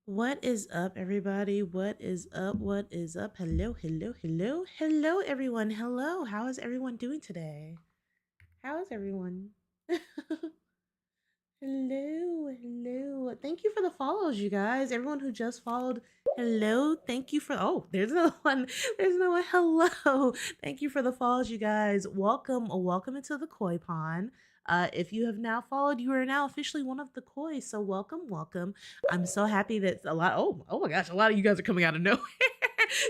What is up, everybody? What is up? What is up? Hello, hello, hello, hello, everyone. Hello. How is everyone doing today? How is everyone? Hello, hello. Thank you for the follows, you guys. Everyone who just followed, hello. Thank you for. Oh, there's another one. There's another one. Hello. Thank you for the follows, you guys. Welcome, welcome into the koi pond. If you have now followed, you are now officially one of the koi. So welcome, welcome. I'm so happy that a lot. Oh my gosh, a lot of you guys are coming out of nowhere.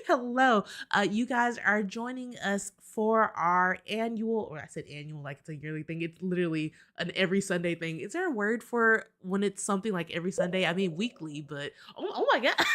Hello. You guys are joining us for our annual, or I said annual like it's a yearly thing. It's literally an every Sunday thing. Is there a word for when it's something like every Sunday? I mean weekly, but oh my gosh.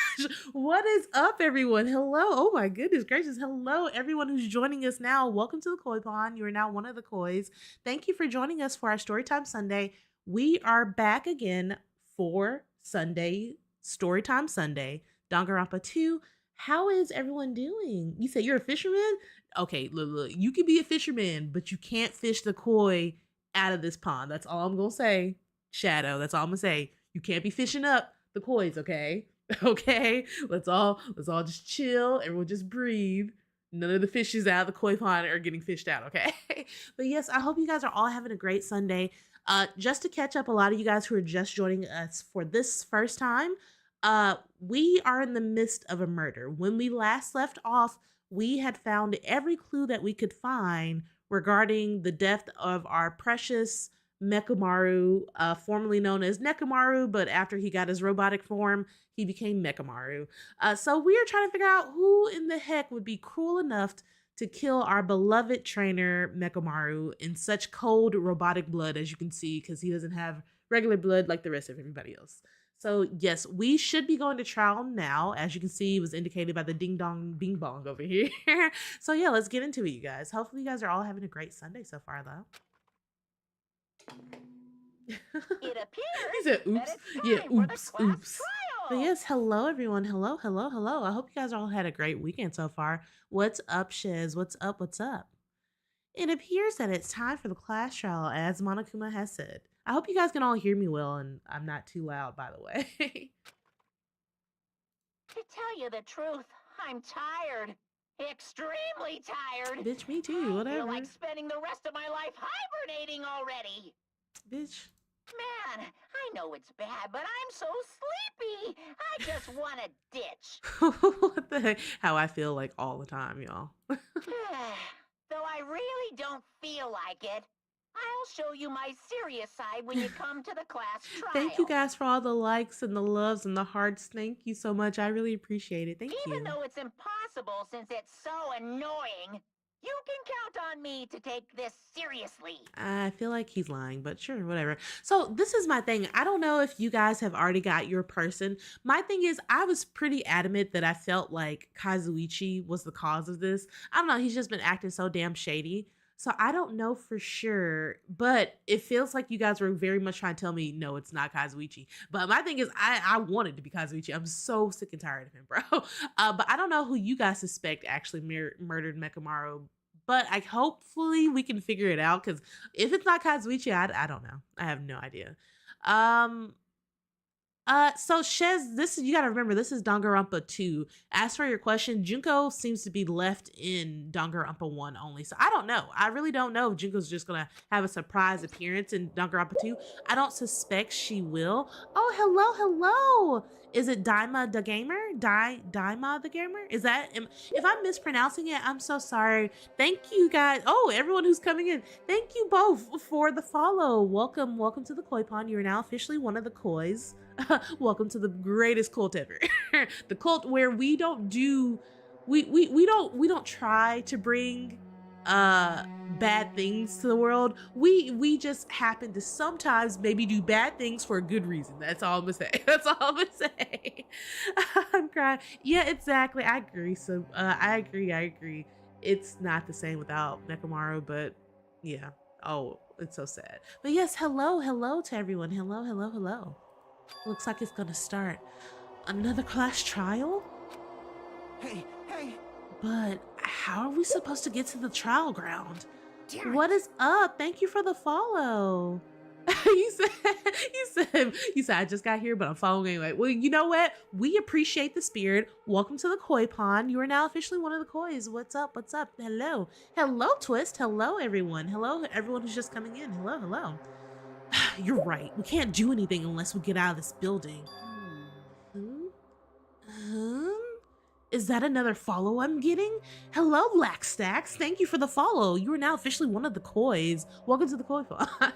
What is up, everyone? Hello. Oh my goodness gracious. Hello, everyone who's joining us now. Welcome to the Koi Pond. You are now one of the kois. Thank you for joining us for our Storytime Sunday. We are back again for Sunday, Storytime Sunday, Danganronpa 2. How is everyone doing? You say you're a fisherman? Okay, look, you can be a fisherman, but you can't fish the koi out of this pond. That's all I'm gonna say. Shadow, that's all I'm gonna say. You can't be fishing up the kois, okay? Okay? Let's all just chill. Everyone just breathe. None of the fishes out of the koi pond are getting fished out, okay? But yes, I hope you guys are all having a great Sunday. Just to catch up, a lot of you guys who are just joining us for this first time, we are in the midst of a murder. When we last left off, we had found every clue that we could find regarding the death of our precious Mekamaru, formerly known as Nekamaru, but after he got his robotic form, he became Mekamaru. So we are trying to figure out who in the heck would be cruel enough to kill our beloved trainer Mekamaru in such cold robotic blood, as you can see, because he doesn't have regular blood like the rest of everybody else. So yes, we should be going to trial now. As you can see, it was indicated by the ding dong bing bong over here. So yeah, let's get into it, you guys. Hopefully you guys are all having a great Sunday so far, though. It He appears said, that oops. it's Yeah, time for the oops, class oops. But trial. yes, hello everyone. Hello, hello, hello. I hope you guys all had a great weekend so far. What's up, Shiz? What's up? What's up? It appears that it's time for the class trial, as Monokuma has said. I hope you guys can all hear me well and I'm not too loud, by the way. To tell you the truth, I'm tired. Extremely tired. Bitch, me too, I feel like whatever. spending the rest of my life hibernating already. Bitch. Man, I know it's bad, but I'm so sleepy. I just want to ditch. What the heck? How I feel like all the time, y'all. Though I really don't feel like it, I'll show you my serious side when you come to the class Thank you trial. guys for all the likes and the loves and the hearts. Thank you so much. I really appreciate it. Thank Even you. though it's impossible since it's so annoying, you can count on me to take this seriously. I feel like he's lying, but sure, whatever. So, this is my thing. I don't know if you guys have already got your person. My thing is, I was pretty adamant that I felt like Kazuichi was the cause of this. I don't know. He's just been acting so damn shady. So, I don't know for sure, but it feels like you guys were very much trying to tell me, no, it's not Kazuichi. But my thing is, I wanted to be Kazuichi. I'm so sick and tired of him, bro. But I don't know who you guys suspect actually murdered Mekamaru, but I hopefully we can figure it out because if it's not Kazuichi, I don't know. I have no idea. Um, so Shez, this you gotta remember this is Danganronpa 2. As for your question, Junko seems to be left in Danganronpa 1 only. So I don't know. I really don't know if Junko's just gonna have a surprise appearance in Danganronpa 2. I don't suspect she will. Oh, hello. Is it Daima the Gamer? Daima the Gamer? Is that if I'm mispronouncing it, I'm so sorry. Thank you guys. Oh, everyone who's coming in. Thank you both for the follow. Welcome to the Koi Pond. You're now officially one of the kois. Welcome to the greatest cult ever. The cult where we don't try to bring bad things to the world. We just happen to sometimes maybe do bad things for a good reason. That's all I'm gonna say. That's all I'm gonna say. I'm crying. Yeah, exactly. I agree. So I agree. It's not the same without Nekamaru, but yeah. Oh, it's so sad. But yes, hello to everyone. Hello. Looks like it's gonna start another class trial? Hey! But how are we supposed to get to the trial ground? Damn What it! is up? Thank you for the follow. you said I just got here, but I'm following anyway. Well, you know what? We appreciate the spirit. Welcome to the koi pond. You are now officially one of the kois. What's up? What's up? Hello. Hello, Twist. Hello, everyone. Hello, everyone who's just coming in. Hello, hello. You're right. We can't do anything unless we get out of this building. Is that another follow I'm getting? Hello, Black Stacks. Thank you for the follow. You are now officially one of the kois. Welcome to the koi pond.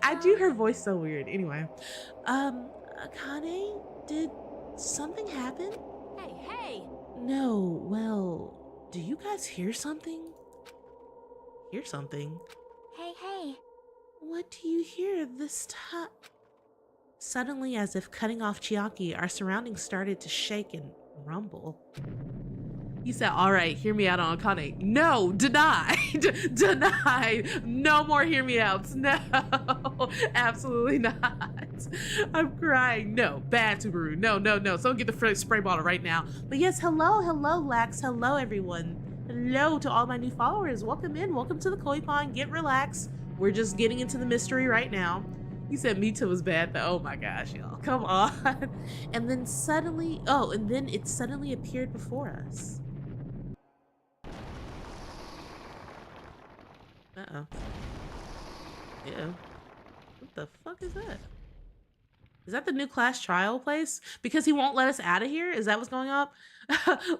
I do her voice so weird. Anyway, Akane, did something happen? Hey! No, well, do you guys hear something? Hear something? Hey! What do you hear this time? Suddenly, as if cutting off Chiaki, our surroundings started to shake and rumble. You said, all right, hear me out on Akane. No, denied. Denied. No more hear me outs. No, absolutely not. I'm crying. No, bad Subaru. No. Someone get the spray bottle right now. But yes, hello, Lax. Hello, everyone. Hello to all my new followers. Welcome in. Welcome to the koi pond. Get relaxed. We're just getting into the mystery right now. You said Mita was bad, though. Oh my gosh, y'all. Come on. And then suddenly, it suddenly appeared before us. Uh-oh. Ew. What the fuck is that? Is that the new class trial place? Because he won't let us out of here? Is that what's going on?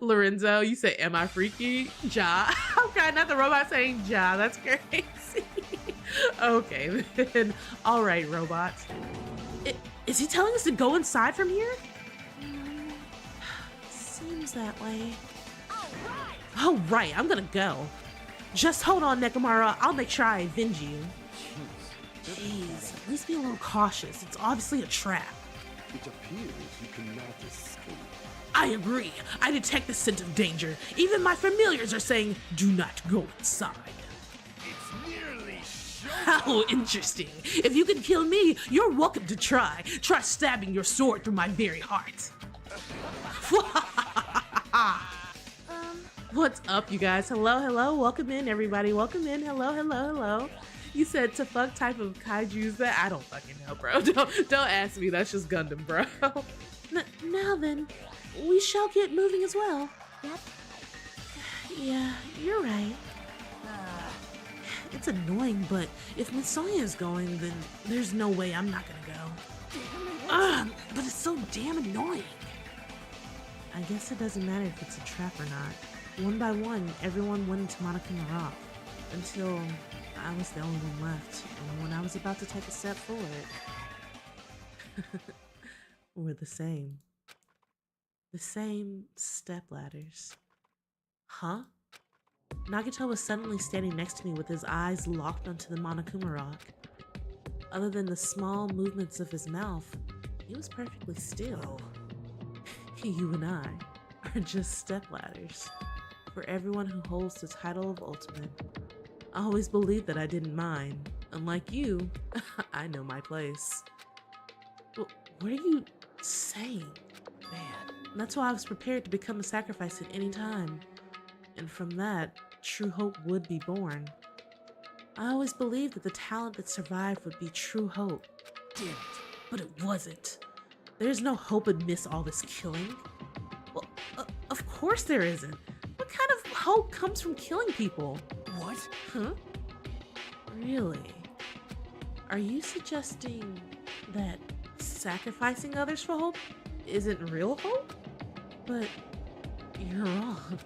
Lorenzo, you say, am I freaky? Ja. Okay, not the robot saying ja. That's crazy. Okay, then. All right, robots. Is he telling us to go inside from here? Seems that way. All right, I'm gonna go. Just hold on, Nekomara. I'll make sure I avenge you. Jeez, at least be a little cautious. It's obviously a trap. It appears you cannot escape. I agree. I detect the scent of danger. Even my familiars are saying, do not go inside. It's nearly sure. How interesting. If you can kill me, you're welcome to try. Try stabbing your sword through my very heart. What's up, you guys? Hello. Welcome in, everybody. Welcome in. Hello. You said to fuck type of kaijus that I don't fucking know, bro. Don't ask me. That's just Gundam, bro. Now then, we shall get moving as well. Yep. Yeah, you're right. It's annoying, but if Miss Sonia is going, then there's no way I'm not gonna go. But it's so damn annoying. I guess it doesn't matter if it's a trap or not. One by one, everyone went into Monokuma Rock until I was the only one left, and when I was about to take a step forward, we're the same. The same step ladders. Huh? Nagito was suddenly standing next to me with his eyes locked onto the Monokuma Rock. Other than the small movements of his mouth, he was perfectly still. You and I are just step ladders for everyone who holds the title of Ultimate. I always believed that I didn't mind. Unlike you, I know my place. What are you saying? Man, that's why I was prepared to become a sacrifice at any time. And from that, true hope would be born. I always believed that the talent that survived would be true hope. Damn it, but it wasn't. There's no hope amidst all this killing. Well, of course there isn't. What kind of hope comes from killing people? What? Huh? Really? Are you suggesting that sacrificing others for hope isn't real hope? But you're wrong.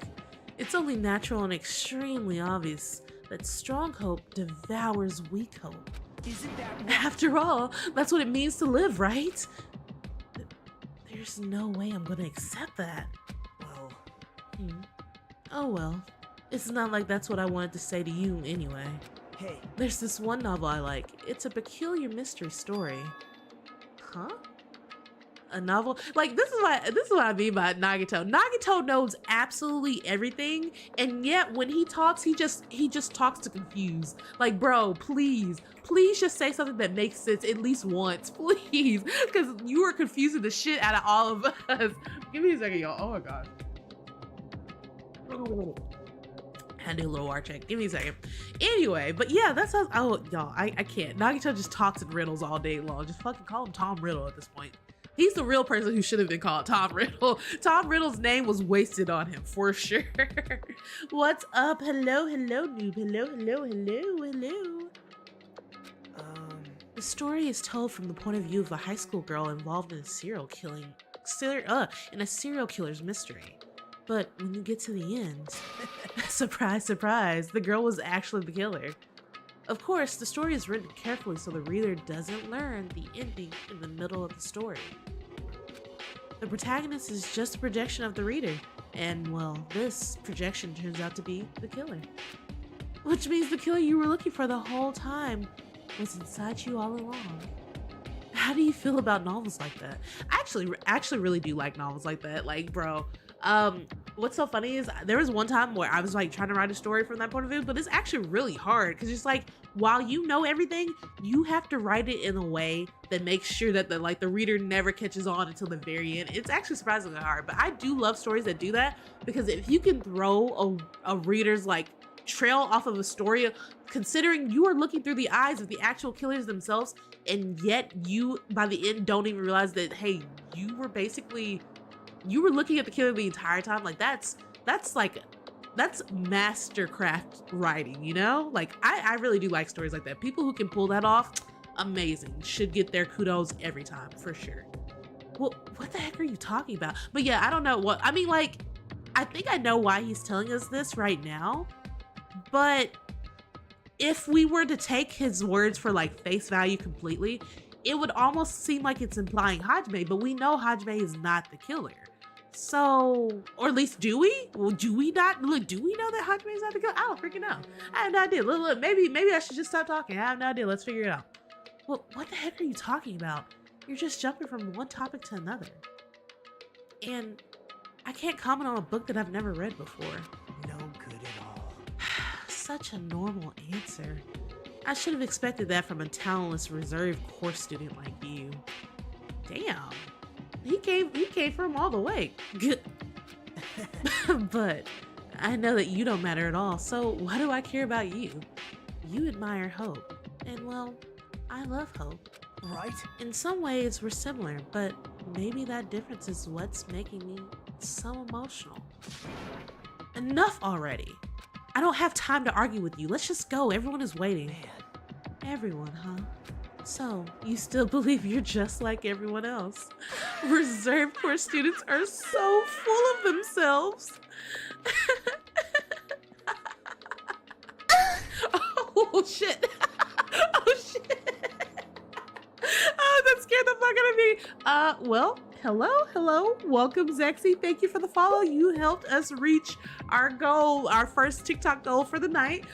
It's only natural and extremely obvious that strong hope devours weak hope. Isn't that right? After all, that's what it means to live, right? There's no way I'm gonna accept that. Well, Oh well. It's not like that's what I wanted to say to you anyway. hey, There's this one novel I like. It's a peculiar mystery story. Huh? A novel? Like, this is what I mean by Nagito. Nagito knows absolutely everything, and yet when he talks, he just talks to confuse. Like, bro, please just say something that makes sense at least once, please, because you are confusing the shit out of all of us. Give me a second, y'all. Oh my god. I do a little art check. Give me a second. Anyway, but yeah, that sounds. Oh, y'all, I can't. Nagito just talks in riddles all day long. Just fucking call him Tom Riddle at this point. He's the real person who should have been called Tom Riddle. Tom Riddle's name was wasted on him for sure. What's up? Hello, hello, noob. Hello, hello, hello, hello. The story is told from the point of view of a high school girl involved in a serial killer's mystery. But when you get to the end, surprise, surprise, the girl was actually the killer. Of course, the story is written carefully so the reader doesn't learn the ending in the middle of the story. The protagonist is just a projection of the reader, and well, this projection turns out to be the killer. Which means the killer you were looking for the whole time was inside you all along. How do you feel about novels like that? I actually really do like novels like that. Like, bro, what's so funny is there was one time where I was like trying to write a story from that point of view, but it's actually really hard because it's like, while you know everything, you have to write it in a way that makes sure that the reader never catches on until the very end. It's actually surprisingly hard, but I do love stories that do that, because if you can throw a reader's like trail off of a story, considering you are looking through the eyes of the actual killers themselves, and yet you by the end don't even realize that, hey, you were looking at the killer the entire time. Like that's mastercraft writing, you know? Like I really do like stories like that. People who can pull that off, amazing. Should get their kudos every time for sure. Well, what the heck are you talking about? But yeah, I don't know what I mean. Like, I think I know why he's telling us this right now, but if we were to take his words for like face value completely, it would almost seem like it's implying Hajime, but we know Hajime is not the killer. So, or at least do we? Well, do we not? Look, do we know that Hajime is not the killer? I don't freaking know. I have no idea. Look, maybe I should just stop talking. I have no idea. Let's figure it out. Well, what the heck are you talking about? You're just jumping from one topic to another. And I can't comment on a book that I've never read before. No good at all. Such a normal answer. I should have expected that from a talentless, reserved course student like you. Damn. He came from all the way. Good. But I know that you don't matter at all, so why do I care about you? You admire hope, and well, I love hope. Right? In some ways, we're similar, but maybe that difference is what's making me so emotional. Enough already. I don't have time to argue with you. Let's just go. Everyone is waiting. Man. Everyone, huh? So, you still believe you're just like everyone else? Reserve Corps students are so full of themselves. Oh, shit. Oh, shit. Oh, that scared the fuck out of me. Well, hello. Welcome, Zexy. Thank you for the follow. You helped us reach our goal, our first TikTok goal for the night.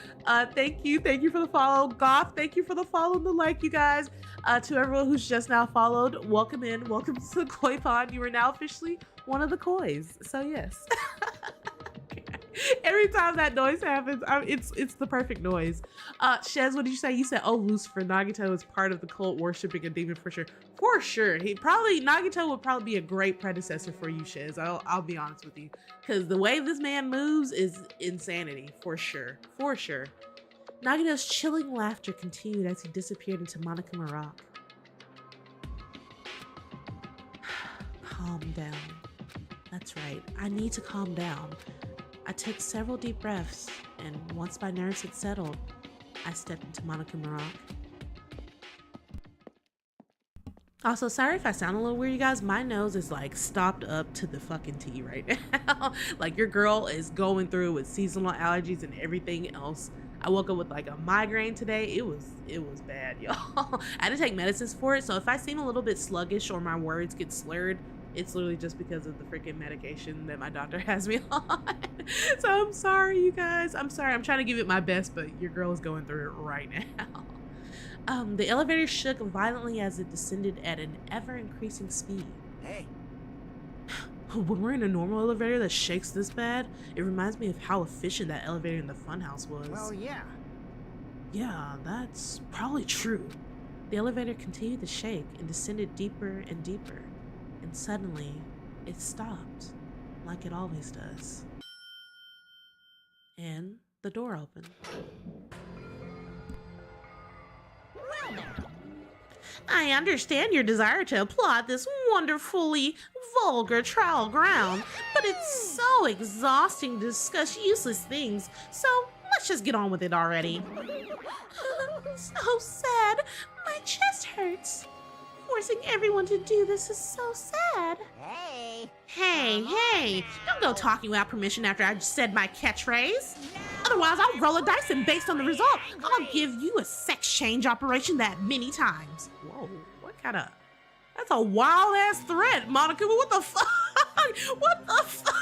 Thank you for the follow. Goth, thank you for the follow and the like, you guys. To everyone who's just now followed, welcome in. Welcome to the Koi Pond. You are now officially one of the Kois. So yes. Every time that noise happens, it's the perfect noise. Shez, what did you say? You said, oh, Lucifer, Nagito is part of the cult worshipping a demon for sure. For sure. Nagito would probably be a great predecessor for you, Shez. I'll be honest with you. Because the way this man moves is insanity, for sure. For sure. Nagito's chilling laughter continued as he disappeared into Monokuma Rock. Calm down. That's right. I need to calm down. I took several deep breaths, and once my nerves had settled, I stepped into Monokuma Rock. Also, sorry if I sound a little weird, you guys. My nose is like stopped up to the fucking T right now. Like, your girl is going through with seasonal allergies and everything else. I woke up with like a migraine today. It was bad, y'all. I had to take medicines for it, so if I seem a little bit sluggish or my words get slurred, it's literally just because of the freaking medication that my doctor has me on. So I'm sorry, you guys. I'm sorry. I'm trying to give it my best, but your girl is going through it right now. The elevator shook violently as it descended at an ever-increasing speed. Hey. When we're in a normal elevator that shakes this bad, it reminds me of how efficient that elevator in the funhouse was. Well, yeah. Yeah, that's probably true. The elevator continued to shake and descended deeper and deeper. And suddenly, it stopped, like it always does. And the door open. Well now. I understand your desire to applaud this wonderfully vulgar trial ground, but it's so exhausting to discuss useless things, so let's just get on with it already. So sad. My chest hurts. Forcing everyone to do this is so sad. Hey, don't go talking without permission after I just said my catchphrase. Otherwise, I'll roll a dice and based on the result, I'll give you a sex change operation that many times. Whoa, what kind of... That's a wild ass threat, Monica. What the fuck? What the fuck?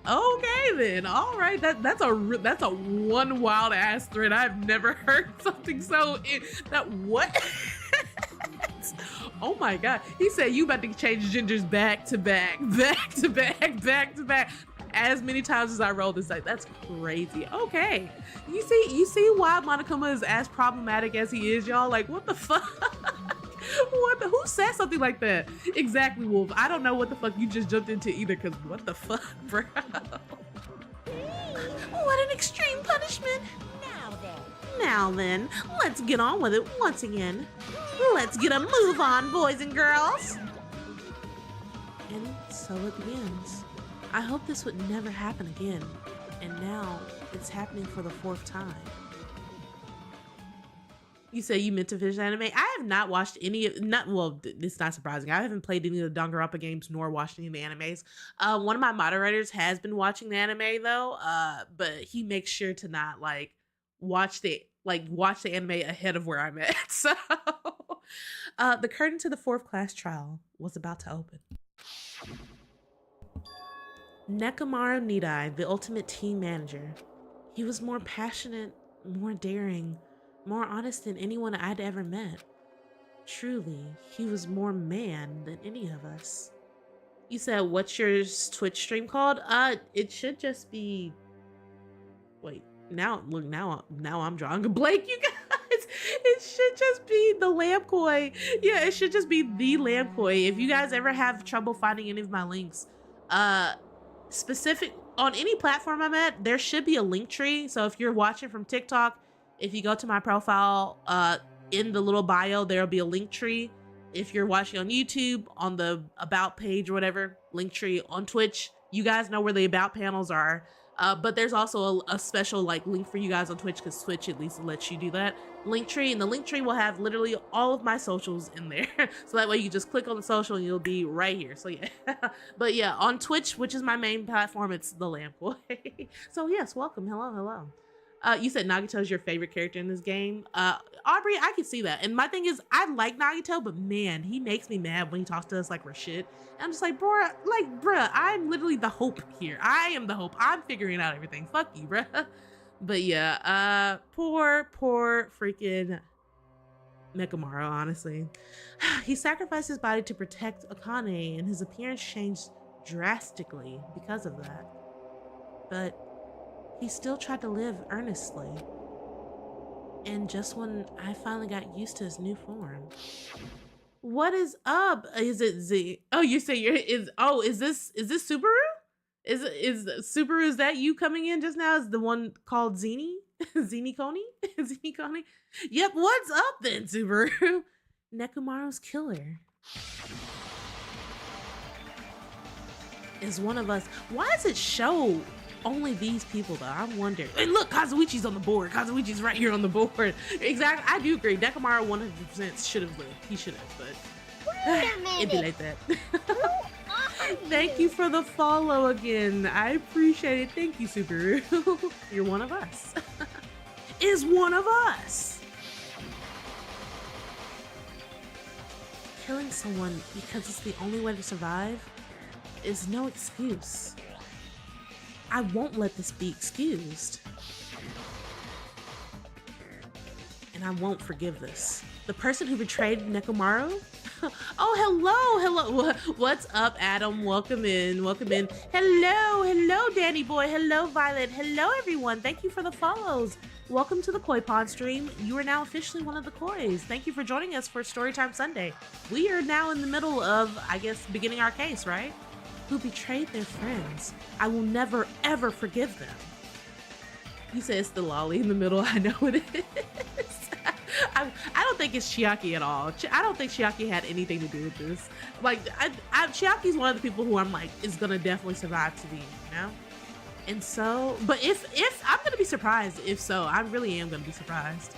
Okay then. All right. That's a one wild ass threat. I've never heard something so what? Oh my god. He said you about to change gingers back to back, as many times as I roll this dice. That's crazy. Okay. You see why Monokuma is as problematic as he is, y'all? Like, what the fuck? Who said something like that? Exactly, Wolf. I don't know what the fuck you just jumped into either, because what the fuck, bro? What an extreme punishment. Now then, let's get on with it once again. Let's get a move on, boys and girls. And so it begins. I hope this would never happen again. And now it's happening for the 4th time. You say you meant to finish anime. I have not watched any of, it's not surprising. I haven't played any of the Danganronpa games nor watched any of the animes. One of my moderators has been watching the anime though, but he makes sure to not watch the anime ahead of where I'm at. So the curtain to the 4th class trial was about to open. Nekomaru Nidai, the ultimate team manager. He was more passionate, more daring, more honest than anyone I'd ever met. Truly, he was more man than any of us. You said, what's your Twitch stream called? It should just be... Wait, now I'm drawing a blank, you guys. It should just be the Lamb-Koi. Yeah, it should just be the Lamb-Koi. If you guys ever have trouble finding any of my links, specific on any platform I'm at, there should be a link tree. So if you're watching from TikTok, if you go to my profile, in the little bio, there'll be a link tree. If you're watching on YouTube, on the about page or whatever, link tree. On Twitch, you guys know where the about panels are. But there's also a special link for you guys on Twitch, because Twitch at least lets you do that. Link tree, and the link tree will have literally all of my socials in there. So that way you just click on the social and you'll be right here. So yeah. But yeah, on Twitch, which is my main platform, it's the Lamb-Koi. So yes, welcome. Hello. You said Nagito is your favorite character in this game. Aubrey, I can see that. And my thing is, I like Nagito, but man, he makes me mad when he talks to us like we're shit. And I'm just like, bruh, I'm literally the hope here. I am the hope. I'm figuring out everything. Fuck you, bruh. But yeah, poor freaking Nekomaru, honestly. He sacrificed his body to protect Akane, and his appearance changed drastically because of that. But he still tried to live earnestly. And just when I finally got used to his new form. What is up? Is it Z? Oh, you say is this Subaru? Is Subaru, is that you coming in just now? Is the one called Zini? Zini Koni? Zini Koni? Yep, what's up then, Subaru? Nekomaru's killer is one of us. Why does it show only these people though? I wonder. And look, Kazuichi's on the board. Kazuichi's right here on the board. Exactly. I do agree. Nekomaru 100% should have lived. He should have, but it'd be like that. Thank you for the follow again. I appreciate it. Thank you, Subaru. You're one of us. Is one of us. Killing someone because it's the only way to survive is no excuse. I won't let this be excused. And I won't forgive this. The person who betrayed Nekomaru? Oh, hello. What's up, Adam? Welcome in. Hello, Danny boy. Hello, Violet. Hello, everyone. Thank you for the follows. Welcome to the Koi Pond stream. You are now officially one of the Kois. Thank you for joining us for Storytime Sunday. We are now in the middle of, I guess, beginning our case, right? who betrayed their friends. I will never, ever forgive them. You said it's the lolly in the middle. I know it is. I don't think it's Chiaki at all. I don't think Chiaki had anything to do with this. Like, Chiaki's one of the people who I'm like, is gonna definitely survive to the end, you know? And so, but if I'm gonna be surprised, if so, I really am gonna be surprised.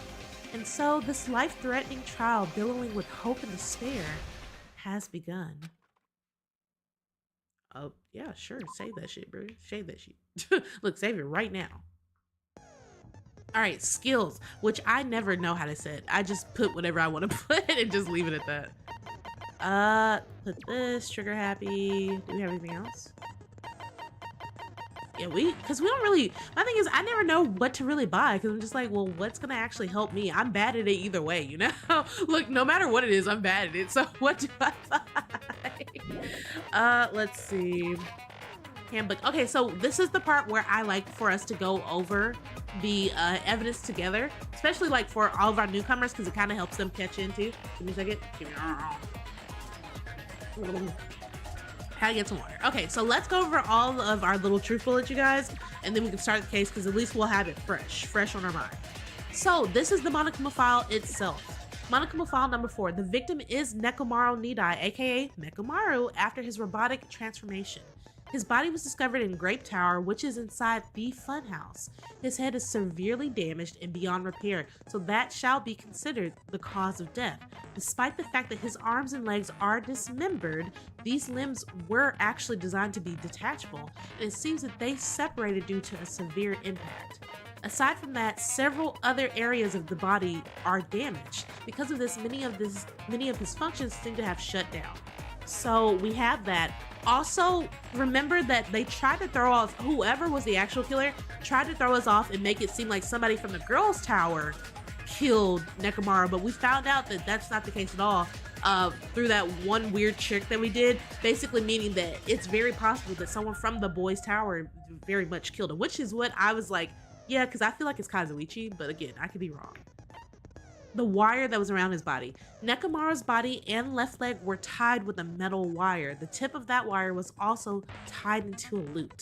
And so this life-threatening trial, billowing with hope and despair, has begun. Oh, yeah, sure. Save that shit, bro. Save that shit. Look, save it right now. All right, skills, which I never know how to set. I just put whatever I want to put and just leave it at that. Put this, trigger happy. Do we have anything else? Yeah, because we don't really, my thing is I never know what to really buy because I'm just like, well, what's gonna actually help me? I'm bad at it either way, you know? Look, no matter what it is, I'm bad at it. So what do I buy? Let's see. Handbook. Okay, so this is the part where I like for us to go over the evidence together, especially like for all of our newcomers because it kind of helps them catch into. Give me a second. How to get some water. Okay, so let's go over all of our little truth bullets, you guys, and then we can start the case because at least we'll have it fresh on our mind. So this is the Monokuma file itself. Monokuma file number 4. The victim is Nekomaru Nidai, aka Nekomaru, after his robotic transformation. His body was discovered in Grape Tower, which is inside the funhouse. His head is severely damaged and beyond repair, so that shall be considered the cause of death. Despite the fact that his arms and legs are dismembered, these limbs were actually designed to be detachable, and it seems that they separated due to a severe impact. Aside from that, several other areas of the body are damaged. Because of this, many of his functions seem to have shut down. So we have that. Also, remember that they tried to throw off, whoever was the actual killer, tried to throw us off and make it seem like somebody from the girls' tower killed Nekomaru, but we found out that that's not the case at all through that one weird trick that we did, basically meaning that it's very possible that someone from the boys' tower very much killed him, which is what I was like, yeah, because I feel like it's Kazuichi, but again, I could be wrong. The wire that was around his body. Nekomaru's body and left leg were tied with a metal wire. The tip of that wire was also tied into a loop.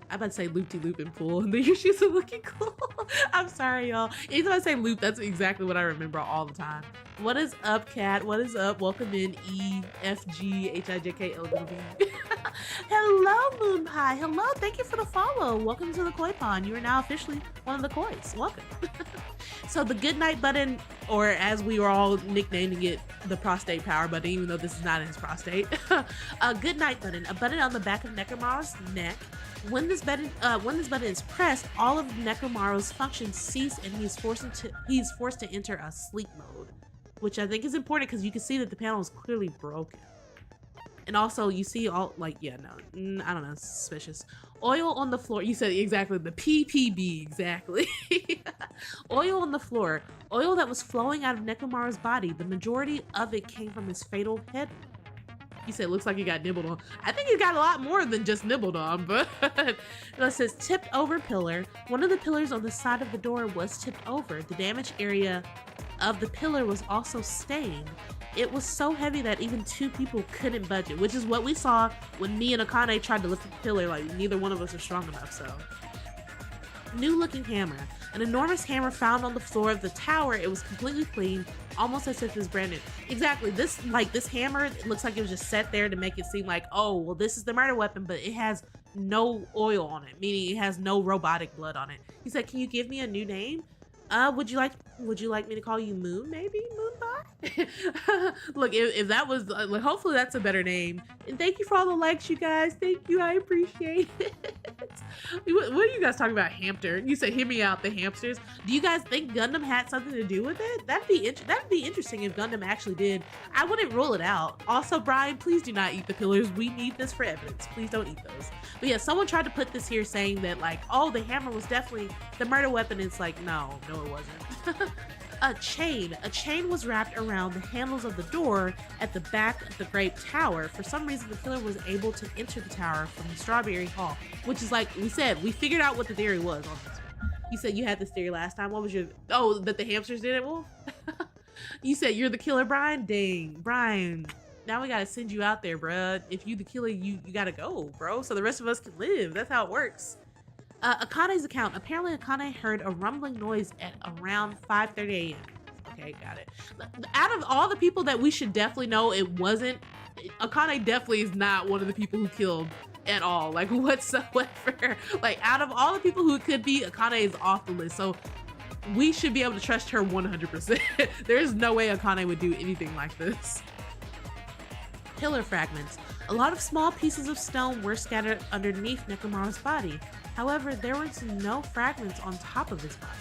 I'm about to say loop-de-loop and pull, and the shoes are looking cool. I'm sorry, y'all. Anytime I say loop, that's exactly what I remember all the time. What is up, Kat? What is up? Welcome in, EFGHIJKLW. Hello, Moon Pie. Hello, thank you for the follow. Welcome to the Koi Pond. You are now officially one of the Kois. Welcome. So the good night button, or as we were all nicknaming it, the prostate power button, even though this is not in his prostate. A good night button, a button on the back of Nekomaru's neck. When this button is pressed, all of Nekomaru's functions cease, and he's forced to enter a sleep mode, which I think is important because you can see that the panel is clearly broken. And also, you see all, like, yeah, no, I don't know, suspicious. Oil on the floor. You said exactly, the PPB, exactly. Oil on the floor. Oil that was flowing out of Nekomaru's body. The majority of it came from his fatal head. You said it looks like he got nibbled on. I think he got a lot more than just nibbled on, but it says tipped over pillar. One of the pillars on the side of the door was tipped over. The damaged area of the pillar was also stained. It was so heavy that even 2 people couldn't budge it, which is what we saw when me and Akane tried to lift the pillar. Like, neither one of us are strong enough, so. New looking hammer. An enormous hammer found on the floor of the tower. It was completely clean, almost as if it was brand new. Exactly, this hammer, it looks like it was just set there to make it seem like, oh, well, this is the murder weapon, but it has no oil on it, meaning it has no robotic blood on it. He said, can you give me a new name? Would you like me to call you Moon, maybe? Moonbot? Look, if that was, like, hopefully that's a better name. And thank you for all the likes, you guys. Thank you, I appreciate it. What are you guys talking about, hamster? You said, hear me out, the hamsters. Do you guys think Gundam had something to do with it? That'd be interesting if Gundam actually did. I wouldn't rule it out. Also, Brian, please do not eat the pillars. We need this for evidence. Please don't eat those. But yeah, someone tried to put this here saying that, like, oh, the hammer was definitely the murder weapon. It's like, no, it wasn't. A chain was wrapped around the handles of the door at the back of the Grape Tower. For some reason, the killer was able to enter the tower from the Strawberry Hall, which is, like we said, we figured out what the theory was on this one. You said you had this theory last time. What was your, oh, that the hamsters did it, Wolf? You said you're the killer, Brian? Dang, Brian, now we gotta send you out there, bruh. If you the killer, you gotta go, bro. So the rest of us can live. That's how it works. Akane's account. Apparently, Akane heard a rumbling noise at around 5:30 a.m. Okay, got it. Out of all the people that we should definitely know, it wasn't. Akane definitely is not one of the people who killed at all, like whatsoever. Like out of all the people who it could be, Akane is off the list. So we should be able to trust her 100%. There's no way Akane would do anything like this. Pillar fragments. A lot of small pieces of stone were scattered underneath Nekomaru's body. However, there was no fragments on top of his body.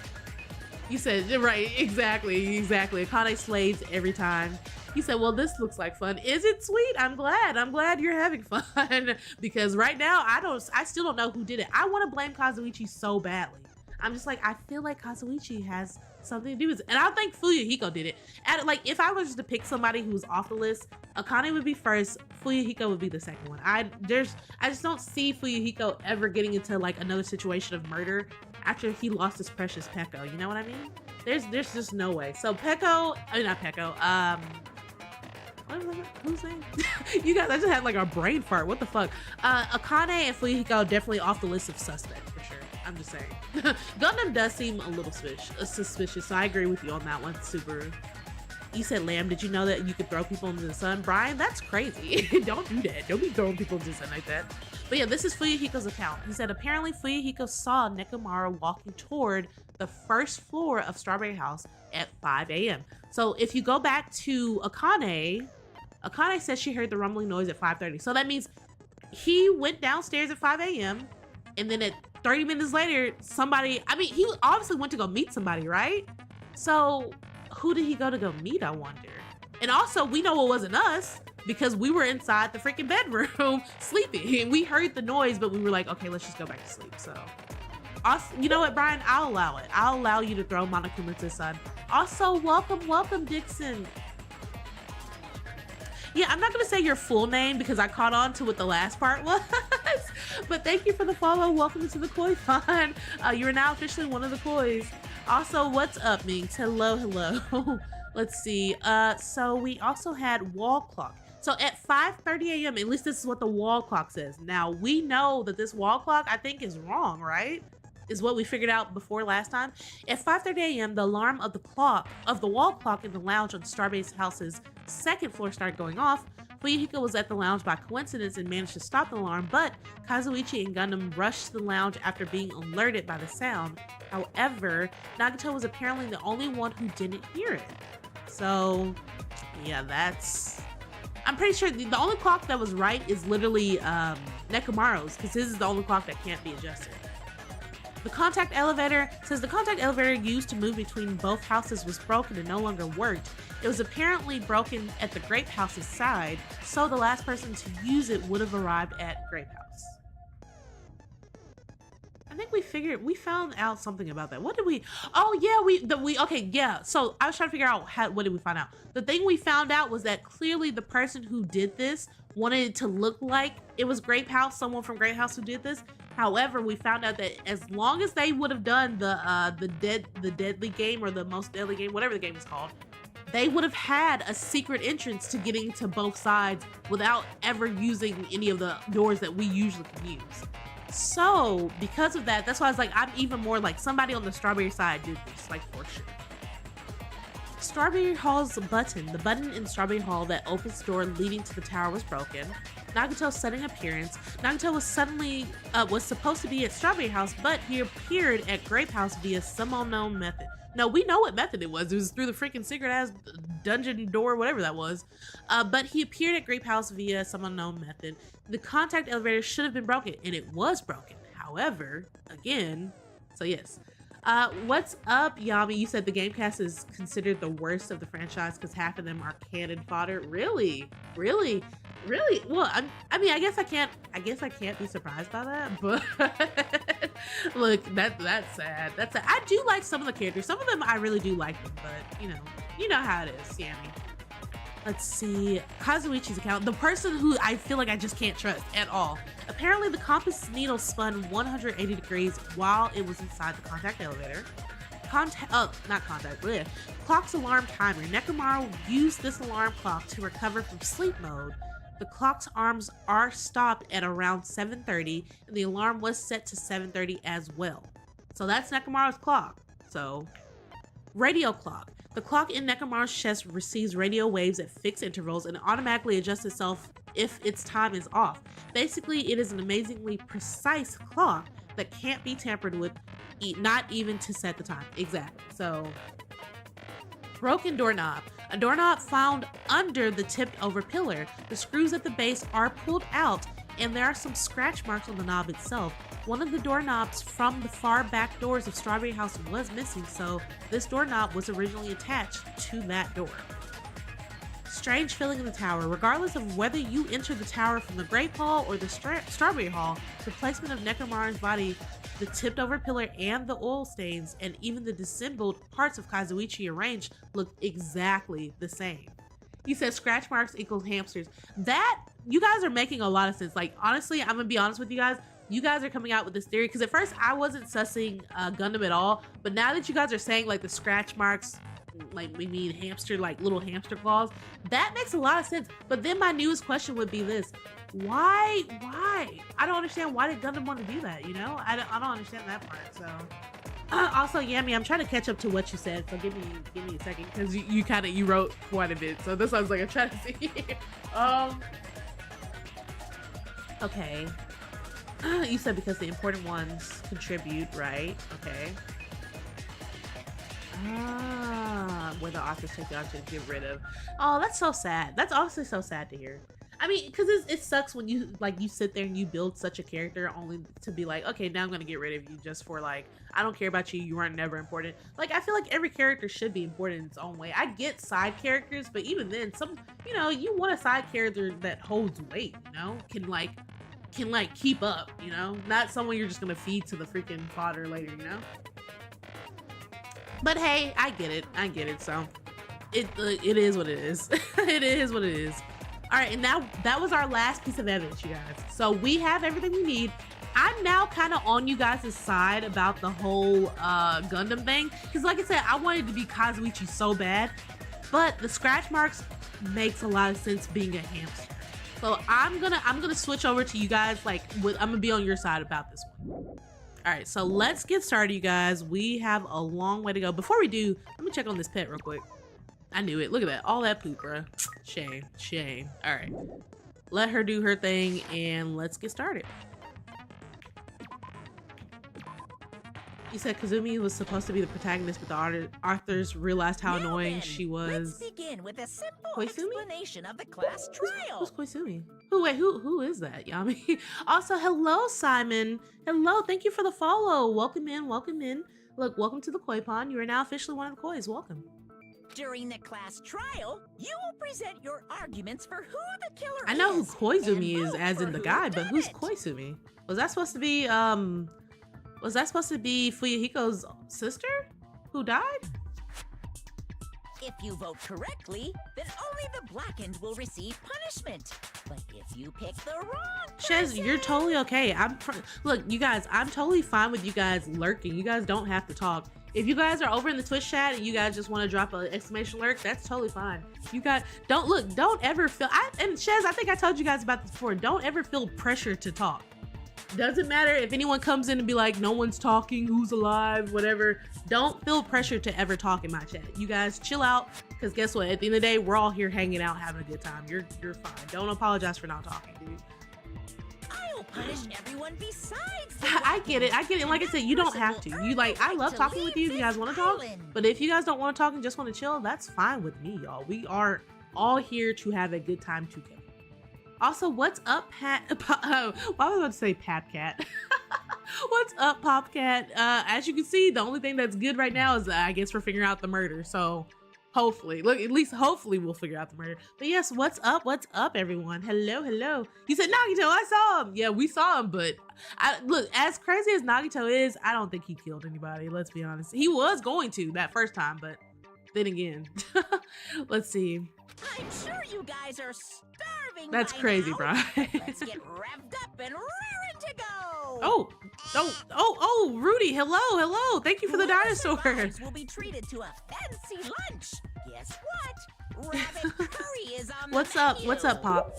You said, right, exactly. Akane slays every time. He said, well, this looks like fun. Is it sweet? I'm glad you're having fun. Because right now, I still don't know who did it. I want to blame Kazuichi so badly. I'm just like, I feel like Kazuichi has something to do with it. And I don't think Fuyuhiko did it. Like, if I was to pick somebody who's off the list, Akane would be first, Fuyuhiko would be the second one. I just don't see Fuyuhiko ever getting into like another situation of murder after he lost his precious Peko. You know what I mean? There's just no way. So Peko, I mean not Peko, who's name? You guys, I just had like a brain fart. What the fuck? Akane and Fuyuhiko definitely off the list of suspects for sure. I'm just saying. Gundam does seem a little suspicious, so I agree with you on that one, Subaru. You said, Lamb, did you know that you could throw people into the sun? Brian, that's crazy. Don't do that. Don't be throwing people into the sun like that. But yeah, this is Fuyuhiko's account. He said, apparently Fuyuhiko saw Nekomaru walking toward the first floor of Strawberry House at 5 a.m. So if you go back to Akane says she heard the rumbling noise at 5:30. So that means he went downstairs at 5 a.m. and then at 30 minutes later, he obviously went to go meet somebody, right? So who did he go to go meet, I wonder? And also, we know it wasn't us because we were inside the freaking bedroom sleeping. And we heard the noise, but we were like, okay, let's just go back to sleep. So, also, you know what, Brian? I'll allow it. I'll allow you to throw Monokuma to the sun. Also, welcome, Dixon. Yeah, I'm not going to say your full name because I caught on to what the last part was. But thank you for the follow. Welcome to the Koi Fund. You are now officially one of the Kois. Also, what's up, Minx? Hello. Let's see. So we also had wall clock. So at 5:30 a.m., at least this is what the wall clock says. Now, we know that this wall clock, I think, is wrong, right? Is what we figured out before last time. At 5:30 a.m., the alarm of the wall clock in the lounge on Starbase House's second floor started going off. Fuyuhiko was at the lounge by coincidence and managed to stop the alarm, but Kazuichi and Gundam rushed to the lounge after being alerted by the sound. However, Nagato was apparently the only one who didn't hear it. So, yeah, I'm pretty sure the only clock that was right is literally Nekomaru's, because his is the only clock that can't be adjusted. The contact elevator says the contact elevator used to move between both houses was broken and no longer worked. It was apparently broken at the Grape House's side, so the last person to use it would have arrived at Grape House. I think we found out something about that. What did we? Oh yeah, okay, yeah. So I was trying to figure out what did we find out. The thing we found out was that clearly the person who did this wanted it to look like it was Grape House, someone from Grape House who did this. However, we found out that as long as they would have done the deadly game or the most deadly game, whatever the game is called, they would have had a secret entrance to getting to both sides without ever using any of the doors that we usually can use. So because of that, that's why I was like, I'm even more like somebody on the Strawberry side did this, like for sure. Strawberry Hall's button. The button in Strawberry Hall that opens the door leading to the tower was broken. Nagato's sudden appearance. Nagato was supposed to be at Strawberry House, but he appeared at Grape House via some unknown method. No, we know what method it was. It was through the freaking secret ass dungeon door, whatever that was. But he appeared at Grape House via some unknown method. The contact elevator should have been broken, and it was broken. However, again, so yes. What's up, Yami? You said the Gamecast is considered the worst of the franchise because half of them are cannon fodder. Really? Well, I mean, I guess I can't be surprised by that. But look, that's sad. That's sad. I do like some of the characters. Some of them I really do like them, but you know how it is, Yami. Let's see, Kazuichi's account. The person who I feel like I just can't trust at all. Apparently the compass needle spun 180 degrees while it was inside the contact elevator. Clock's alarm timer. Nekomaru used this alarm clock to recover from sleep mode. The clock's arms are stopped at around 7:30, and the alarm was set to 7:30 as well. So that's Nekomaru's clock. So, radio clock. The clock in Nekomaru's chest receives radio waves at fixed intervals and automatically adjusts itself if its time is off. Basically, it is an amazingly precise clock that can't be tampered with, not even to set the time. Exactly. So, broken doorknob. A doorknob found under the tipped over pillar. The screws at the base are pulled out and there are some scratch marks on the knob itself. One of the doorknobs from the far back doors of Strawberry House was missing, so this doorknob was originally attached to that door. Strange feeling in the tower. Regardless of whether you enter the tower from the Grape Hall or the Strawberry Hall, the placement of Nekomaru's body, the tipped over pillar, and the oil stains, and even the dissembled parts of Kazuichi arranged look exactly the same. You said scratch marks equals hamsters. That, you guys are making a lot of sense. Like, honestly, I'm gonna be honest with you guys. You guys are coming out with this theory, because at first I wasn't sussing Gundam at all, but now that you guys are saying like the scratch marks, like we mean hamster, like little hamster claws, that makes a lot of sense. But then my newest question would be this: why? I don't understand, why did Gundam want to do that? You know, I don't understand that part. So also, Yami, I'm trying to catch up to what you said, so give me a second, because you wrote quite a bit, so this I was like, I'm trying to see. Okay. You said because the important ones contribute, right? Okay. Where the authors take the object to get rid of. Oh, that's so sad. That's honestly so sad to hear. I mean, because it sucks when you sit there and you build such a character only to be like, okay, now I'm gonna get rid of you just for like, I don't care about you, you weren't never important. Like, I feel like every character should be important in its own way. I get side characters, but even then, you want a side character that holds weight, can keep up, not someone you're just gonna feed to the freaking fodder later, But hey, I get it. So it is what it is. It is what it is. All right, and now that was our last piece of evidence, you guys. So we have everything we need. I'm now kind of on you guys' side about the whole Gundam thing, because like I said, I wanted to be Kazuichi so bad, but the scratch marks makes a lot of sense being a hamster. So I'm gonna switch over to you guys. I'm gonna be on your side about this one. All right, so let's get started, you guys. We have a long way to go. Before we do, let me check on this pet real quick. I knew it. Look at that. All that poop, bruh. Shame. All right. Let her do her thing, and let's get started. You said Kazumi was supposed to be the protagonist, but the authors realized how annoying she was. Let's begin with a simple Koizumi? explanation of the class trial. Who's Koizumi? Who is that, Yami? Also, hello, Simon. Hello, thank you for the follow. Welcome in. Look, welcome to the Koi Pond. You are now officially one of the Kois. Welcome. During the class trial, you will present your arguments for who the killer is. I know who Koizumi is, and as in vote the for guy, who but did who's it. Koizumi? Was that supposed to be Fuyuhiko's sister who died? If you vote correctly, then only the blackened will receive punishment. But if you pick the wrong Shez, person, you're totally okay. Look, you guys, I'm totally fine with you guys lurking. You guys don't have to talk. If you guys are over in the Twitch chat and you guys just want to drop an exclamation lurk, that's totally fine. You guys don't ever feel, and Shez, I think I told you guys about this before. Don't ever feel pressure to talk. Doesn't matter if anyone comes in and be like, no one's talking, who's alive, whatever. Don't feel pressure to ever talk in my chat. You guys chill out, because guess what? At the end of the day, we're all here hanging out, having a good time. You're fine. Don't apologize for not talking, dude. I'll punish everyone besides the I get it. And like I said, you don't have to. I love talking with you if you guys want to talk. But if you guys don't want to talk and just want to chill, that's fine with me, y'all. We are all here to have a good time together. Also, what's up, Pat? Why was I about to say Papcat? What's up, Popcat? As you can see, the only thing that's good right now is, I guess, we're figuring out the murder. So hopefully, hopefully we'll figure out the murder. But yes, what's up? What's up, everyone? Hello. You said Nagito, I saw him. Yeah, we saw him, but look, as crazy as Nagito is, I don't think he killed anybody. Let's be honest. He was going to that first time, but then again, let's see. I'm sure you guys are starving. That's by crazy, now. bro. Let's get revved up and raring to go. Oh, Rudy, hello. Thank you for the dinosaur. Survives will be treated to a fancy lunch. Guess what? Rabbit curry is on the What's up? menu. What's up, Pop?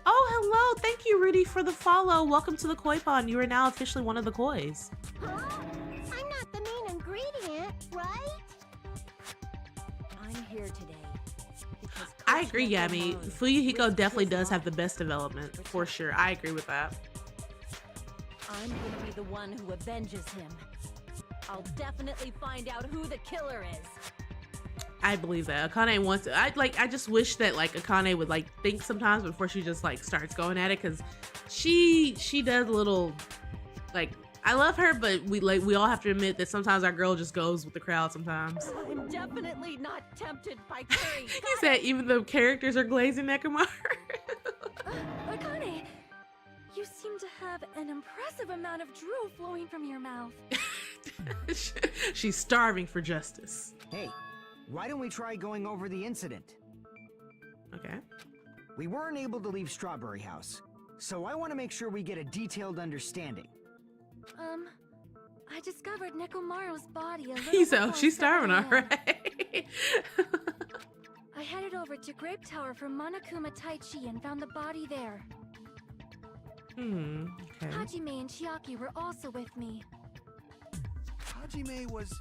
Oh, hello. Thank you, Rudy, for the follow. Welcome to the Koi Pond. You are now officially one of the kois. Huh? I'm not the main ingredient, right? I'm here today because I Coach agree, Yami. Nekomaru Fuyuhiko risked definitely his does have life the best development, to for protect sure. I agree with that. I'm gonna be the one who avenges him. I'll definitely find out who the killer is. I believe that Akane wants to. I just wish that like Akane would like think sometimes before she just like starts going at it, because she does a little like, I love her, but we all have to admit that sometimes our girl just goes with the crowd sometimes. I'm definitely not tempted by curry. You said even the characters are glazing Nekomaru. Akane, you seem to have an impressive amount of drool flowing from your mouth. She's starving for justice. Hey, why don't we try going over the incident? Okay. We weren't able to leave Strawberry House, so I want to make sure we get a detailed understanding. I discovered Nekomaru's body a little He said, oh, before she's starving, 7 all a.m. right. I headed over to Grape Tower for Monokuma Taichi and found the body there. Okay. Hajime and Chiaki were also with me. Hajime was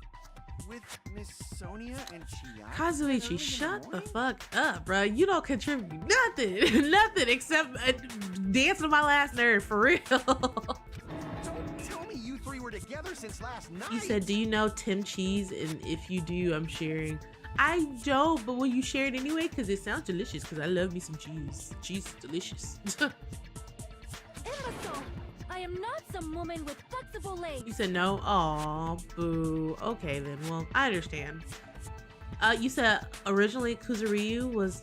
with Miss Sonia and Chiaki? Kazuichi, shut the fuck up, bro. You don't contribute nothing, nothing except dancing on my last nerve, for real. Don't tell me you three were together since last night. You said, do you know Tim Cheese? And if you do, I'm sharing. I don't, but will you share it anyway? Because it sounds delicious, because I love me some cheese. Cheese is delicious. Imbecile! I am not some woman with flexible legs. You said no? Aw, boo. Okay then, well, I understand. You said originally Kuzuryu was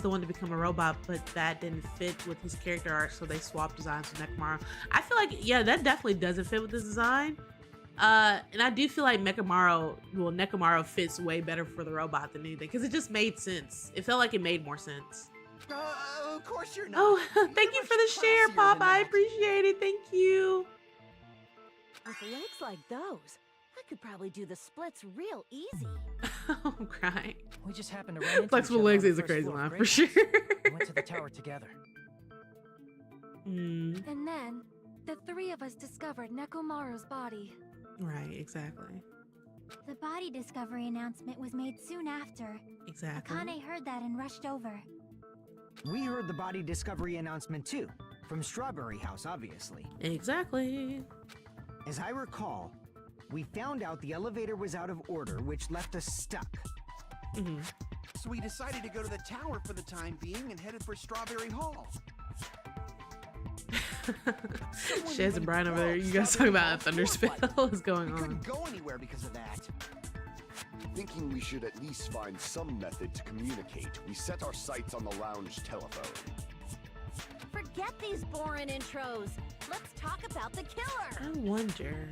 the one to become a robot, but that didn't fit with his character arc, so they swapped designs with Nekomaru. I feel like, yeah, that definitely doesn't fit with this design. And I do feel like Nekomaru fits way better for the robot than anything, because it just made sense. It felt like it made more sense. Of course you're not. Oh, You're thank you much for the share, classier Pop. than I that. appreciate it. Thank you. With legs like those, I could probably do the splits real easy. I'm crying. We just happened to run into Flexible each other on legs the is a first crazy floor of line for Grape sure. House. We went to the tower together. Mm, And then, the three of us discovered Nekomaru's body. right, exactly. The body discovery announcement was made soon after. Exactly. Akane heard that and rushed over. We heard the body discovery announcement too, from Strawberry House, obviously. Exactly. As I recall, we found out the elevator was out of order, which left us stuck. Hmm. So we decided to go to the tower for the time being and headed for Strawberry Hall. Shaz and even Brian over there. broke You guys talking about a Strawberry thunder Hall's spell? What's going We on? couldn't go anywhere because of that. Thinking we should at least find some method to communicate, we set our sights on the lounge telephone. Forget these boring intros. Let's talk about the killer. I wonder.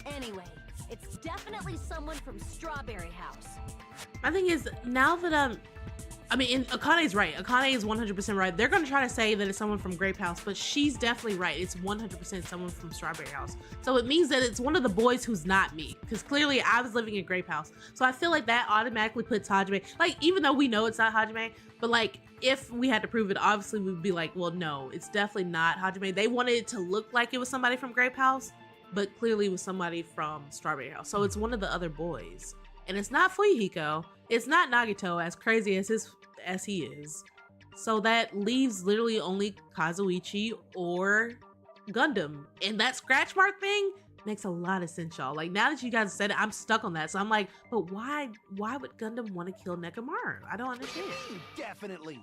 Anyway, it's definitely someone from Strawberry House. My thing is, now that Akane's right. Akane is 100% right. They're gonna try to say that it's someone from Grape House, but she's definitely right. It's 100% someone from Strawberry House. So it means that it's one of the boys who's not me, because clearly I was living in Grape House. So I feel like that automatically puts Hajime, like, even though we know it's not Hajime, but like, if we had to prove it, obviously we'd be like, well, no, it's definitely not Hajime. They wanted it to look like it was somebody from Grape House, but clearly it was somebody from Strawberry House. So it's one of the other boys. And it's not Fuyuhiko. It's not Nagito, as crazy as he is. So that leaves literally only Kazuichi or Gundam. And that scratch mark thing makes a lot of sense, y'all. Like, now that you guys said it, I'm stuck on that. So I'm like, but why would Gundam want to kill Nekomaru? I don't understand. Definitely.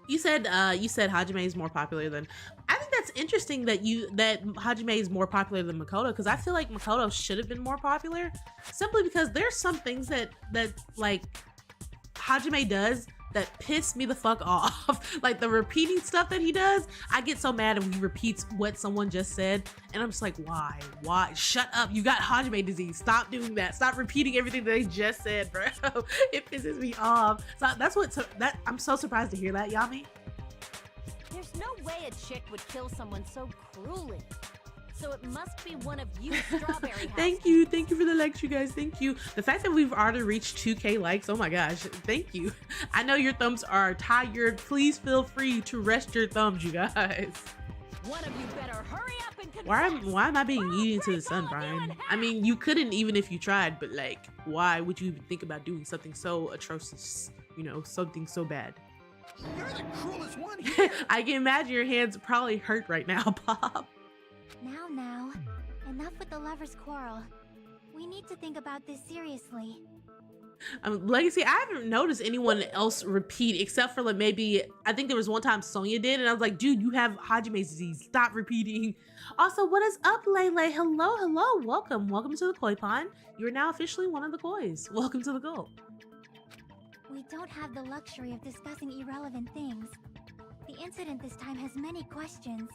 You said Hajime is more popular than. I think that's interesting that Hajime is more popular than Makoto, because I feel like Makoto should have been more popular, simply because there's some things that like Hajime does that piss me the fuck off. Like the repeating stuff that he does, I get so mad when he repeats what someone just said, and I'm just like, why? Shut up! You got Hajime disease. Stop doing that. Stop repeating everything that they just said, bro. It pisses me off. So I'm so surprised to hear that, Yami. There There's no way a chick would kill someone so cruelly. So it must be one of you strawberry houses. Thank you for the likes, you guys. Thank you. The fact that we've already reached 2K likes, oh my gosh, thank you. I know your thumbs are tired. Please feel free to rest your thumbs, you guys. One of you better hurry up and confess. Why am I being eaten to the sun, Brian? I mean, you couldn't even if you tried, but like, why would you even think about doing something so atrocious? You know, something so bad. You're the cruelest one here. I can imagine your hands probably hurt right now, Bob. Now, enough with the lovers' quarrel. We need to think about this seriously. Legacy, I haven't noticed anyone else repeat except for like maybe, I think there was one time Sonia did, and I was like, dude, you have Hajime's disease. Stop repeating. Also, what is up, Lele? Hello. Welcome to the koi pond. You are now officially one of the kois. Welcome to the gulp. We don't have the luxury of discussing irrelevant things. The incident this time has many questions.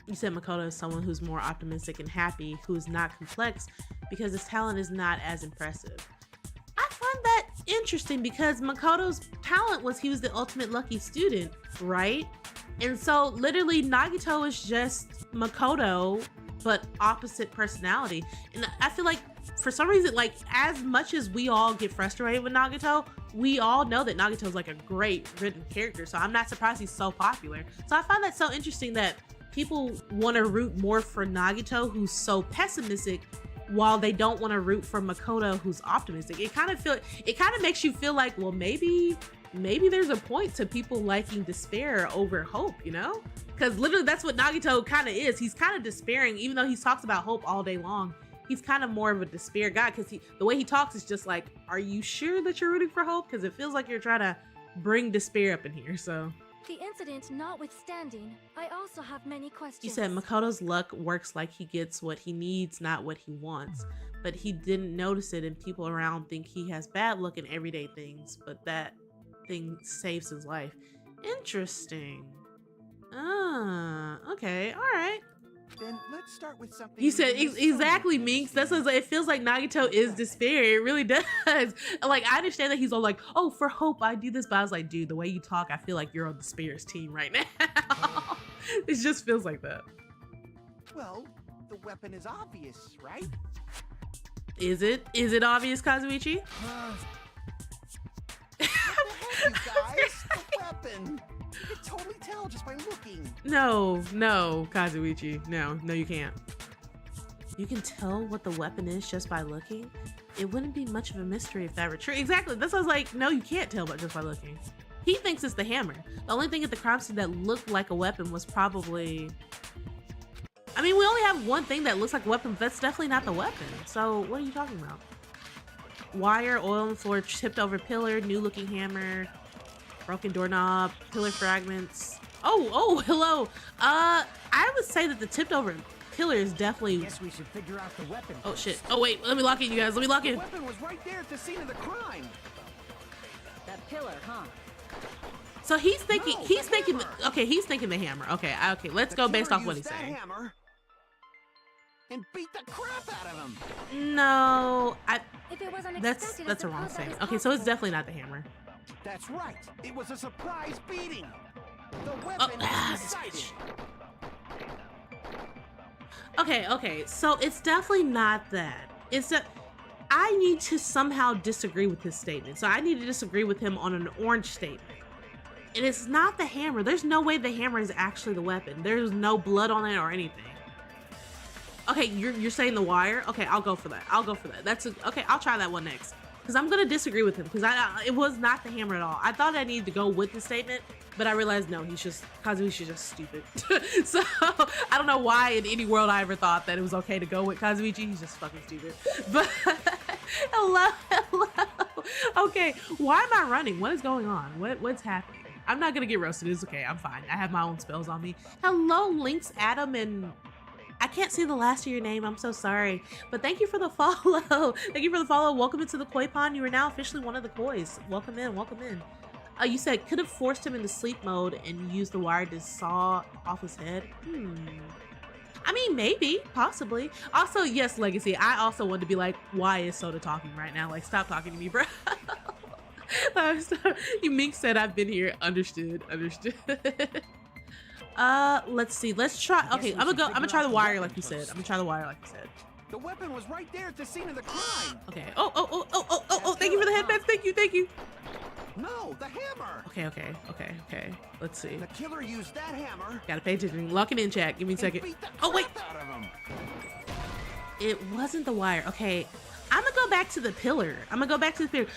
You said Makoto is someone who's more optimistic and happy, who's not complex, because his talent is not as impressive. I find that interesting because Makoto's talent was he was the ultimate lucky student, right? And so literally Nagito is just Makoto, but opposite personality. And I feel like for some reason, like as much as we all get frustrated with Nagito, we all know that Nagito is like a great written character. So I'm not surprised he's so popular. So I find that so interesting that people want to root more for Nagito, who's so pessimistic, while they don't want to root for Makoto, who's optimistic. It kind of makes you feel like, well, maybe there's a point to people liking despair over hope, you know? Because literally that's what Nagito kind of is. He's kind of despairing, even though he talks about hope all day long. He's kind of more of a despair guy because the way he talks is just like, are you sure that you're rooting for hope? Because it feels like you're trying to bring despair up in here, so. The incident notwithstanding, I also have many questions. You said Makoto's luck works like he gets what he needs, not what he wants. But he didn't notice it, and people around think he has bad luck in everyday things, but that thing saves his life. Interesting. Okay, all right. Then let's start with something. You said exactly, Minx. That's what it feels like. Nagito is despair. It really does. Like I understand that he's all like, "Oh, for hope, I do this," but I was like, "Dude, the way you talk, I feel like you're on despair's team right now." It just feels like that. Well, the weapon is obvious, right? Is it? Is it obvious, Kazuichi? What the heck, you guys? The weapon. You can totally tell just by looking. No, Kazuichi. No, you can't. You can tell what the weapon is just by looking? It wouldn't be much of a mystery if that were true. Exactly. That's why I was like, no, you can't tell but just by looking. He thinks it's the hammer. The only thing at the crime scene that looked like a weapon was probably... I mean, we only have one thing that looks like a weapon, but that's definitely not the weapon. So what are you talking about? Wire, oil on the floor, tipped over pillar, new looking hammer, broken doorknob, pillar fragments. Oh, hello. I would say that the tipped over pillar is definitely... Guess we should figure out the weapon. Oh shit. Oh wait, let me lock in, you guys. Let me lock in. The weapon was right there at the scene of the crime. That pillar, huh? So he's thinking, No, he's the thinking, hammer. Okay, he's thinking the hammer. Okay, let's go based off what he's that saying. Hammer and beat the crap out of him. No, If it was that's unexpected, a wrong I suppose that statement. is Okay, so it's possible. definitely not the hammer. That's right. It was a surprise beating. The weapon is beside it. Okay, so it's definitely not that. It's that I need to somehow disagree with his statement. So I need to disagree with him on an orange statement. And it's not the hammer. There's no way the hammer is actually the weapon. There's no blood on it or anything. Okay, you're saying the wire? Okay, I'll go for that. Okay, I'll try that one next. Because I'm going to disagree with him. Because it was not the hammer at all. I thought I needed to go with the statement. But I realized, no, Kazuichi's just stupid. So, I don't know why in any world I ever thought that it was okay to go with Kazuichi. He's just fucking stupid. But, hello. Okay, why am I running? What is going on? What's happening? I'm not going to get roasted. It's okay. I'm fine. I have my own spells on me. Hello, Lynx, Adam, and... I can't see the last of your name. I'm so sorry. But thank you for the follow. Thank you for the follow. Welcome into the koi pond. You are now officially one of the kois. Welcome in. Welcome in. You said could have forced him into sleep mode and used the wire to saw off his head. I mean, maybe, possibly. Also, yes, Legacy. I also wanted to be like, why is Soda talking right now? Like, stop talking to me, bro. You Mink said I've been here. Understood. Let's see. Let's try. Okay, I'm gonna try the wire like you said. The weapon was right there at the scene of the crime. Okay. Oh, thank you for the headbands. Thank you. No, the hammer. Okay. Let's see. The killer used that hammer. Gotta pay attention. Lock it in, chat. Give me a second. Oh, wait. Out of him. It wasn't the wire. Okay. I'm gonna go back to the pillar.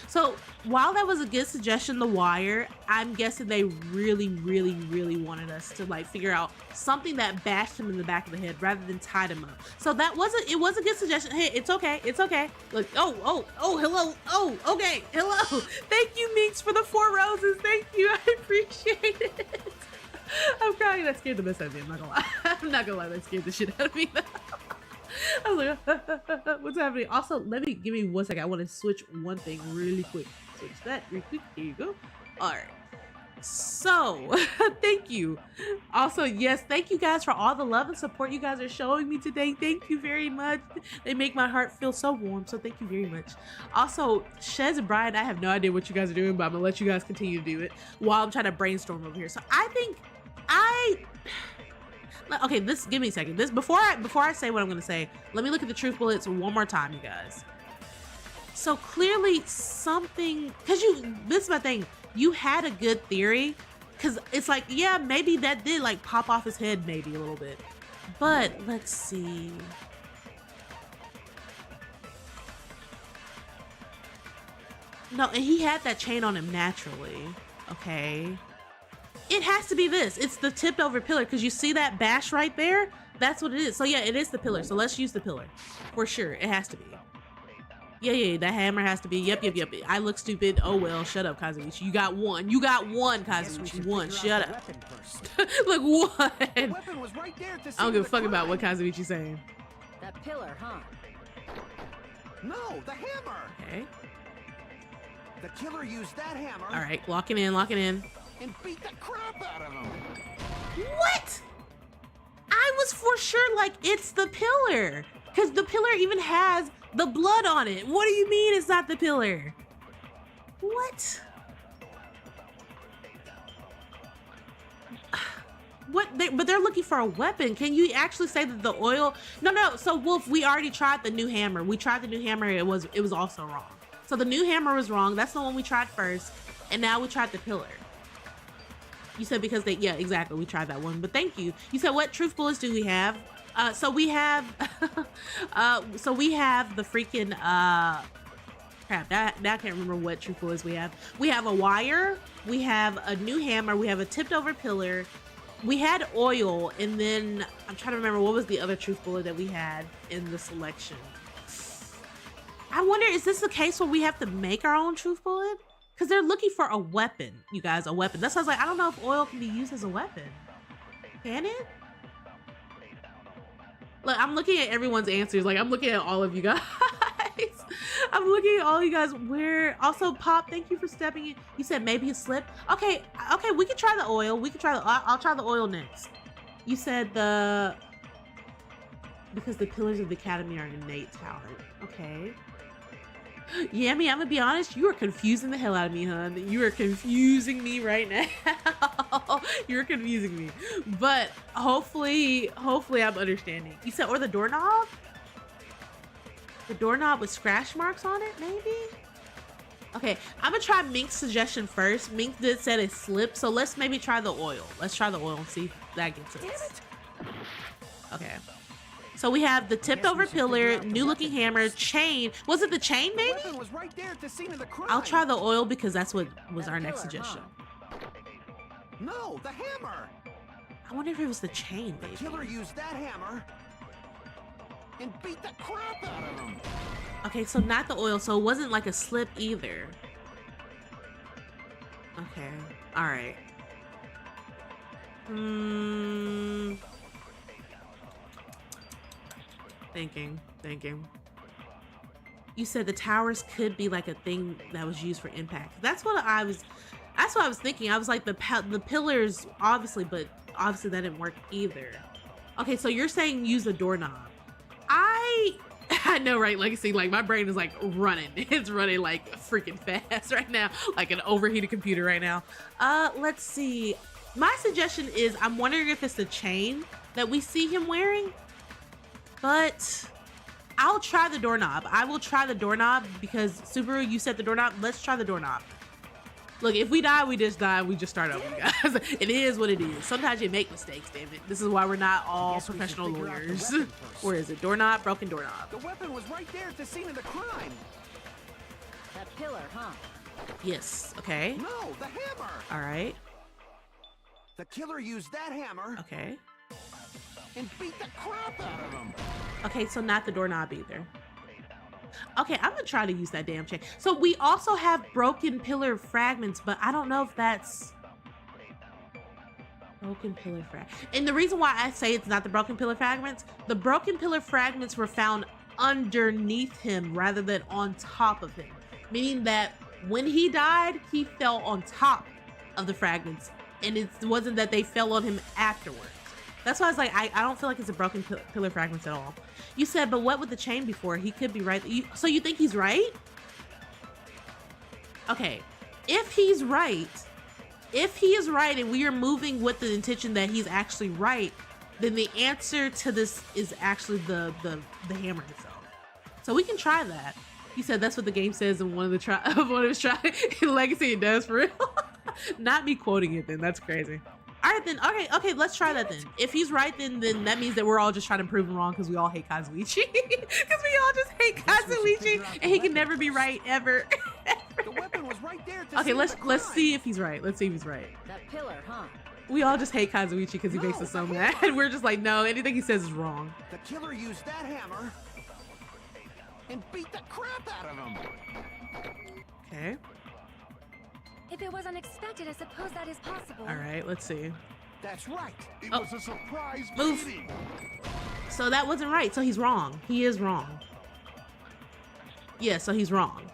So while that was a good suggestion, the wire, I'm guessing they really wanted us to like figure out something that bashed him in the back of the head rather than tied him up. So it was a good suggestion. Hey, it's okay. Look, hello. Oh, okay. Hello. Thank you, Minx, for the 4 roses. Thank you. I appreciate it. I'm crying. That scared the mess out of me. I'm not gonna lie. That scared the shit out of me. I was like, what's happening? Also, give me 1 second. I want to switch one thing really quick. Switch that really quick. Here you go. All right. So, thank you. Also, yes, thank you guys for all the love and support you guys are showing me today. Thank you very much. They make my heart feel so warm. So, thank you very much. Also, Shez and Brian, I have no idea what you guys are doing, but I'm gonna let you guys continue to do it while I'm trying to brainstorm over here. So, okay, give me a second. Before I say what I'm gonna say, let me look at the truth bullets one more time, you guys. So clearly something, this is my thing. You had a good theory, because it's like, yeah, maybe that did like pop off his head maybe a little bit. But let's see. No, and he had that chain on him naturally. Okay. It has to be this. It's the tipped over pillar, because you see that bash right there? That's what it is. So yeah, it is the pillar. So let's use the pillar. For sure. It has to be. Yeah, that hammer has to be. Yep. I look stupid. Oh well, shut up, Kazuichi. You got one, Kazuichi. One. Shut up. Look, one. The weapon was right there at the scene I don't give a of the fuck about crime. what Kazuichi's saying. That pillar, huh? No, the hammer. Okay. The killer used that hammer. All right, locking in. And beat the crap out of him. What? I was for sure like, it's the pillar. Because the pillar even has the blood on it. What do you mean it's not the pillar? What? But they're looking for a weapon. Can you actually say that the oil? No. So Wolf, we already tried the new hammer. We tried the new hammer. It was also wrong. So the new hammer was wrong. That's the one we tried first. And now we tried the pillar. You said because yeah, exactly. We tried that one, but thank you. You said what truth bullets do we have? So we have, the freaking, crap, now I can't remember what truth bullets we have. We have a wire, we have a new hammer, we have a tipped over pillar, we had oil, and then I'm trying to remember what was the other truth bullet that we had in the selection. I wonder, is this the case where we have to make our own truth bullet? Because they're looking for a weapon, you guys, a weapon. That's why I was like, I don't know if oil can be used as a weapon. Can it? Look, I'm looking at everyone's answers. Like, I'm looking at all of you guys. I'm looking at all you guys. Also, Pop, thank you for stepping in. You said maybe a slip. Okay, we can try the oil. I'll try the oil next. You said because the pillars of the academy are innate talent. Okay. Yami, I'm gonna be honest, you are confusing the hell out of me, hun. You are confusing me right now. You're confusing me. But hopefully I'm understanding. You said, or the doorknob? The doorknob with scratch marks on it, maybe? Okay, I'm gonna try Mink's suggestion first. Mink did say it slipped, so let's maybe try the oil. Let's try the oil and see if that gets us. Okay. So we have the tipped over pillar, new looking hammer, chain. Was it the chain, maybe? The weapon was right there at the scene of the crime. I'll try the oil because that's what was our next suggestion. No, the hammer. I wonder if it was the chain, maybe. The killer used that hammer and beat the crap out of him. Okay, so not the oil, so it wasn't like a slip either. Okay, all right. Thinking. You said the towers could be like a thing that was used for impact. That's what I was thinking. I was like the pillars, obviously, but obviously that didn't work either. Okay, so you're saying use a doorknob. I I know, right? Legacy, like my brain is like running. It's running like freaking fast right now, like an overheated computer right now. Let's see. My suggestion is I'm wondering if it's the chain that we see him wearing, but I'll try the doorknob. I will try the doorknob because Subaru, you said the doorknob. Let's try the doorknob. Look, if we die, we just die. We just start over, guys. It is what it is. Sometimes you make mistakes, damn it. This is why we're not all professional lawyers. Where is it? Doorknob, broken doorknob. The weapon was right there at the scene of the crime. That pillar, huh? Yes, okay. No, the hammer. All right, The killer used that hammer okay. and beat the crap out of him. Okay, so not the doorknob either. Okay, I'm gonna try to use that damn chain. So we also have broken pillar fragments, but I don't know if that's broken pillar fragments. And the reason why I say it's not the broken pillar fragments, the broken pillar fragments were found underneath him rather than on top of him. Meaning that when he died, he fell on top of the fragments. And it wasn't that they fell on him afterwards. That's why I was like, I don't feel like it's a broken pillar fragments at all. You said, but what with the chain before? He could be right. So you think he's right? Okay, if he is right and we are moving with the intention that he's actually right, then the answer to this is actually the hammer itself. So we can try that. You said that's what the game says in one of his try in Legacy. It does for real. Not me quoting it then. That's crazy. All right then. Okay. Let's try that then. If he's right, then that means that we're all just trying to prove him wrong because we all hate Kazuichi. Because we all just hate Kazuichi, and he can never be right ever. The weapon was right there at the Okay, scene of the let's crime. see if he's right. Let's see if he's right. That pillar, huh? We all just hate Kazuichi because he makes us so mad. We're just like, no, anything he says is wrong. The killer used that hammer and beat the crap out of him. Okay. If it was unexpected, I suppose that is possible. All right. Let's see. That's right. It Oh. was a surprise Move. meeting. So that wasn't right. So he's wrong. He is wrong. Yeah, so he's wrong.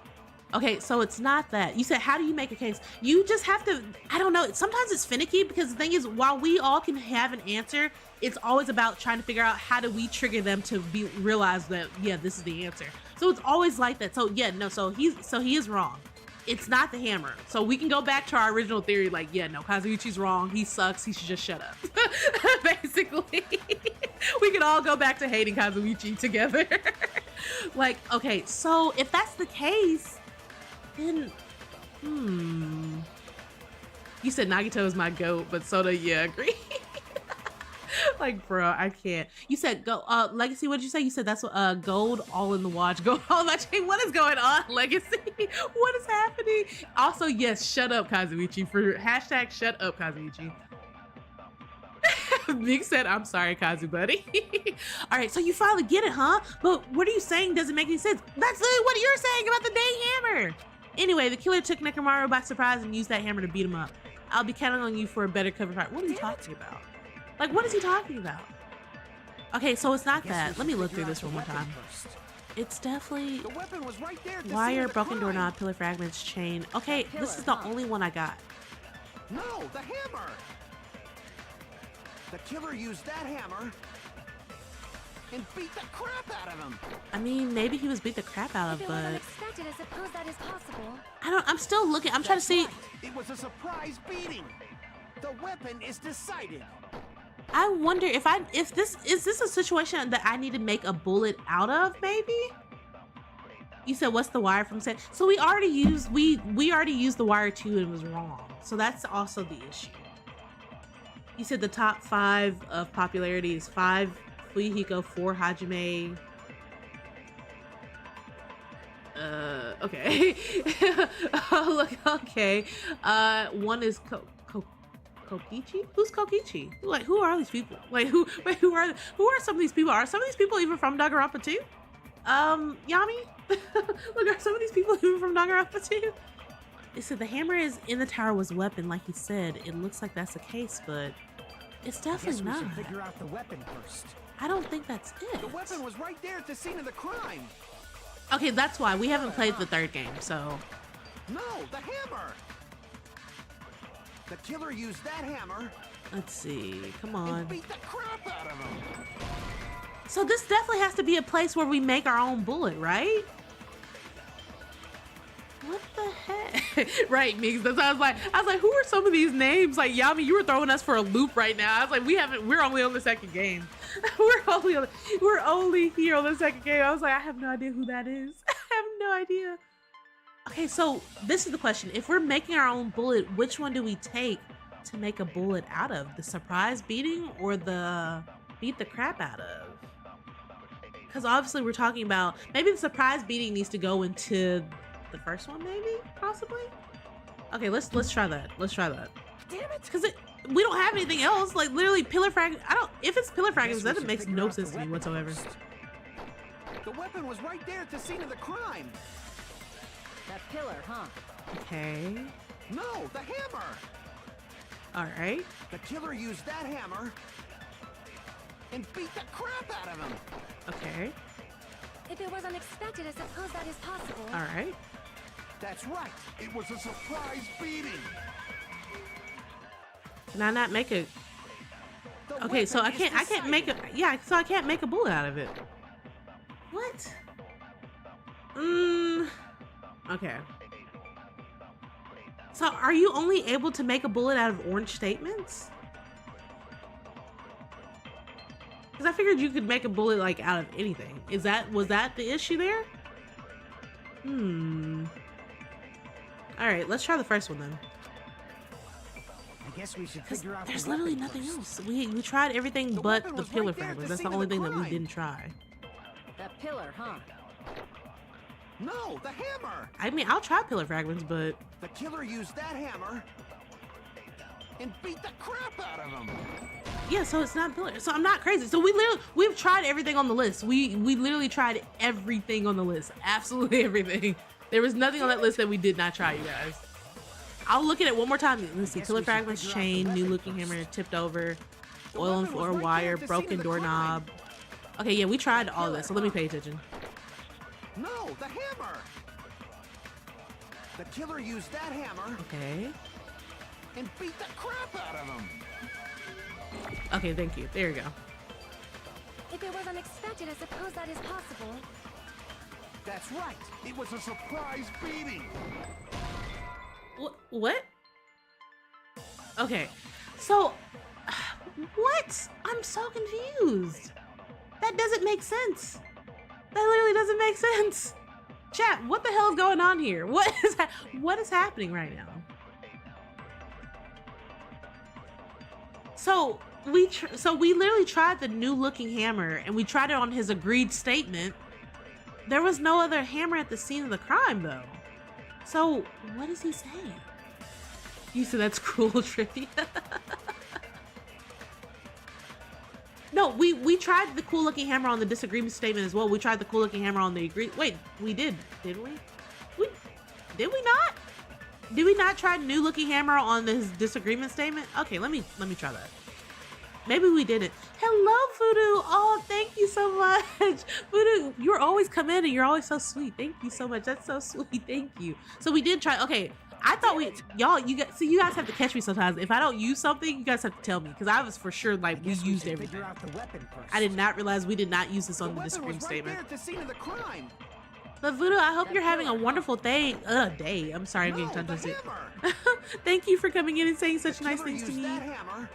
Okay, so it's not that. You said, how do you make a case? You just have to, I don't know. Sometimes it's finicky because the thing is, while we all can have an answer, it's always about trying to figure out how do we trigger them to realize that, yeah, this is the answer. So it's always like that. So yeah, no, so he is wrong. It's not the hammer. So we can go back to our original theory, like, yeah, no, Kazuichi's wrong. He sucks. He should just shut up. Basically, we can all go back to hating Kazuichi together. Like, okay, so if that's the case, then, you said Nagito is my goat, but Soda, yeah, agree. Like, bro, I can't. You said go Legacy, what did you say? You said that's what gold all in the watch, gold all in my chain. What is going on, Legacy? What is happening? Also, yes, shut up, Kazuichi, for hashtag shut up, Kazuichi. Nick said, I'm sorry, Kazu buddy. All right, so you finally get it, huh? But what are you saying doesn't make any sense. That's literally what you're saying about the dang hammer. Anyway, the killer took Nekomaru by surprise and used that hammer to beat him up. I'll be counting on you for a better cover fight. What are you talking about? Like, what is he talking about? Okay, so it's not that. Let me look through this one more time. It's definitely The weapon was right there at the scene wire, of the broken crime. doorknob, pillar fragments, chain. Okay, this is the only one I got. No, the hammer. The killer used that hammer and beat the crap out of him. I mean, maybe he was beat the crap out of, If it was but unexpected, I suppose that is possible. I'm still looking. I'm trying to see. Right. It was a surprise beating. The weapon is decided. I wonder if this is a situation that I need to make a bullet out of, maybe? You said, what's the wire from set? So we already used the wire 2 and it was wrong. So that's also the issue. You said the top 5 of popularity is 5 Fuyuhiko, 4 Hajime. Okay. Oh, look, okay. 1 is Kokichi? Who's Kokichi? Like, who are these people? Like, who are some of these people? Are some of these people even from Danganronpa too? Yami? Look, are some of these people even from Danganronpa too? It said the hammer is in the tower was a weapon, like he said. It looks like that's the case, but it's definitely I guess we not. should figure out the weapon first. I don't think that's it. The weapon was right there at the scene of the crime. Okay, that's why we haven't played the 3rd game, so. No, the hammer. The killer used that hammer Let's see. Come and on. beat the crap out of him. So this definitely has to be a place where we make our own bullet, right? What the heck? Right, Mix. That's why I was like, who are some of these names? Like, Yami, you were throwing us for a loop right now. I was like, we're only on the second game. we're only here on the second game. I was like, I have no idea who that is. I have no idea. Okay, so this is the question. If we're making our own bullet, which one do we take to make a bullet out of? The surprise beating or the beat the crap out of? Because obviously we're talking about, maybe the surprise beating needs to go into the first one, maybe, possibly. Okay, let's try that. Let's try that. Damn it! Because we don't have anything else. Like literally, pillar frag. If it's pillar fragments, that makes no sense to me whatsoever. The weapon was right there at the scene of the crime. That pillar, huh? Okay. No, the hammer. All right. The killer used that hammer and beat the crap out of him. Okay. If it was unexpected, I suppose that is possible. All right. That's right. It was a surprise beating. Can I not make a? Okay, so I can't make a. Yeah, so I can't make a bullet out of it. What? Okay. So are you only able to make a bullet out of orange statements? Because I figured you could make a bullet like out of anything. Was that the issue there? All right, let's try the first one then. I guess we should figure out. There's the literally weapon nothing first. else. We tried everything The but weapon the was pillar right there at fragments. the That's the scene of only the thing that we crime. didn't try. That pillar, huh? No, the hammer. I mean, I'll try pillar fragments, but The killer used that hammer and beat the crap out of him. yeah, so it's not pillar. So I'm not crazy. So we've tried everything on the list. We literally tried everything on the list. Absolutely everything. There was nothing on that list that we did not try, you guys. I'll look at it one more time. Let's see. Pillar fragments, chain, new looking hammer, tipped over, oil and floor wire, broken doorknob. Okay, yeah, we tried all of this. So let me pay attention. No, the hammer. The killer used that hammer Okay. and beat the crap out of him. Okay, thank you. There you go. If it was unexpected, I suppose that is possible. That's right. It was a surprise beating. What? Okay, so what? I'm so confused. That doesn't make sense. That literally doesn't make sense. Chat, what the hell is going on here? What is happening right now? So we literally tried the new looking hammer and we tried it on his agreed statement. There was no other hammer at the scene of the crime though. So what is he saying? You said that's cruel trivia. No, we tried the cool looking hammer on the disagreement statement as well. We tried the cool looking hammer on the agree. Wait, we didn't we? Did we not? Did we not try new looking hammer on his disagreement statement? Okay, let me try that. Maybe we didn't. Hello, Voodoo. Oh, thank you so much. Voodoo, you're always come in and you're always so sweet. Thank you so much. That's so sweet. Thank you. So we did try. Okay, I thought you guys have to catch me sometimes. If I don't use something, you guys have to tell me because I was for sure like we used everything. Figure out the weapon first. I did not realize we did not use this on the weapon disagreement was right statement. there at the scene of the crime. But Voodoo, I hope you're having a wonderful day. Day. I'm sorry, I'm No, getting tongue the twisted. hammer. Thank you for coming in and saying such The nice killer things to used me. that hammer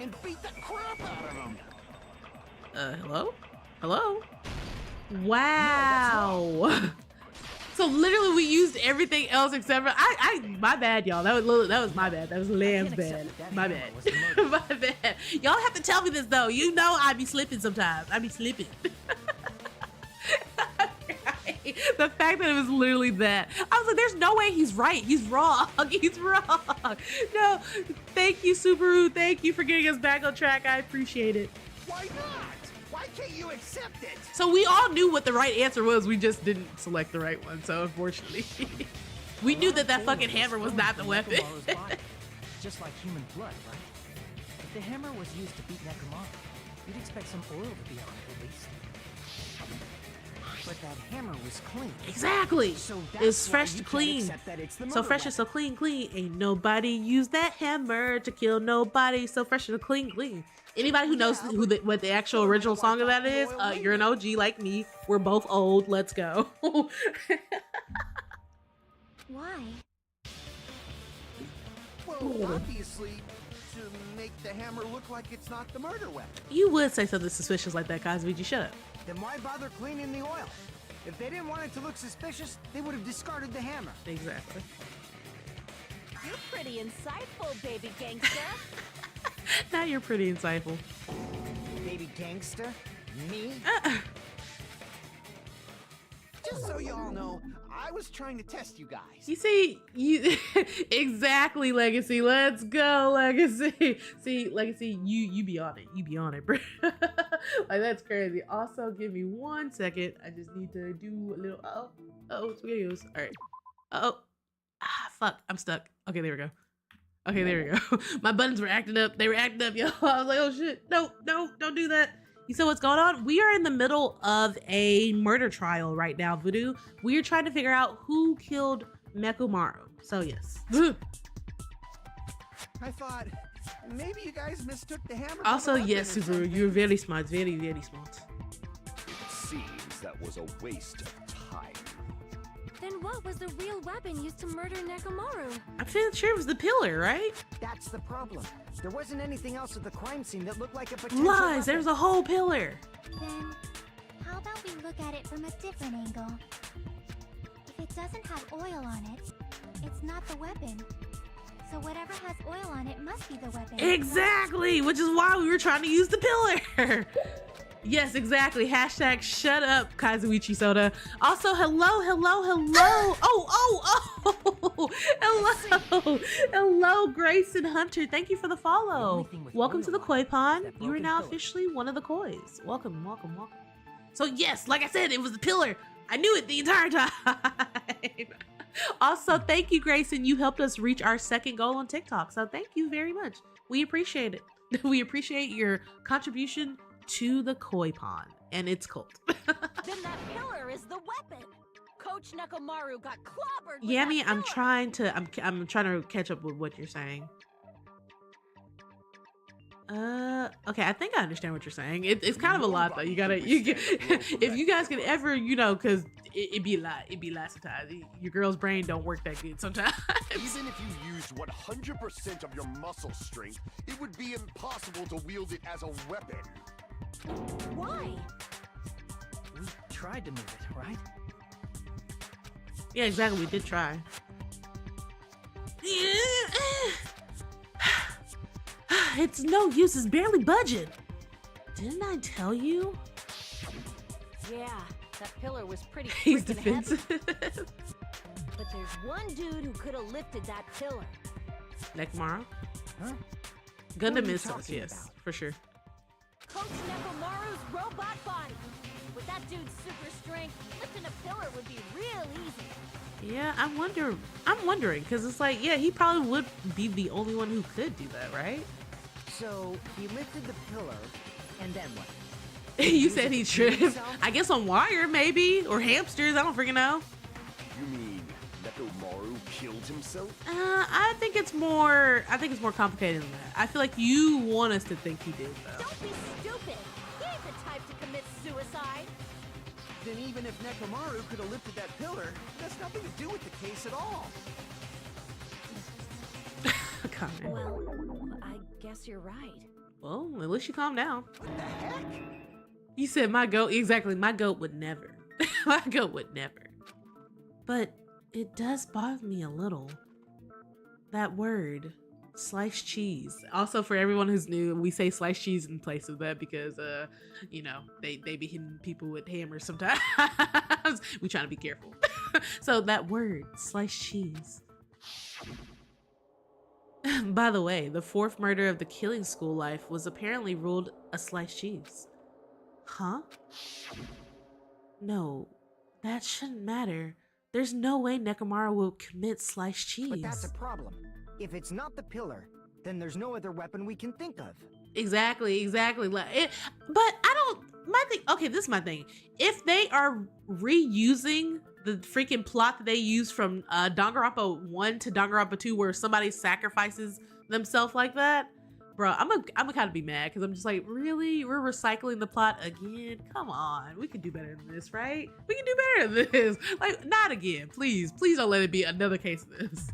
and beat the crap out of him. Hello? Hello? Wow. So literally we used everything else except for my bad, y'all. That was my bad. That was Lamb's bad. My bad. My bad. Y'all have to tell me this though. You know I be slipping sometimes. I be slipping. The fact that it was literally that. I was like, there's no way he's right. He's wrong. He's wrong. No. Thank you, Subaru. Thank you for getting us back on track. I appreciate it. Why not? Why can't you accept it? So we all knew what the right answer was. We just didn't select the right one. So unfortunately, we knew that fucking hammer was not the weapon. Just like human blood, right? If the hammer was used to beat Necromon, you'd expect some oil to be on it at least. But that hammer was clean. Exactly. So that's It's why fresh you to can't clean. accept that it's the So murder fresh and so clean. Ain't nobody use that hammer to kill nobody. So fresh and clean. Anybody who knows what the actual original song of that is, you're an OG like me. We're both old. Let's go. Why? Well, obviously, to make the hammer look like it's not the murder weapon. You would say something suspicious like that, Cosby. You shut up. Then why bother cleaning the oil? If they didn't want it to look suspicious, they would have discarded the hammer. Exactly. You're pretty insightful, baby gangster. Now you're pretty insightful. Baby gangster? Me? Just so you all know, I was trying to test you guys. You see, exactly, Legacy. Let's go, Legacy. See, Legacy, you be on it. You be on it, bro. Like, that's crazy. Also, give me 1 second. I just need to do a little. SpaghettiOs. All right. Fuck. I'm stuck. Okay, there we go. Okay, there we go. My buttons were acting up. They were acting up, yo. I was like, oh shit. No, don't do that. You see what's going on? We are in the middle of a murder trial right now, Voodoo. We are trying to figure out who killed Nekomaru. So yes. I thought maybe you guys mistook the hammer. Also, for the yes, weapon or Subaru, something. you're very smart. Very, very smart. It seems that was a waste of time. Then what was the real weapon used to murder Nekomaru? I'm feeling sure it was the pillar, right? That's the problem. There wasn't anything else at the crime scene that looked like a potential Lies. weapon. There's a whole pillar. Then, how about we look at it from a different angle? If it doesn't have oil on it, it's not the weapon. So whatever has oil on it must be the weapon. Exactly, which is why we were trying to use the pillar. Yes, exactly. Hashtag shut up, Kazuichi Soda. Also, hello. Hello, Grace and Hunter. Thank you for the follow. Welcome to the Koi Pond. You are now officially one of the Kois. Welcome. So yes, like I said, it was the pillar. I knew it the entire time. Also, thank you, Grayson. You helped us reach our second goal on TikTok. So thank you very much. We appreciate it. We appreciate your contribution to the Koi Pond and its cult. Then that pillar is the weapon. Coach Nekomaru got clobbered. with Yami, that I'm pillar. trying to catch up with what you're saying. Okay, I think I understand what you're saying. It's kind of a lot though. If you guys can ever, cause it'd be a lot sometimes. Your girl's brain don't work that good sometimes. Even if you used 100% of your muscle strength, it would be impossible to wield it as a weapon. Why? We tried to move it, right? Yeah, exactly. We did try. It's no use. It's barely budging. Didn't I tell you? Yeah, that pillar was pretty He's freaking heavy. defensive. But there's one dude who could have lifted that pillar. Nekomaru? Huh? Gundam What are you is sus, talking yes, about? for sure. Coach Nekomaru's robot body. With that dude's super strength, lifting a pillar would be real easy. Yeah, I'm wondering, because it's like, yeah, he probably would be the only one who could do that, right? So, he lifted the pillar, and then what? You said he Use it to tripped. heal himself? I guess on wire, maybe, or hamsters. I don't freaking know. You mean Nekomaru killed himself? I think it's more complicated than that. I feel like you want us to think he did, though. Don't be stupid. He ain't the type to commit suicide. Then even if Nekomaru could have lifted that pillar, it has nothing to do with the case at all. Comment. Well, I guess you're right. Well, at least you calm down. What the heck? You said my goat. Exactly. My goat would never. My goat would never. But it does bother me a little. That word, sliced cheese. Also, for everyone who's new, we say sliced cheese in place of that because, they be hitting people with hammers sometimes. We trying to be careful. So that word, sliced cheese. By the way, the fourth murder of the killing school life was apparently ruled a sliced cheese. Huh? No, that shouldn't matter. There's no way Nekomaru will commit sliced cheese. But that's a problem. If it's not the pillar, then there's no other weapon we can think of. Exactly. But I don't. My thing. Okay, this is my thing. If they are reusing the freaking plot that they used from Danganronpa 1 to Danganronpa 2, where somebody sacrifices themselves like that, bro, I'm gonna kind of be mad because I'm just like, really? We're recycling the plot again? Come on, we can do better than this, right? We can do better than this. Like, not again, please. Please don't let it be another case of this.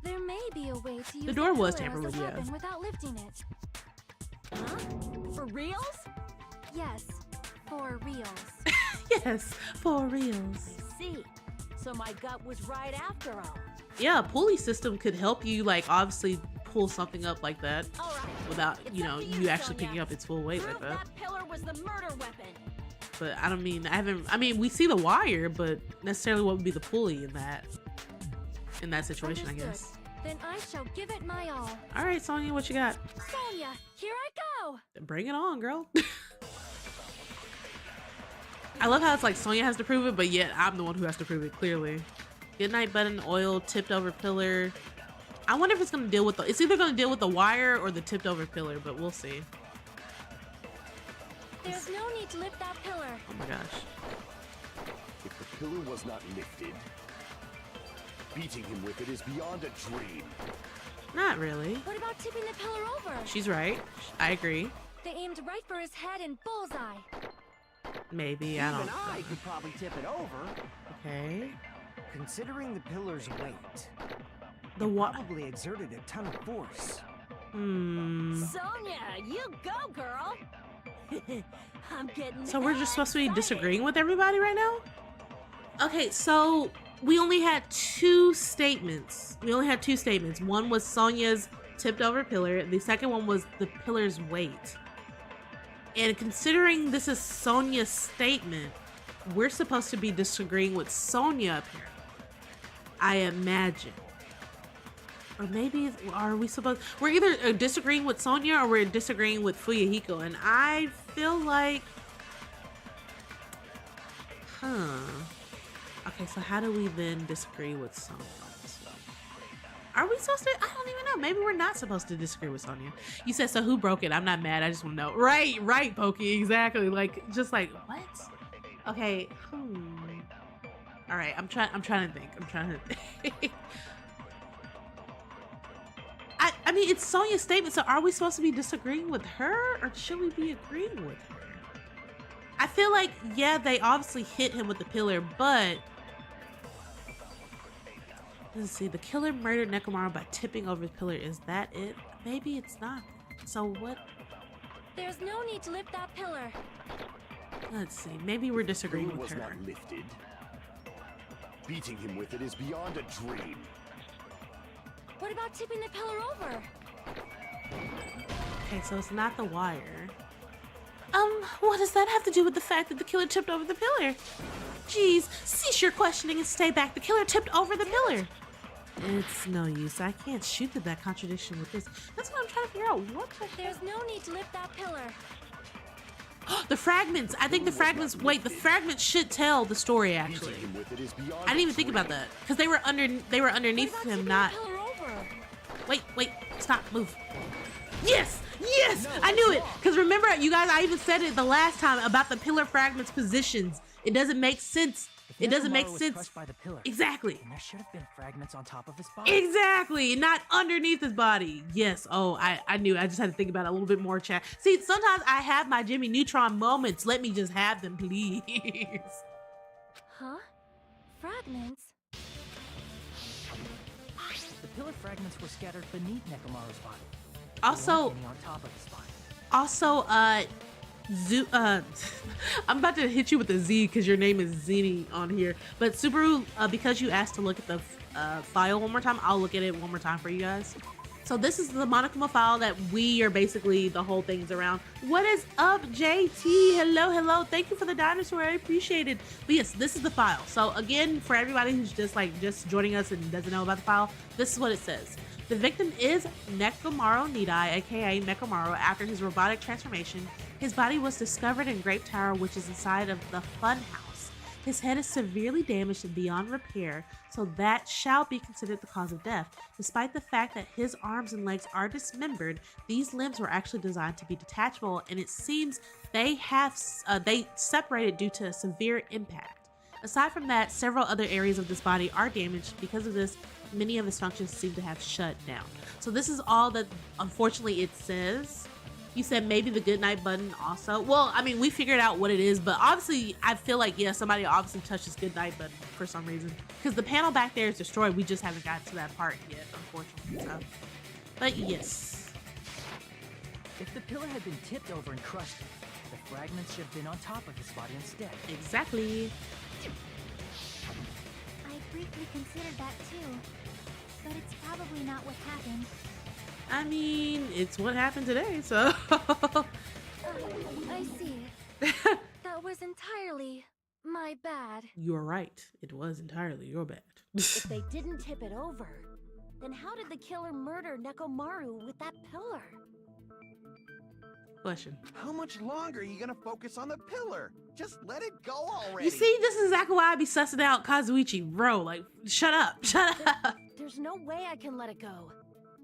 There may be a way to use The door was pillar tampered as a with, yeah. weapon without lifting it. Huh? For reals? Yes, for reals. Yes, for reals. I see. So my gut was right after all. Yeah, a pulley system could help you, like, obviously pull something up like that All right. without, It's you up know, to you actually Sonia. picking up its full weight like Prove that. that pillar was the murder weapon. But I don't mean, I mean, we see the wire, but necessarily what would be the pulley in that situation, I Understood. guess. Then I shall give it my all. All right, Sonia, what you got? Sonia, here I go! Bring it on, girl. I love how it's like Sonia has to prove it, but yet I'm the one who has to prove it, clearly. Goodnight button, oil, tipped over pillar. I wonder if it's gonna deal with the, it's either gonna deal with the wire or the tipped over pillar, but we'll see. There's no need to lift that pillar. Oh my gosh. If the pillar was not lifted, beating him with it is beyond a dream. Not really. What about tipping the pillar over? She's right. I agree. They aimed right for his head and bullseye. Maybe, I don't Even I could probably tip it over. Okay. Considering the pillar's weight, The it what? probably exerted a ton of force. Sonia, you go, girl. I'm getting. So we're just supposed to be disagreeing with everybody right now? Okay, so we only had two statements. One was Sonia's tipped over pillar. The second one was the pillar's weight. And considering this is Sonia's statement, we're supposed to be disagreeing with Sonia apparently. I imagine. Or maybe, are we supposed, we're either disagreeing with Sonia or we're disagreeing with Fuyahiko. And I feel like, okay, so how do we then disagree with Sonia on this one? Are we supposed to? I don't even know. Maybe we're not supposed to disagree with Sonia. You said, so who broke it? I'm not mad. I just want to know. Right, Pokey. Exactly. Like, just like, what? Okay. All right. I'm trying to think. I mean, it's Sonia's statement. So are we supposed to be disagreeing with her or should we be agreeing with her? I feel like, yeah, they obviously hit him with the pillar, but let's see. The killer murdered Nekomaru by tipping over the pillar. Is that it? Maybe it's not. So what? There's no need to lift that pillar. Let's see. Maybe we're The disagreeing pillar with was her. not lifted. Beating him with it is beyond a dream. What about tipping the pillar over? Okay, so it's not the wire. What does that have to do with the fact that the killer tipped over the pillar? Jeez, cease your questioning and stay back. The killer tipped over the pillar. It's no use. I can't shoot through that contradiction with this. That's what I'm trying to figure out. What the There's no need to lift that pillar. The fragments. I think the fragments. Wait, the fragments should tell the story. Actually, Beating him with it is beyond I didn't even think about that because they were underneath What about him. tipping Not. the pillar over? Wait, stop, move. Yes, I knew it. Because remember, you guys, I even said it the last time about the pillar fragments positions. It doesn't make sense. If It doesn't make Nekomaru was sense. crushed by the pillar, Exactly. then there should have been fragments on top of his body. Exactly, not underneath his body. Yes. Oh, I knew. I just had to think about it a little bit more, chat. See, sometimes I have my Jimmy Neutron moments. Let me just have them, please. Huh? Fragments? The pillar fragments were scattered beneath Nekomaru's body. They Also, weren't any on top of his body. I'm about to hit you with a Z because your name is Zini on here. But Subaru, because you asked to look at the file one more time, I'll look at it one more time for you guys. So this is the Monokuma file that we are basically, the whole thing's around. What is up, JT? Hello. Thank you for the dinosaur. I appreciate it. But yes, this is the file. So again, for everybody who's just joining us and doesn't know about the file, this is what it says. The victim is Nekomaru Nidai, aka Nekomaru. After his robotic transformation, his body was discovered in Grape Tower, which is inside of the Fun House. His head is severely damaged and beyond repair, so that shall be considered the cause of death. Despite the fact that his arms and legs are dismembered, these limbs were actually designed to be detachable, and it seems they separated due to a severe impact. Aside from that, several other areas of this body are damaged. Because of this, many of his functions seem to have shut down. So this is all that, unfortunately, it says. You said maybe the goodnight button also. Well, I mean, we figured out what it is, but obviously, I feel like, yeah, somebody obviously touched this goodnight button for some reason. Because the panel back there is destroyed. We just haven't got to that part yet, unfortunately. So. But yes. If the pillar had been tipped over and crushed, the fragments should have been on top of his body instead. Exactly. I briefly considered that too, but it's probably not what happened. I mean, it's what happened today, so. I see. That was entirely my bad. You are right. It was entirely your bad. If they didn't tip it over, then how did the killer murder Nekomaru with that pillar? Question. How much longer are you gonna focus on the pillar? Just let it go already. You see, this is exactly why I be sussing out Kazuichi, bro. Like, shut up, shut up. There's no way I can let it go.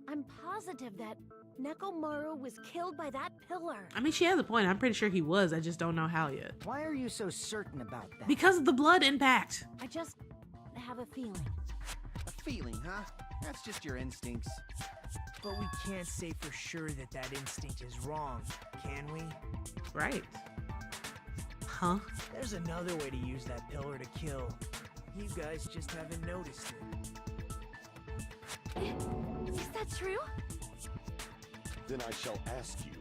I'm positive that Nekomaru was killed by that pillar. I mean, she has a point. I'm pretty sure he was. I just don't know how yet. Why are you so certain about that? Because of the blood impact. I just have a feeling. A feeling, huh? That's just your instincts. But we can't say for sure that that instinct is wrong, can we? Right. Huh? There's another way to use that pillar to kill. You guys just haven't noticed it. Is that true? Then I shall ask you,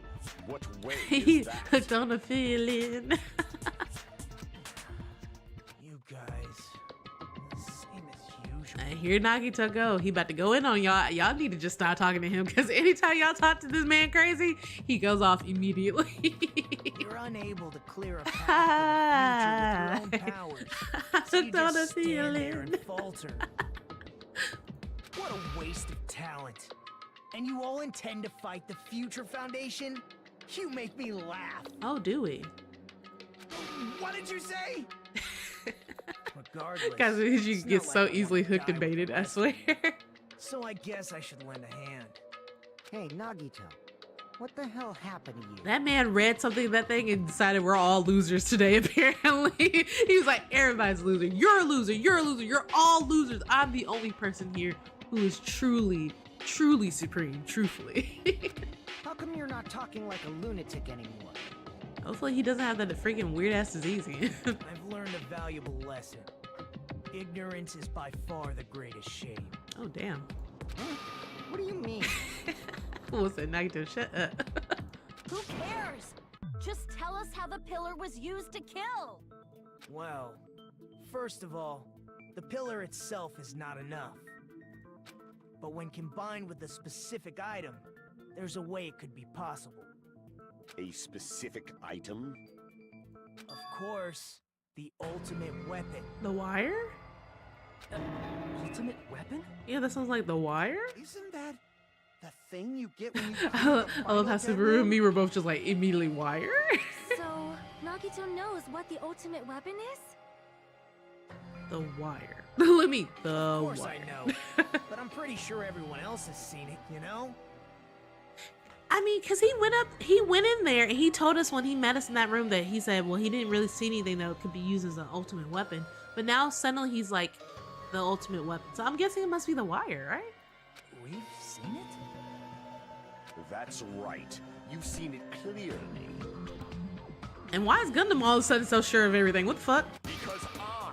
what way He is that? hooked on a feeling. You guys, same as usual. I hear Nagito go. He about to go in on y'all. Y'all need to just start talking to him, because anytime y'all talk to this man crazy, he goes off immediately. You're unable to clear a path to the future with your own powers. So you Hooked on a just stand there feeling. and falter. What a waste of talent. And you all intend to fight the Future Foundation? You make me laugh. Oh, do we? What did you say? Regardless, Guys, you it's get not so like I easily wanna hooked and die with baited, the I rest. swear. So I guess I should lend a hand. Hey, Nagito, what the hell happened to you? That man read something in that thing and decided we're all losers today, apparently. He was like, everybody's a loser. You're a loser. You're a loser. You're all losers. I'm the only person here who is truly, truly supreme, truthfully. How come you're not talking like a lunatic anymore? Hopefully he doesn't have that freaking weird-ass disease again. I've learned a valuable lesson. Ignorance is by far the greatest shame. Oh, damn. Huh? What do you mean? Fool said, Nagito, shut up. Who cares? Just tell us how the pillar was used to kill. Well, first of all, the pillar itself is not enough. But when combined with a specific item, there's a way it could be possible. A specific item? Of course, the ultimate weapon. The Wire? Ultimate weapon? Yeah, that sounds like The Wire. Isn't that the thing you get when you I love how Subaru and me were both just like immediately Wire. So, Nagito knows what the ultimate weapon is? The Wire. Let me. The Of course Wire. I know, but I'm pretty sure everyone else has seen it, you know? I mean, cause he went in there and he told us when he met us in that room that he said, well, he didn't really see anything that could be used as an ultimate weapon. But now suddenly he's like the ultimate weapon. So I'm guessing it must be The Wire, right? We've seen it? That's right. You've seen it clearly. And why is Gundam all of a sudden so sure of everything? What the fuck? Because I,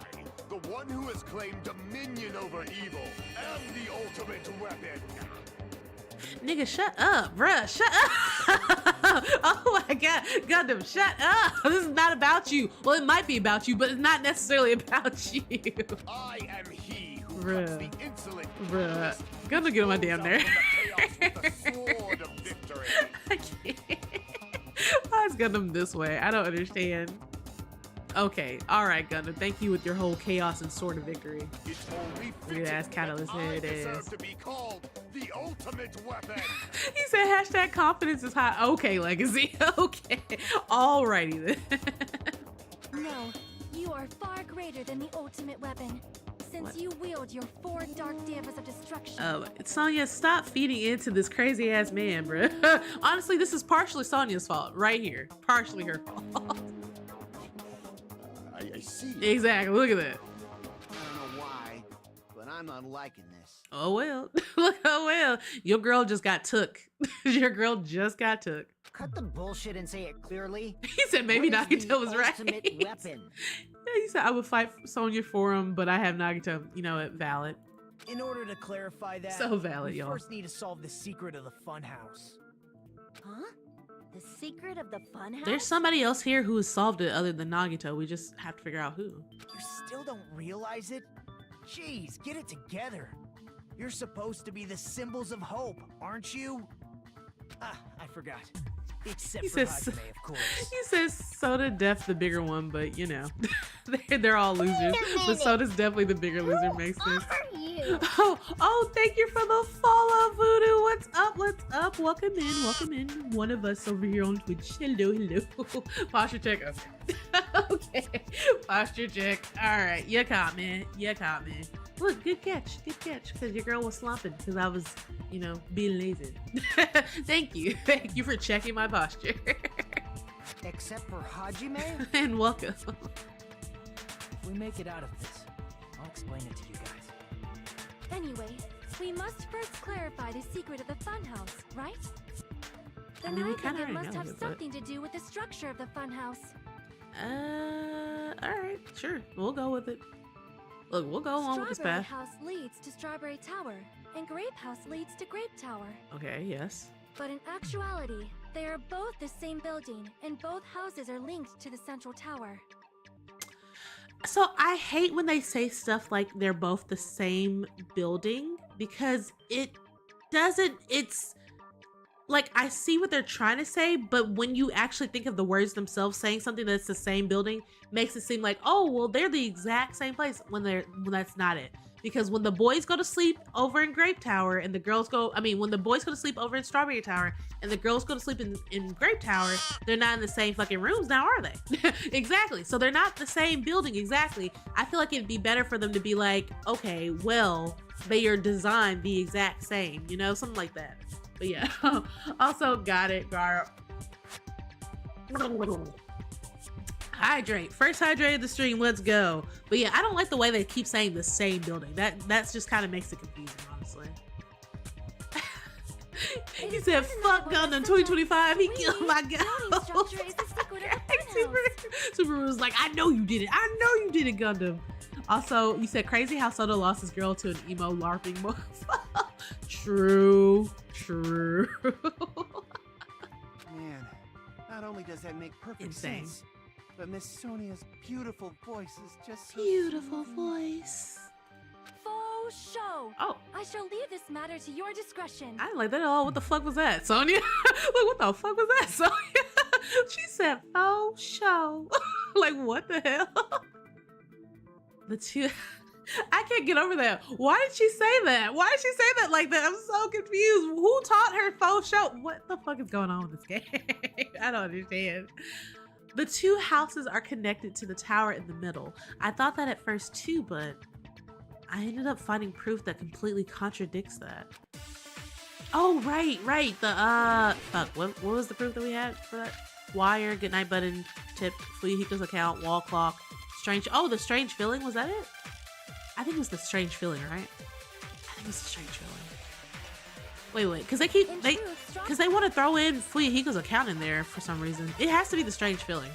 the one who has claimed dominion over evil, am the ultimate weapon. Nigga, shut up, bruh. Shut up. Oh my god. Gundam, shut up. This is not about you. Well, it might be about you, but it's not necessarily about you. I am he who Bruh. cuts the insolent Bruh. cowards, Gundam, get on my who damn throws nerve. out from the chaos with the sword of victory. I can't. Why is Gundam this way? I don't understand. Okay, alright, Gundam. Thank you with your whole chaos and sword of victory. It's only Weird ass fitting catalyst that I here it deserve is. to be called the ultimate weapon. He said hashtag confidence is high. Okay, Legacy. Okay. Alrighty then. No, you are far greater than the ultimate weapon, since What? you wield your 4 dark davas of destruction. Sonya, stop feeding into this crazy ass man, bruh. Honestly, this is partially Sonya's fault. Right here. Partially her fault. I see. Exactly. Look at that. I don't know why, but I'm not liking this. Oh well. Oh well. Your girl just got took. Your girl just got took. Cut the bullshit and say it clearly. He said maybe What is Nagito the was right. ultimate weapon? Yeah, he said I would fight Sonya for him, but I have Nagito. You know it, valid. In order to clarify that, So valid, we y'all. first need to solve the secret of the funhouse. Huh? The secret of the funhouse? There's somebody else here who has solved it other than Nagito. We just have to figure out who. You still don't realize it? Jeez, get it together. You're supposed to be the symbols of hope, aren't you? Ah, I forgot. Except He for says- Hajime, of course. He says Soda Def the bigger one, but you know, they're all losers. But Soda's definitely the bigger loser. Makes sense. Are you? Oh, thank you for the follow, Voodoo. What's up? What's up? Welcome in. Welcome in. One of us over here on Twitch. Hello, hello. Posture check. Okay. Okay. Posture check. All right. You caught me. You caught me. Look, good catch. Good catch. Because your girl was slumping because I was, you know, being lazy. Thank you. Thank you for checking my posture. Except for Hajime? And welcome. If we make it out of this, I'll explain it to you guys. Anyway, we must first clarify the secret of the funhouse, right? I Then mean, we I kinda think it already must know have it, but- something to do with the structure of the funhouse. Alright, sure. We'll go with it. Look, we'll go on with this Strawberry path. House leads to Strawberry Tower, and Grape House leads to Grape Tower. Okay, yes. But in actuality, they are both the same building, and both houses are linked to the central tower. So I hate when they say stuff like they're both the same building because it doesn't, it's like I see what they're trying to say, but when you actually think of the words themselves, saying something that's the same building makes it seem like, oh, well, they're the exact same place when that's not it. Because when the boys go to sleep over in Grape Tower and the girls go, when the boys go to sleep over in Strawberry Tower and the girls go to sleep in Grape Tower, they're not in the same fucking rooms now, are they? Exactly. So they're not the same building exactly. I feel like it'd be better for them to be like, okay, well, they are designed the exact same, you know, something like that. But yeah, also got it, Gar. Hydrate. First hydrate of the stream. Let's go. But yeah, I don't like the way they keep saying the same building. That's just kind of makes it confusing, honestly. He said, "Fuck Gundam 2025." He killed my guy. Structure is the secret of the funhouse. Subaru was like, "I know you did it. I know you did it, Gundam." Also, you said crazy how Soda lost his girl to an emo LARPing move. True. Man, not only does that make perfect Insane. sense, but Miss Sonia's beautiful voice is just so Beautiful soothing. voice. Faux show. Oh, I shall leave this matter to your discretion. I didn't like that at all. What the fuck was that, Sonia? Like, what the fuck was that, Sonia? She said, "Oh, show." Like, what the hell? The two. I can't get over that. Why did she say that? Why did she say that like that? I'm so confused. Who taught her faux show? What the fuck is going on with this game? I don't understand. The two houses are connected to the tower in the middle. I thought that at first too, but I ended up finding proof that completely contradicts that. Oh, right. The, fuck, what was the proof that we had for that? Wire, goodnight button, tip, Fuyuhiko's account, wall clock, the strange feeling, was that it? I think it was the strange feeling, right? I think it was the strange feeling. Wait, because they want to throw in Fuyuhiko's account in there for some reason. It has to be the strange feeling.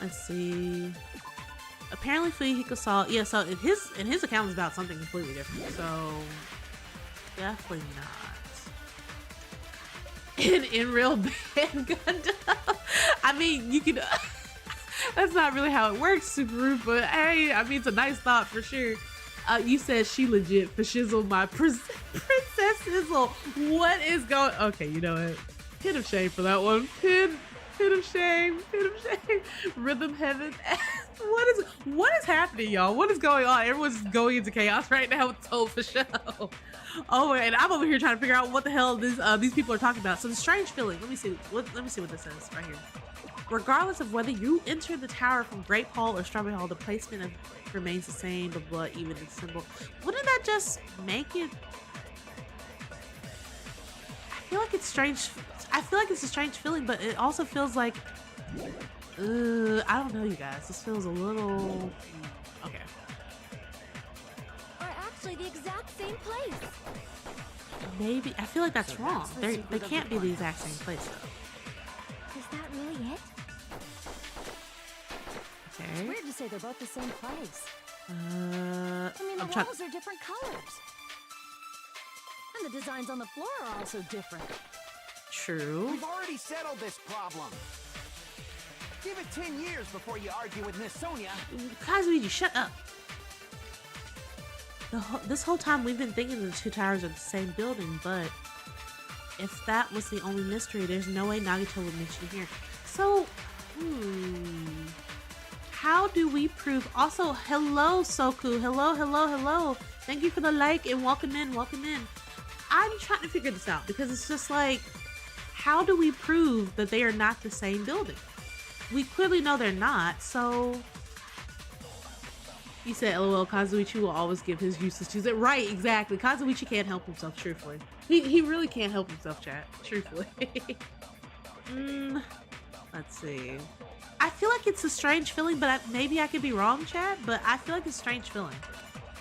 Let's see. Apparently Fuyuhiko saw, so in his account is about something completely different. So definitely not. In real band Gundam. I mean, you can. That's not really how it works, Subaru, but hey, I mean, it's a nice thought for sure. You said she legit for shizzle my Princess Sizzle. What is going? Okay, you know what? Pit of shame for that one. Pit of shame. Rhythm heaven. What is happening, y'all? What is going on? Everyone's going into chaos right now with Toll for show. Oh, and I'm over here trying to figure out what the hell these people are talking about. So the strange feeling. Let me see what this says right here. Regardless of whether you enter the tower from Grape Hall or Strawberry Hall, the placement remains the same, blah, blah, even the symbol. Wouldn't that just make it? I feel like it's strange. I feel like it's a strange feeling, but it also feels like, I don't know, you guys. This feels a little, okay. Are actually the exact same place. Maybe I feel like that's wrong. They can't be the exact same place though. Is that really it? It's Okay. weird to say they're both the same place. Uh, I mean, the I'm trying. walls are different colors. And the designs on the floor are also different. True. We've already settled this problem. Give it 10 years before you argue with Miss Sonia. Kazuichi, shut up. This whole time we've been thinking the two towers are the same building, but if that was the only mystery, there's no way Nagito would mention here. So, how do we prove? Also, hello, Soku. Hello. Thank you for the like and welcome in. I'm trying to figure this out because it's just like, how do we prove that they are not the same building? We clearly know they're not, so... He said, LOL, Kazuichi will always give his useless Tuesday. Right, exactly. Kazuichi can't help himself, truthfully. He really can't help himself, chat. Truthfully. Let's see. I feel like it's a strange feeling, but maybe I could be wrong, chat, but I feel like it's a strange feeling.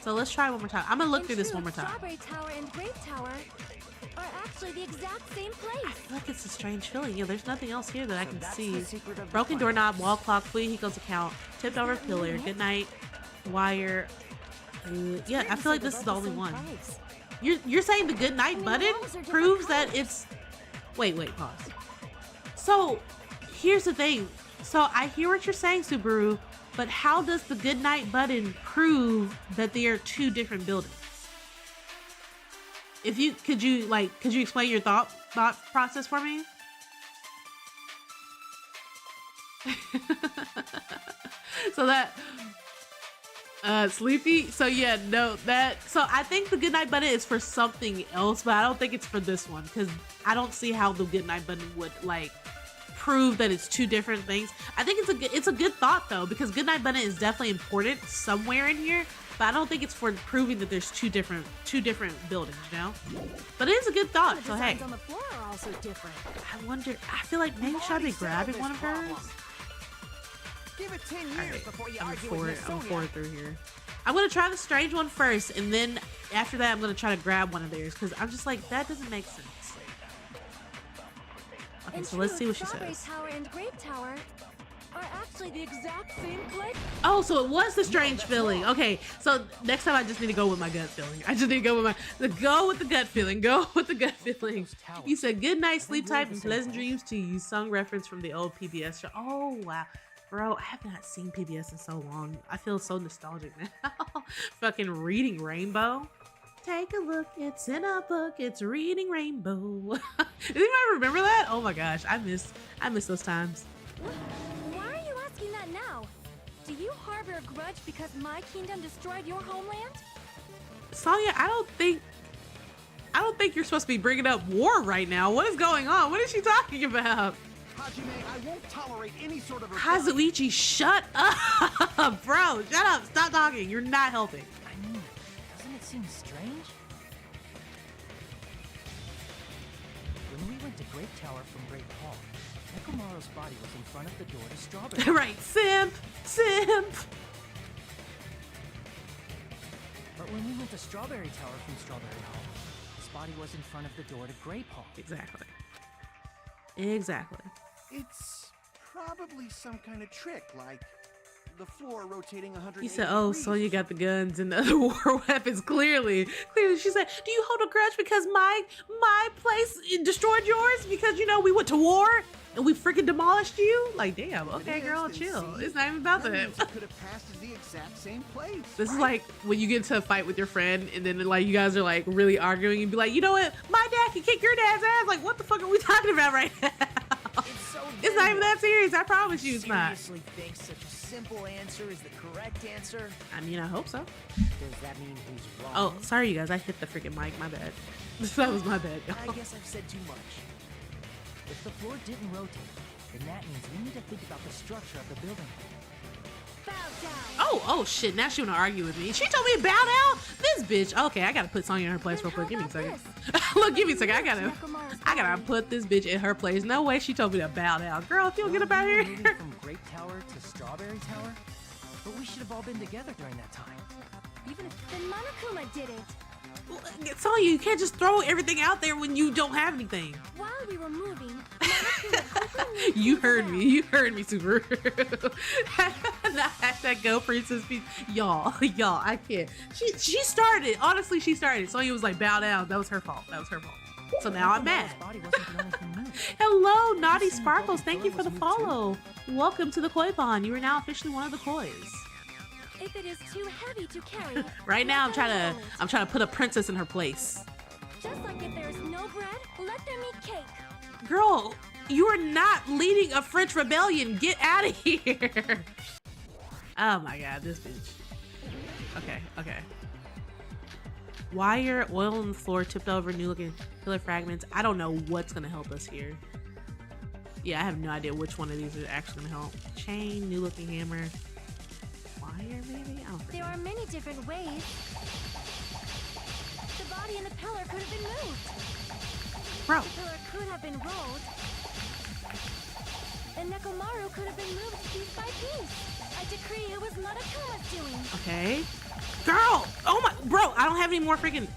So let's try one more time. I'm gonna look through this one more time. Strawberry Tower and Grape Tower are actually the exact same place. I feel like it's a strange feeling. Yeah, there's nothing else here that I can that's see. the secret of the Broken plan. doorknob, wall clock, Fuyahiko's account, tipped over pillar, good night, wire. Yeah, I feel like this is the only one. You're saying the good night button proves that it's... Wait, pause. So, here's the thing. So, I hear what you're saying, Subaru, but how does the good night button prove that they are two different buildings? If you could you explain your thought process for me? So that sleepy. So yeah, no, so I think the goodnight button is for something else, but I don't think it's for this one because I don't see how the goodnight button would like prove that it's two different things. I think it's a good thought though, because goodnight button is definitely important somewhere in here, but I don't think it's for proving that there's two different buildings, you know? But it is a good thought. So hey, on the floor are also different. I wonder. I feel like maybe should I be grabbing one of hers? Give it 10 years Alright, before you I'm argue with Miss Sonia. forward through here. I'm gonna try the strange one first, and then after that, I'm gonna try to grab one of theirs because I'm just like that doesn't make sense. Okay, so let's see what she Strawberry says. Tower and Grape Tower are actually the exact same place. Oh, so it was the strange feeling. Okay, so next time I just need to go with my gut feeling. I just need to go with the gut feeling. Go with the gut feeling. You said good night, sleep tight, and pleasant dreams to you. Sung reference from the old PBS show. Oh wow. Bro, I have not seen PBS in so long. I feel so nostalgic now. Fucking Reading Rainbow. Take a look, it's in a book, it's Reading Rainbow. Does anybody remember that? Oh my gosh, I miss those times. Why are you asking that now? Do you harbor a grudge because my kingdom destroyed your homeland? Sonya, I don't think you're supposed to be bringing up war right now. What is going on? What is she talking about? Hajime, I won't tolerate any sort of Kazuichi, shut up, bro. Shut up. Stop talking. You're not helping. I mean, doesn't it seem strange? When we went to Grape Tower from Great Hall, Nekomaru's body was in front of the door to Strawberry. Right, simp. But when we went to Strawberry Tower from Strawberry Hall, his body was in front of the door to Grape Hall. Exactly. It's probably some kind of trick, like the floor rotating 180 He said, oh, Sonya got the guns and the other war weapons. Clearly. She said, do you hold a grudge because my place destroyed yours? Because, we went to war and we freaking demolished you? Like, damn, okay, girl, chill. It's not even about that. Could have passed as the exact same place. This is like when you get into a fight with your friend and then like you guys are like really arguing and be like, you know what? My dad can kick your dad's ass. Like, what the fuck are we talking about right now? It's not even that serious. I promise you it's not. Seriously think such a simple answer is the correct answer? I mean, I hope so. Does that mean he's wrong? Oh, sorry, you guys. I hit the freaking mic. My bad. That was my bad, I y'all. guess I've said too much. If the floor didn't rotate, then that means we need to think about the structure of the building. Bow down. Oh, shit. Now she want to argue with me. She told me to bow down? This bitch. Okay, I got to put Sonya in her place real quick. Give me a second. Look, give me a second. I gotta put this bitch in her place. No way she told me to bow down. Girl, if you don't get up out here. Moving from Grape Tower to Strawberry Tower? But we should have all been together during that time. Even if Then Monokuma did it. Sonya, you can't just throw everything out there when you don't have anything. While we were moving, Monokuma quickly moved You to heard the me. back. You heard me, Super. Hashtag go Princess Peach. Y'all, I can't. She started. Honestly, she started. Sonya was like, bow down. That was her fault. So now I'm mad. Hello, Naughty Sparkles. Thank you for the follow. Welcome to the Koi Pond. You are now officially one of the kois. If it is too heavy to carry, Right now, I'm let trying them to hold. put a princess in her place. Just like if there's no bread, let them eat cake. Girl, you are not leading a French rebellion. Get out of here. Oh my god, this bitch. Okay. Wire, oil on the floor, tipped over, new looking pillar fragments. I don't know what's gonna help us here. Yeah, I have no idea which one of these are actually gonna help. Chain, new looking hammer. Wire, maybe? I don't There know. are many different ways. The body in the pillar could have been moved. Bro, The pillar could have been rolled. And Nekomaru could have been moved piece by piece. I decree it was Monokuma's doing. okay. Girl! Oh my, bro, I don't have any more freaking...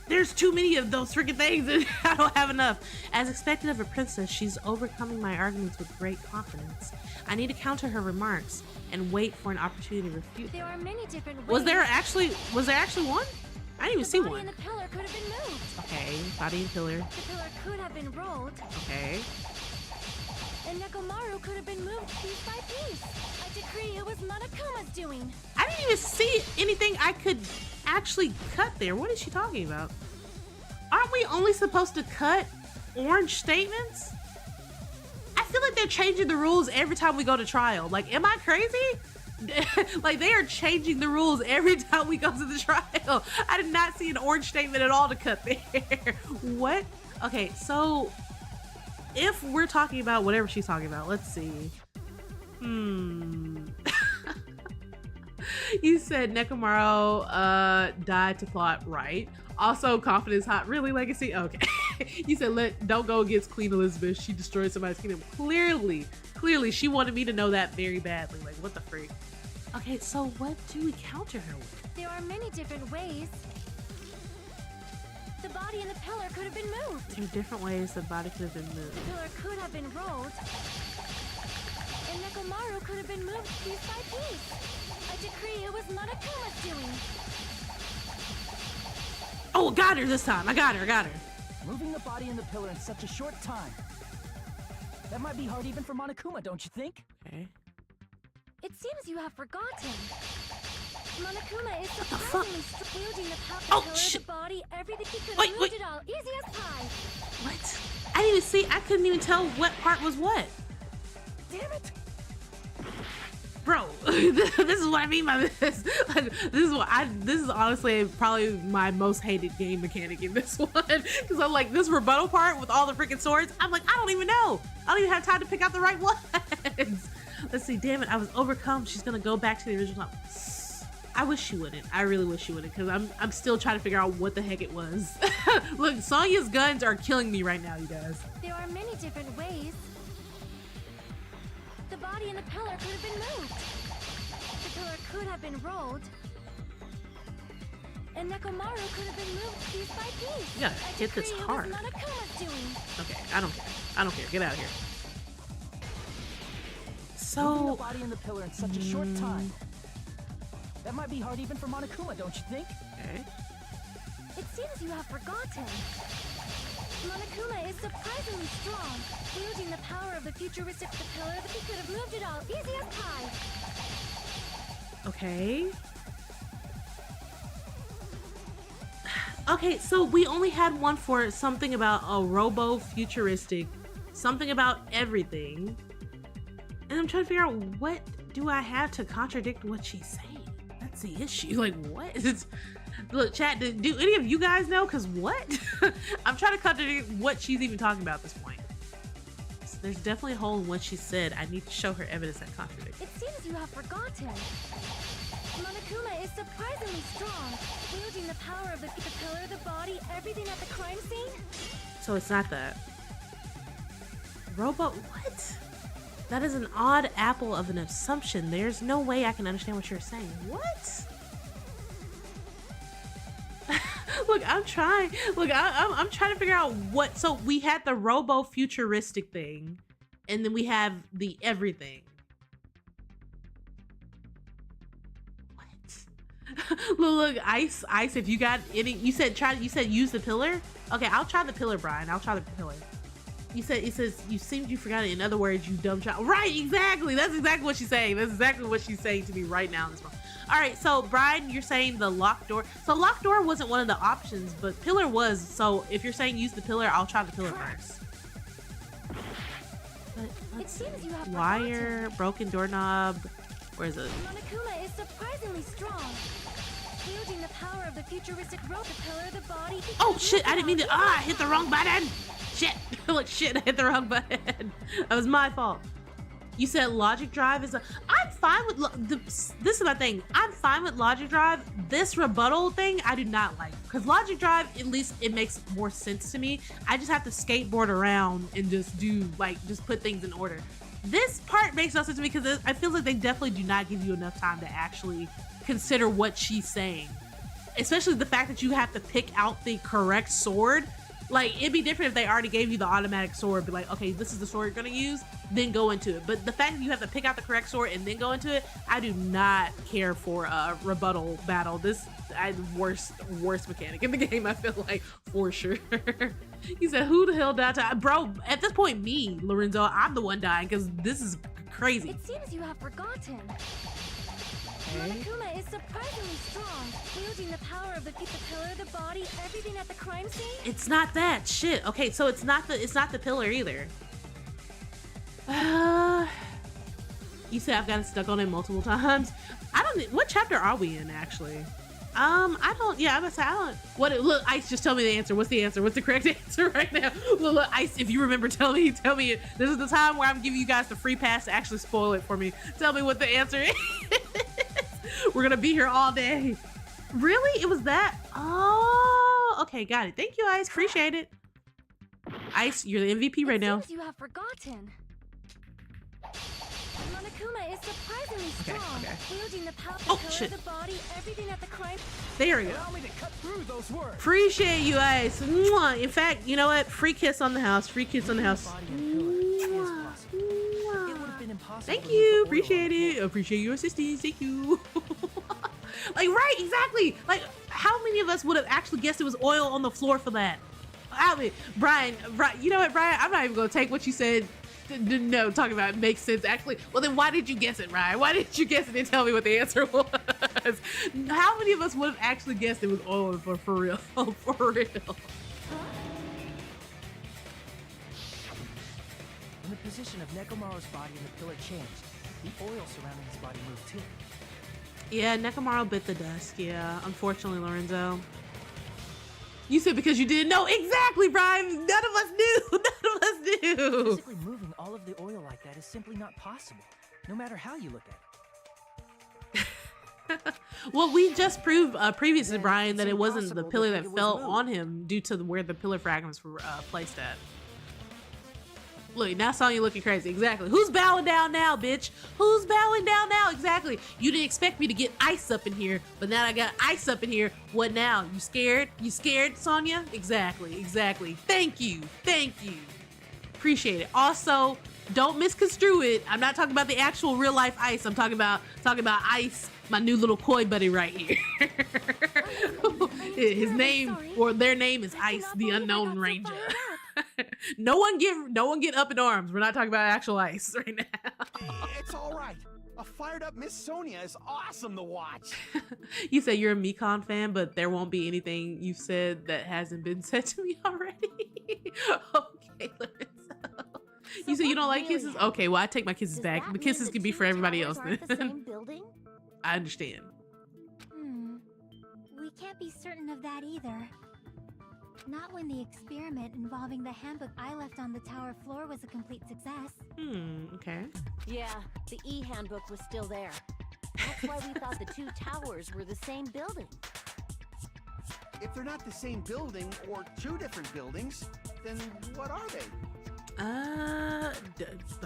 There's too many of those freaking things and I don't have enough. As expected of a princess, she's overcoming my arguments with great confidence. I need to counter her remarks and wait for an opportunity to refute. There are many different ways. Was there actually one? I didn't even see The body one. in the pillar could have been moved. Okay, body and pillar. The pillar could have been rolled. Okay. And Nekomaru could have been moved piece by piece. I decree it was Monokuma's doing. I didn't even see anything I could actually cut there. What is she talking about? Aren't we only supposed to cut orange statements? I feel like they're changing the rules every time we go to trial. Like, am I crazy? Like, they are changing the rules every time we go to the trial. I did not see an orange statement at all to cut there. What? Okay, so if we're talking about whatever she's talking about, let's see. You said Nekomaru died to plot, right? Also, confidence hot. Really, Legacy? Okay. You said don't go against Queen Elizabeth. She destroyed somebody's kingdom. Clearly, she wanted me to know that very badly. Like, what the freak? Okay, so what do we counter her with? There are many different ways. The body in the pillar could have been moved. There are different ways the body could have been The moved. pillar could have been rolled. And Nekomaru could have been moved piece by piece. I decree it was Monokuma's doing. Oh, got her this time. I got her. Moving the body and the pillar in such a short time. That might be hard even for Monokuma, don't you think? Okay. It seems you have forgotten. Monokuma is fuck? surprisingly wielding the power, Oh, the pillar, shit. the body, everything. He could Wait, have wait. moved it all, easy as pie. What? I didn't even see. I couldn't even tell what part was what. Damn it! Bro, this is what I mean by this. This is honestly probably my most hated game mechanic in this one. Because I'm like, this rebuttal part with all the freaking swords, I'm like, I don't even know. I don't even have time to pick out the right ones. Let's see, damn it, I was overcome. She's gonna go back to the original. I wish she wouldn't. I really wish she wouldn't, because I'm still trying to figure out what the heck it was. Look, Sonya's guns are killing me right now, you guys. There are many different ways. The body in the pillar could have been moved. The pillar could have been rolled. And Nekomaru could have been moved piece by piece. You gotta I hit this decree hard. It was Monokuma's doing. Okay, I don't care. Get out of here. Moving the So, body and the pillar in such a short time. That might be hard even for Monokuma, don't you think? okay. It seems you have forgotten. Monokuma is surprisingly strong, wielding the power of the futuristic pillar that he could have moved it all, easy as pie. Okay. Okay, so we only had one for something about a robo-futuristic, something about everything. And I'm trying to figure out, what do I have to contradict what she's saying? That's the issue. Like, what? Look, chat, do any of you guys know? Because what? I'm trying to contradict what she's even talking about at this point. So there's definitely a hole in what she said. I need to show her evidence that contradicts. It seems you have forgotten. Monokuma is surprisingly strong, wielding the power of the pillar, the body, everything at the crime scene. So it's not that. Robot, what? That is an odd apple of an assumption. There's no way I can understand what you're saying. What? Look, I'm trying. Look, I'm trying to figure out what. So we had the robo futuristic thing, and then we have the everything. What? Look, ice. If you got any, you said use the pillar. Okay, I'll try the pillar, Brian. I'll try the pillar. You said it says you seemed you forgot it. In other words, you dumb child. Right? Exactly. That's exactly what she's saying. That's exactly what she's saying to me right now in this moment. All right, so Brian, you're saying the locked door. So locked door wasn't one of the options, but pillar was. So if you're saying use the pillar, I'll try the pillar first. It seems you have Wire, broken doorknob. Where is it? Monokuma is surprisingly strong. Wielding the power of the futuristic rope pillar, the body. Oh shit! I didn't mean to. I hit the wrong button. Shit! Look, shit! I hit the wrong button. That was my fault. You said logic drive is a. I'm fine with this is my thing. I'm fine with logic drive. This rebuttal thing I do not like because logic drive at least it makes more sense to me. I just have to skateboard around and just do just put things in order. This part makes no sense to me because I feel like they definitely do not give you enough time to actually consider what she's saying, especially the fact that you have to pick out the correct sword. Like, it'd be different if they already gave you the automatic sword, be like, okay, this is the sword you're gonna use, then go into it. But the fact that you have to pick out the correct sword and then go into it, I do not care for a rebuttal battle. This is worst mechanic in the game, I feel like, for sure. He said, who the hell died to? Bro, at this point, me, Lorenzo, I'm the one dying because this is crazy. It seems you have forgotten. Monokuma is surprisingly strong, wielding the power of the pillar, the body, everything at the crime scene. It's not that shit. Okay, so it's not the pillar either. You said I've gotten stuck on it multiple times. What chapter are we in actually? I'm gonna say I don't. Look, Ice, just tell me the answer. What's the answer? What's the correct answer right now? Look, Ice, if you remember, tell me. This is the time where I'm giving you guys the free pass to actually spoil it for me. Tell me what the answer is. We're gonna be here all day. Really? It was that? Oh, okay, got it. Thank you, Ice. Appreciate it. Ice, you're the MVP right now. It seems you have forgotten. Monokuma is surprisingly strong, wielding the power of the pillar, the body, everything at the crime. There we go. Allow me to cut through those words. Appreciate you, Ice. Mwah. In fact, you know what? Free kiss on the house. Free kiss on the house. Thank you. Appreciate it. Appreciate your assistance. Thank you. Like, right, exactly. Like, how many of us would have actually guessed it was oil on the floor for that? I mean, Brian, you know what, Brian? I'm not even gonna take what you said. No, talking about it makes sense actually. Well, then why did you guess it, Ryan? Why didn't you guess it and tell me what the answer was? How many of us would have actually guessed it was oil for real? For real. When the position of Nekomaru's body in the pillar changed, the oil surrounding his body moved too. Yeah, Nekomaru bit the dust. Yeah, unfortunately, Lorenzo. You said because you didn't know. Exactly, Brian. None of us knew. None of us knew. Physically moving all of the oil like that is simply not possible, no matter how you look at it. Well, we just proved previously, Brian, that it wasn't the pillar that fell on him due to where the pillar fragments were placed at. Look, now Sonya looking crazy. Exactly. Who's bowing down now, bitch? Who's bowing down now? Exactly. You didn't expect me to get ice up in here, but now I got ice up in here. What now? You scared? You scared, Sonya? Exactly. Exactly. Thank you. Thank you. Appreciate it. Also, don't misconstrue it. I'm not talking about the actual real life ice. I'm talking about Ice, my new little koi buddy right here. His name or their name is Ice, the Unknown Ranger. No one get up in arms. We're not talking about actual Ice right now. It's all right. A fired up Miss Sonia is awesome to watch. You say you're a Mekon fan, but there won't be anything you've said that hasn't been said to me already. Okay, Lorenzo. You say you don't like kisses? Okay, well, I take my kisses back. The kisses can be for everybody else then. The same building? I understand. We can't be certain of that either. Not when the experiment involving the handbook I left on the tower floor was a complete success. Okay. Yeah, the e-handbook was still there. That's why we thought the two towers were the same building. If they're not the same building or two different buildings, then what are they? I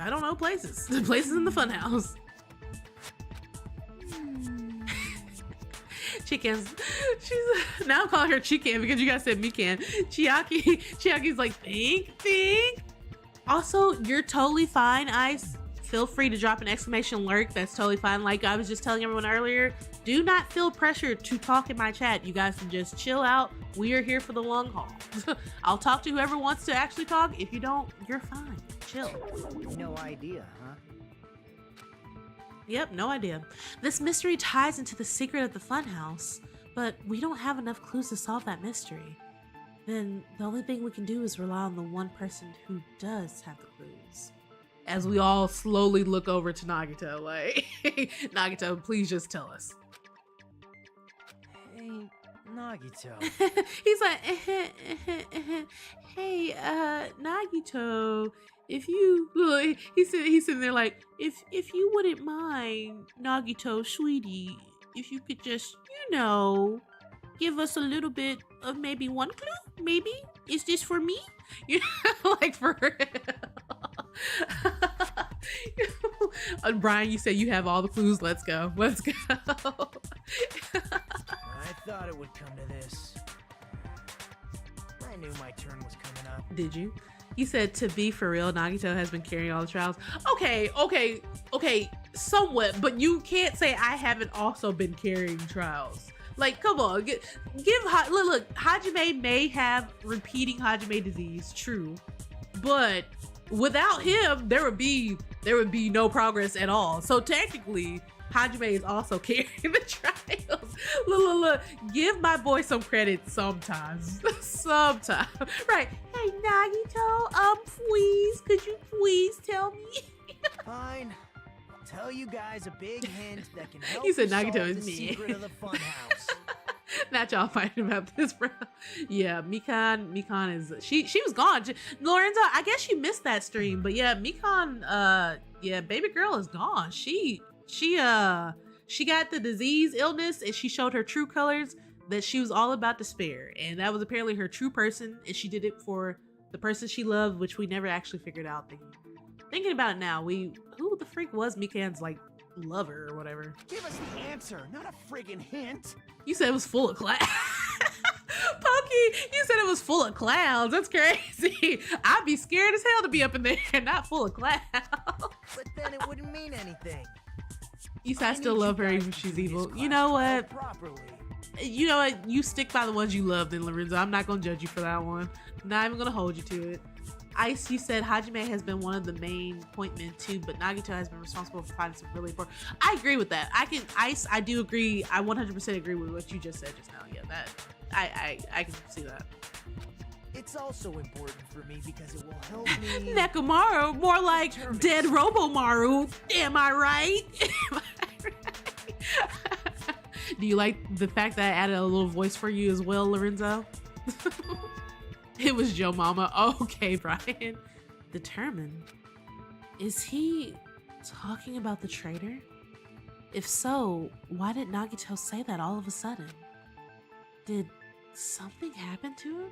don't know, places. Places in the funhouse. Chickens. She's now I'm calling her Chicken because you guys said Mikan. Chiaki's like, think. Also, you're totally fine, Ice. Feel free to drop an exclamation lurk. That's totally fine. Like I was just telling everyone earlier, do not feel pressured to talk in my chat. You guys can just chill out. We are here for the long haul. I'll talk to whoever wants to actually talk. If you don't, you're fine. Chill. No idea, huh? Yep, no idea. This mystery ties into the secret of the funhouse, but we don't have enough clues to solve that mystery. Then the only thing we can do is rely on the one person who does have the clues. As we all slowly look over to Nagito, like, Nagito, please just tell us. Hey, Nagito. He's like, hey, Nagito, if you, look, he's sitting there like, if you wouldn't mind, Nagito, sweetie, if you could just, give us a little bit of maybe one clue, maybe? Is this for me? Like for real. Brian, you said you have all the clues. Let's go. I thought it would come to this. I knew my turn was coming up. Did you? You said to be for real, Nagito has been carrying all the trials. Okay, somewhat, but you can't say I haven't also been carrying trials. Like, come on, look, Hajime may have repeating Hajime disease, true, but without him, there would be no progress at all. So technically, Hajime is also carrying the trials. Look, give my boy some credit sometimes. Sometimes. Right. Hey, Nagito, please, could you please tell me? Fine. I'll tell you guys a big hint that can help You said solve Nagito the is me. secret of the funhouse. Not y'all fighting about this, bro. Yeah, Mikan is she was gone. Lorenzo, I guess you missed that stream, but yeah, Mikan, baby girl is gone. She got the disease illness and she showed her true colors that she was all about despair, and that was apparently her true person, and she did it for the person she loved, which we never actually figured out. Thinking about it now, who the freak was Mikan's like lover or whatever? Give us the answer, not a friggin' hint. You said it was full of clowns. Pokey, you said it was full of clowns. That's crazy. I'd be scared as hell to be up in there and not full of clowns. But then it wouldn't mean anything. You said I still love her even if she's evil. You know what? You know what? You stick by the ones you love, then, Lorenzo. I'm not going to judge you for that one. I'm not even going to hold you to it. Ice, you said Hajime has been one of the main point men too, but Nagito has been responsible for finding some really important. I agree with that. I do agree. I 100% agree with what you just said just now. Yeah, that I can see that. It's also important for me because it will help me. Nekomaru, more like dead Robomaru. Am I right? Do you like the fact that I added a little voice for you as well, Lorenzo? It was Joe Mama. Okay, Brian. Determined. Is he talking about the traitor? If so, why did Nagito say that all of a sudden? Did something happen to him?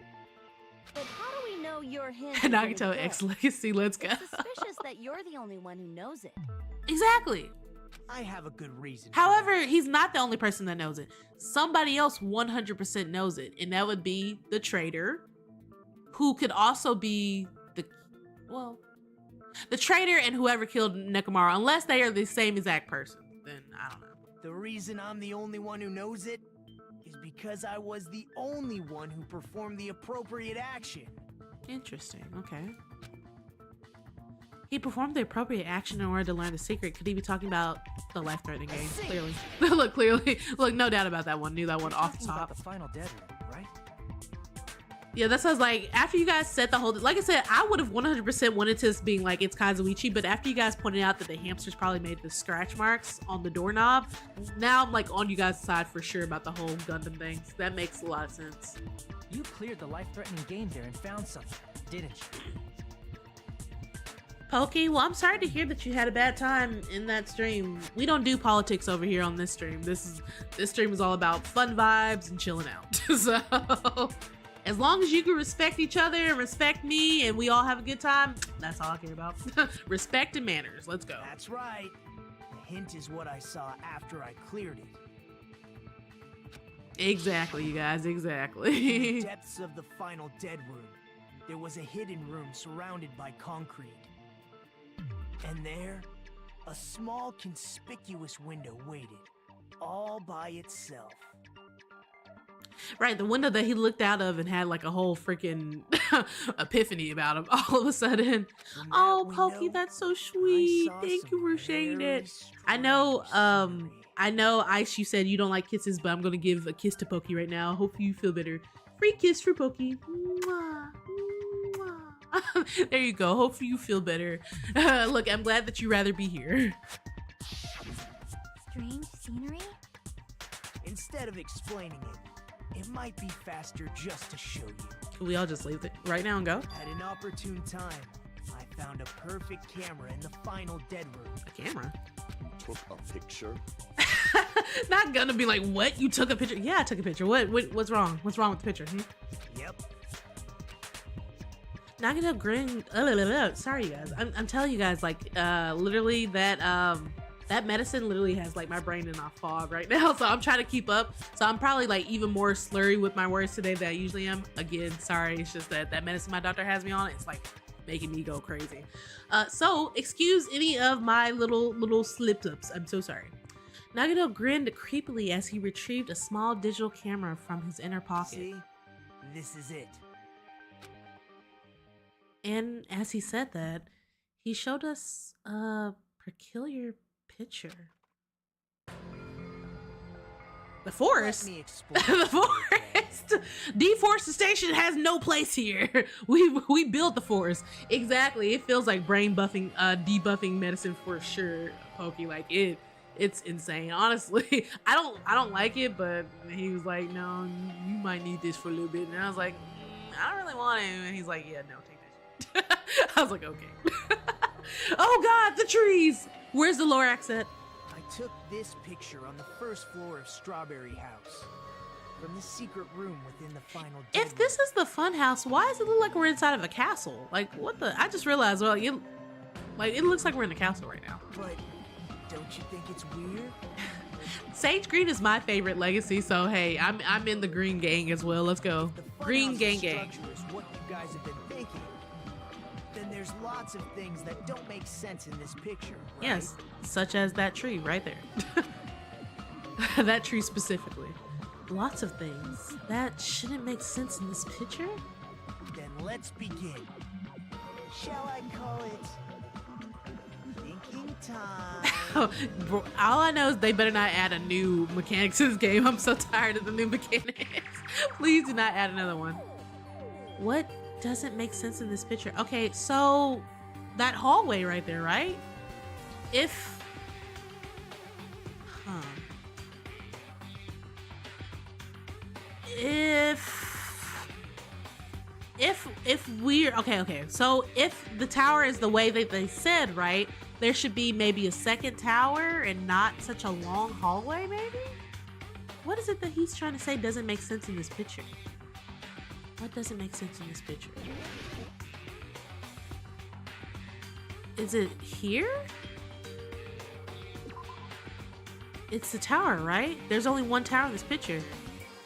But how do we know your hint? Nagito X Legacy, let's go. It's suspicious that you're the only one who knows it. Exactly. I have a good reason. However, he's not the only person that knows it. Somebody else 100% knows it, and that would be the traitor, who could also be the traitor and whoever killed Nekomaru, unless they are the same exact person. Then I don't know. The reason I'm the only one who knows it is because I was the only one who performed the appropriate action. Interesting. Okay. He performed the appropriate action in order to learn the secret. Could he be talking about the life-threatening game? Clearly. Clearly. Look, no doubt about that one. Knew that one off the top. About the final dead room, right? Yeah, that sounds like after you guys said the whole, like I said, I would have 100% wanted this being like it's Kazuichi, but after you guys pointed out that the hamsters probably made the scratch marks on the doorknob, now I'm like on you guys' side for sure about the whole Gundam thing. So that makes a lot of sense. You cleared the life-threatening game there and found something, didn't you? Pokey, well, I'm sorry to hear that you had a bad time in that stream. We don't do politics over here on this stream. This stream is all about fun vibes and chilling out. So as long as you can respect each other and respect me and we all have a good time, that's all I care about. Respect and manners. Let's go. That's right. The hint is what I saw after I cleared it. Exactly, you guys, In the exactly. depths of the final dead room, there was a hidden room surrounded by concrete. And there, a small conspicuous window waited, all by itself. Right, the window that he looked out of and had like a whole freaking epiphany about him all of a sudden. From that Oh, window, Pokey, that's so I sweet. saw Thank you some for sharing very it. I know, strange scenery. I know, Ice, you said you don't like kisses, but I'm gonna give a kiss to Pokey right now. Hope you feel better. Free kiss for Pokey. Mwah, mwah. There you go. Hopefully you feel better. Look, I'm glad that you rather be here. Strange scenery? Instead of explaining it might be faster just to show you. Can we all just leave it right now and go? At an opportune time, I found a perfect camera in the final dead room. A camera? Took a picture. Not gonna be like, what? You took a picture? Yeah, I took a picture. What's wrong? What's wrong with the picture? Yep. Nagano grin. Sorry, you guys. I'm telling you guys, like, literally that medicine literally has like my brain in a fog right now. So I'm trying to keep up. So I'm probably like even more slurry with my words today than I usually am. Again, sorry. It's just that medicine my doctor has me on. It's like making me go crazy. So excuse any of my little slip-ups. I'm so sorry. Nagano grinned creepily as he retrieved a small digital camera from his inner pocket. See? This is it. And as he said that, he showed us a peculiar picture. The forest? Let me explain. The forest! Deforestation has no place here. We built the forest. Exactly. It feels like brain buffing, debuffing medicine for sure, Pokey. Like it's insane. Honestly, I don't like it, but he was like, no, you might need this for a little bit. And I was like, I don't really want it. And he's like, yeah, no, take that shit. I was like, okay. Oh God, the trees. Where's the Lorax at? I took this picture on the first floor of Strawberry House. From the secret room within the final dead If this room. is the fun house, why does it look like we're inside of a castle? Like, what the? I just realized, well, it looks like we're in a castle right now. But don't you think it's weird? Sage green is my favorite legacy, so hey, I'm in the green gang as well. Let's go. The Green funhouse gang gang. structure is what you guys have been thinking. Then there's lots of things that don't make sense in this picture. Right? Yes, such as that tree right there. That tree specifically. Lots of things that shouldn't make sense in this picture. Then let's begin. Shall I call it thinking time? Bro, all I know is they better not add a new mechanic to this game. I'm so tired of the new mechanics. Please do not add another one. What doesn't make sense in this picture? Okay, so that hallway right there, right? If we're okay, so if the tower is the way that they said, right, there should be maybe a second tower and not such a long hallway, maybe? What is it that he's trying to say doesn't make sense in this picture? What doesn't make sense in this picture? Is it here? It's the tower, right? There's only one tower in this picture.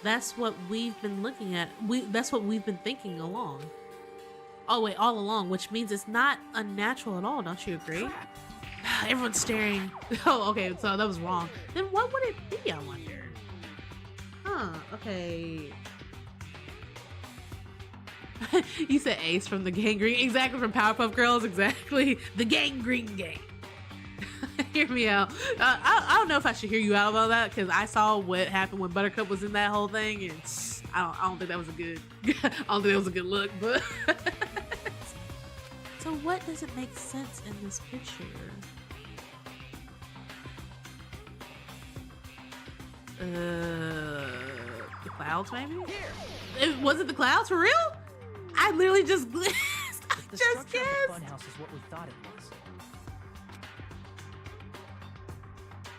That's what we've been looking at. That's what we've been thinking along. Oh wait, all along, which means it's not unnatural at all, don't you agree? Everyone's staring. Oh, okay, so that was wrong. Then what would it be, I wonder? Huh, okay. You said Ace from the Gangrene. Exactly, from Powerpuff Girls, exactly. The Gangrene Gang. Hear me out. I don't know if I should hear you out about that, because I saw what happened when Buttercup was in that whole thing, and I don't think that was a good I don't think that was a good look, but so what doesn't make sense in this picture? The clouds, maybe? Was it the clouds for real? I literally just glanced. I The just structure of guessed. the funhouse is what we thought it was.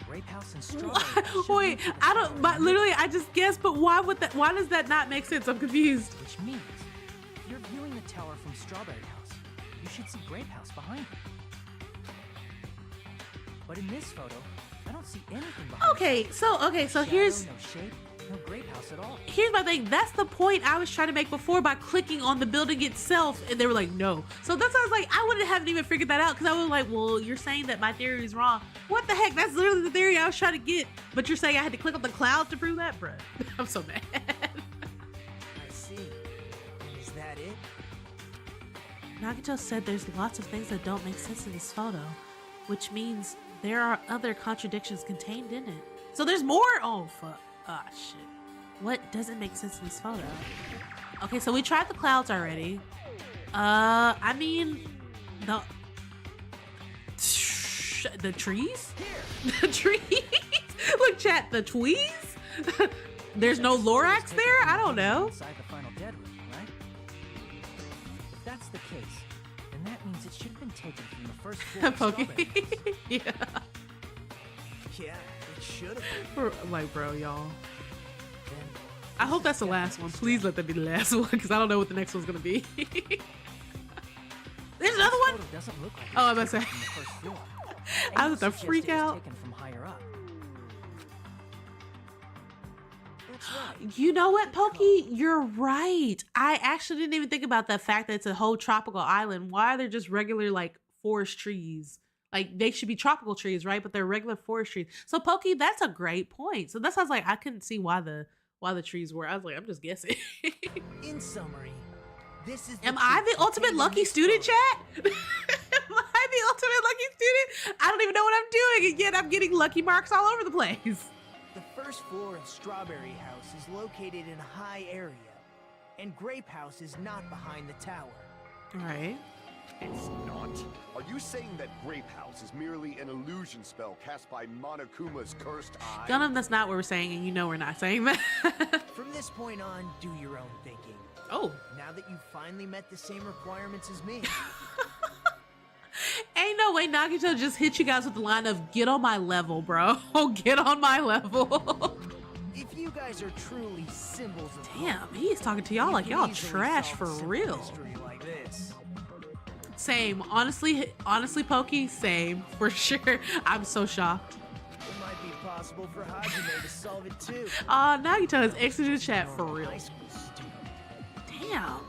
Grape house and strawberry house should Wait, lead to the I tower, don't. But remember? literally, I just guessed. But why would that? Why does that not make sense? I'm confused. Which means, if you're viewing the tower from Strawberry House, you should see Grape House behind you. But in this photo, I don't see anything behind Okay, so it. No here's shadow, no shape, no grape house at all. Here's my thing. That's the point I was trying to make before by clicking on the building itself, and they were like, no. So that's why I was like, I wouldn't have even figured that out because I was like, well, you're saying that my theory is wrong. What the heck? That's literally the theory I was trying to get. But you're saying I had to click on the clouds to prove that, bro? I'm so mad. I see. Is that it? Nagito said there's lots of things that don't make sense in this photo, which means there are other contradictions contained in it. So there's more. Oh, fuck. Ah, shit. What doesn't make sense in this photo? Okay, so we tried the clouds already. I mean, the trees? The trees? Look, chat, the tweez? There's no Lorax there? I don't know. Inside the final dead room, right? If that's the case, then that means it should have been taken from the first floor of Strawberry House. Yeah. Yeah, it should have been. Like, bro, y'all. Then I hope that's the last one. Please let that be the last one, because I don't know what the next one's gonna be. There's another one? photo doesn't look like Oh, I it was was about to taken say. from the first floor. I And was you about to freak suggest it was out. taken from higher up. That's right. You know what, Pokey? You're right. I actually didn't even think about the fact that it's a whole tropical island. Why are there just regular, like, forest trees? Like, they should be tropical trees, right? But they're regular forest trees. So, Pokey, that's a great point. So that's why I was like, I couldn't see why the trees were. I was like, I'm just guessing. In summary, this is. Am I the ultimate lucky student, chat? Am I the ultimate lucky student? I don't even know what I'm doing, and yet I'm getting lucky marks all over the place. The first floor of Strawberry House is located in a high area, and Grape House is not behind the tower. All right. It's not. Are you saying that Grape House is merely an illusion spell cast by Monokuma's cursed eye? Gunham, that's not what we're saying, and you know we're not saying that. From this point on, do your own thinking. Oh. Now that you've finally met the same requirements as me. Ain't no way Nagito just hit you guys with the line of, get on my level, bro. Get on my level. If you guys are truly symbols of Damn, hope, he's talking to y'all you like can y'all easily trash solve for a simple real. mystery like this. Same. Honestly, Pokey, same. For sure. I'm so shocked. It might be possible for Hajime to solve it too. Nagito has exited the chat for real. High school student. Damn.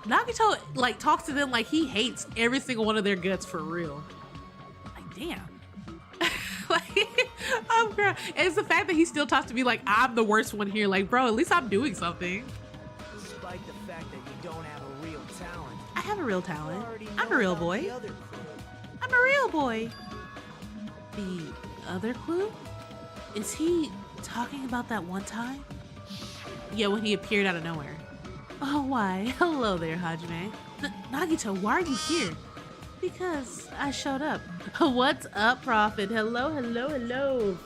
Nagito, like, talks to them like he hates every single one of their guts for real. Like, damn. Like, I'm crying. And it's the fact that he still talks to me like I'm the worst one here. Like, bro, at least I'm doing something. Despite the fact that you don't have a real talent, I have a real you talent. already I'm know a real about boy. the other crew. I'm a real boy. The other clue? Is he talking about that one time? Yeah, when he appeared out of nowhere. Oh, why? Hello there, Hajime. Nagito, why are you here? Because I showed up. What's up, Prophet? Hello, hello, hello.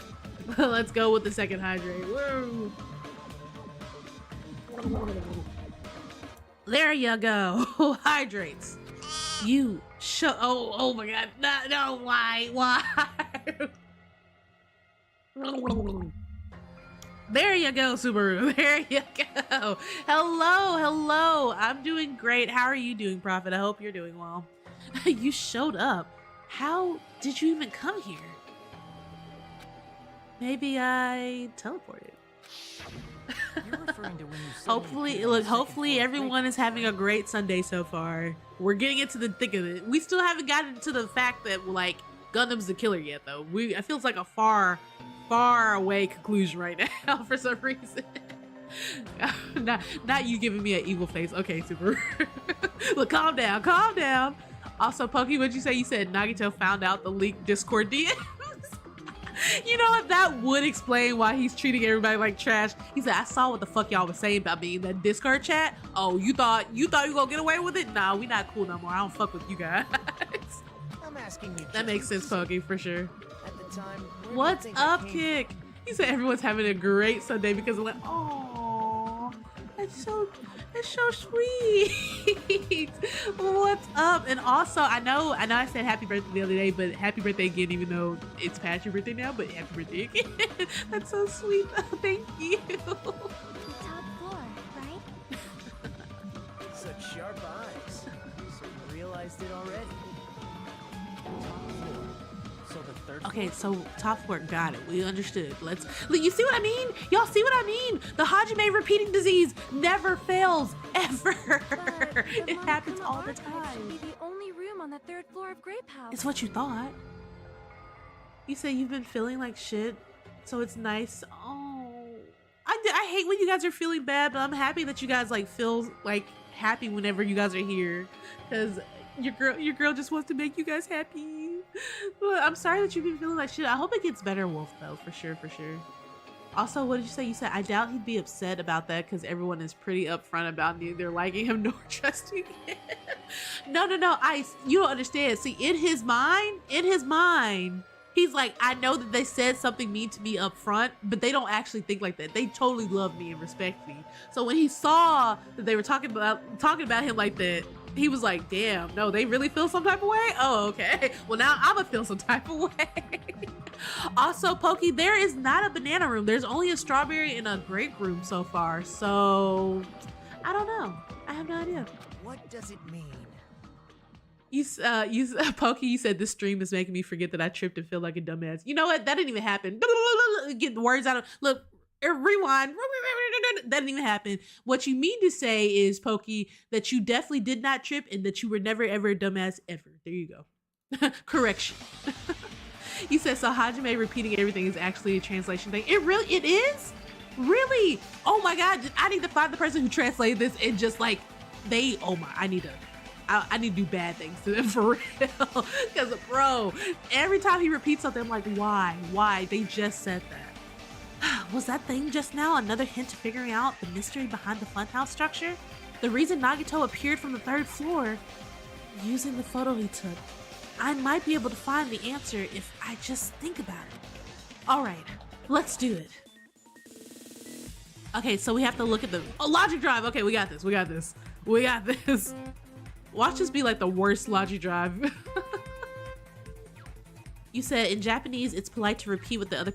Let's go with the second hydrate. Woo. There you go. Hydrates. You show. Oh my God. No, why? There you go, Subaru. There you go. Hello. I'm doing great. How are you doing, Prophet? I hope you're doing well. You showed up. How did you even come here? Maybe I teleported. You're referring to when you Hopefully everyone is having a great Sunday so far. We're getting into the thick of it. We still haven't gotten to the fact that, like, Gundam's the killer yet, though. It feels like a far away conclusion right now for some reason. not you giving me an evil face. Okay, super. Look, calm down. Also, Pokey, what'd you say? You said Nagito found out the leaked Discord DMs. You know what? That would explain why he's treating everybody like trash. He said, I saw what the fuck y'all was saying about me in that Discord chat. Oh, you thought you gonna get away with it? Nah, we not cool no more. I don't fuck with you guys. I'm asking you. That makes sense, Pokey, for sure. At the time, where do you What's think I up, came Kick? He said everyone's having a great Sunday because of like, oh, that's so sweet. What's up? And also, I know I said happy birthday the other day, but happy birthday again, even though it's past your birthday now, but happy birthday again. That's so sweet. Oh, thank you. The top floor, right? Such sharp eyes. So you realized it already. Top floor. So the third Okay, floor? so top floor, got it. We understood. Let's. You see what I mean? Y'all see what I mean? The Hajime repeating disease never fails ever. But the It happens Monokuma all the archive should time. be the only room on the 3rd floor of Grape House. It's what you thought. You say you've been feeling like shit, so it's nice. Oh, I hate when you guys are feeling bad, but I'm happy that you guys like feel like happy whenever you guys are here, because your girl just wants to make you guys happy. But I'm sorry that you've been feeling like shit. I hope it gets better, Wolf, though, for sure, for sure. Also, what did you say? You said, I doubt he'd be upset about that because everyone is pretty upfront about neither liking him nor trusting him. No, Ice, you don't understand. See, in his mind, he's like, I know that they said something mean to me up front, but they don't actually think like that. They totally love me and respect me. So when he saw that they were talking about him like that, he was like, damn, no, they really feel some type of way? Oh, okay. Well, now I'm gonna feel some type of way. Also, Pokey, there is not a banana room. There's only a strawberry and a grape room so far. So, I don't know. I have no idea. What does it mean? Pokey, you said this stream is making me forget that I tripped and feel like a dumbass. You know what? That didn't even happen. Get the words out of, look, rewind. That didn't even happen. What you mean to say is, Pokey, that you definitely did not trip and that you were never ever a dumbass ever. There you go. Correction. You said, so Hajime repeating everything is actually a translation thing. It is? Really? Oh my God. I need to find the person who translated this and just like, I need to do bad things to them for real. Because, bro, every time he repeats something, I'm like, why? Why? They just said that. Was that thing just now another hint to figuring out the mystery behind the funhouse structure? The reason Nagito appeared from the 3rd floor? Using the photo he took, I might be able to find the answer if I just think about it. All right, let's do it. Okay, so we have to look at the logic drive. Okay, we got this. Watch this be like the worst logic drive. You said in Japanese, it's polite to repeat what the other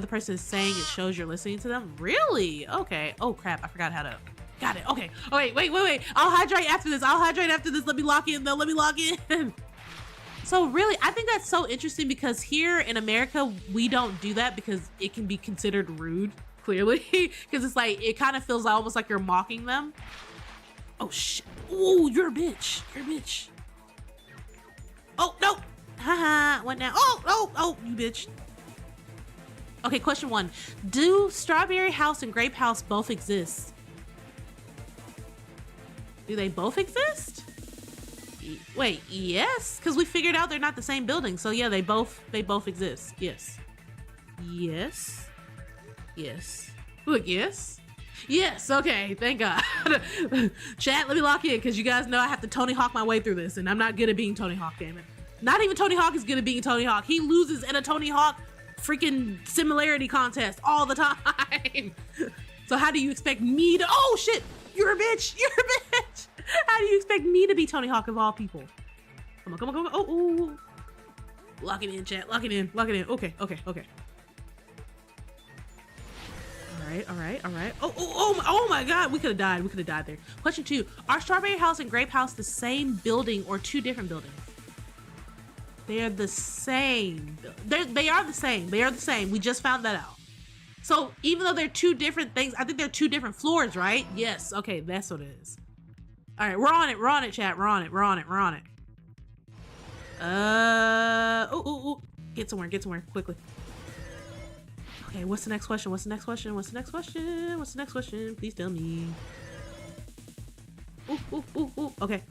person is saying. It shows you're listening to them. Really? Okay. Oh crap! I forgot how to. Got it. Okay. Oh wait. I'll hydrate after this. Let me lock in though. Let me lock in. So really, I think that's so interesting because here in America, we don't do that because it can be considered rude. Clearly, because it's like it kind of feels almost like you're mocking them. Oh shit! Oh, you're a bitch. Oh no. Haha, what now? Oh, you bitch. Okay, question 1. Do Strawberry House and Grape House both exist? Do they both exist? Wait, yes? Because we figured out they're not the same building. So yeah, they both exist. Yes. Look, yes. Yes, okay, thank God. Chat, let me lock in because you guys know I have to Tony Hawk my way through this and I'm not good at being Tony Hawk, damn it. Not even Tony Hawk is good at being Tony Hawk. He loses in a Tony Hawk freaking similarity contest all the time. So how do you expect me to, oh shit, you're a bitch. How do you expect me to be Tony Hawk of all people? Come on. Oh. Lock it in, chat, lock it in. Okay. All right. Oh my God, we could have died there. Question 2, are Strawberry House and Grape House the same building or 2 different buildings? They are the same. They are the same. We just found that out. So even though they're 2 different things, I think they're 2 different floors, right? Yes. Okay, that's what it is. All right, we're on it, chat. We're on it. Oh. Get somewhere, quickly. Okay, what's the next question? Please tell me. Ooh. Okay.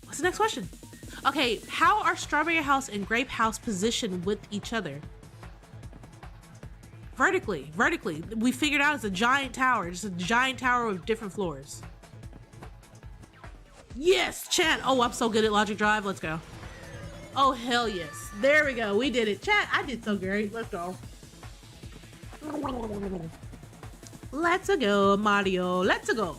What's the next question? Okay, how are Strawberry House and Grape House positioned with each other? Vertically. We figured out it's a giant tower. Just a giant tower with different floors. Yes, chat. Oh, I'm so good at Logic Drive. Let's go. Oh, hell yes. There we go. We did it. Chat, I did so great. Let's go. Let's go, Mario. Let's go.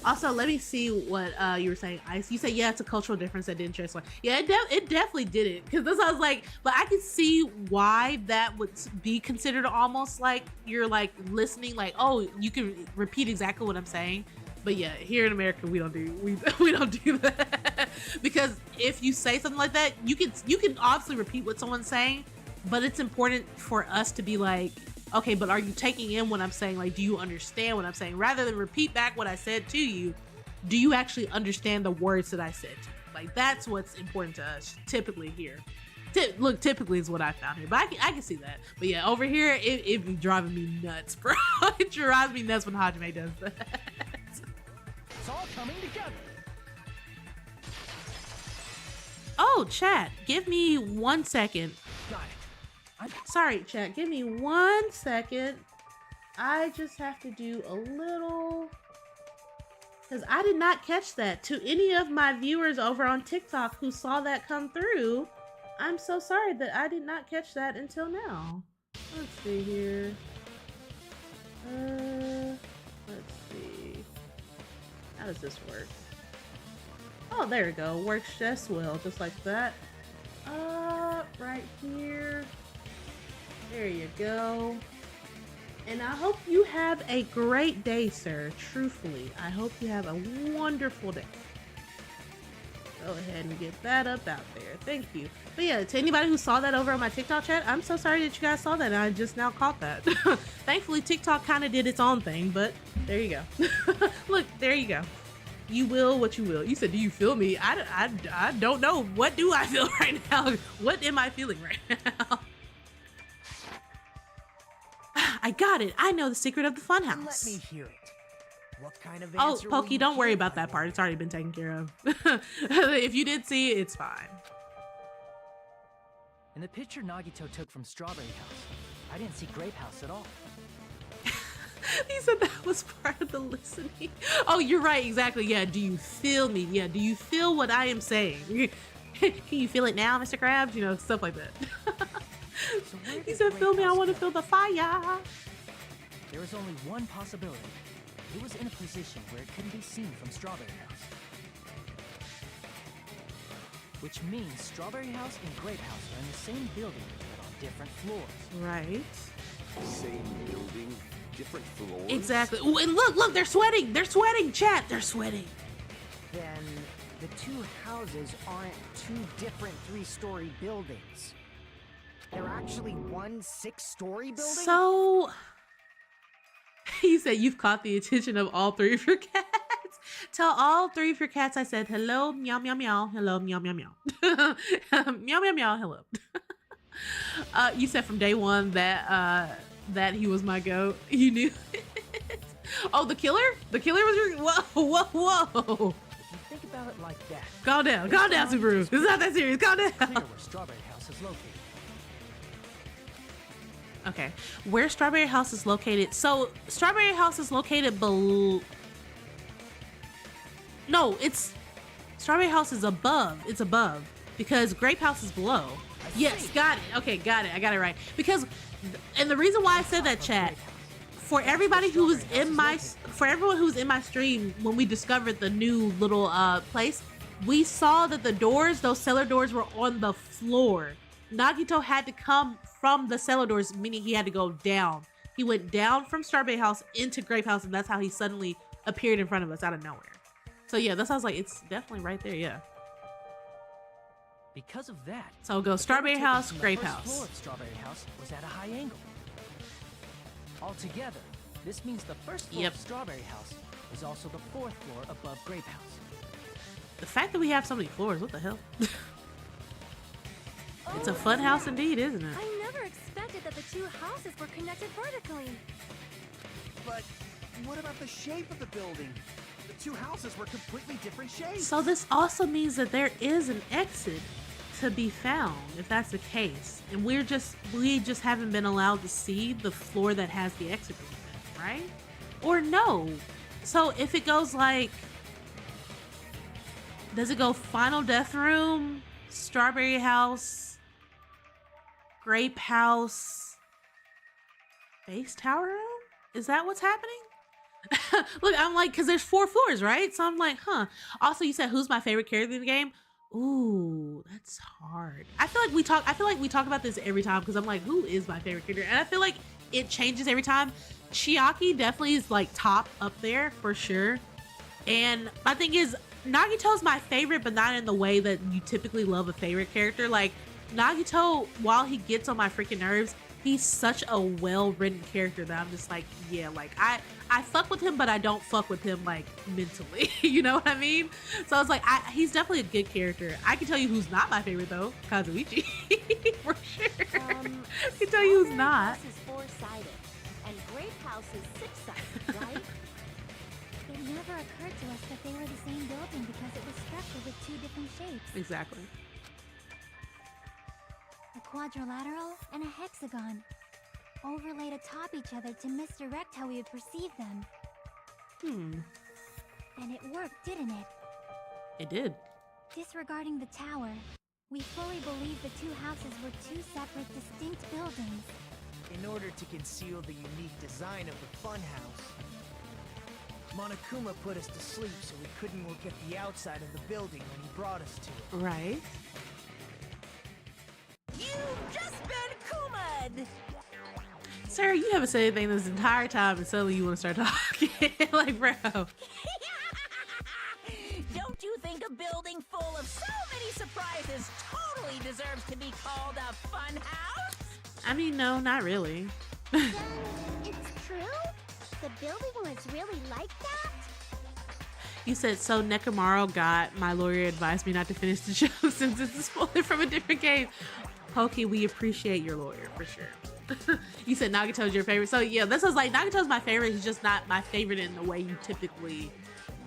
Also, let me see what you were saying, Ice. You said, yeah, it's a cultural difference that didn't translate. Yeah, it definitely didn't. Because this, I was like, but I can see why that would be considered almost like you're like listening, like, oh, you can repeat exactly what I'm saying. But yeah, here in America, we don't do that. Because if you say something like that, you can obviously repeat what someone's saying, but it's important for us to be like, okay, but are you taking in what I'm saying? Like, do you understand what I'm saying? Rather than repeat back what I said to you, do you actually understand the words that I said to you? Like, that's what's important to us typically here. Look, typically is what I found here, but I can see that. But yeah, over here, it be driving me nuts, bro. It drives me nuts when Hajime does that. It's all coming together. Oh, chat, give me 1 second. Got it. Sorry, chat, give me 1 second. I just have to do a little... Because I did not catch that. To any of my viewers over on TikTok who saw that come through, I'm so sorry that I did not catch that until now. Let's see here. Let's see. How does this work? Oh, there we go. Works just well, just like that. Right here. There you go. And I hope you have a great day, sir. Truthfully, I hope you have a wonderful day. Go ahead and get that up out there. Thank you. But yeah, to anybody who saw that over on my TikTok chat, I'm so sorry that you guys saw that and I just now caught that. Thankfully, TikTok kind of did its own thing, but there you go. Look, there you go. You will what you will. You said, do you feel me? I don't know. What do I feel right now? What am I feeling right now? I got it. I know the secret of the funhouse. Let me hear it. What kind of Oh, answer Pokey, don't worry about that part. It's already been taken care of. If you did see it, it's fine. In the picture Nagito took from Strawberry House, I didn't see Grape House at all. He said that was part of the listening. Oh, you're right. Exactly. Yeah. Do you feel me? Yeah. Do you feel what I am saying? Can you feel it now, Mr. Krabs? You know, stuff like that. So He said, feel me. I want to feel the fire. There was only one possibility. It was in a position where it couldn't be seen from Strawberry House. Which means Strawberry House and Grape House are in the same building, but on different floors. Right. Same building, different floors. Exactly. Ooh, and look, they're sweating. They're sweating, chat. They're sweating. Then the two houses aren't two different 3-story buildings. They're actually one 6-story building? So, he said you've caught the attention of all 3 of your cats. Tell all 3 of your cats I said hello, meow, meow, meow, hello, meow, meow, meow. Meow, meow, meow, hello. You said from day one that that he was my goat. You knew it. Oh, the killer? The killer was your... Whoa, whoa, whoa. If you think about it like that... Calm down, Subaru. It's not that serious. Calm down. Clear where Strawberry House is located. Okay, where Strawberry House is located. So Strawberry House is located below. No, it's Strawberry House is above. It's above because Grape House is below. Yes, got it. Okay, got it. I got it right. Because, and the reason why I said that, chat, for everybody who was in my, for everyone who was in my stream when we discovered the new little place, we saw that the doors, those cellar doors, were on the floor. Nagito had to come from the cellar doors, meaning he had to go down. He went down from Strawberry House into Grape House, and that's how he suddenly appeared in front of us out of nowhere. So yeah, that sounds like it's definitely right there, yeah. Because of that, so go Strawberry House, Grape House. The floor of Strawberry House was at a high angle. Altogether, this means the first floor of Strawberry House is also the 4th floor above Grape House. The fact that we have so many floors, what the hell? It's a fun house indeed, isn't it? I never expected that the 2 houses were connected vertically. But what about the shape of the building? The 2 houses were completely different shapes. So this also means that there is an exit to be found, if that's the case. And we just haven't been allowed to see the floor that has the exit, right? Or no. So if it goes like, does it go Final Death Room, Strawberry House, Grape House, Base Tower Room? Is that what's happening? Look, I'm like, because there's 4 floors, right? So I'm like, huh. Also, you said who's my favorite character in the game? Ooh, that's hard. I feel like we talk about this every time because I'm like, who is my favorite character? And I feel like it changes every time. Chiaki definitely is like top up there for sure. And my thing is, Nagito's my favorite, but not in the way that you typically love a favorite character. Like, Nagito, while he gets on my freaking nerves, he's such a well-written character that I'm just like, yeah, like, I fuck with him, but I don't fuck with him, like, mentally. You know what I mean? So it's like, he's definitely a good character. I can tell you who's not my favorite, though. Kazuichi. For sure. I can tell you who's not. House is four-sided, and Grape House is six-sided, right? It never occurred to us that they were the same building because it was structured with two different shapes. Exactly. A quadrilateral and a hexagon, overlaid atop each other to misdirect how we would perceive them. And it worked, didn't it? It did. Disregarding the tower, we fully believed the two houses were two separate, distinct buildings. In order to conceal the unique design of the funhouse, Monokuma put us to sleep so we couldn't look at the outside of the building when he brought us to it. Right. You've just been Kuma'd! Sir, you haven't said anything this entire time and suddenly you want to start talking. Like, bro. Don't you think a building full of so many surprises totally deserves to be called a fun house? I mean, no, not really. Then it's true? The building was really like that? You said, so Nekomaru got my lawyer advised me not to finish the show since it's a spoiler from a different game. Pokey, we appreciate your lawyer for sure. You said Nagito's your favorite. So yeah, this was like, Nagito's my favorite. He's just not my favorite in the way you typically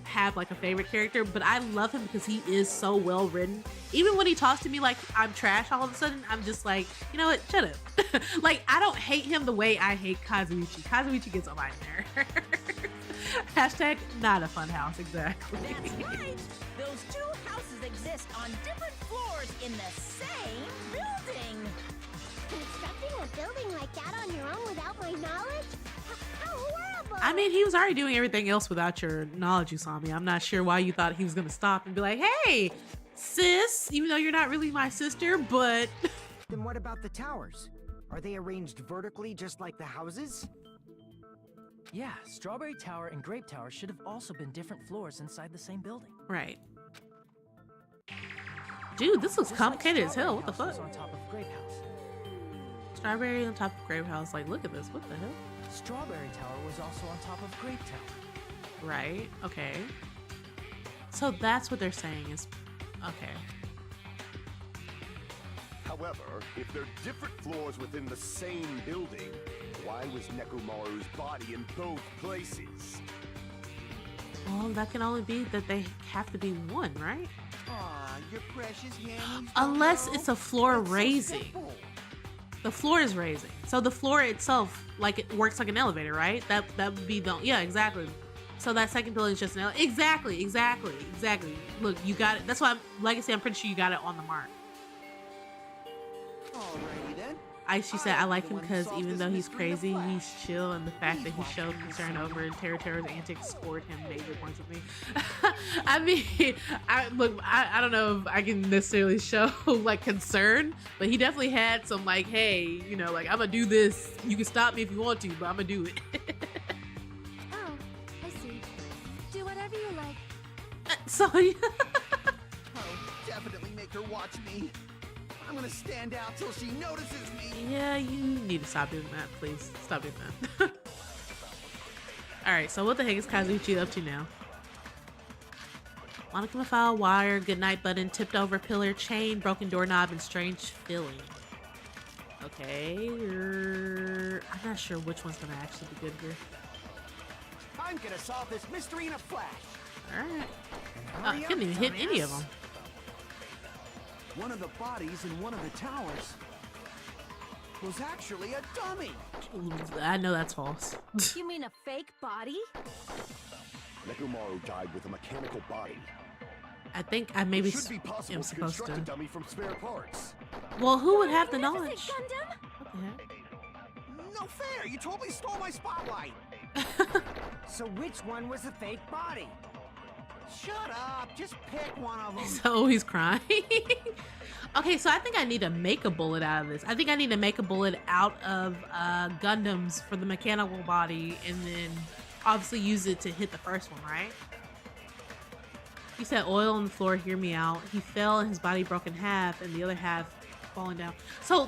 have like a favorite character, but I love him because he is so well written. Even when he talks to me like I'm trash all of a sudden, I'm just like, you know what, shut up. Like, I don't hate him the way I hate Kazuichi. Kazuichi gets on my nerves. Hashtag not a fun house, exactly. That's right! Those two houses exist on different floors in the same building! Constructing a building like that on your own without my knowledge? How horrible! I mean, he was already doing everything else without your knowledge, Usami. I'm not sure why you thought he was gonna stop and be like, hey, sis, even though you're not really my sister, but... Then what about the towers? Are they arranged vertically just like the houses? Yeah, Strawberry Tower and Grape Tower should have also been different floors inside the same building. Right. Dude, this looks Just complicated like as hell. What the Strawberry fuck? House was on top of Grape House. Strawberry on top of Grape House. Like, look at this. What the hell? Strawberry Tower was also on top of Grape Tower. Right. Okay. So that's what they're saying is... Okay. However, if they're different floors within the same building, why was Nekomaru's body in both places? Well, that can only be that they have to be one, right? Aw, your precious hammies. Unless Dodo. it's a floor That's so raising. simple. The floor is raising. So the floor itself, like, it works like an elevator, right? That would be the... Yeah, exactly. So that second building is just an elevator. Exactly. Look, you got it. That's why Legacy, I'm pretty sure you got it on the mark. Alrighty then. She said, I like him The one who because solved even this though he's mystery in a crazy, flash. he's chill, and the fact that he He's showed watching concern this over Terra's antics scored him major points with me. I mean, I don't know if I can necessarily show like concern, but he definitely had some like, hey, you know, like, I'm gonna do this. You can stop me if you want to, but I'm gonna do it. Oh, I see. Do whatever you like. So Oh, definitely make her watch me. I'm gonna stand out till she notices me. yeah, you need to stop doing that, please. Stop doing that. Alright, so what the heck is Kazuichi up to now? Monokuma file, wire, goodnight button, tipped over pillar, chain, broken doorknob, and strange feeling. Okay, I'm not sure which one's gonna actually be good here. I'm gonna solve this mystery in a flash. Alright. Hurry Couldn't up, even hit any of dumbass. them. One of the bodies in one of the towers was actually a dummy. I know that's false. You mean a fake body? Nekomaru died with a mechanical body. I think I maybe It should be possible am to supposed construct a to. dummy from spare parts. Well, who would have the Magnificent knowledge? Gundam? What the heck? No fair! You totally stole my spotlight! So which one was the fake body? Shut up! Just pick one of them! So he's crying. Okay, so I think I need to make a bullet out of this. I think I need to make a bullet out of Gundams for the mechanical body and then obviously use it to hit the first one, right? You said oil on the floor, hear me out. He fell and his body broke in half and the other half falling down. So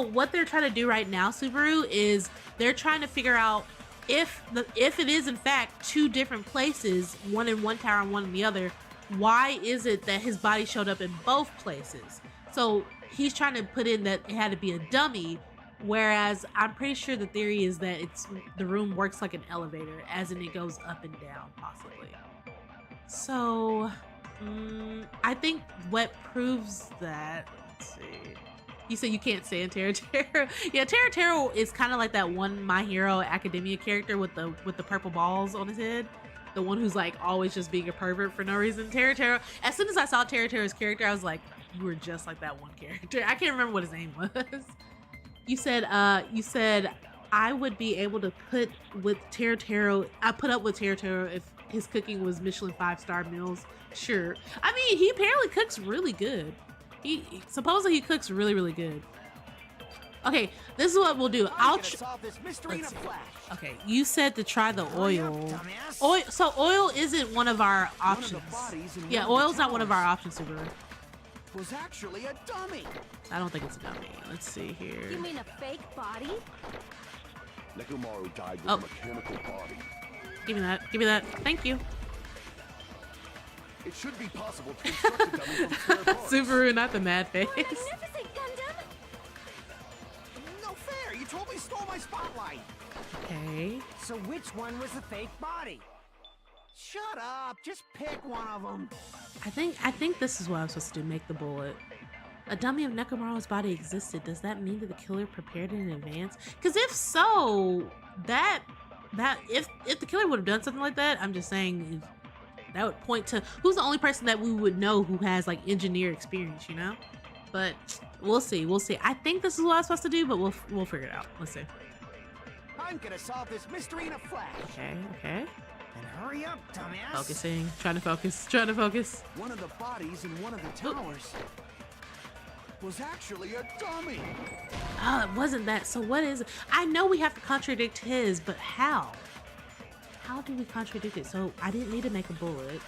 what they're trying to do right now, Subaru, is they're trying to figure out if it is in fact two different places, one in one tower and one in the other, why is it that his body showed up in both places? So he's trying to put in that it had to be a dummy, whereas I'm pretty sure the theory is that the room works like an elevator, as in it goes up and down, possibly. So, I think what proves that, let's see. You said you can't stand Terra Terra. Yeah, Terra Terra is kind of like that one My Hero Academia character with the purple balls on his head. The one who's like always just being a pervert for no reason. Terra Terra, as soon as I saw Terra Terra's character, I was like, you were just like that one character. I can't remember what his name was. You said I would be able to put with Terra Terra. I put up with Terra Terra if his cooking was Michelin 5-star meals. Sure. I mean, he apparently cooks really good. Supposedly he cooks really, really good. Okay, this is what we'll do. Okay, you said to try the oil. So oil isn't one of our options. Yeah, oil's not one of our options, Subaru. Was actually a dummy. I don't think it's a dummy. Let's see here. You mean a fake body? Nekomaru died with a mechanical body. Give me that. Give me that. Thank you. It should be possible to construct a dummy from spare parts. Subaru, not the mad face. Magnificent, Gundam! No fair! You totally stole my spotlight! Okay. So which one was the fake body? Shut up! Just pick one of them. I think this is what I'm supposed to do. Make the bullet. A dummy of Nekomaru's body existed. Does that mean that the killer prepared it in advance? Because if so, if the killer would have done something like that, I'm just saying that would point to who's the only person that we would know who has like engineer experience, you know? But we'll see. We'll see. I think this is what I'm supposed to do, but we'll figure it out. Let's see. I'm gonna solve this mystery in a flash. Okay. Okay. And hurry up, dumbass. Focusing. Trying to focus. Trying to focus. One of the bodies in one of the towers was actually a dummy. Oh, it wasn't that. So what is it? I know we have to contradict his, but how? How do we contradict it? So I didn't need to make a bullet.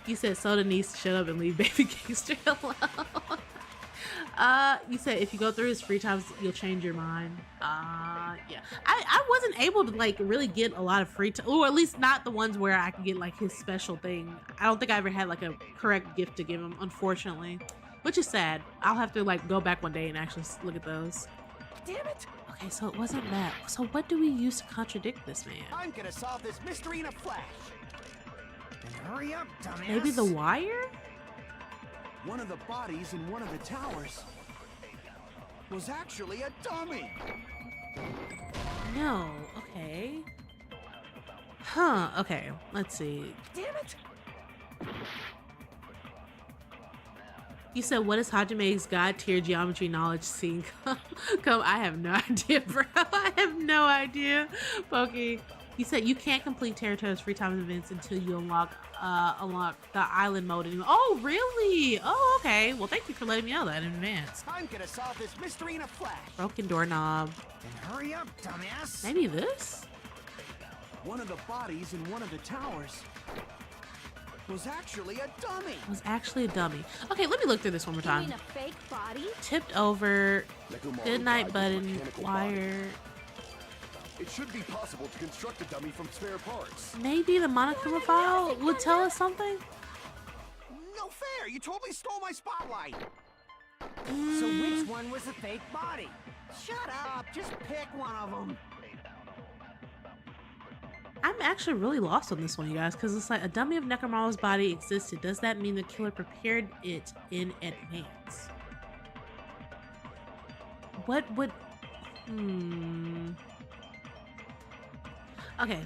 You said Soda needs to shut up and leave baby gangster alone. You said if you go through his free times, you'll change your mind. Yeah. I wasn't able to like really get a lot of free time, or at least not the ones where I could get like his special thing. I don't think I ever had like a correct gift to give him, unfortunately, which is sad. I'll have to like go back one day and actually look at those. Damn it! Okay, so it wasn't that. So what do we use to contradict this man? I'm gonna solve this mystery in a flash. And hurry up, dumbass. Maybe the wire? One of the bodies in one of the towers was actually a dummy. No. Okay. Huh. Okay. Let's see. Damn it! You said, what is Hajime's god tier geometry knowledge scene? Come, I have no idea, bro. I have no idea. Pokey. You said you can't complete Terra Terra's free time events until you unlock the island mode. Oh, really? Oh, okay. Well, thank you for letting me know that in advance. I'm gonna solve this mystery in a flash. Broken doorknob. And hurry up, dumbass. Maybe this? One of the bodies in one of the towers was actually a dummy. Was actually a dummy. Okay, let me look through this one more time. You mean a fake body? Tipped over. Good night button. Wire. It should be possible to construct a dummy from spare parts. Maybe the Monokuma file would tell us something? No fair! You totally stole my spotlight! So which one was the fake body? Shut up! Just pick one of them! I'm actually really lost on this one, you guys, because it's like a dummy of Nekomaru's body existed. Does that mean the killer prepared it in advance? What would... Okay,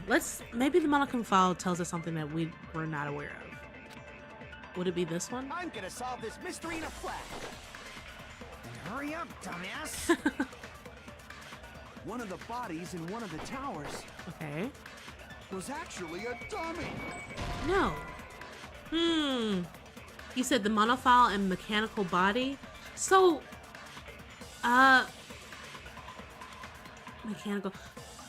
maybe the Monokuma file tells us something that we were not aware of. Would it be this one? I'm gonna solve this mystery in a flash. And hurry up, dumbass. One of the bodies in one of the towers Okay. was actually a dummy. No. You said the monophile and mechanical body. So, mechanical.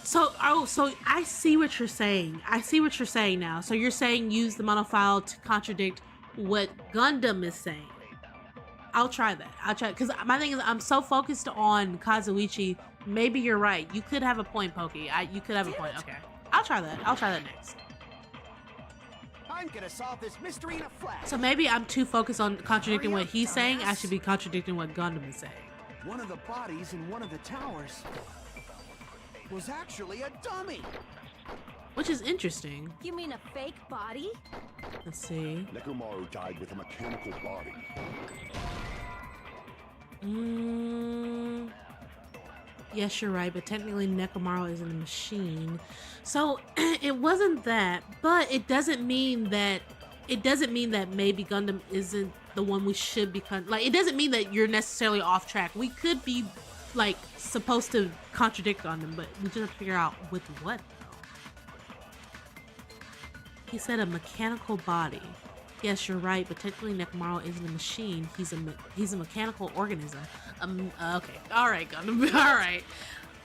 So I see what you're saying. I see what you're saying now. So you're saying use the monofile to contradict what Gundam is saying. I'll try that. I'll try, because my thing is I'm so focused on Kazuichi. Maybe you're right. You could have a point, Pokey. You could have a point. Okay. I'll try that. I'll try that next. I'm gonna solve this mystery in a flash. So maybe I'm too focused on contradicting what he's saying. I should be contradicting what Gundam is saying. One of the bodies in one of the towers was actually a dummy. Which is interesting. You mean a fake body? Let's see. Nekomaru died with a mechanical body. Yes, you're right, but technically Nekomaru isn't a machine. So it wasn't that, but it doesn't mean that maybe Gundam isn't the one we should be like, it doesn't mean that you're necessarily off track. We could be like supposed to contradict Gundam, but we just have to figure out with what though. He said a mechanical body. Yes, you're right, but technically Nekomaru isn't a machine. He's a mechanical organism. Okay. All right, Gundam. All right.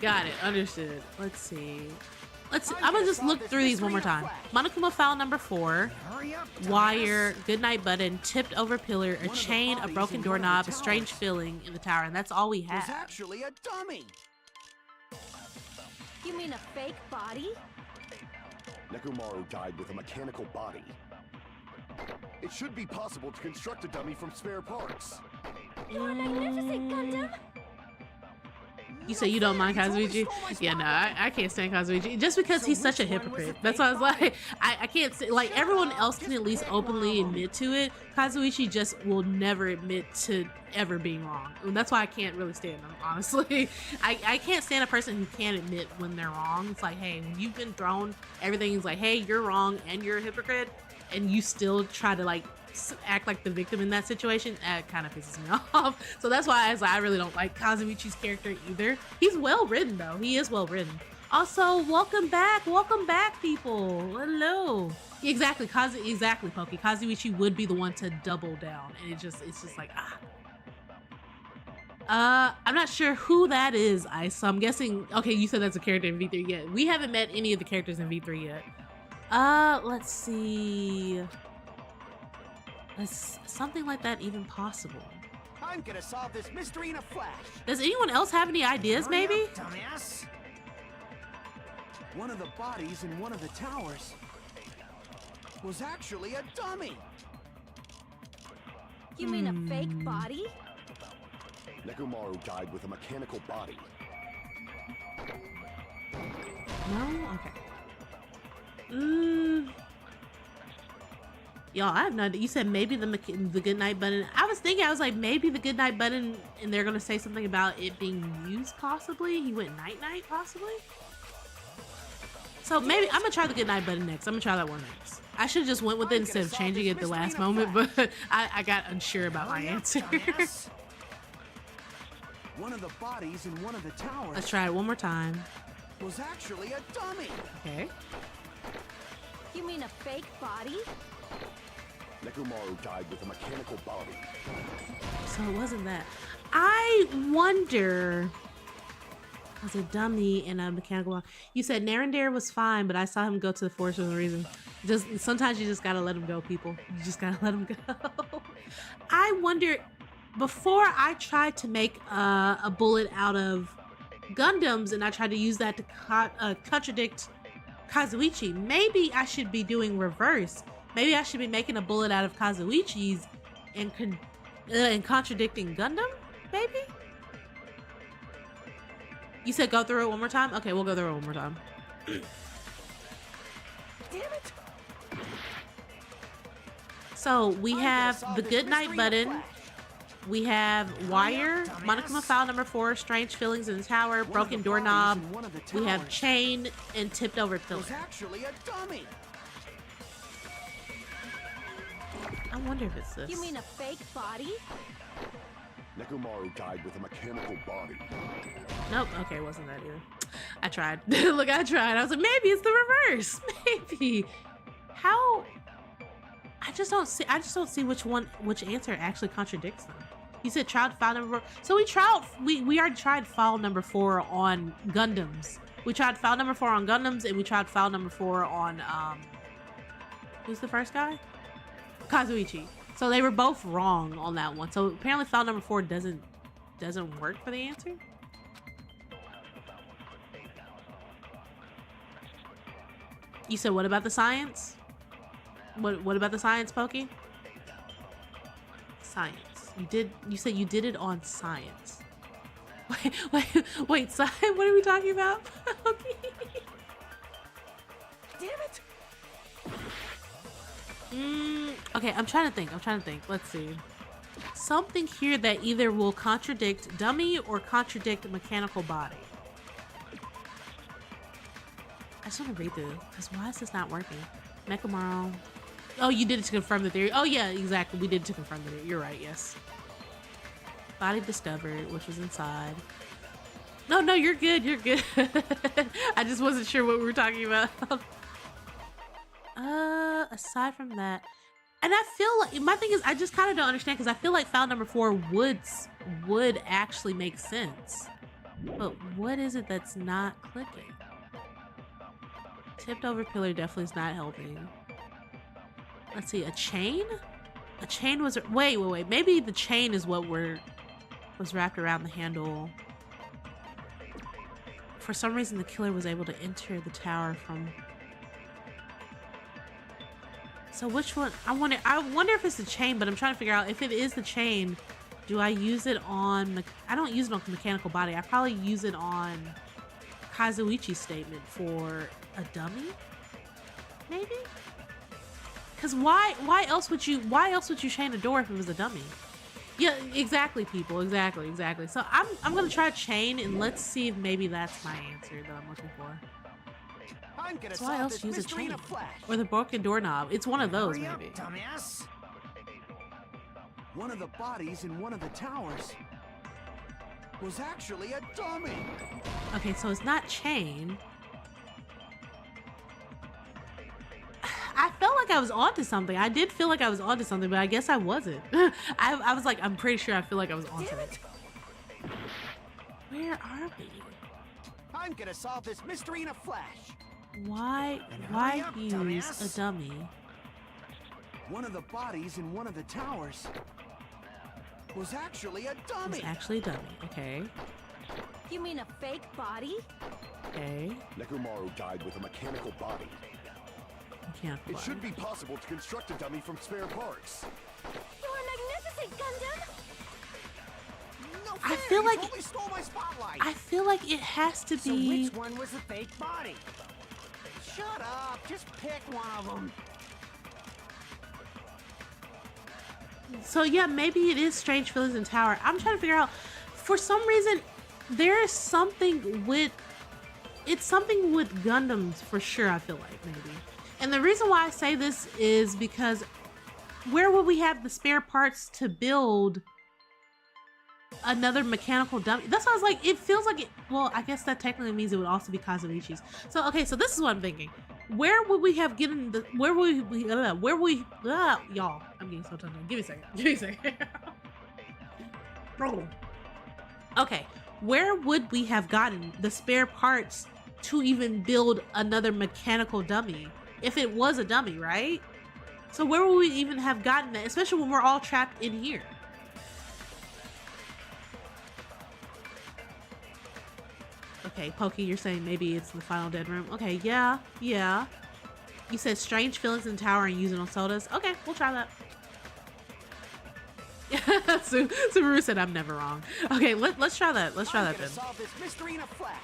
Got it. Understood. Let's see. I'm gonna just look through these one more time. Monokuma file number 4. Wire, goodnight button, tipped over pillar, a chain, a broken doorknob, a strange feeling in the tower, and that's all we have. Was actually a dummy. You mean a fake body? Nekomaru died with a mechanical body. It should be possible to construct a dummy from spare parts. You're magnificent, Gundam! You say you don't mind Kazuichi? Yeah, no, I can't stand Kazuichi. Just because he's such a hypocrite. That's why I was like, I can't say, like, everyone else can at least openly admit to it. Kazuichi just will never admit to ever being wrong. And that's why I can't really stand him, honestly. I can't stand a person who can't admit when they're wrong. It's like, hey, when you've been thrown, everything's like, hey, you're wrong and you're a hypocrite, and you still try to, like, act like the victim in that situation, that kind of pisses me off. So that's why I was like, I really don't like Kazuichi's character either. He's well written though. He is well written. Also, welcome back, people. Hello. Exactly, exactly, Pokey. Kazuichi would be the one to double down, and it's just like I'm not sure who that is, Ice. So I'm guessing. Okay, you said that's a character in V3 yet. We haven't met any of the characters in V3 yet. Let's see. Is something like that even possible? I'm gonna solve this mystery in a flash. Does anyone else have any ideas, maybe? Up, dumbass. One of the bodies in one of the towers was actually a dummy. You mean a fake body? Nekomaru died with a mechanical body. No? Okay. Y'all, I have no idea. You said maybe the goodnight button. I was thinking, I was like, maybe the goodnight button, and they're gonna say something about it being used, possibly. He went night-night, possibly. So maybe I'm gonna try the goodnight button next. I'm gonna try that one next. I should have just went with it instead of changing it at the last moment, but I got unsure about my answer. One of the bodies in one of the towers. Let's try it one more time. Was actually a dummy. Okay. You mean a fake body? Nekomaru died with a mechanical body. So it wasn't that. I wonder. Was a dummy and a mechanical body. You said Narendere was fine, but I saw him go to the forest for a reason. Just sometimes you just gotta let him go, people. You just gotta let him go. I wonder, before I tried to make a bullet out of Gundams and I tried to use that to contradict Kazuichi, maybe I should be doing reverse. Maybe I should be making a bullet out of Kazuichi's and contradicting Gundam, maybe? You said go through it one more time? Okay, we'll go through it one more time. Damn it. So we have the goodnight button. We have wire, Monokuma file number 4, strange feelings in the tower, broken doorknob. We have chain and tipped over pillar. Was actually a dummy. I wonder if it's this. You mean a fake body? Nekomaru died with a mechanical body. Nope. Okay, it wasn't that either. I tried. Look, I tried. I was like, maybe it's the reverse. Maybe. How? I just don't see which answer actually contradicts them. You said tried file number 4. So we already tried file number 4 on Gundams. We tried file number 4 on Gundams, and we tried file number 4 on, who's the first guy? Kazuichi. So they were both wrong on that one. So apparently file number 4 doesn't work for the answer. You said what about the science? What about the science, Pokey? Science. You said you did it on science. Wait, science? What are we talking about? Damn it! Okay, I'm trying to think. Let's see. Something here that either will contradict dummy or contradict mechanical body. I just want to read through, because why is this not working? Nekomaru. Oh, you did it to confirm the theory. Oh, yeah, exactly. We did it to confirm the theory. You're right, yes. Body discovered, which was inside. No, you're good. You're good. I just wasn't sure what we were talking about. Aside from that, and I feel like my thing is I just kind of don't understand, because I feel like file number 4 would actually make sense, but what is it that's not clicking? Tipped over pillar definitely is not helping. Let's see, a chain? A chain was wait. Maybe the chain is what was wrapped around the handle. For some reason, the killer was able to enter the tower from. So which one? I wonder if it's the chain, but I'm trying to figure out if it is the chain. Do I use it on? I don't use it on mechanical body. I probably use it on Kazuichi's statement for a dummy, maybe. Because why else would you chain a door if it was a dummy? Yeah, exactly, people. Exactly. So I'm gonna try chain, and let's see if maybe that's my answer that I'm looking for. So why else use a chain? Or the broken doorknob? It's one of those, maybe. Dumbass. One of the bodies in one of the towers was actually a dummy. Okay, so it's not chain. I felt like I was onto something. I did feel like I was onto something, but I guess I wasn't. I was like, I'm pretty sure I feel like I was onto it. Where are we? I'm gonna solve this mystery in a flash. Why use a dummy? One of the bodies in one of the towers was actually a dummy. It's actually a dummy. Okay. You mean a fake body? Okay. Nekomaru died with a mechanical body. It should be possible to construct a dummy from spare parts. You're magnificent, Gundam! No I fair, feel you like totally stole my spotlight. I feel like it has to be. So which one was the fake body? Shut up! Just pick one of them. So yeah, maybe it is Strange Feelings in Tower. I'm trying to figure out. For some reason, there is something with. It's something with Gundams for sure. I feel like maybe. And the reason why I say this is because where would we have the spare parts to build another mechanical dummy? That's why I was like, it feels like it. Well, I guess that technically means it would also be Kazuichi's. So okay, so this is what I'm thinking. Where would we have gotten the? Where would we? Y'all, I'm getting so tongue. Give me a second. Okay, where would we have gotten the spare parts to even build another mechanical dummy? If it was a dummy, right? So where would we even have gotten that? Especially when we're all trapped in here. Okay, Pokey, you're saying maybe it's the final dead room. Okay, yeah. You said Strange Feelings in Tower and using on sodas. Okay, we'll try that. Subaru said I'm never wrong. Okay, let's try that. Let's try that then. Solve this mystery in a flash.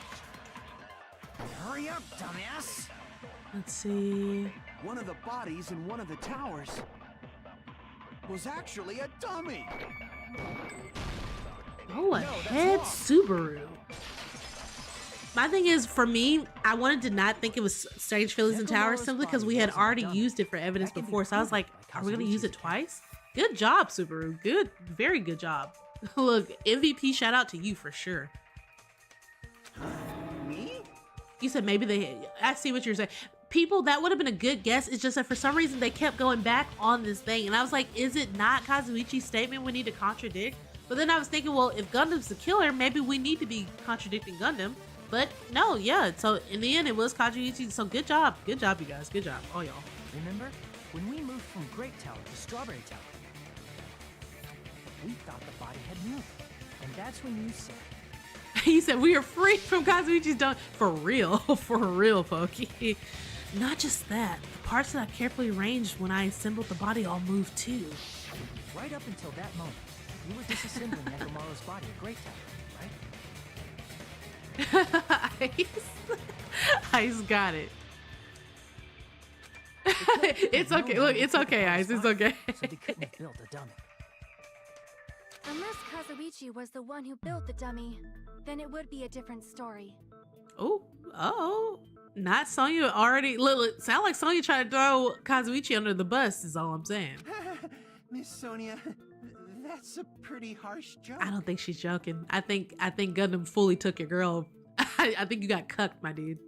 Hurry up, dumbass. Let's see. One of the bodies in one of the towers was actually a dummy. Oh, a head Subaru. My thing is, for me, I wanted to not think it was Strange Feelings in Tower simply because we had already used it for evidence before. So I was like, are we going to use it twice? Good job, Subaru. Good. Very good job. Look, MVP shout out to you for sure. Me? You said maybe I see what you're saying. People, that would have been a good guess. It's just that for some reason they kept going back on this thing. And I was like, is it not Kazuichi's statement we need to contradict? But then I was thinking, well, if Gundam's the killer, maybe we need to be contradicting Gundam. But no, yeah. So in the end, it was Kazuichi. So good job, you guys, good job, all y'all. Remember when we moved from Grape Tower to Strawberry Tower? We thought the body had moved, and that's when you said. He said we are free from Kazuichi's dog. For real, Pokey. Not just that, the parts that I carefully arranged when I assembled the body all moved too. Right up until that moment, you were disassembling Nekomaru's body at Great Tower, right? Ice got it. It's okay. Look, it's okay, Ice. It's okay. So they couldn't have built a dummy. Unless Kazuichi was the one who built the dummy, then it would be a different story. Oh. Not Sonya already. Look, sound like Sonya tried to throw Kazuichi under the bus is all I'm saying. Miss Sonia, that's a pretty harsh joke. I don't think she's joking. I think Gundam fully took your girl. I think you got cucked, my dude.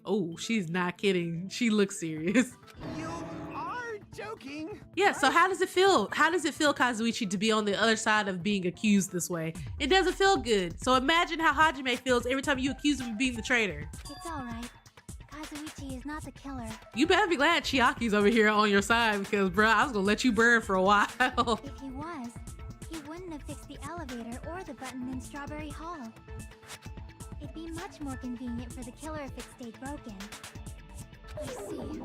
Oh, she's not kidding. She looks serious. You are joking. Yeah, so how does it feel? How does it feel, Kazuichi, to be on the other side of being accused this way? It doesn't feel good. So imagine how Hajime feels every time you accuse him of being the traitor. It's alright. Kazuichi is not the killer. You better be glad Chiaki's over here on your side because, bruh, I was gonna let you burn for a while. If he was, he wouldn't have fixed the elevator or the button in Strawberry Hall. It'd be much more convenient for the killer if it stayed broken. I see.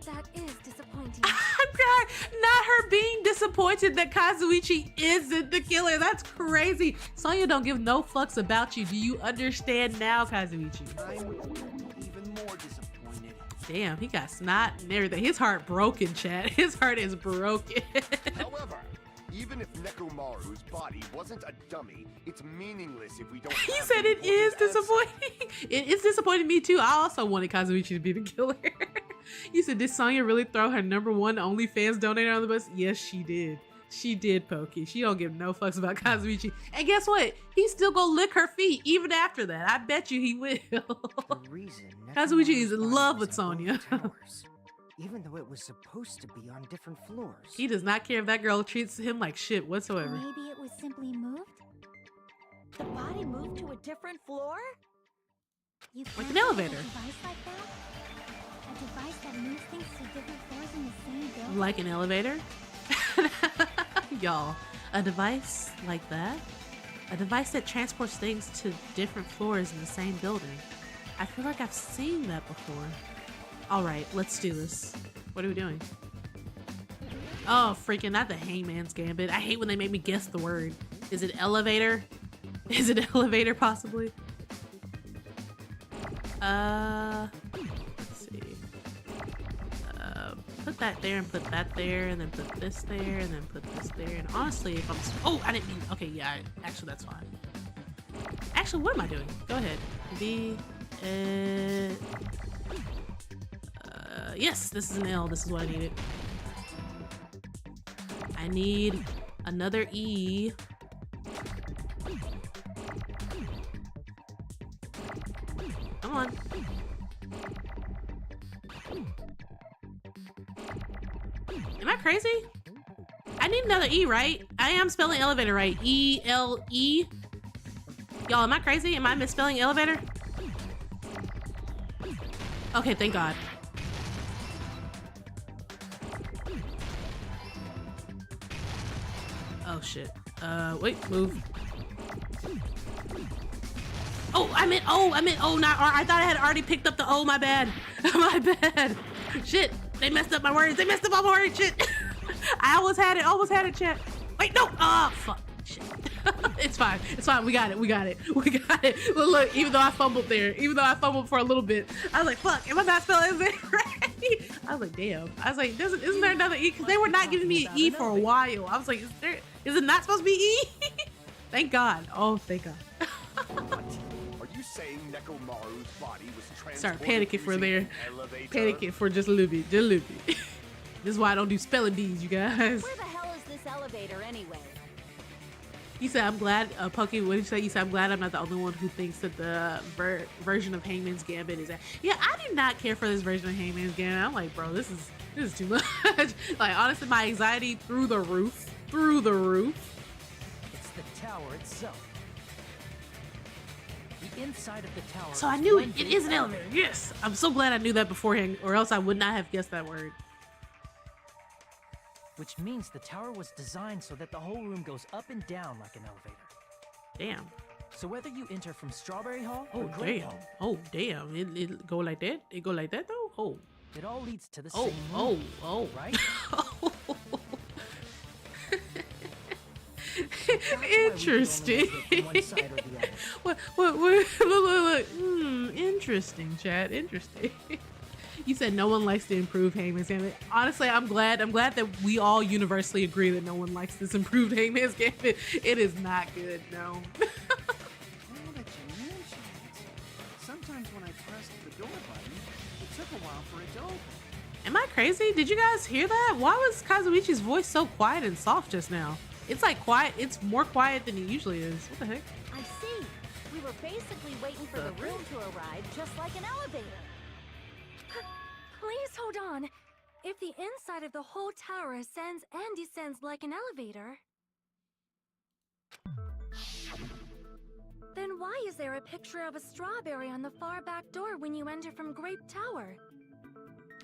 That is disappointing. I'm glad not her being disappointed that Kazuichi isn't the killer. That's crazy. Sonya don't give no fucks about you. Do you understand now, Kazuichi? I'm even more disappointed. Damn, he got snot and everything. His heart broken, chat. His heart is broken. However, even if Nekomaru's body wasn't a dummy, it's meaningless if we don't. He said it is disappointing. It is disappointing me too. I also wanted Kazuichi to be the killer. You said, did Sonya really throw her #1 OnlyFans donator on the bus? Yes, she did. She did, Pokey. She don't give no fucks about Kazuichi. And guess what? He's still gonna lick her feet even after that. I bet you he will. Kazuichi is in love with Sonya. Even though it was supposed to be on different floors. He does not care if that girl treats him like shit whatsoever. Maybe it was simply moved? The body moved to a different floor? You Like can't an elevator. have a device like that? A device that moves things to different floors in the same building? Like an elevator? Y'all, a device like that? A device that transports things to different floors in the same building. I feel like I've seen that before. All right, let's do this. What are we doing? Oh, freaking not the Hangman's Gambit. I hate when they make me guess the word. Is it elevator? Is it elevator possibly? Let's see. Put that there and put that there and then put this there and then put this there. And honestly, if I'm, oh, I didn't mean, okay, yeah, actually that's fine. Actually, what am I doing? Go ahead. Yes, this is an L. This is what I needed. I need another E. Come on. Am I crazy? I need another E, right? I am spelling elevator right. E-L-E. Y'all, am I crazy? Am I misspelling elevator? Okay, thank God. Oh shit. Wait, move. I meant not R. I thought I had already picked up the O, my bad. My bad. Shit, they messed up my words. They messed up all my words, shit. I almost had it, chat. Wait, no. Oh, fuck. Shit. It's fine. We got it. Look, even though I fumbled there, even though I fumbled for a little bit, I was like, fuck, am I not spelling it right? I was like, damn. I was like, isn't there another E? Because they were not giving me an E for a while. I was like, is it not supposed to be E? Thank God. Oh, thank God. What? Are you saying Nekomaru's body was transported? Sorry, panicking for there. Elevator? Panicking for just a little bit. This is why I don't do spelling bees, you guys. Where the hell is this elevator anyway? You said, I'm glad, Pokey, what did you say? You said, I'm glad I'm not the only one who thinks that the version of Hangman's Gambit is that. Yeah, I did not care for this version of Hangman's Gambit. I'm like, bro, this is too much. Like, honestly, my anxiety through the roof. It's the tower itself. We inside of the tower. So I is knew one it big is an elevator. Yes. I'm so glad I knew that beforehand, or else I would not have guessed that word. Which means the tower was designed so that the whole room goes up and down like an elevator. Damn. So whether you enter from Strawberry Hall or Oh, Grape damn. Hall, Oh, damn. It go like that? It go like that, though? Oh. it all leads to the Oh, same oh, room, oh. right? Interesting. What, look. Interesting, Chad. Interesting. You said no one likes the improved Hangman's Gambit. Honestly, I'm glad that we all universally agree that no one likes this improved Hangman's Gambit. It is not good, no. Now that you mention it, sometimes when I pressed the door button, it took a while for it to open. Am I crazy? Did you guys hear that? Why was Kazuichi's voice so quiet and soft just now? It's like quiet. It's more quiet than it usually is. What the heck? I see. We were basically waiting for the room to arrive, just like an elevator. Please hold on. If the inside of the whole tower ascends and descends like an elevator, then why is there a picture of a strawberry on the far back door when you enter from Grape Tower?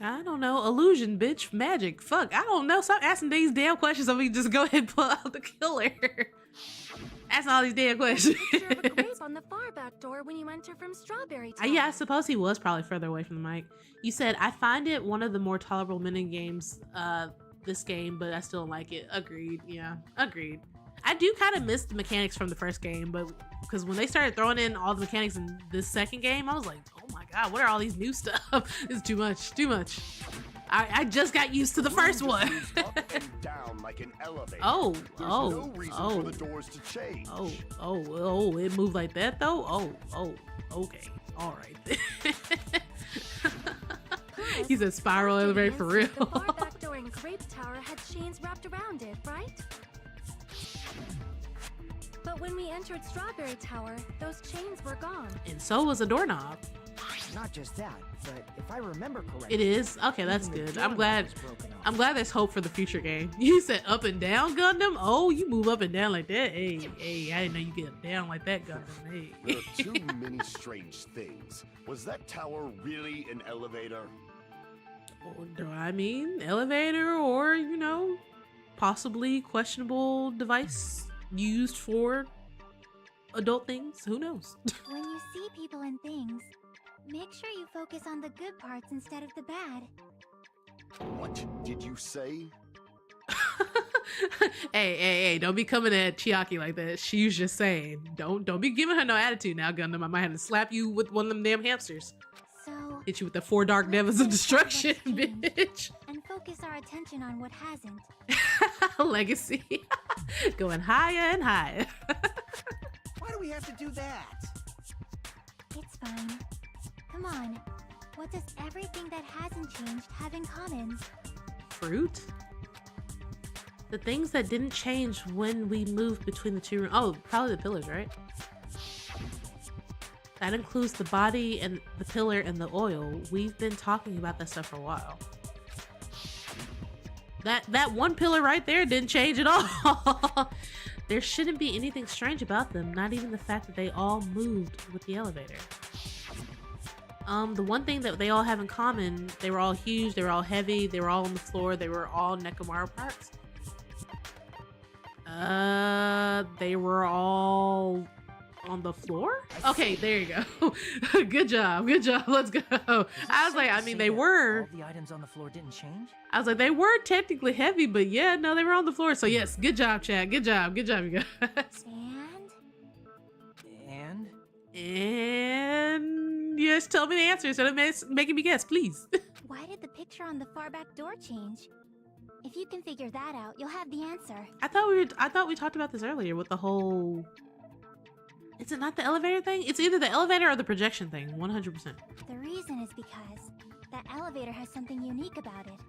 I don't know. Illusion, bitch. Magic. Fuck. I don't know. Stop asking these damn questions so we can just go ahead and pull out the killer. Asking all these damn questions. Picture of a grape on the far back door when you enter from Strawberry Tower. Yeah, I suppose he was probably further away from the mic. You said, I find it one of the more tolerable mini games this game, but I still don't like it. Agreed. Yeah, agreed. I do kind of miss the mechanics from the first game, but because when they started throwing in all the mechanics in this second game, I was like, oh my god, what are all these new stuff? It's too much, too much. I just got used to the first one. Up and down like an elevator. Oh, There's oh, no reason oh. for the doors to change. Oh, it moved like that though? Oh, okay. All right. He said spiral elevator for real. The far back door in Grape Tower had chains wrapped around it, right? But when we entered Strawberry Tower, those chains were gone. And so was a doorknob. Not just that, but if I remember correctly, It is? Okay, that's even the good. I'm doorknob glad was broken off. I'm glad there's hope for the future game. You said up and down Gundam? Oh, you move up and down like that. Hey, I didn't know you get down like that, Gundam. Hey. There are too many strange things. Was that tower really an elevator? Do I mean elevator or, you know, possibly questionable device used for adult things? Who knows? When you see people and things, make sure you focus on the good parts instead of the bad. What did you say? Hey, don't be coming at Chiaki like that. She's just saying. Don't be giving her no attitude now, Gundam. I might have to slap you with one of them damn hamsters. So, Hit you with the 4 dark devils of destruction, bitch. and focus our attention on what hasn't. Legacy. Going higher and higher. Why do we have to do that? It's fine. Come on. What does everything that hasn't changed have in common? Fruit? The things that didn't change when we moved between the two rooms. Oh, probably the pillars, right? That includes the body and the pillar and the oil. We've been talking about that stuff for a while. That one pillar right there didn't change at all. There shouldn't be anything strange about them, not even the fact that they all moved with the elevator. The one thing that they all have in common, they were all huge, they were all heavy, they were all on the floor, they were all Nekomaru parts. They were all on the floor? Okay, there you go. Good job, let's go. I was like, I mean, they were. All the items on the floor didn't change? I was like, they were technically heavy, but yeah, no, they were on the floor. So yes, good job, Chad. Good job, you guys. And yes, tell me the answer instead of making me guess, please. Why did the picture on the far back door change? If you can figure that out, you'll have the answer. I thought we talked about this earlier with the whole. Is it not the elevator thing? It's either the elevator or the projection thing, 100%. The reason is because that elevator has something unique about it.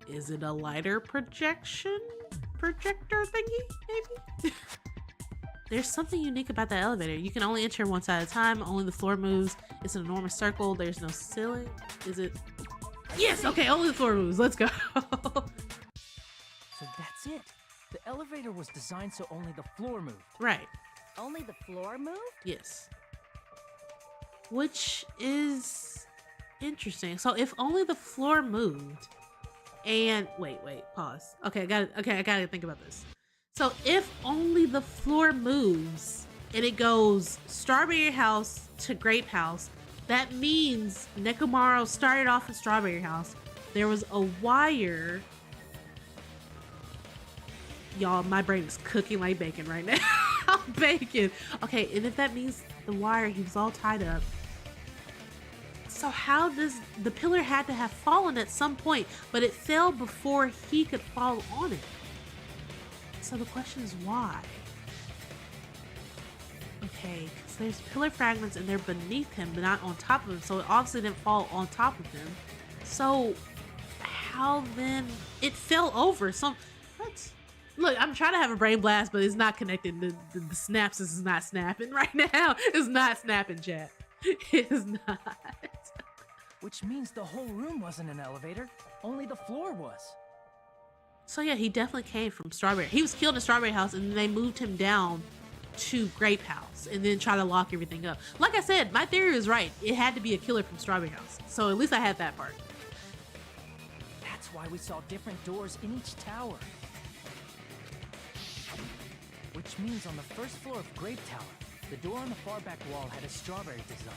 Is it a lighter projector thingy? Maybe? There's something unique about that elevator. You can only enter one side at a time, only the floor moves. It's an enormous circle, there's no ceiling. Is it? Yes, okay, only the floor moves. Let's go. So that's it. The elevator was designed so only the floor moved. Right. Only the floor moved? Yes. which is interesting. So if only the floor moved, and wait, pause. Okay, I gotta think about this. So if only the floor moves and it goes Strawberry House to Grape House, that means Nekomaru started off in Strawberry House. There was a wire. Y'all, my brain is cooking like bacon right now. Bacon. Okay, and if that means the wire, he was all tied up. So how does the pillar had to have fallen at some point, but it fell before he could fall on it. So the question is why? Okay, because there's pillar fragments and they're beneath him, but not on top of him. So it obviously didn't fall on top of him. So how then it fell over? So what? Look, I'm trying to have a brain blast, but it's not connected. The synapses is not snapping right now. It's not snapping, chat. It is not. Which means the whole room wasn't an elevator, only the floor was. So yeah, he definitely came from Strawberry. He was killed in Strawberry House and then they moved him down to Grape House and then try to lock everything up. Like I said, my theory was right. It had to be a killer from Strawberry House. So at least I had that part. That's why we saw different doors in each tower. Which means on the first floor of Grape Tower, the door on the far back wall had a strawberry design.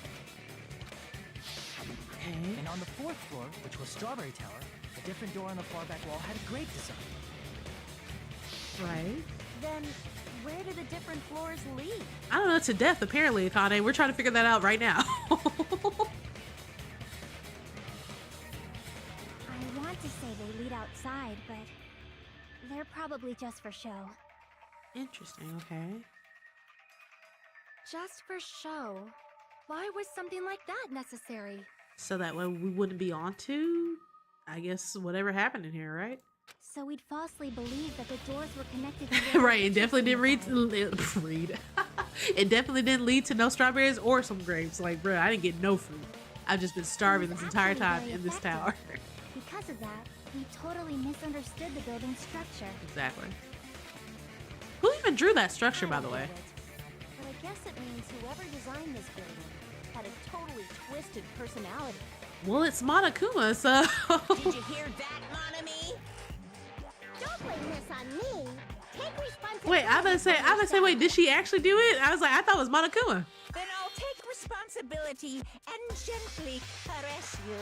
Okay. And on the fourth floor, which was Strawberry Tower, a different door on the far back wall had a grape design. Right. Then, where do the different floors lead? I don't know, to death apparently, Akane. We're trying to figure that out right now. I want to say they lead outside, but they're probably just for show. Interesting, okay. Just for show? Why was something like that necessary? So that way we wouldn't be onto, I guess, whatever happened in here, right? So we'd falsely believe that the doors were connected to Right, it definitely didn't read. It definitely didn't lead to no strawberries or some grapes. Like, bro, I didn't get no fruit. I've just been starving this entire time in this tower. Because of that, we totally misunderstood the building's structure. Exactly. Who even drew that structure, by the way? But I guess it means whoever designed this building had a totally twisted personality. Well, it's Monokuma, so... Did you hear that, Monami? Don't blame this on me. Take responsibility. Wait, I'm gonna say, wait, did she actually do it? I was like, I thought it was Monokuma. Then I'll take responsibility and gently caress you.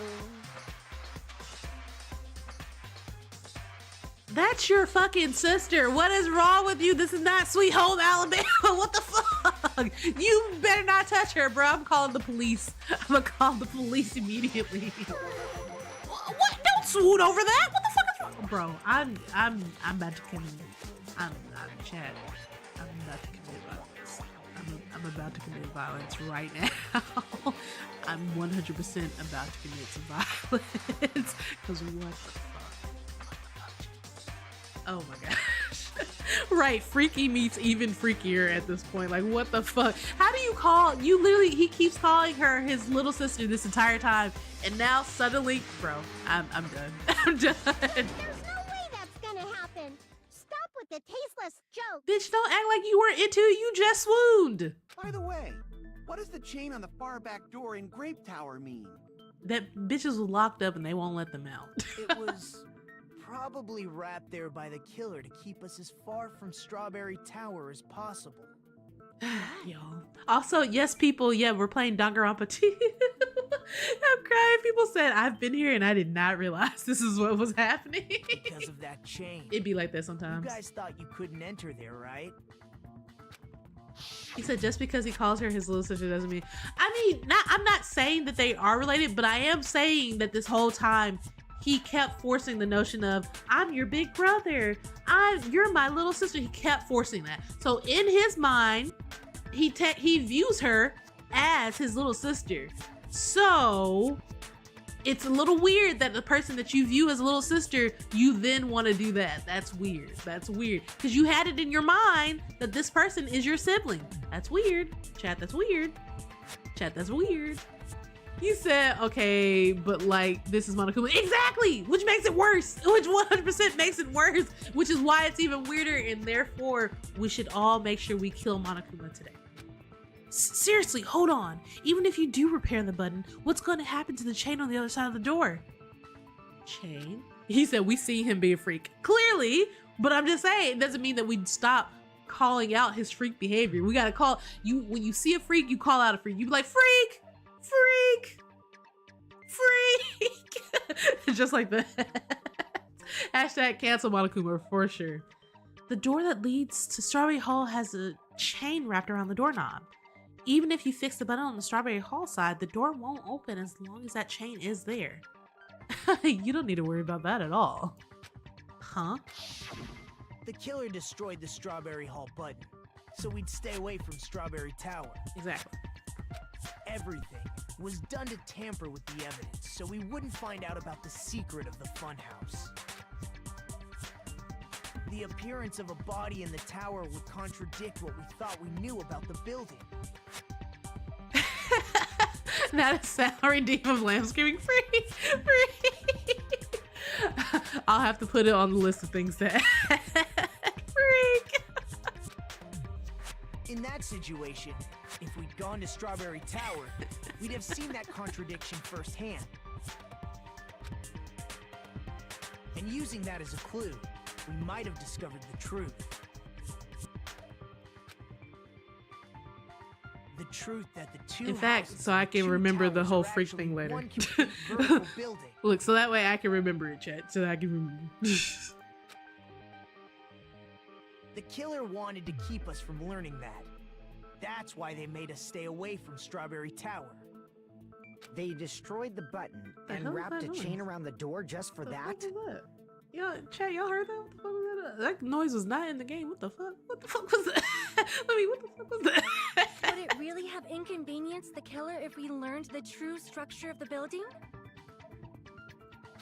That's your fucking sister. What is wrong with you? This is not Sweet Home Alabama. What the fuck? You better not touch her, bro. I'm calling the police. I'm gonna call the police immediately. What? Don't swoon over that. What the fuck is wrong? Bro, I'm about to commit. I'm Chad. I'm about to commit violence. I'm about to commit violence right now. I'm 100% about to commit some violence. Because what the fuck? Oh my gosh. Right, freaky meets even freakier at this point. Like, what the fuck? How do you call, you literally, he keeps calling her his little sister this entire time, and now suddenly, bro, I'm done. I'm done. There's no way that's gonna happen. Stop with the tasteless joke. Bitch, don't act like you weren't into it, you just swooned. By the way, what does the chain on the far back door in Grape Tower mean? That bitches was locked up and they won't let them out. It was probably wrapped there by the killer to keep us as far from Strawberry Tower as possible. Y'all. Also, yes, people, yeah, we're playing Danganronpa 2. I'm crying. People said, I've been here and I did not realize this is what was happening. Because of that chain. It'd be like that sometimes. You guys thought you couldn't enter there, right? He said just because he calls her his little sister doesn't mean... I mean, I'm not saying that they are related, but I am saying that this whole time he kept forcing the notion of, I'm your big brother. You're my little sister. He kept forcing that. So in his mind, he views her as his little sister. So it's a little weird that the person that you view as a little sister, you then want to do that. That's weird. That's weird. Because you had it in your mind that this person is your sibling. That's weird. Chat, that's weird. Chat, that's weird. You said, okay, but like, this is Monokuma. Exactly! Which makes it worse. Which 100% makes it worse. Which is why it's even weirder, and therefore, we should all make sure we kill Monokuma today. Seriously, hold on. Even if you do repair the button, what's going to happen to the chain on the other side of the door? Chain? He said we see him be a freak. Clearly, but I'm just saying, it doesn't mean that we'd stop calling out his freak behavior. We gotta call, when you see a freak, you call out a freak. You be like, freak! Freak! Freak! Just like that. Hashtag cancel Monokuma for sure. The door that leads to Strawberry Hall has a chain wrapped around the doorknob. Even if you fix the button on the Strawberry Hall side, the door won't open as long as that chain is there. You don't need to worry about that at all. Huh? The killer destroyed the Strawberry Hall button, so we'd stay away from Strawberry Tower. Exactly. Everything was done to tamper with the evidence, so we wouldn't find out about the secret of the funhouse. The appearance of a body in the tower would contradict what we thought we knew about the building. That is Salary Demon of Lamb screaming, free! Free! I'll have to put it on the list of things to add. Freak! In that situation, if we'd gone to Strawberry Tower, we'd have seen that contradiction firsthand. And using that as a clue, we might have discovered the truth. The truth that the two In fact, so I can remember the whole freak thing later. Look, so that way I can remember it, chat. So that I can remember. The killer wanted to keep us from learning that. That's why they made us stay away from Strawberry Tower. They destroyed the button The and hell is wrapped that a noise? chain around the door just for What the that? fuck was that? Yo, chat, y'all heard that? What the fuck was that? That noise was not in the game. What the fuck? What the fuck was that? I mean, what the fuck was that? Would it really have inconvenienced the killer if we learned the true structure of the building?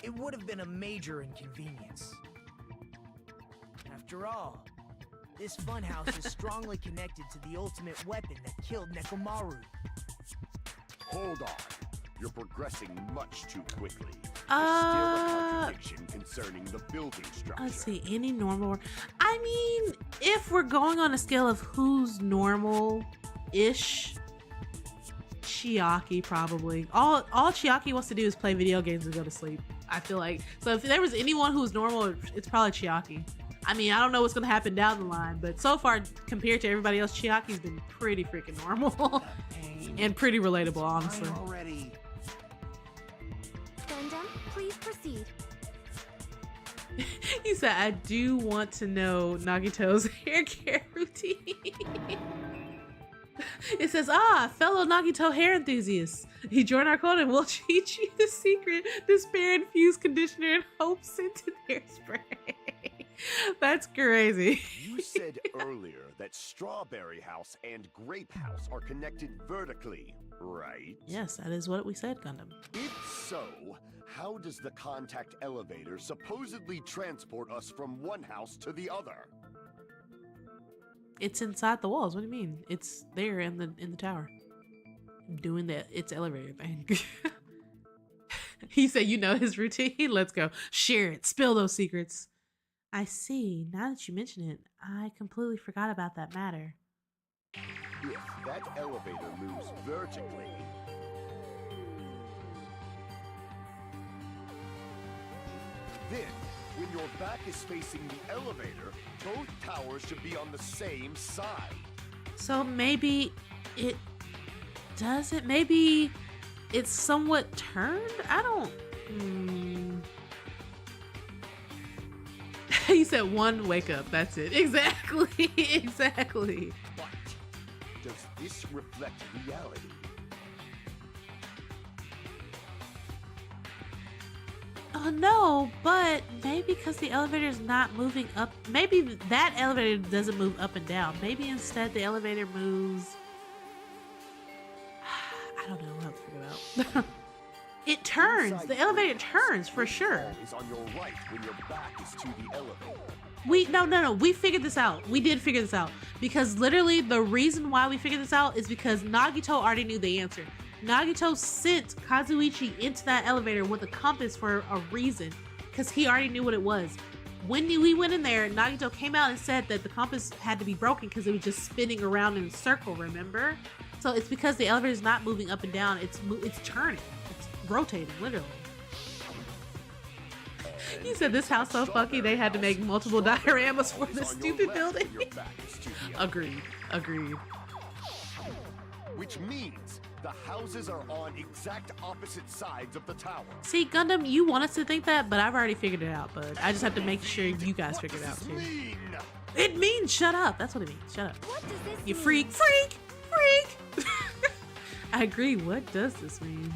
It would have been a major inconvenience. After all, this funhouse is strongly connected to the ultimate weapon that killed Nekomaru. Hold on. You're progressing much too quickly. There's still a contradiction concerning the building structure. Let's see, any normal. I mean, if we're going on a scale of who's normal-ish, Chiaki probably. All Chiaki wants to do is play video games and go to sleep, I feel like. So if there was anyone who's normal, it's probably Chiaki. I mean, I don't know what's gonna happen down the line, but so far, compared to everybody else, Chiaki's been pretty freaking normal. And pretty relatable, honestly. Already. Gundam, please proceed. He said, I do want to know Nagito's hair care routine. It says, fellow Nagito hair enthusiasts. He joined our code and we'll teach you the secret despair-infused conditioner and hope scented hairspray. That's crazy. You said earlier that Strawberry House and Grape House are connected vertically, right? Yes, that is what we said, Gundam. If so, how does the contact elevator supposedly transport us from one house to the other? It's inside the walls. What do you mean? It's there in the tower. Doing its elevator thing. He said, you know his routine. Let's go. Share it. Spill those secrets. I see. Now that you mention it, I completely forgot about that matter. If that elevator moves vertically, then when your back is facing the elevator, both towers should be on the same side. So maybe it doesn't. Maybe it's somewhat turned? I don't... He said one wake up. That's it. Exactly. Exactly. But does this reflect reality? Oh no, but maybe because the elevator is not moving up. Maybe that elevator doesn't move up and down. Maybe instead the elevator moves... I don't know. We'll have to figure it out. It turns. The elevator turns for sure. Is on your right when your back is to the elevator. No. We figured this out. We did figure this out. Because literally the reason why we figured this out is because Nagito already knew the answer. Nagito sent Kazuichi into that elevator with a compass for a reason. Because he already knew what it was. When we went in there, Nagito came out and said that the compass had to be broken because it was just spinning around in a circle, remember? So it's because the elevator is not moving up and down. It's turning. It's rotating, literally. You said this house so funky they had to make multiple dioramas for this stupid building. Agreed. Which means the houses are on exact opposite sides of the tower. See, Gundam, you want us to think that, but I've already figured it out. But I just have to make sure you guys figure it out too. It means shut up. That's what it means. Shut up. What does this You mean? freak. I agree. What does this mean?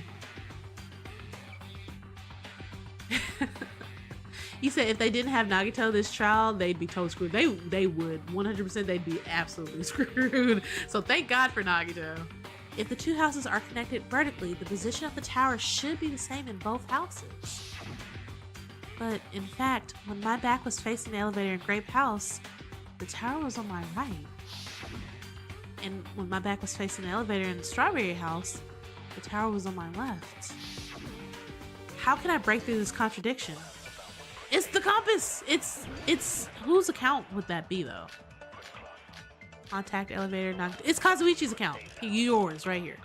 You said if they didn't have Nagito this trial, they'd be totally screwed. They would 100%. They'd be absolutely screwed. So thank God for Nagito. If the two houses are connected vertically, the position of the tower should be the same in both houses. But in fact, when my back was facing the elevator in Grape House, the tower was on my right. And when my back was facing the elevator in the Strawberry House, the tower was on my left. How can I break through this contradiction? It's the compass! It's whose account would that be though? Contact elevator, it's Kazuichi's account. Yours right here.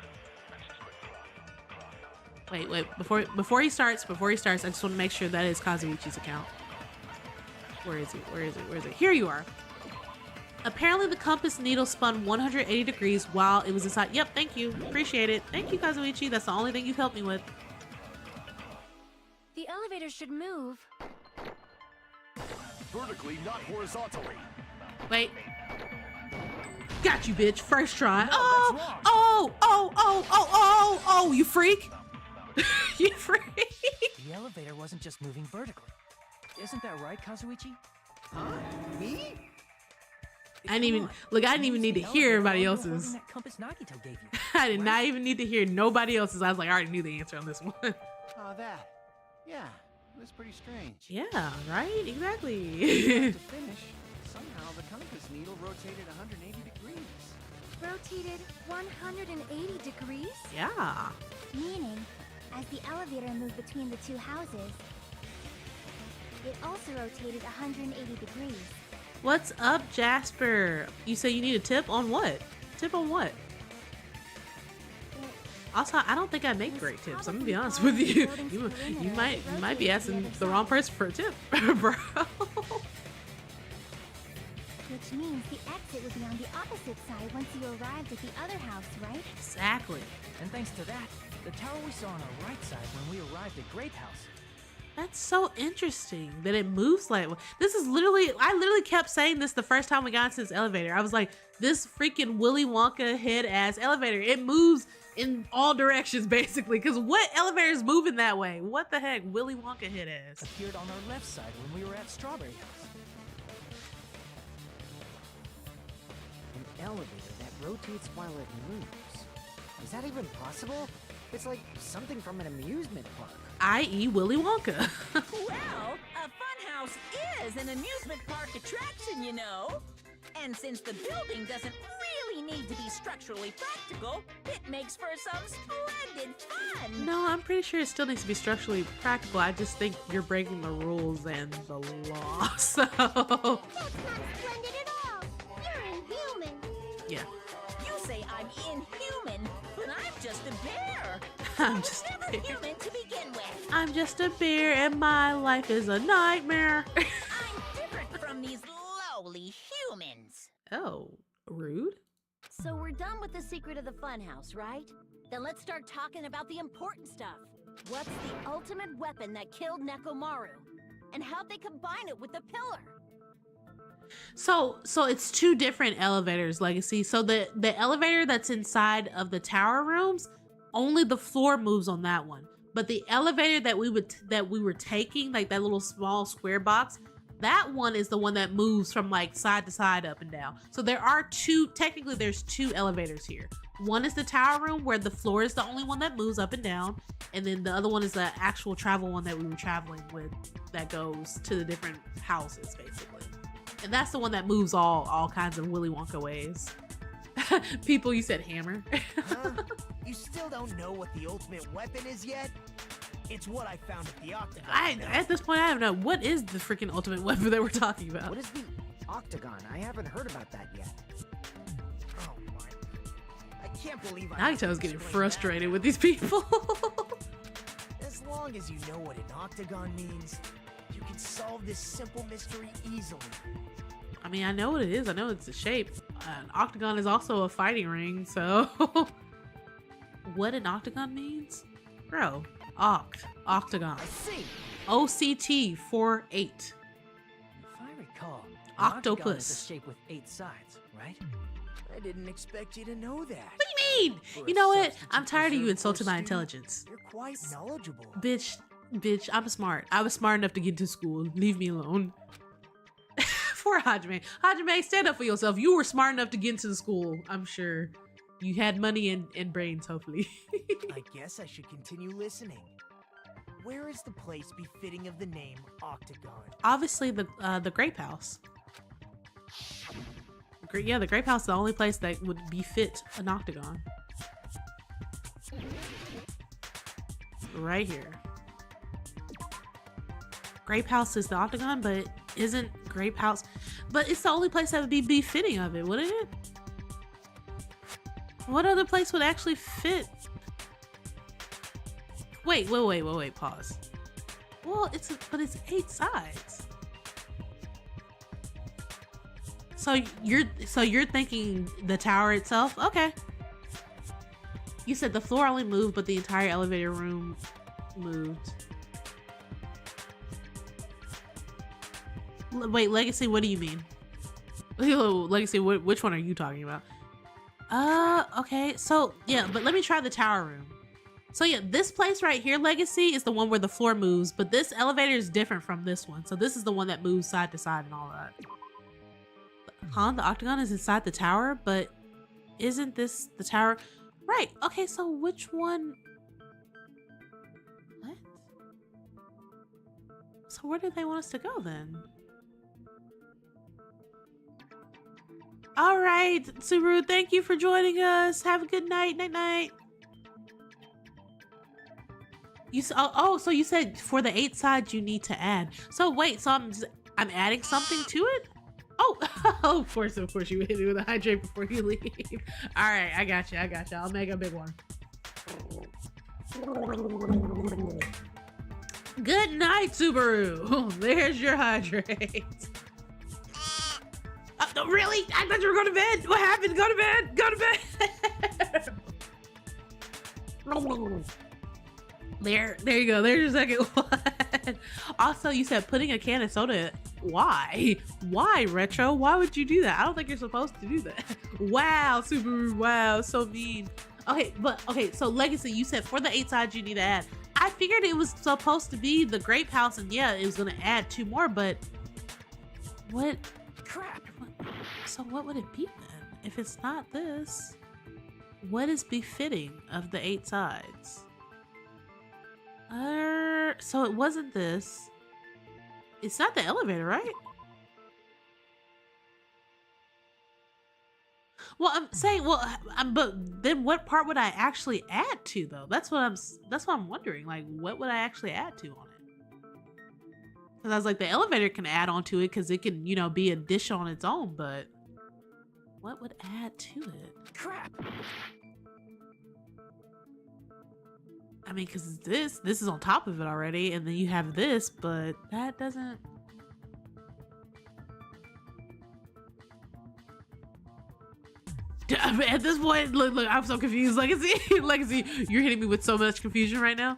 Wait, before he starts, I just want to make sure that is Kazuichi's account. Where is it? Here you are. Apparently the compass needle spun 180 degrees while it was inside. Yep, thank you. Appreciate it. Thank you, Kazuichi. That's the only thing you've helped me with. The elevator should move. Vertically, not horizontally. Wait. Got you, bitch. First try. No, Oh, you freak. You freak. The elevator wasn't just moving vertically. Isn't that right, Kazuichi? Me? I didn't even need to hear everybody else's. That compass Nagito gave you. I did not even need to hear nobody else's. I was like, I already knew the answer on this one. Oh, that. Yeah, it was pretty strange. Yeah, right? Exactly. To finish, somehow the compass needle rotated 180 degrees. Rotated 180 degrees? Yeah. Meaning, as the elevator moved between the two houses, it also rotated 180 degrees. What's up, Jasper? You say you need a tip on what? Tip on what? Also, I don't think I make great tips. I'm gonna be honest with you. You might be asking the wrong person for a tip, bro. Which means the exit would be on the opposite side once you arrived at the other house, right? Exactly. And thanks to that, the tower we saw on our right side when we arrived at Grape House. That's so interesting that it moves like this. Is literally, I literally kept saying this the first time we got into this elevator. I was like, this freaking Willy Wonka head ass elevator. It moves in all directions basically. Because what elevator is moving that way? What the heck, Willy Wonka head ass? Appeared on our left side when we were at Strawberry House. An elevator that rotates while it moves. Is that even possible? It's like something from an amusement park. I.e. Willy Wonka. Well, a funhouse is an amusement park attraction, you know. And since the building doesn't really need to be structurally practical, it makes for some splendid fun. No, I'm pretty sure it still needs to be structurally practical. I just think you're breaking the rules and the law. So That's not splendid at all. You're inhuman. yeah. You say I'm inhuman, but I'm just a bear. I'm just Never human to begin with. I'm just a bear and my life is a nightmare. I'm different from these lowly humans. Oh, rude. So we're done with the secret of the funhouse, right? Then let's start talking about the important stuff. What's the ultimate weapon that killed Nekomaru? And how'd they combine it with the pillar? So it's two different elevators, Legacy. So the elevator that's inside of the tower rooms, only the floor moves on that one. But the elevator that we were taking, like that little small square box, that one is the one that moves from like side to side, up and down. So there are technically there's two elevators here. One is the tower room where the floor is the only one that moves up and down. And then the other one is the actual travel one that we were traveling with that goes to the different houses basically. And that's the one that moves all kinds of Willy Wonka ways. People, you said hammer. You still don't know what the ultimate weapon is yet? It's what I found at the Octagon. At this point, I don't know. What is the freaking ultimate weapon that we're talking about? What is the Octagon? I haven't heard about that yet. Oh my. I can't believe I have to Naito's getting explain frustrated that. with these people. As long as you know what an octagon means, you can solve this simple mystery easily. I mean, I know what it is. I know it's a shape. An octagon is also a fighting ring, so... What an octagon means? Bro, octagon. I see. OCT 48. If I recall, an Octopus. octagon is a shape with 8 sides, right? I didn't expect you to know that. What do you mean? For You a know what? substitute I'm tired of you reserve insulting my course student, intelligence. You're quite knowledgeable. Bitch, I'm smart. I was smart enough to get to school. Leave me alone. For Hajime. Hajime, stand up for yourself. You were smart enough to get into the school, I'm sure. You had money and brains, hopefully. I guess I should continue listening. Where is the place befitting of the name Octagon? Obviously, the Grape House. Yeah, the Grape House is the only place that would befit an octagon. Right here. Grape House is the octagon, but isn't Grape House... But it's the only place that would be befitting of it, wouldn't it? What other place would actually fit? Wait, pause. Well, but it's 8 sides. So you're thinking the tower itself? Okay. You said the floor only moved, but the entire elevator room moved. Wait, Legacy, what do you mean? Legacy, which one are you talking about? Okay, so yeah, but let me try the tower room. So yeah, this place right here, Legacy, is the one where the floor moves, but this elevator is different from this one. So this is the one that moves side to side and all that. Huh? The octagon is inside the tower, but isn't this the tower? Right, okay, so which one? What? So where do they want us to go then? All right, Subaru, thank you for joining us. Have a good night. Night. So you said for the 8 sides you need to add. So wait, so I'm adding something to it? Oh, of course you hit me with a hydrate before you leave. All right, I got you. I'll make a big one. Good night, Subaru. There's your hydrate. No, really? I thought you were going to bed. What happened? Go to bed. Go to bed. There you go. There's your second one. Also, you said putting a can of soda. Why? Why, Retro? Why would you do that? I don't think you're supposed to do that. Wow, Subaru. Wow, so mean. Okay, so Legacy, you said for the 8 sides you need to add. I figured it was supposed to be the Grape House, and yeah, it was going to add 2 more, but what? Crap. So what would it be then? If it's not this, what is befitting of the 8 sides? So it wasn't this. It's not the elevator, right? Well, I'm saying, but then what part would I actually add to though? That's what I'm wondering. Like, what would I actually add to on it? Because I was like, the elevator can add on to it because it can, be a dish on its own, but what would add to it? Crap. I mean, because this is on top of it already, and then you have this, but that doesn't... At this point, look, I'm so confused. Legacy, you're hitting me with so much confusion right now.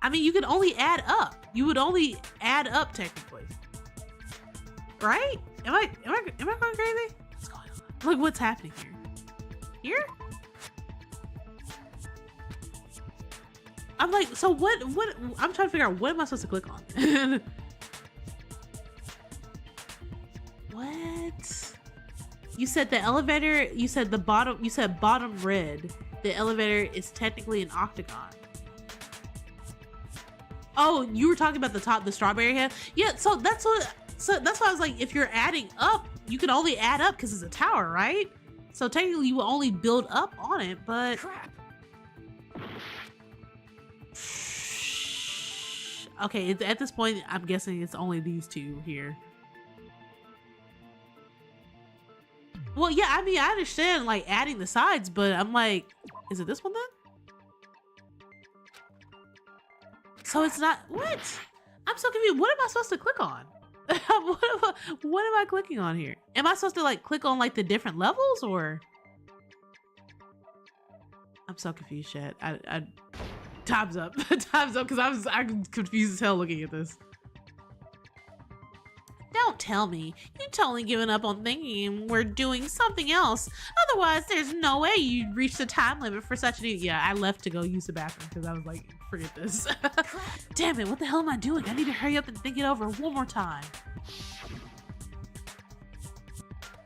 I mean, you can only add up. You would only add up technically, right? Am I going crazy? What's going on? Look, what's happening here? Here? I'm like, so what? I'm trying to figure out what am I supposed to click on? What? You said the elevator, you said bottom red. The elevator is technically an octagon. Oh, you were talking about the top, the strawberry head? Yeah, so that's why I was like, if you're adding up, you can only add up because it's a tower, right? So technically you will only build up on it, but... Crap. Okay, at this point, I'm guessing it's only these 2 here. Well, yeah, I mean, I understand like adding the sides, but I'm like, is it this one then? So it's not, what? I'm so confused. What am I supposed to click on? What am I clicking on here? Am I supposed to like click on like the different levels or? I'm so confused, chat. Time's up. Time's up because I'm confused as hell looking at this. Don't tell me. You totally given up on thinking we're doing something else. Otherwise, there's no way you'd reach the time limit for such a new. Yeah, I left to go use the bathroom because I was like, forget this. Damn it, what the hell am I doing? I need to hurry up and think it over one more time.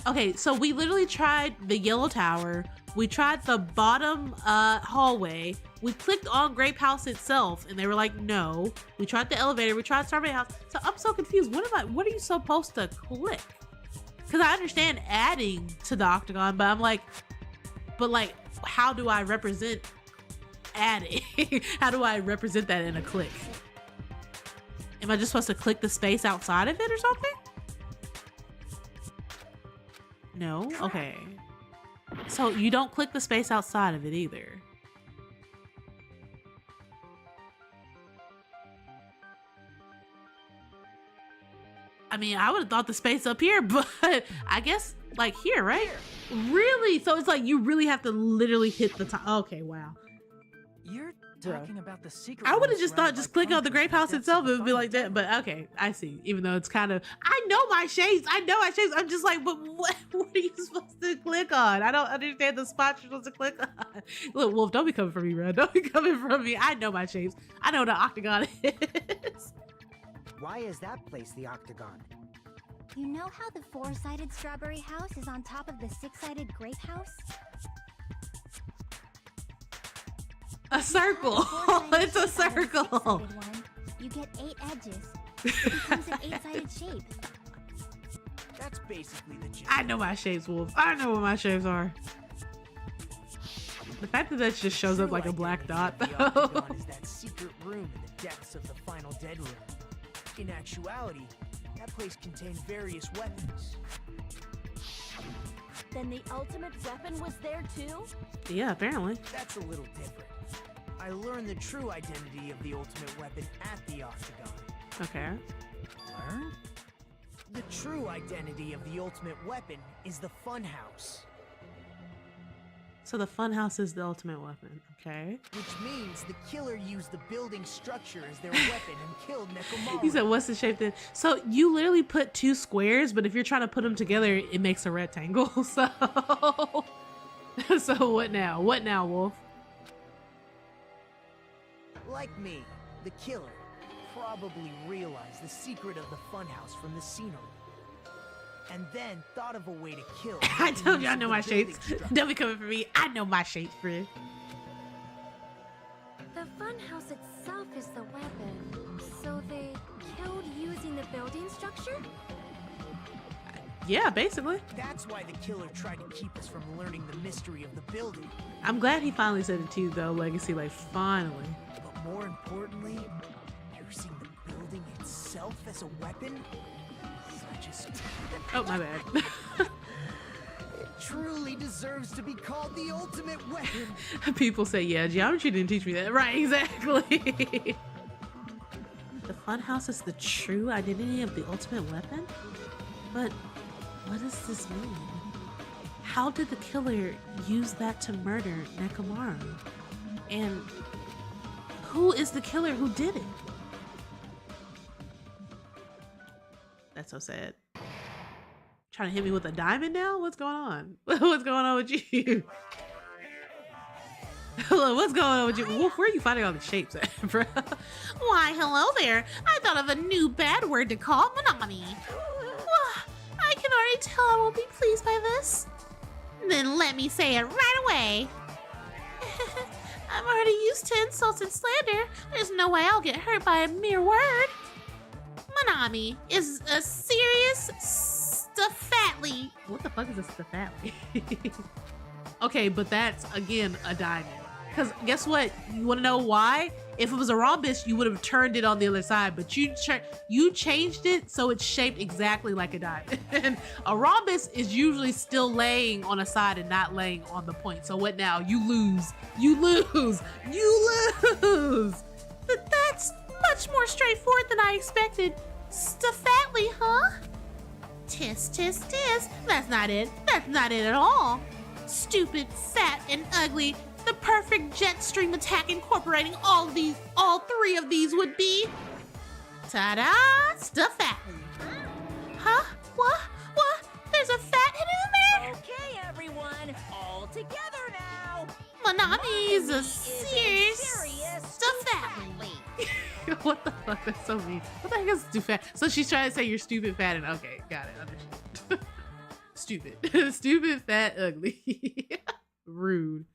Okay, so we literally tried the yellow tower. We tried the bottom hallway. We clicked on Grape House itself and they were like, no. We tried the elevator. We tried Strawberry House. So I'm so confused. What are you supposed to click? Because I understand adding to the octagon, but I'm like, how do I represent adding? How do I represent that in a click? Am I just supposed to click the space outside of it or something? No? Okay. So you don't click the space outside of it either. I mean, I would have thought the space up here, but I guess like here, right? Really? So it's like you really have to literally hit the top. Okay, wow. You're talking about the secret. I would have just thought just click on the Grape House itself, it would be like that. But okay, I see. Even though it's kind of, I know my shapes. I'm just like, but what are you supposed to click on? I don't understand the spot you're supposed to click on. Look, Wolf, don't be coming for me, bro. Don't be coming from me. I know my shapes. I know what an octagon is. Why is that place the octagon? You know how the 4-sided strawberry house is on top of the 6-sided grape house? A circle. It's a circle. One, you get 8 edges. It becomes an 8-sided shape. That's basically the gist. I know my shapes, Wolf. I know what my shapes are. The fact that just shows up like a black dot, The octagon is that secret room in the depths of the final dead room. In actuality, that place contained various weapons. Then the ultimate weapon was there too? Yeah, apparently. That's a little different. I learned the true identity of the ultimate weapon at the octagon. Okay. Learned? The true identity of the ultimate weapon is the funhouse. So the funhouse is the ultimate weapon, okay? Which means the killer used the building structure as their weapon and killed Nekomaru. He said, what's the shape then? So you literally put 2 squares, but if you're trying to put them together, it makes a rectangle. So, so what now? What now, Wolf? Like me, the killer probably realized the secret of the funhouse from the scenery. And then thought of a way to kill. I told you I know my shapes. Don't be coming for me. I know my shapes, friend. The funhouse itself is the weapon. So they killed using the building structure? Yeah, basically. That's why the killer tried to keep us from learning the mystery of the building. I'm glad he finally said it too, though, Legacy, like, finally. But more importantly, using the building itself as a weapon? Oh, my bad. It truly deserves to be called the ultimate weapon. People say, yeah, geometry didn't teach me that. Right, exactly. The funhouse is the true identity of the ultimate weapon? But what does this mean? How did the killer use that to murder Nekomaru? And who is the killer who did it? That's so sad. Trying to hit me with a diamond now? What's going on? What's going on with you? Hello, what's going on with you? Wolf, where are you finding all the shapes at, bro? Why, hello there. I thought of a new bad word to call Manami. I can already tell I won't be pleased by this. Then let me say it right away. I'm already used to insults and slander. There's no way I'll get hurt by a mere word. Manami is a serious Stafatly. What the fuck is a Stafatly? Okay, but that's again a diamond. Because guess what? You want to know why? If it was a rhombus, you would have turned it on the other side, but you changed it so it's shaped exactly like a diamond. And a rhombus is usually still laying on a side and not laying on the point. So what now? You lose. You lose. You lose. But that's much more straightforward than I expected. Stefatly, huh? Tisk, tisk, tisk. That's not it. That's not it at all. Stupid, fat, and ugly. The perfect jet stream attack incorporating all three of these would be. Ta-da! Stefatly. Huh? What? What? There's a fat hidden in there? Okay, everyone, all together now. Manami is a serious Stefatly. What the fuck? That's so mean. What the heck is stupid? So she's trying to say you're stupid, fat, and okay, got it. Understood. Stupid. Stupid, fat, ugly. Rude.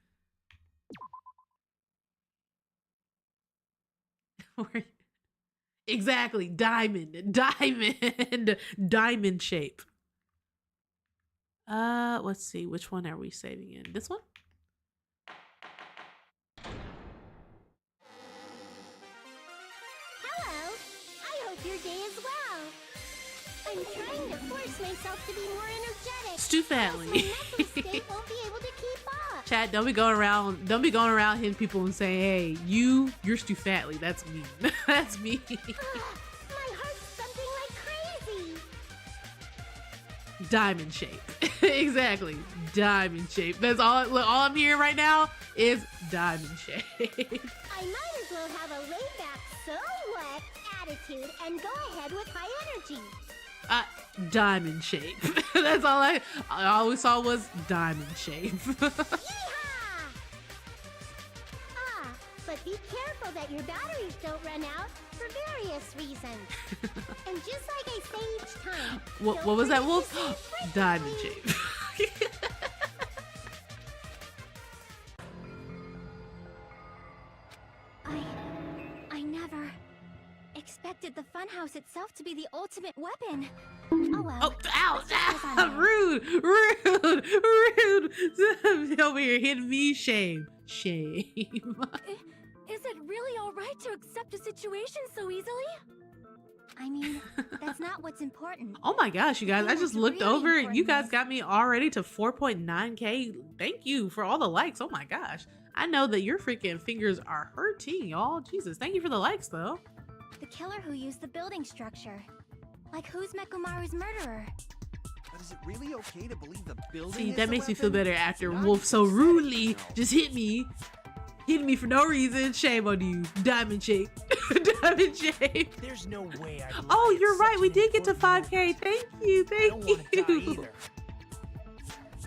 Exactly. Diamond. Diamond. Diamond shape. Let's see. Which one are we saving in? This one? Hello. I hope your day is well. I'm trying to force myself to be more energetic. Stefatly. My mental state won't be able to keep up. Chat, don't be going around hitting people and saying, hey, you're Stefatly. That's me. That's me. My heart's thumping like crazy. Diamond shape. Exactly. Diamond shape. That's all I'm hearing right now is diamond shape. I might as well have a laid-back, so what attitude and go ahead with high energy. Diamond shape. That's all I always saw was diamond shape. But be careful that your batteries don't run out for various reasons. And just like I say each time, what was that, Wolf? Diamond shape. I never expected the funhouse itself to be the ultimate weapon. Oh well. Oh, ow, rude. Over here hitting me. Shame. Is it really alright to accept a situation so easily? I mean, that's not what's important. Oh my gosh, you guys, I just looked over. You guys got me already to 4.9K. Thank you for all the likes. Oh my gosh. I know that your freaking fingers are hurting, y'all. Jesus, thank you for the likes, though. The killer who used the building structure. Like, who's Mekomaru's murderer? But is it really okay to believe the building See, is that the makes me feel weapon? better after Wolf so rudely just hit me. Hitting me for no reason. Shame on you. Diamond shape. Diamond shape. There's no way I. Oh, you're right. We did get to 5K. Thank you. Thank you.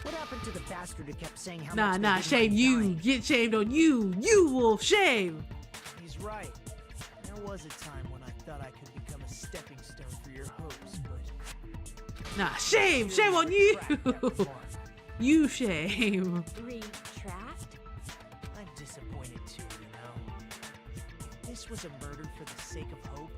What happened to the bastard who kept saying how Nah, much nah. Shame you. dying? Get shamed on you. You, Wolf. Shame. He's right. There was a time when I thought I could become a stepping stone for your hopes, but Nah, shame. Shame on you. You shame. Retract? I'm disappointed too, you know. If this was a murder for the sake of hope,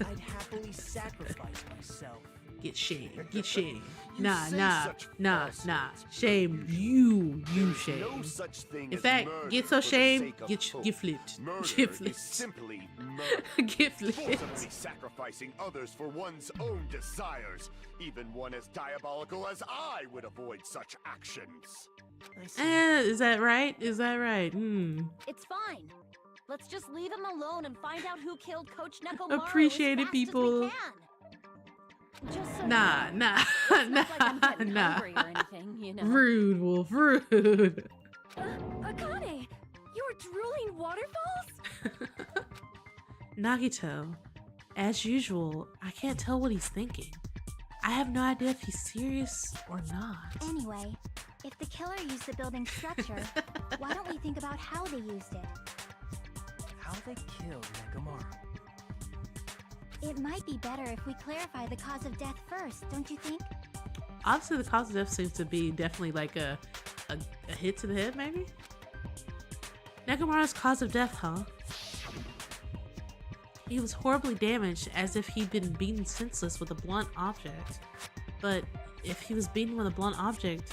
I'd happily sacrifice myself. Get shame. Get shame. You Nah, say nah, such nah, falsehoods. nah. Shame you. You There's shame. no such thing In as fact, murder get so for the shame, sake of hope. get flipped. Murder Get is flipped. simply murder. Get flipped. Forcibly sacrificing others for one's own desires. Even one as diabolical as I would avoid such actions. Is that right? Is that right? It's fine. Let's just leave him alone and find out who killed Coach Nekomaru Appreciate it, as fast as we people. can. Just so Nah, you know. nah, It's not like I'm getting nah. hungry or anything, you know. Rude, Wolf, rude. Akane, you were drooling waterfalls? Nagito, as usual, I can't tell what he's thinking. I have no idea if he's serious or not. Anyway, if the killer used the building structure, why don't we think about how they used it? How they killed Nekomaru. It might be better if we clarify the cause of death first, don't you think? Obviously, the cause of death seems to be definitely like a hit to the head, maybe? Nekomaru's cause of death, huh? He was horribly damaged, as if he'd been beaten senseless with a blunt object. But if he was beaten with a blunt object,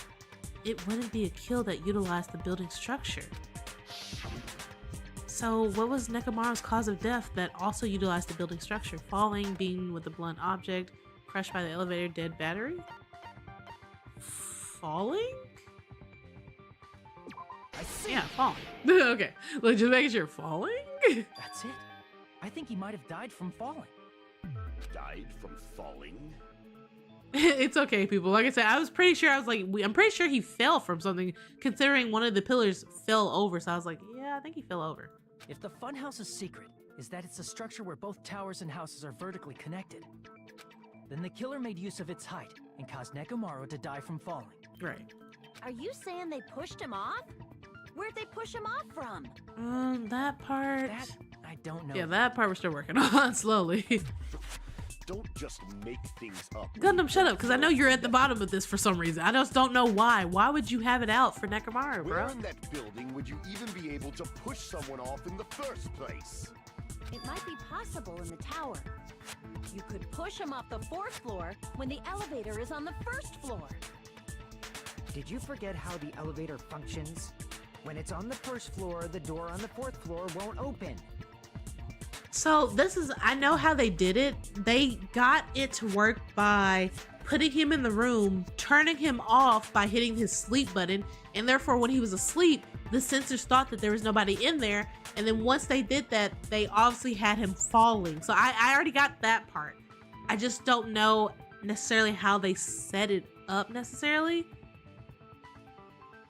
it wouldn't be a kill that utilized the building structure. So what was Nekomaru's cause of death that also utilized the building structure? Falling, being with a blunt object, crushed by the elevator, dead battery? Falling? I see. Yeah, falling. Okay, like just making sure. Falling? That's it. I think he might have died from falling. Died from falling? It's okay, people. Like I said, I'm pretty sure he fell from something, considering one of the pillars fell over. So I was like, yeah, I think he fell over. If the funhouse's secret is that it's a structure where both towers and houses are vertically connected, then the killer made use of its height and caused Nekomaru to die from falling. Right. Are you saying they pushed him off? Where'd they push him off from? That part. That I don't know. Yeah, that part we're still working on slowly. Don't just make things up. Gundam, shut up, because I know you're at the bottom of this for some reason. I just don't know why. Why would you have it out for Nekomaru, bro? Where in that building would you even be able to push someone off in the first place? It might be possible in the tower. You could push him off the 4th floor when the elevator is on the 1st floor. Did you forget how the elevator functions? When it's on the 1st floor, the door on the 4th floor won't open. So I know how they did it. They got it to work by putting him in the room, turning him off by hitting his sleep button, and therefore when he was asleep, the sensors thought that there was nobody in there, and then once they did that, they obviously had him falling. So I already got that part. I just don't know necessarily how they set it up necessarily,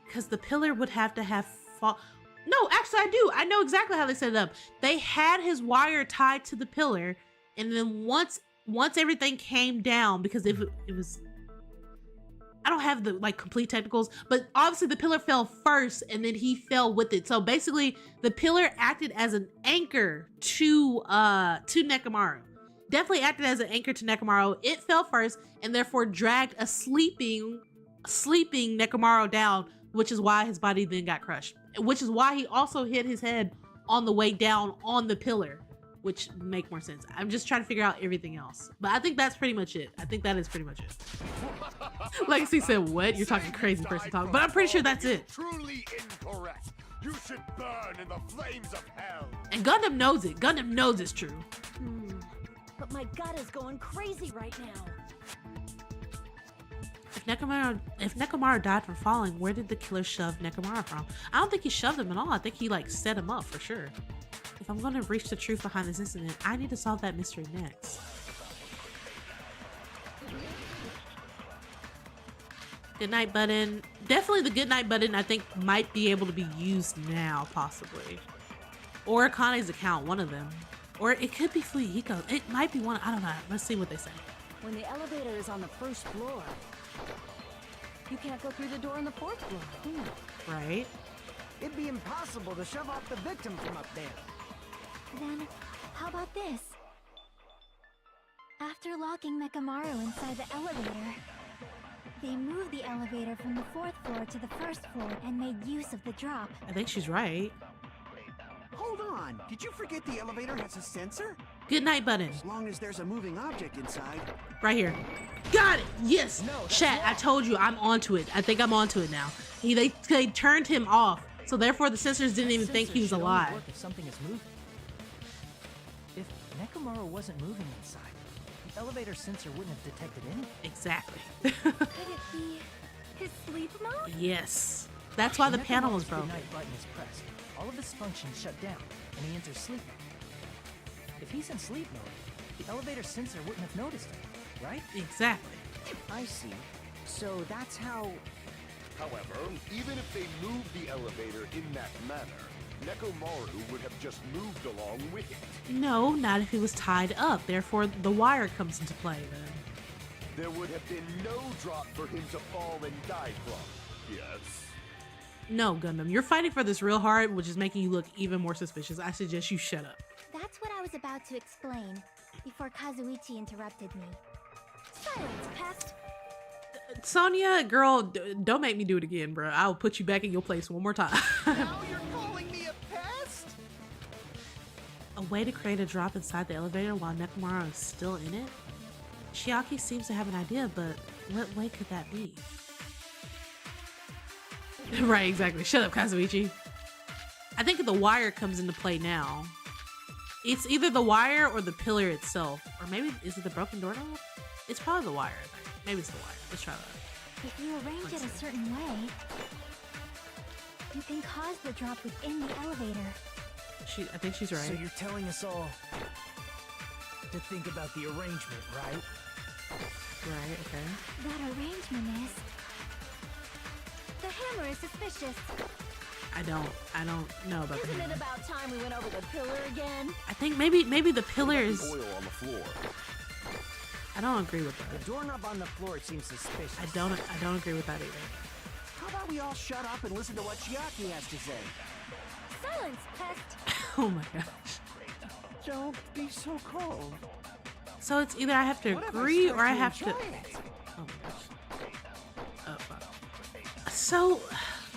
because the pillar would have to have fall. No, actually I do. I know exactly how they set it up. They had his wire tied to the pillar, and then once everything came down, because if it was, I don't have the complete technicals, but obviously the pillar fell first and then he fell with it. So basically the pillar acted as an anchor to Nekomaru. Definitely acted as an anchor to Nekomaru. It fell first and therefore dragged a sleeping Nekomaru down, which is why his body then got crushed. Which is why he also hit his head on the way down on the pillar, which make more sense. I'm just trying to figure out everything else. But I think that's pretty much it. I think that is pretty much it. Legacy said, what? You're talking crazy person talk. But I'm pretty sure that's it. Truly incorrect. You should burn in the flames of hell. And Gundam knows it. Gundam knows it's true. But my gut is going crazy right now. If Nekomaru died from falling, where did the killer shove Nekomaru from? I don't think he shoved him at all. I think he set him up for sure. If I'm going to reach the truth behind this incident, I need to solve that mystery next. Good night button. Definitely the good night button, I think, might be able to be used now, possibly. Or Kane's account, one of them. Or it could be Fuyiko. It might be one. I don't know. Let's see what they say. When the elevator is on the 1st floor, you can't go through the door on the 4th floor. Right. It'd be impossible to shove off the victim from up there. Then, how about this? After locking Nekomaru inside the elevator, they moved the elevator from the 4th floor to the 1st floor and made use of the drop. I think she's right. Hold on. Did you forget the elevator has a sensor? Good night button. As long as there's a moving object inside. Right here. Got it. Yes. No, chat. I told you I'm onto it. I think I'm onto it now. They turned him off, so therefore the sensors didn't even think he was alive. If something is moving. If Nekomaru wasn't moving inside, the elevator sensor wouldn't have detected anything. Exactly. Could it be his sleep mode? Yes. That's why the panel was broken. The night button is pressed. All of his functions shut down, and he enters sleep mode. If he's in sleep mode, the elevator sensor wouldn't have noticed him, right? Exactly. I see. So that's how... However, even if they moved the elevator in that manner, Nekomaru would have just moved along with it. No, not if he was tied up. Therefore, the wire comes into play then. There would have been no drop for him to fall and die from. Yes. No, Gundam, you're fighting for this real hard, which is making you look even more suspicious. I suggest you shut up. That's what I was about to explain before Kazuichi interrupted me. Silence, pest! Sonia, girl, don't make me do it again, bro. I'll put you back in your place one more time. Now you're calling me a pest? A way to create a drop inside the elevator while Nekomaru is still in it? Chiaki seems to have an idea, but what way could that be? Right, exactly. Shut up, Kazuichi. I think the wire comes into play now. It's either the wire or the pillar itself. Or maybe, is it the broken doorknob? It's probably the wire, I think. Maybe it's the wire. Let's try that. If you arrange it a certain way, you can cause the drop within the elevator. I think she's right. So you're telling us all to think about the arrangement, right? Right, okay. That arrangement is... The hammer is suspicious. I don't know about the Isn't hammer. it about time we went over the pillar again? I think maybe the pillar is... Oil on the floor. I don't agree with that. The doorknob on the floor seems suspicious. I don't agree with that either. How about we all shut up and listen to what Chiaki has to say? Silence, pest! Oh my gosh. Don't be so cold. So it's either I have to What if agree start or I have to... enjoy it? Oh my gosh. Oh, fuck. So,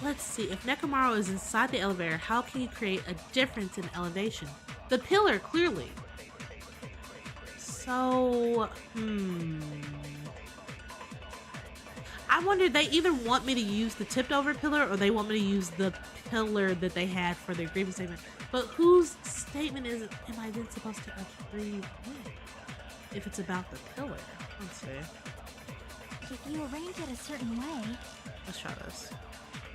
let's see. If Nekomaru is inside the elevator, how can you create a difference in elevation? The pillar, clearly. So, I wonder, they either want me to use the tipped over pillar or they want me to use the pillar that they had for their grievance statement. But whose statement am I then supposed to agree with? If it's about the pillar. Let's see. If you arrange it a certain way, Let's try this.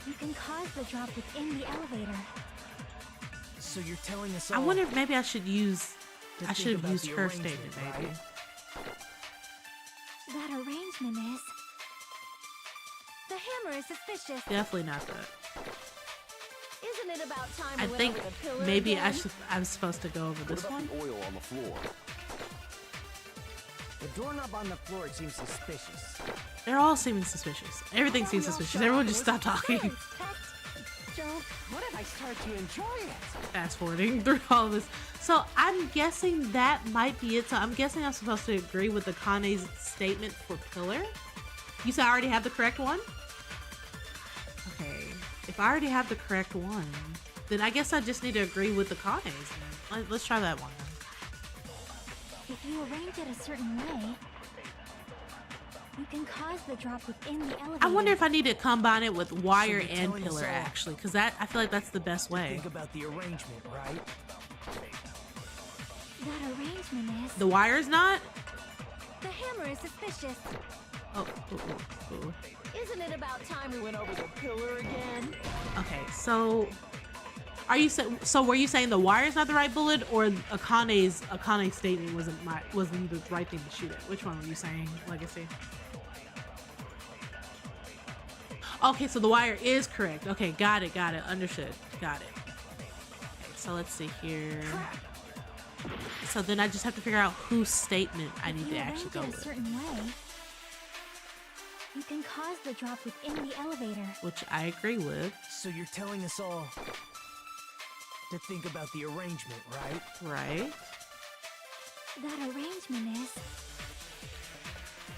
you can cause the drop within the elevator. So you're telling us I all wonder if maybe I should use... to I think should have about used the her arrangement, statement, maybe. right? That arrangement is... The hammer is suspicious. Definitely not that. Isn't it about time I we think went over the pillar maybe again? I'm supposed to go over What this about one. the oil on the floor? The doorknob on the floor seems suspicious. They're all seeming suspicious. Everything seems suspicious. Everyone just stop talking. Silence, pest! Don't. What if I start to enjoy it? Fast forwarding through all of this. So I'm guessing that might be it. So I'm guessing I'm supposed to agree with the Kane's statement for pillar. You said I already have the correct one? Okay. If I already have the correct one, then I guess I just need to agree with the Kane's. Let's try that one. If you arrange it a certain way, you can cause the drop within the elevator. I wonder if I need to combine it with wire you're and telling us pillar, all actually, because I feel like that's the best way. Think about the arrangement, right? That arrangement is... The wire's not? The hammer is suspicious. Oh, ooh. Isn't it about time we went over the pillar again? Okay, so so were you saying the wire's not the right bullet, or Akane's statement wasn't the right thing to shoot at? Which one were you saying, Legacy? Okay, so the wire is correct. Okay, got it, understood, got it. Okay, so let's see here. So then I just have to figure out whose statement I need to actually go If you arrange it a with, certain way, you can cause the drop within the elevator. which I agree with. So you're telling us all to think about the arrangement, right? Right. That arrangement is...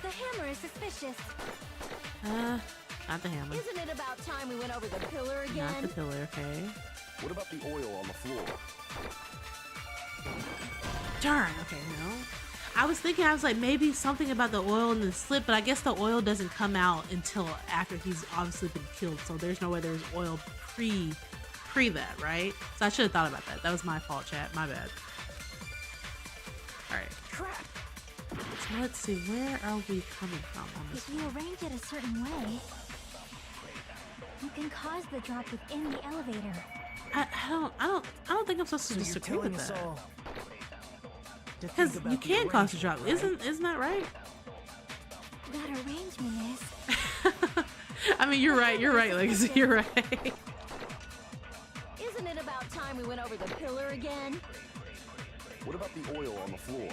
The hammer is suspicious. Not the hammer. Isn't it about time we went over the pillar Not again? the pillar, okay. What about the oil on the floor? Darn, okay, no. I was like, maybe something about the oil in the slip, but I guess the oil doesn't come out until after he's obviously been killed, so there's no way there's oil pre that, right? So I should have thought about that. That was my fault, chat. My bad. Alright. Crap. So let's see, where are we coming from on this If you arrange it a certain way, you can cause the drop within the elevator. I don't think I'm supposed to So you're disagree telling with us that. all to Because think about you the can cause a drop. arrangement, right? Isn't that right? That arrangement is... I mean, you're right, Legacy, you're right. Isn't it about time we went over the pillar again? What about the oil on the floor?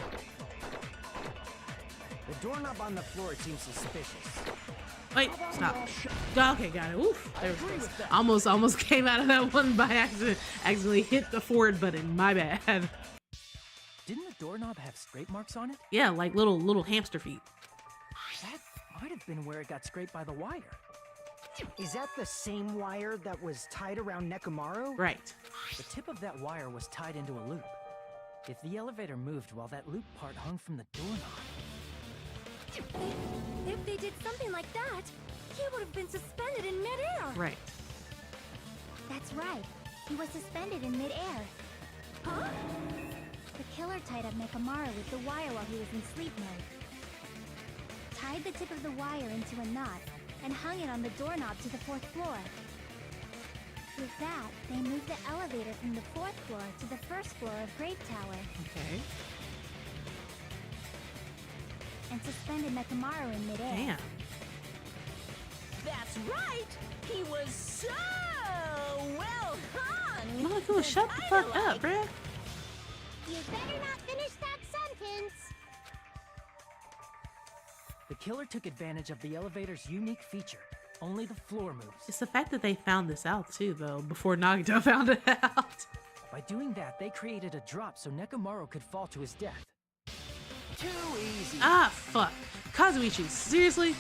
The doorknob on the floor seems suspicious. Wait, stop. Okay, got it. Oof, there we go. Almost came out of that one by accident. Accidentally hit the forward button. My bad. Didn't the doorknob have scrape marks on it? Yeah, like little hamster feet. That might have been where it got scraped by the wire. Is that the same wire that was tied around Nekomaru? Right. The tip of that wire was tied into a loop. If the elevator moved while that loop part hung from the doorknob... If they did something like that, he would have been suspended in midair. Right. That's right. He was suspended in midair. Huh? The killer tied up Nekomaru with the wire while he was in sleep mode. Tied the tip of the wire into a knot and hung it on the doorknob to the 4th floor. With that, they moved the elevator from the 4th floor to the 1st floor of Grave Tower. Okay. And suspended Nekomaru in midair. Damn. That's right! He was so well hung! Monokuma, shut the fuck up, bruh. You better not finish that sentence! The killer took advantage of the elevator's unique feature. Only the floor moves. It's the fact that they found this out too, though, before Nagito found it out. By doing that, they created a drop so Nekomaru could fall to his death. Too easy. Ah, fuck. Kazuichi, seriously?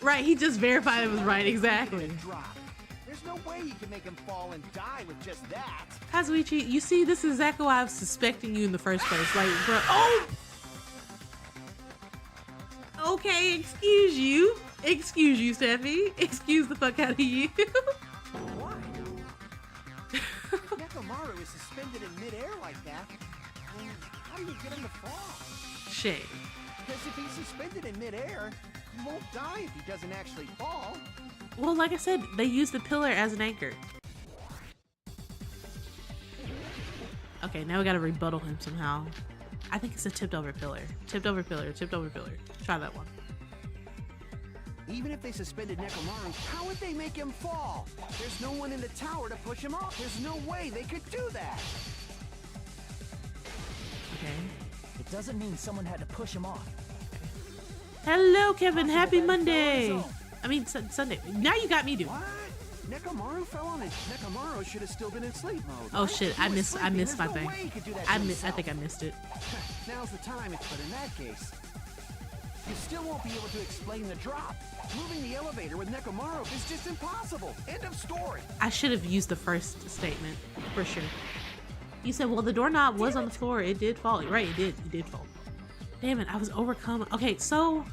Right, he just verified it was right, exactly. Drop. There's no way you can make him fall and die with just that. Kazuichi, you see, this is exactly why I was suspecting you in the first place. Like, bro, oh! Okay, excuse you. Excuse you, Steffi. Excuse the fuck out of you. Why? Nekomaru is suspended in midair like that. How do you get him to fall? Shame. Because if he's suspended in midair, he won't die if he doesn't actually fall. Well, like I said, they used the pillar as an anchor. Okay, now we gotta rebuttal him somehow. I think it's a tipped over pillar. Tipped over pillar, tipped over pillar. Try that one. Even if they suspended Nekomaru, how would they make him fall? There's no one in the tower to push him off. There's no way they could do that. Okay. It doesn't mean someone had to push him off. Hello, Kevin. Possible Happy that he fell on Monday. his own. I mean, Sunday. Now you got me doing. What? Nekomaru fell on it. Nekomaru should have still been in sleep mode. Oh right? shit! He I was missed sleeping. my There's thing. No way he could do that to I himself. think I missed it. Now's the time. But in that case, you still won't be able to explain the drop. Moving the elevator with Nekomaru is just impossible. End of story. I should have used the first statement for sure. You said, well, the doorknob was on the floor. It did fall. Right, it did fall. Damn it, I was overcome. Okay, so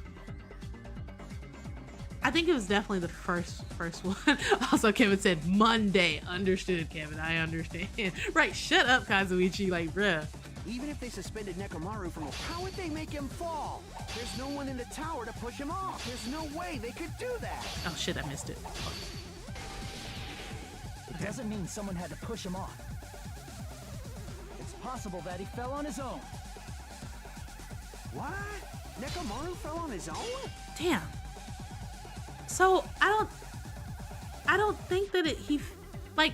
I think it was definitely the first one. Also, Kevin said Monday. Understood, Kevin. I understand. Right, shut up, Kazuichi. Like, bruh. Even if they suspended Nekomaru from how would they make him fall? There's no one in the tower to push him off. There's no way they could do that. Oh shit, I missed it. It doesn't mean someone had to push him off. It's possible that he fell on his own. What? Nekomaru fell on his own? Damn. So I don't think that he like.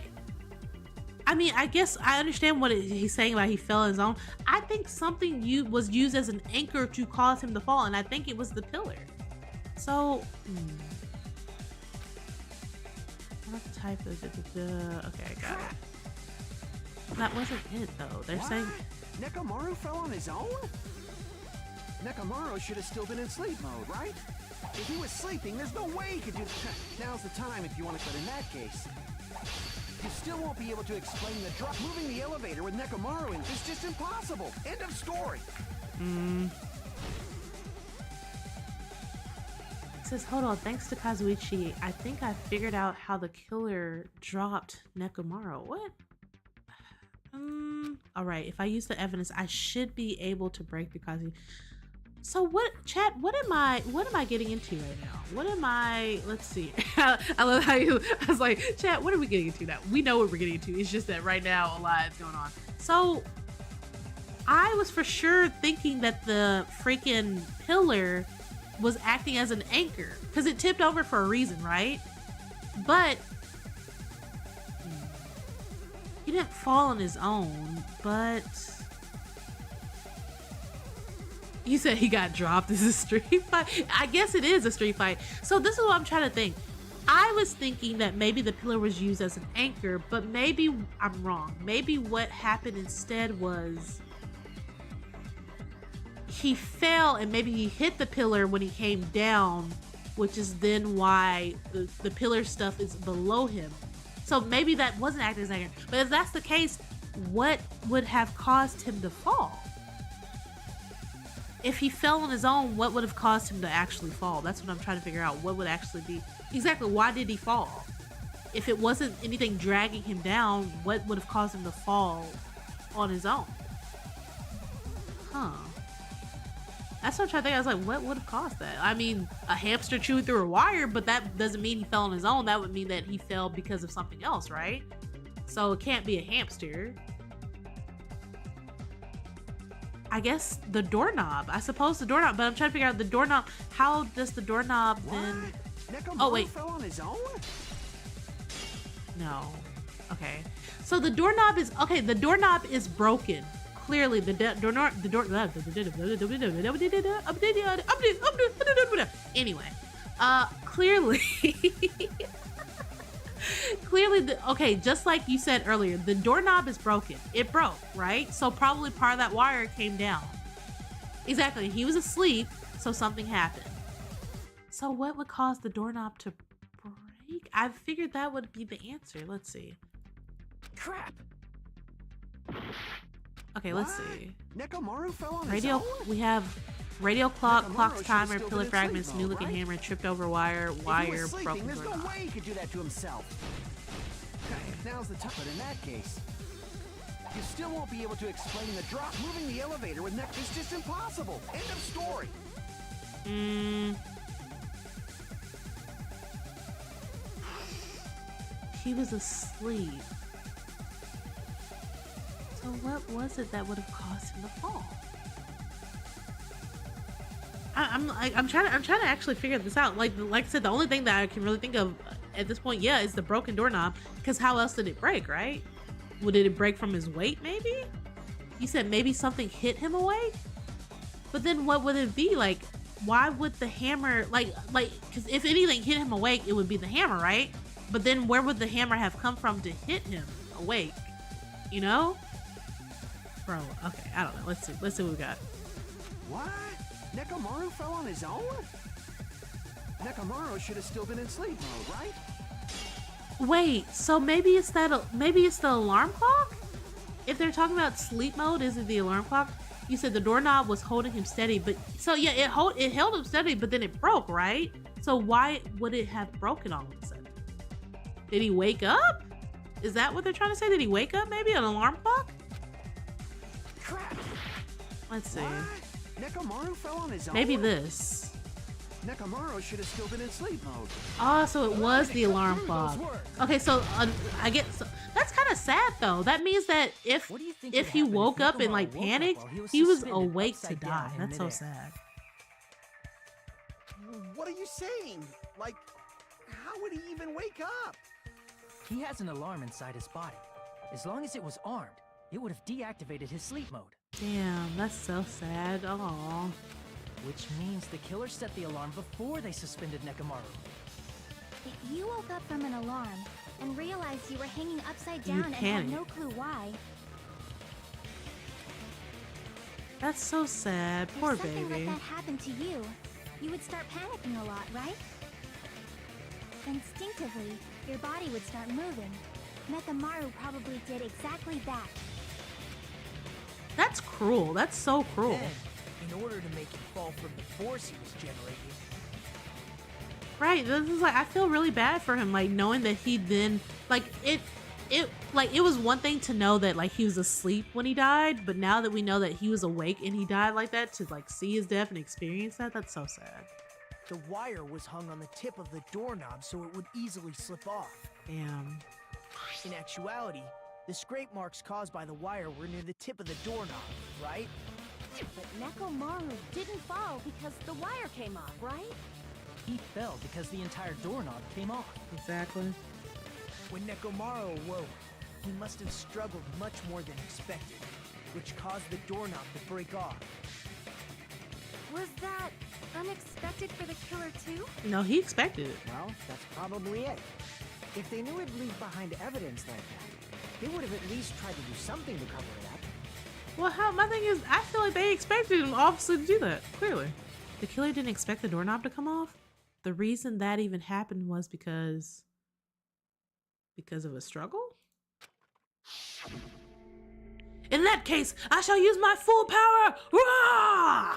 I mean, I guess I understand what he's saying about he fell on his own. I think something was used as an anchor to cause him to fall, and I think it was the pillar. So, what type of okay, I got it. That wasn't it though. They're saying Nekomaru fell on his own? Nekomaru should have still been in sleep mode, right? If he was sleeping, there's no way he could do Now's the time if you want to cut in that case. You still won't be able to explain the drop. Moving the elevator with Nekomaru in is just impossible. End of story. It says, hold on, thanks to Kazuichi, I think I figured out how the killer dropped Nekomaru. What? Alright, if I use the evidence, I should be able to break the Kazuichi. So what, chat, what am I getting into right now? What am I, let's see. I love how I was like, chat, what are we getting into now? We know what we're getting into. It's just that right now a lot is going on. So I was for sure thinking that the freaking pillar was acting as an anchor because it tipped over for a reason, right? But he didn't fall on his own, but you said he got dropped. This is a street fight. I guess it is a street fight. So this is what I'm trying to think. I was thinking that maybe the pillar was used as an anchor, but maybe I'm wrong. Maybe what happened instead was he fell and maybe he hit the pillar when he came down, which is then why the pillar stuff is below him. So maybe that wasn't acting as an anchor. But if that's the case, what would have caused him to fall? If he fell on his own, what would have caused him to actually fall? That's what I'm trying to figure out. What would actually be exactly, why did he fall? if it wasn't anything dragging him down, what would have caused him to fall on his own? Huh. That's what I'm trying to think. I was like, what would have caused that? I mean, a hamster chewed through a wire, but that doesn't mean he fell on his own. That would mean that he fell because of something else, right? So it can't be a hamster. I guess the doorknob. I suppose the doorknob, but I'm trying to figure out the doorknob. How does the doorknob then... Nekomaru Oh, wait. fell on his own? No. Okay. So the doorknob is... Okay, the doorknob is broken. Clearly, the doorknob... Anyway. Clearly... Clearly, okay, just like you said earlier, the doorknob is broken. It broke, right? So probably part of that wire came down. Exactly. He was asleep, so something happened. So what would cause the doorknob to break? I figured that would be the answer. Let's see. Crap! Okay, let's see. Nekomaru fell on Radio, his own? we have radio clock, Nekomaru clock's should've timer, still pillar been fragments, asleep new mode, looking right? hammer, tripped over wire, If he wire, was sleeping, broken there's no doorknob. way he could do that to himself. Now's the time, but in that case, you still won't be able to explain the drop. Moving the elevator with Nek is just impossible. End of story. He was asleep. So what was it that would have caused him to fall? I'm trying to actually figure this out. Like I said, the only thing that I can really think of at this point, yeah, is the broken doorknob. Because how else did it break, right? Would it break from his weight, maybe? You said maybe something hit him awake? But then what would it be? Like, why would the hammer, like, because if anything hit him awake, it would be the hammer, right? But then where would the hammer have come from to hit him awake? You know? Bro, okay, I don't know. Let's see what we got. What? Nekomaru fell on his own? Nekomaru should have still been in sleep mode, right? Wait, so maybe it's the alarm clock? If they're talking about sleep mode, is it the alarm clock? You said the doorknob was holding him steady, but so yeah, it held him steady, but then it broke, right? So why would it have broken all of a sudden? Did he wake up? Is that what they're trying to say? Did he wake up? Maybe an alarm clock? Crap. Let's see. What? Nekomaru fell on his own? Maybe this. Nekomaru should have still been in sleep mode. Oh, so it was the alarm clock. Okay, so I get that's kind of sad though. That means that if he woke up and like panicked, he was awake to die. That's so sad. What are you saying? Like, how would he even wake up? He has an alarm inside his body. As long as it was armed, it would have deactivated his sleep mode. Damn, that's so sad. Oh. Which means the killer set the alarm before they suspended Nekomaru. If you woke up from an alarm and realized you were hanging upside down and had no clue why. That's so sad. Poor baby. If something like that happened to you, you would start panicking a lot, right? Instinctively, your body would start moving. Nekomaru probably did exactly that. That's cruel. That's so cruel. Then, in order to make him fall from the force he was generating. Right. This is like, I feel really bad for him, like knowing that he then like it was one thing to know that like he was asleep when he died, but now that we know that he was awake and he died like that, to like see his death and experience that's so sad. The wire was hung on the tip of the doorknob so it would easily slip off. Damn. In actuality, the scrape marks caused by the wire were near the tip of the doorknob, right? But Nekomaru didn't fall because the wire came off, right? He fell because the entire doorknob came off. Exactly. When Nekomaru awoke, he must have struggled much more than expected, which caused the doorknob to break off. Was that unexpected for the killer too? No, he expected it. Well, that's probably it. If they knew it'd leave behind evidence like that, they would have at least tried to do something to cover it up. Well, my thing is, I feel like they expected him obviously to do that, clearly. The killer didn't expect the doorknob to come off. The reason that even happened was because of a struggle? In that case, I shall use my full power! Roar!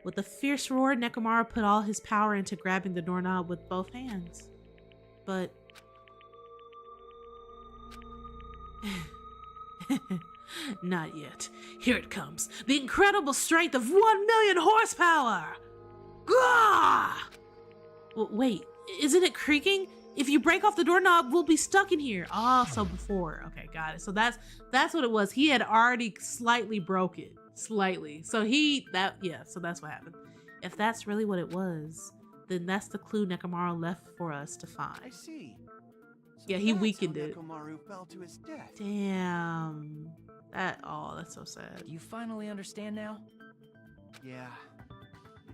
With a fierce roar, Nekomaru put all his power into grabbing the doorknob with both hands. But Not yet. Here it comes. The incredible strength of 1 million horsepower! Gah! Wait, isn't it creaking? If you break off the doorknob, we'll be stuck in here. Oh, so before. Okay, got it. So that's what it was. He had already slightly broke it. Slightly. So so that's what happened. If that's really what it was, then that's the clue Nekomaru left for us to find. I see. So Yeah, he that's weakened how it. Nekomaru fell to his death. Damn. That's so sad. Do you finally understand now? Yeah.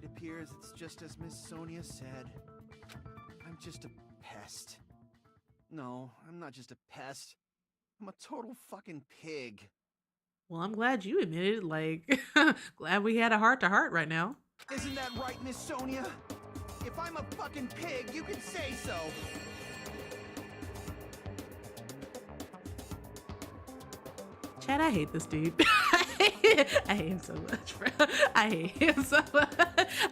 It appears it's just as Miss Sonia said. I'm just a pest. No, I'm not just a pest. I'm a total fucking pig. Well, I'm glad you admitted, like, glad we had a heart-to-heart right now. Isn't that right, Miss Sonia? If I'm a fucking pig, you can say so. Chad, I hate this dude. I hate him so much, bro. I hate him so much.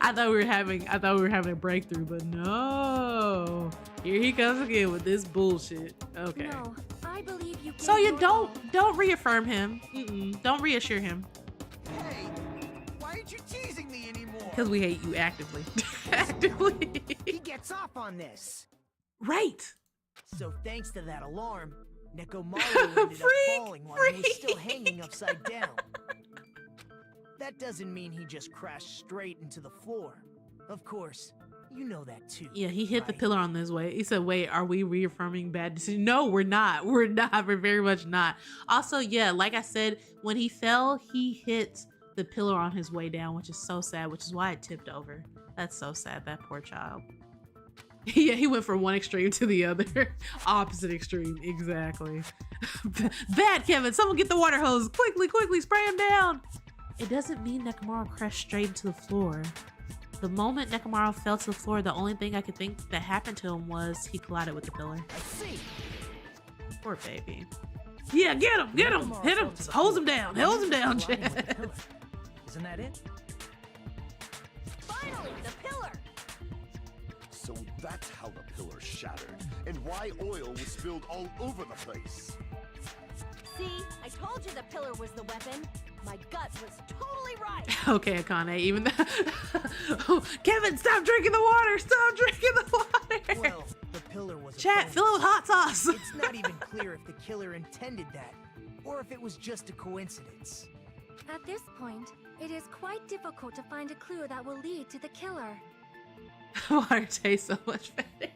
I thought we were having a breakthrough, but no. Here he comes again with this bullshit. Okay. No, I believe you. So you don't reaffirm him. Don't reassure him. Hey, why aren't you teasing me anymore? Because we hate you actively. Actively. He gets off on this. Right. So thanks to that alarm, Nekomaru ended up falling while he was still hanging upside down. That doesn't mean he just crashed straight into the floor. Of course, you know that too. Yeah, he hit the right? pillar on this way. He said, wait, are we reaffirming bad decisions? No, we're not. We're not. We're very much not. Also, yeah, like I said, when he fell, he hit the pillar on his way down, which is so sad, which is why it tipped over. That's so sad, that poor child. Yeah, he went from one extreme to the other. Opposite extreme, exactly. Bad, Kevin. Someone get the water hose. Quickly, quickly, spray him down. It doesn't mean Nekomaru crashed straight into the floor. The moment Nekomaru fell to the floor, the only thing I could think that happened to him was he collided with the pillar. I see. Poor baby. Yeah, get him, hit him, hose him down, Chad. Isn't that it? Finally, the pillar! So that's how the pillar shattered, and why oil was spilled all over the place. See, I told you the pillar was the weapon. My gut was totally right. Okay, Akane, even though... Kevin, stop drinking the water! Stop drinking the water! Well, the pillar was a Chat, bonus. fill it with hot sauce! It's not even clear if the killer intended that, or if it was just a coincidence. At this point, it is quite difficult to find a clue that will lead to the killer. Water tastes so much better.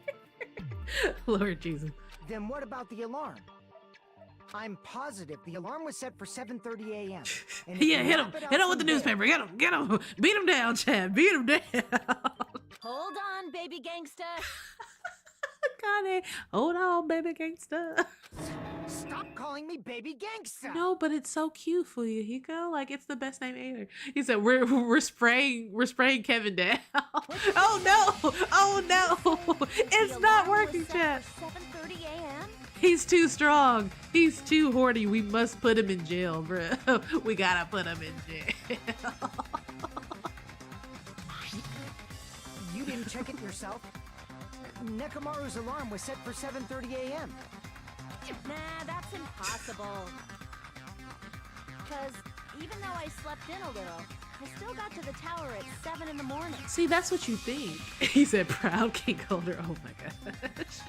Lord Jesus. Then what about the alarm? I'm positive the alarm was set for 7:30 a.m. Yeah, hit him with the newspaper. Get him. Beat him down, Chad. Beat him down. Hold on, baby gangsta. Akane, hold on, baby gangsta. Stop calling me baby gangsta. No, but it's so cute for you, Hiko. Like, it's the best name either. He said we're spraying Kevin down. Oh no! It's not working, Chad. 7:30 a.m. He's too strong. He's too horny. We must put him in jail, bro. We gotta put him in jail. You didn't check it yourself? Nekomaru's alarm was set for 7:30 a.m. Nah, that's impossible. Because even though I slept in a little, I still got to the tower at 7 in the morning. See, that's what you think. He said, proud king holder. Oh my gosh.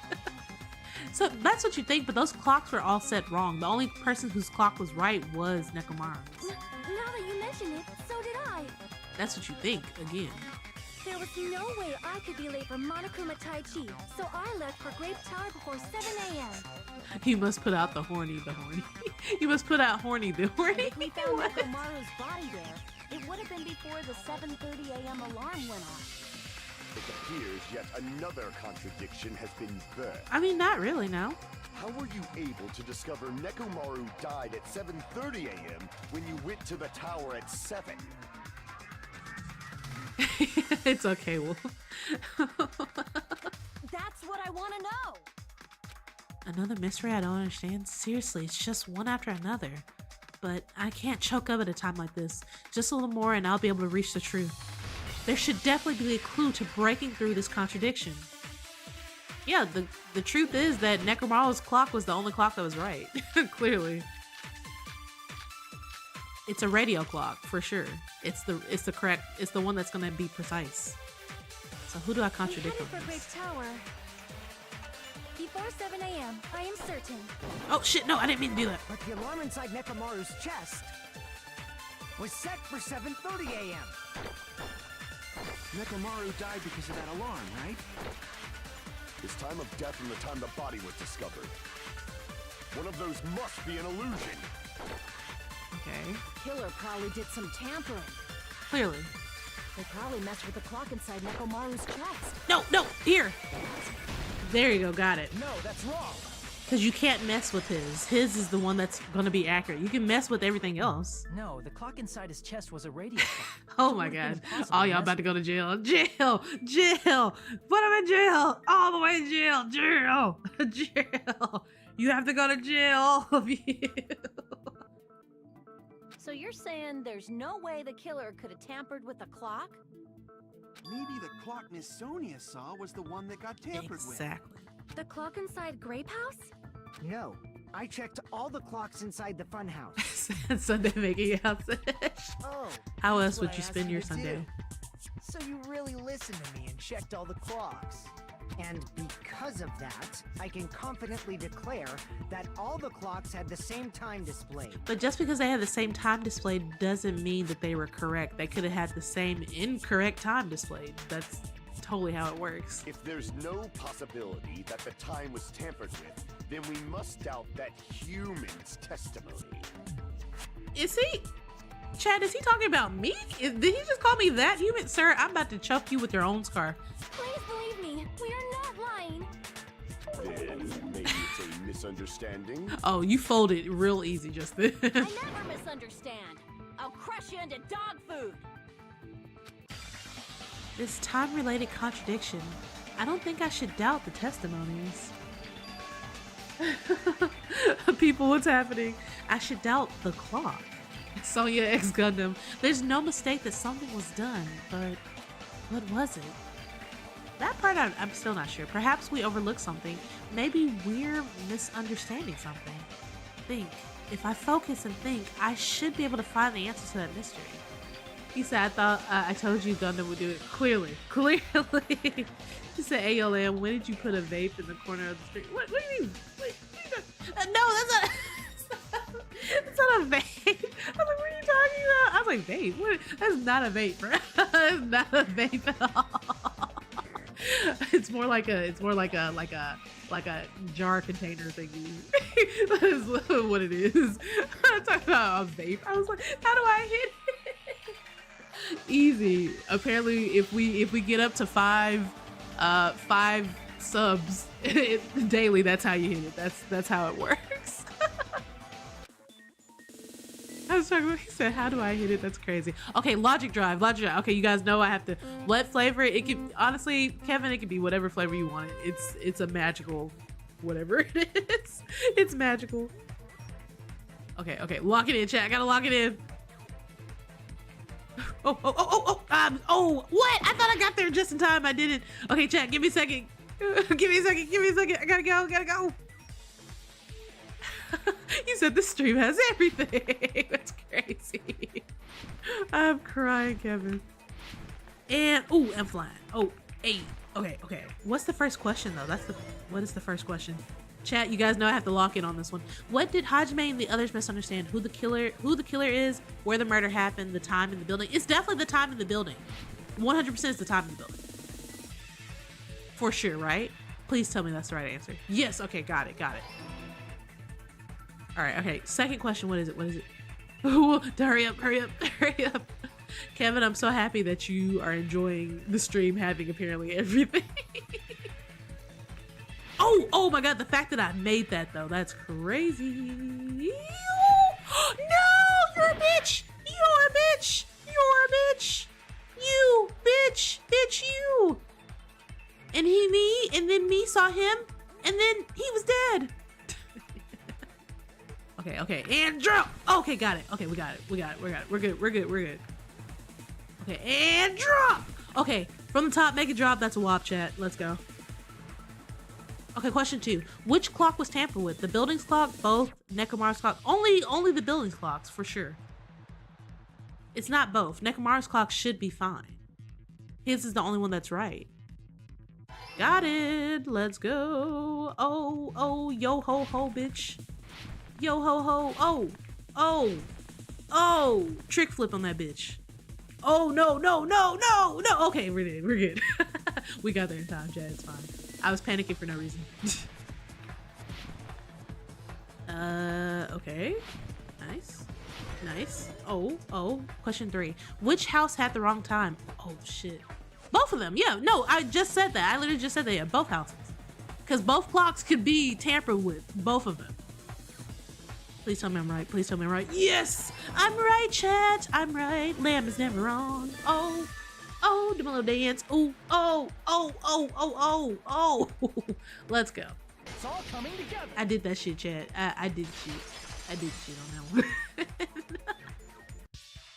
So that's what you think, but those clocks were all set wrong. The only person whose clock was right was Nekomaru's. Now that you mention it, so did I. That's what you think, again. There was no way I could be late for Monokuma Tai Chi, so I left for Grape Tower before 7 a.m. You must put out the horny. You must put out horny, the horny. If we found Nekomaru's body there, it would have been before the 7:30 a.m. alarm went off. It appears yet another contradiction has been birthed. I mean, not really, no. How were you able to discover Nekomaru died at 7:30 a.m. when you went to the tower at 7? It's okay, Wolf. That's what I want to know. Another mystery I don't understand? Seriously, it's just one after another. But I can't choke up at a time like this. Just a little more and I'll be able to reach the truth. There should definitely be a clue to breaking through this contradiction. Yeah, the truth is that Nekomaru's clock was the only clock that was right. Clearly. It's a radio clock, for sure. It's the one that's gonna be precise. So who do I contradict on for Great this? Tower. Before 7 a.m., I am certain. Oh shit, no, I didn't mean to do that. But the alarm inside Nekomaru's chest was set for 7:30 a.m. Nekomaru died because of that alarm, right? His time of death and the time the body was discovered. One of those must be an illusion. Okay. Killer probably did some tampering. Clearly. They probably messed with the clock inside Nekomaru's chest. No, here. There you go, got it. No, that's wrong. Because you can't mess with his. His is the one that's going to be accurate. You can mess with everything else. No, the clock inside his chest was a radio clock. Oh So it my would've been god. impossible Oh, to y'all mess about to with go to jail. Jail. Put him in jail. All the way in jail. Jail. You have to go to jail, all of you. So you're saying there's no way the killer could have tampered with the clock? Maybe the clock Miss Sonia saw was the one that got tampered Exactly. The clock inside Grape House? No, I checked all the clocks inside the funhouse. Sunday making out. Oh. How that's else what would I you asked spend you your to Sunday? do. So you really listened to me and checked all the clocks. And because of that, I can confidently declare that all the clocks had the same time displayed. But just because they had the same time displayed doesn't mean that they were correct. They could have had the same incorrect time displayed. That's totally how it works. If there's no possibility that the time was tampered with, then we must doubt that human's testimony. Is he? Chad, is he talking about me? Did he just call me that human? Sir, I'm about to choke you with your own scar. Please believe me, we are not lying. Then maybe it's a misunderstanding? Oh, you folded real easy just then. I never misunderstand. I'll crush you into dog food. This time-related contradiction. I don't think I should doubt the testimonies. People, what's happening? I should doubt the clock. Sonya X Gundam. There's no mistake that something was done, but what was it? That part I'm still not sure. Perhaps we overlooked something. Maybe we're misunderstanding something. Think. If I focus and think, I should be able to find the answer to that mystery. He said, I thought I told you Gundam would do it. Clearly. He said, ALM, when did you put a vape in the corner of the street? What do you mean? No, that's not... It's not a vape. I was like, what are you talking about? I was like, vape? What? That's not a vape, bro. That's not a vape at all. It's more like a jar container thingy. That is what it is. I'm talking about a vape. I was like, how do I hit it? Easy. Apparently, if we get up to five subs daily, that's how you hit it. That's how it works. I was talking about, he said, how do I hit it? That's crazy. Okay, logic drive. Okay, you guys know I have to, what flavor? It could, honestly, Kevin, it could be whatever flavor you want. It's a magical, whatever it is. It's magical. Okay, lock it in, chat. I gotta lock it in. Oh, what? I thought I got there just in time. I didn't. Okay, chat, give me a second. Give me a second. I gotta go. You said the stream has everything. That's crazy. I'm crying, Kevin. And I'm flying. Oh, 8. Okay. What's the first question though? What is the first question? Chat, you guys know I have to lock in on this one. What did Hajime and the others misunderstand? Who the killer is, where the murder happened, the time in the building. It's definitely the time in the building. 100% is the time in the building. For sure, right? Please tell me that's the right answer. Yes, okay, got it. All right, okay. Second question, what is it? Ooh, hurry up. Kevin, I'm so happy that you are enjoying the stream having apparently everything. Oh my god, the fact that I made that though, that's crazy. No, you're a bitch. You bitch, you. And me saw him, and then he was dead. Okay, and drop. Okay, got it. Okay, we got it. We're good. Okay, and drop. Okay, from the top, make it drop. That's a WAP, chat. Let's go. Okay, question 2. Which clock was tampered with? The building's clock, both, Nekomaru's clock? Only the building's clocks, for sure. It's not both. Nekomaru's clock should be fine. His is the only one that's right. Got it. Let's go. Oh, yo ho ho, bitch. Yo ho ho. Oh. Trick flip on that bitch. Oh, no. Okay, we're good. We got there in time, Chad. It's fine. I was panicking for no reason. Okay. Nice. Oh. Question 3. Which house had the wrong time? Oh, shit. Both of them. Yeah, no, I just said that. I literally just said that. Yeah, both houses. Because both clocks could be tampered with. Both of them. Please tell me I'm right. Please tell me I'm right. Yes! I'm right, chat. I'm right. Lamb is never wrong. Oh. Do my little dance. Oh. Let's go. It's all coming together. I did that shit, chat. I did shit on that one.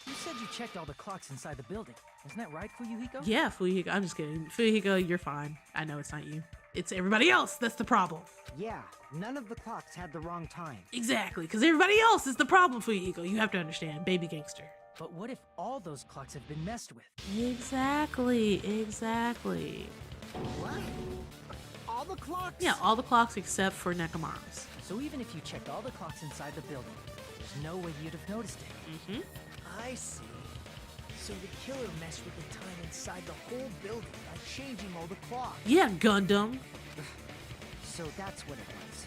You said you checked all the clocks inside the building. Isn't that right, Fuyuhiko? Yeah, Fuyuhiko. I'm just kidding. Fuyuhiko, you're fine. I know it's not you. It's everybody else that's the problem. Yeah, none of the clocks had the wrong time. Exactly, because everybody else is the problem, Fuyuhiko. You have to understand. Baby gangster. But what if all those clocks have been messed with? Exactly. What? All the clocks? Yeah, all the clocks except for Nekomaru's. So even if you checked all the clocks inside the building, there's no way you'd have noticed it. Mm-hmm. I see. So the killer messed with the time inside the whole building by changing all the clocks. Yeah, Gundam. So that's what it was.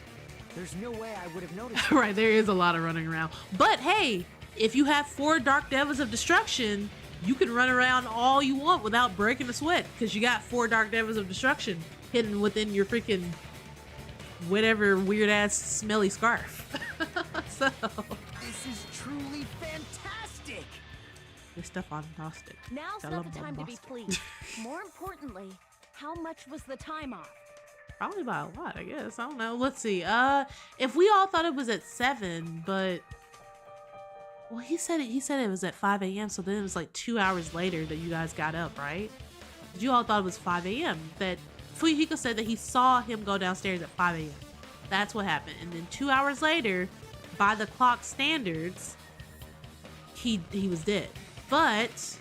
There's no way I would have noticed. Right, there is a lot of running around. But hey, if you have 4 Dark Devils of Destruction, you can run around all you want without breaking a sweat, because you got 4 Dark Devils of Destruction hidden within your freaking whatever weird ass smelly scarf. So This is truly fantastic. this stuff fantastic. Now's not the time to be pleased. More importantly, how much was the time off? Probably by a lot, I guess. I don't know. Let's see. If we all thought it was at 7, but well, he said it was at 5 a.m. So then it was like 2 hours later that you guys got up, right? You all thought it was 5 a.m. That Fuyuhiko said that he saw him go downstairs at 5 a.m. That's what happened. And then 2 hours later, by the clock standards, he was dead. But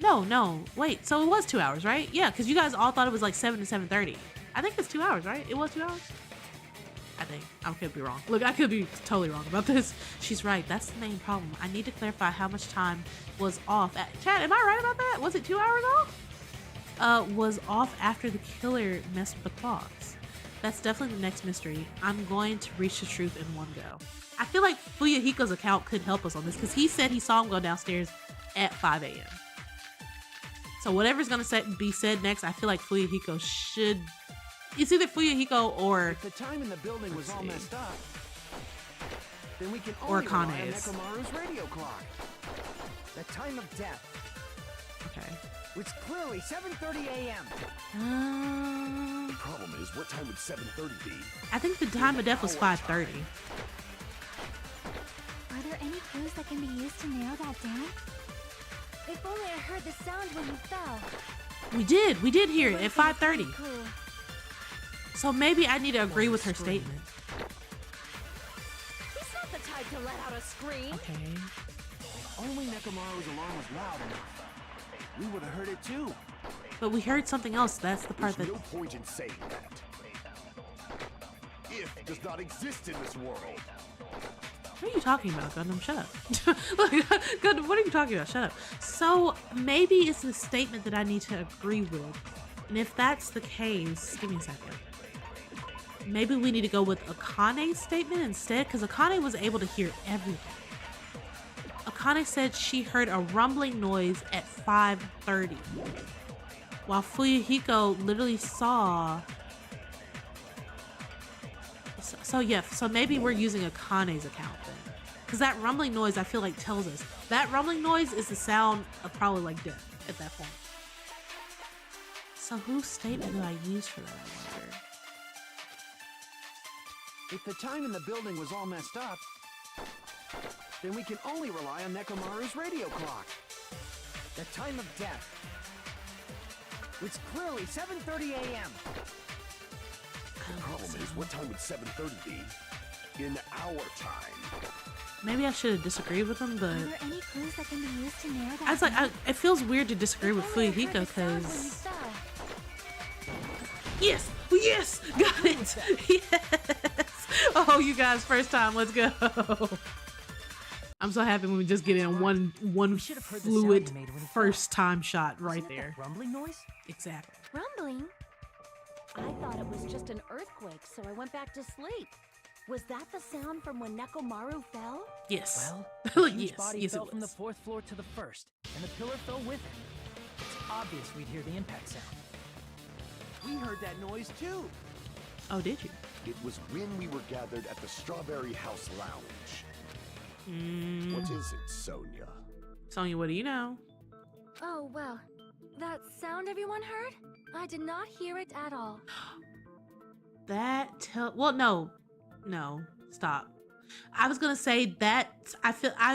no, wait. So it was 2 hours, right? Yeah, because you guys all thought it was like 7 to 7:30. I think it's 2 hours, right? It was 2 hours. I think. I could be wrong. Look, I could be totally wrong about this. She's right. That's the main problem. I need to clarify how much time was off. Chad, am I right about that? Was it 2 hours off? Was off after the killer messed with the clocks. That's definitely the next mystery. I'm going to reach the truth in one go. I feel like Fuyuhiko's account could help us on this, because he said he saw him go downstairs at 5 a.m. So whatever's going to be said next, I feel like Fuyuhiko should... It's either Fuyuhiko or... If the time in the building was all messed up, then we can or only rely on Kane's. Nekomaru's radio clock. The time of death. Okay. Which clearly 7:30 a.m. The problem is, what time would 7:30 be? I think the time of death was 5:30. Are there any clues that can be used to narrow that down? If only I heard the sound when you fell. We did hear it at 5:30. Clue. So maybe I need to agree with her statement. He's not the type to let out a scream. Okay. If only Nekomaru's alarm was loud enough, we would have heard it too. But we heard something else. That's the part There's that... no point in saying that. If does not exist in this world. What are you talking about, Gundam? Shut up. Gundam, what are you talking about? Shut up. So maybe it's the statement that I need to agree with. And if that's the case, give me a second. Maybe we need to go with Akane's statement instead, because Akane was able to hear everything. Akane said she heard a rumbling noise at 5:30. While Fuyuhiko literally saw... So maybe we're using Akane's account then. Because that rumbling noise, I feel like, tells us. That rumbling noise is the sound of probably like death at that point. So whose statement do I use for that, I wonder? If the time in the building was all messed up, then we can only rely on Nekomaru's radio clock. The time of death. It's clearly 7:30 a.m. The problem is, what time would 7:30 be? In our time. Maybe I should have disagreed with him, but Are there any clues that can be used to narrow that I was like, down? it feels weird to disagree with If only I heard Fuyuhiko the sound when you because fell. yes, yes, got it, yes. Oh, you guys, first time, let's go. I'm so happy when we just get in one should have heard the sound fluid you made when it first time shot right Wasn't it there. that rumbling noise? Exactly. Rumbling? I thought it was just an earthquake, so I went back to sleep. Was that the sound from when Nekomaru fell? Yes. Well, Like, the huge yes, body yes, fell it from the was. 4th floor to the 1st, and the pillar fell with it. It's obvious we'd hear the impact sound. We heard that noise too. Oh, did you? It was when we were gathered at the Strawberry House Lounge. Mm. What is it, Sonia? Sonia, what do you know? Oh, well. That sound everyone heard? I did not hear it at all. Well, no, stop. I was gonna say that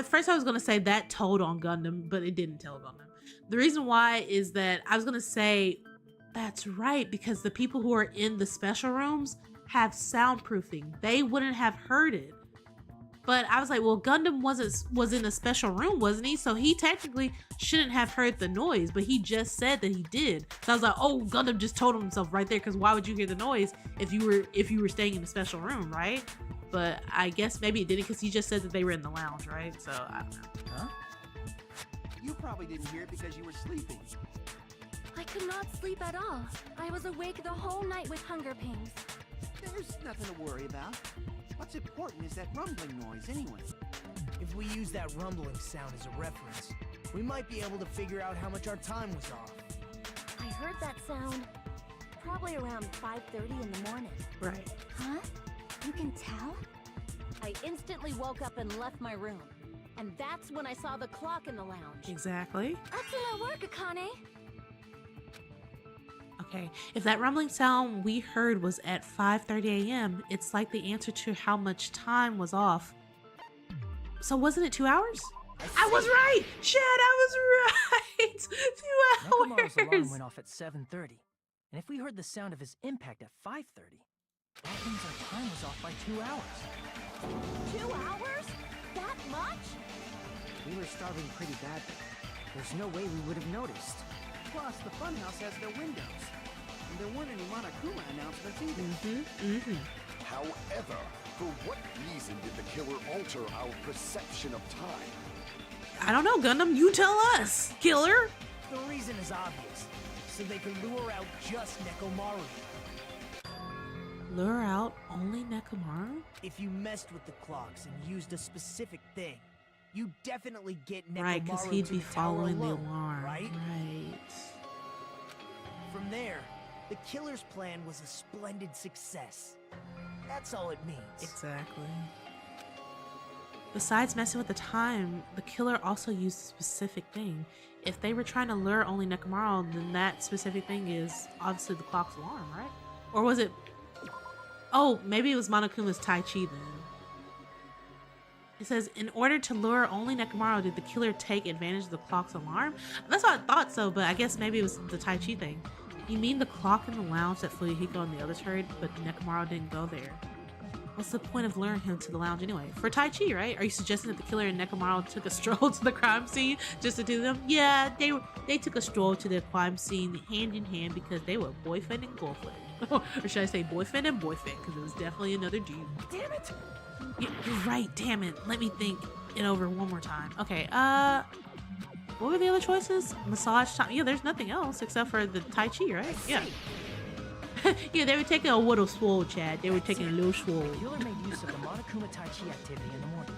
first I was gonna say that told on Gundam, but it didn't tell Gundam. The reason why is that I was gonna say that's right, because the people who are in the special rooms have soundproofing. They wouldn't have heard it. But I was like, well, Gundam was in a special room, wasn't he? So he technically shouldn't have heard the noise, but he just said that he did. So I was like, oh, Gundam just told himself right there, because why would you hear the noise if you were staying in a special room, right? But I guess maybe it didn't, because he just said that they were in the lounge, right? So I don't know. Huh? You probably didn't hear it because you were sleeping. I could not sleep at all. I was awake the whole night with hunger pangs. There's nothing to worry about. What's important is that rumbling noise anyway. If we use that rumbling sound as a reference, we might be able to figure out how much our time was off. I heard that sound probably around 5:30 in the morning. Right. Huh? You can tell? I instantly woke up and left my room. And that's when I saw the clock in the lounge. Exactly. Excellent work, Akane. Okay, if that rumbling sound we heard was at 5:30 a.m., it's like the answer to how much time was off. So wasn't it 2 hours? I was right! Shit, I was right! 2 Nekomaru's alarm hours! went off at 7:30, and if we heard the sound of his impact at 5:30, that means our time was off by 2 hours. 2 hours? That much? We were starving pretty badly. There's no way we would have noticed. Plus, the funhouse has no windows. And there weren't any Monokuma announcements either. However, for what reason did the killer alter our perception of time? I don't know, Gundam, you tell us, killer! The reason is obvious, so they could lure out just Nekomaru. Lure out only Nekomaru? If you messed with the clocks and used a specific thing, you definitely get Nekomaru Right, because he'd to be the tower following the alone, alarm. right? Right. From there, the killer's plan was a splendid success. That's all it means. Exactly. Besides messing with the time, the killer also used a specific thing. If they were trying to lure only Nekomaru, then that specific thing is obviously the clock's alarm, right? Or was it... Oh, maybe it was Monokuma's Tai Chi then. It says, in order to lure only Nekomaru, did the killer take advantage of the clock's alarm? That's what I thought so, but I guess maybe it was the Tai Chi thing. You mean the clock in the lounge that Fuyuhiko and the others heard, but Nekomaru didn't go there? What's the point of luring him to the lounge anyway? For Tai Chi, right? Are you suggesting that the killer and Nekomaru took a stroll to the crime scene just to do them? Yeah, they took a stroll to the crime scene hand in hand because they were boyfriend and girlfriend. Or should I say boyfriend and boyfriend, because it was definitely another dude. Damn it! You're right, damn it. Let me think it over one more time. Okay, what were the other choices? Massage time. Yeah, there's nothing else except for the Tai Chi, right? Yeah. Yeah, they were taking a little swole, Chad. They were taking a little swole. The killer made use of the Monokuma Tai Chi activity in the morning.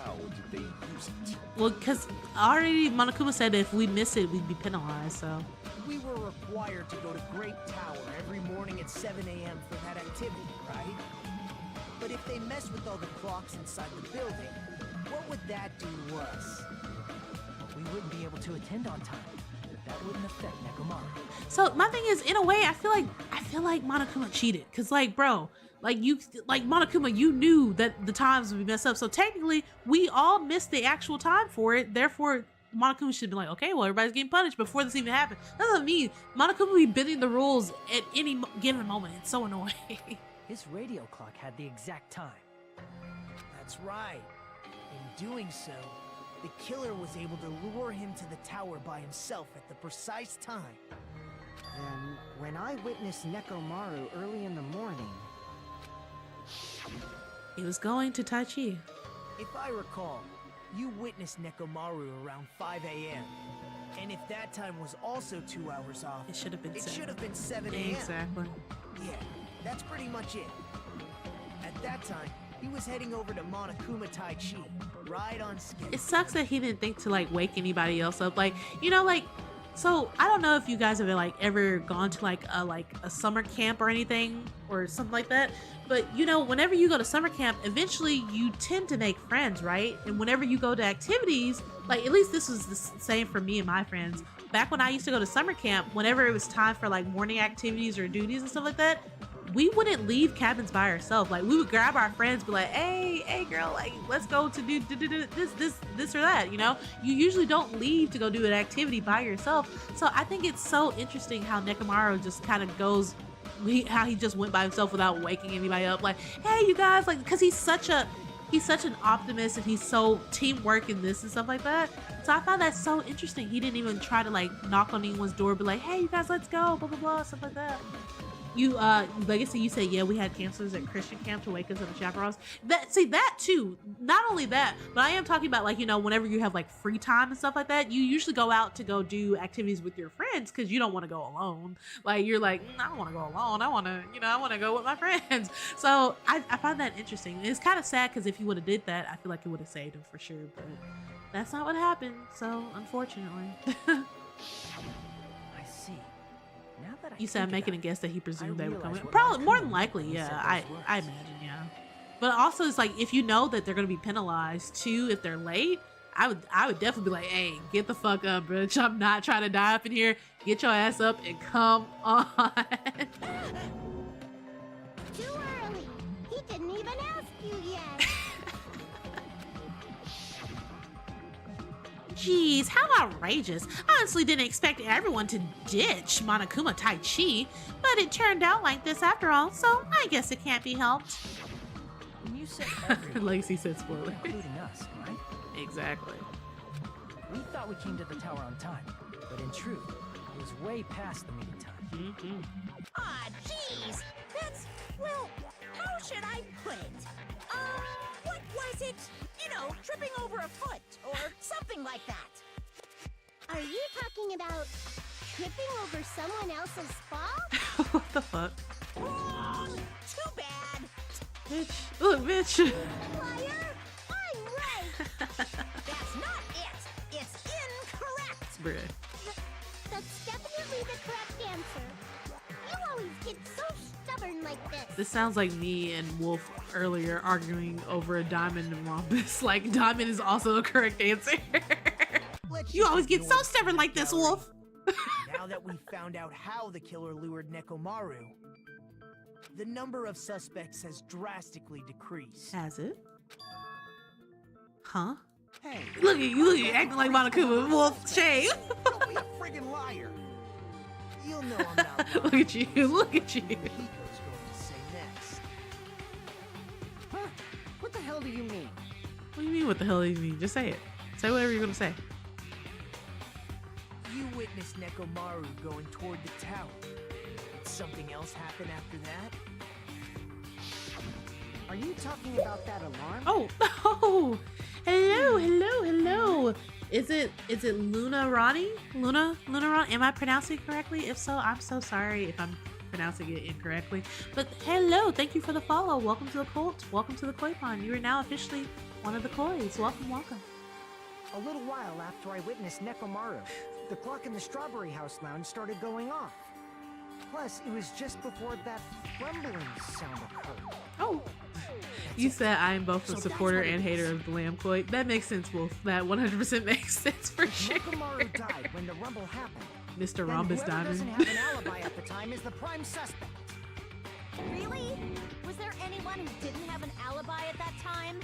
How did they use it? Well, because already Monokuma said that if we miss it, we'd be penalized, so. We were required to go to Great Tower every morning at 7 a.m. for that activity, right? But if they mess with all the clocks inside the building, what would that do to us? We wouldn't be able to attend on time. That wouldn't affect Nekomaru. So my thing is, in a way, I feel like Monokuma cheated, cause like, bro, like Monokuma, you knew that the times would be messed up. So technically, we all missed the actual time for it. Therefore, Monokuma should be like, okay, well, everybody's getting punished before this even happened. That's what I mean. Monokuma will be bending the rules at any given moment. It's so annoying. His radio clock had the exact time. That's right. In doing so, the killer was able to lure him to the tower by himself at the precise time. Then, when I witnessed Nekomaru early in the morning... He was going to Tai Chi. If I recall, you witnessed Nekomaru around 5 a.m. And if that time was also 2 hours off, It should have been 7. should have been 7 a.m. Exactly. Yeah, that's pretty much it. At that time, he was heading over to Monokuma Tai Chi, right on schedule. It sucks that he didn't think to like wake anybody else up. Like, you know, like, so I don't know if you guys have like ever gone to like a summer camp or anything or something like that. But you know, whenever you go to summer camp, eventually you tend to make friends, right? And whenever you go to activities, like at least this was the same for me and my friends. Back when I used to go to summer camp, whenever it was time for like morning activities or duties and stuff like that, we wouldn't leave cabins by ourselves. Like we would grab our friends, be like, hey girl, like let's go to do this or that, you know? You usually don't leave to go do an activity by yourself. So I think it's so interesting how Nekomaru just kind of goes, how he just went by himself without waking anybody up. Like, hey you guys, like, because he's such an optimist and he's so teamwork in this and stuff like that. So I found that so interesting. He didn't even try to like knock on anyone's door, be like, hey you guys, let's go, blah blah blah, stuff like that. You Legacy, you said, yeah, we had counselors at Christian camp to wake us up and chaperones. That too. Not only that, but I am talking about like, you know, whenever you have like free time and stuff like that, you usually go out to go do activities with your friends because you don't want to go alone. Like you're like, I don't want to go alone. I want to go with my friends. So I find that interesting. It's kind of sad because if you would have did that, I feel like it would have saved him for sure. But that's not what happened. So unfortunately. You said I'm making a guess that he presumed they would come in. Probably, more than likely, yeah. I imagine, yeah. But also, it's like if you know that they're gonna be penalized too if they're late, I would definitely be like, hey, get the fuck up, bitch. I'm not trying to die up in here. Get your ass up and come on. Too early. He didn't even ask you yet. Jeez, how outrageous. I honestly didn't expect everyone to ditch Monokuma Tai Chi, but it turned out like this after all, so I guess it can't be helped. When you said everyone, Lacey said spoiler. including us, right? Exactly. We thought we came to the tower on time, but in truth, it was way past the meeting time. Ah, jeez. That's, well, how should I put it? What was it? You know, tripping over a foot or something like that. Are you talking about tripping over someone else's fall? What the fuck? Wrong! Too bad. Bitch. Look, bitch. Liar! I'm right! That's not it. It's incorrect. Bruh. That's definitely the correct answer. You always get so stubborn like this. This sounds like me and Wolf earlier arguing over a diamond and rhombus. Like, diamond is also the correct answer. You always get so stubborn like this, Wolf. Now that we've found out how the killer lured Nekomaru, the number of suspects has drastically decreased. Has it? Huh? Hey, Look at you acting like Monokuma. Wolf, shame. Don't be a friggin' liar. you'll know I'm not lying. Look at you. Look at you. What Hiko's going to say next. Huh? What the hell do you mean? What do you mean, what the hell do you mean? Just say it. Say whatever you're gonna say. You witnessed Nekomaru going toward the tower. Did something else happen after that? Are you talking about that alarm? Oh, hello. Is it Luna Ronnie? Luna Ronnie? Am I pronouncing it correctly? If so, I'm so sorry if I'm pronouncing it incorrectly. But hello, thank you for the follow. Welcome to the cult. Welcome to the Koi Pond. You are now officially one of the Kois. Welcome. A little while after I witnessed Nekomaru, the clock in the Strawberry House lounge started going off. Plus, it was just before that rumbling sound occurred. Oh. You said I am both a supporter and hater of the Lamb Koi. That makes sense, Wolf. That 100% makes sense for sure. Nekomaru died when the rumble happened. Mr. Rhombus Whoever Diamond. doesn't have an alibi at the time is the prime suspect. Really? Was there anyone who didn't have an alibi at that time?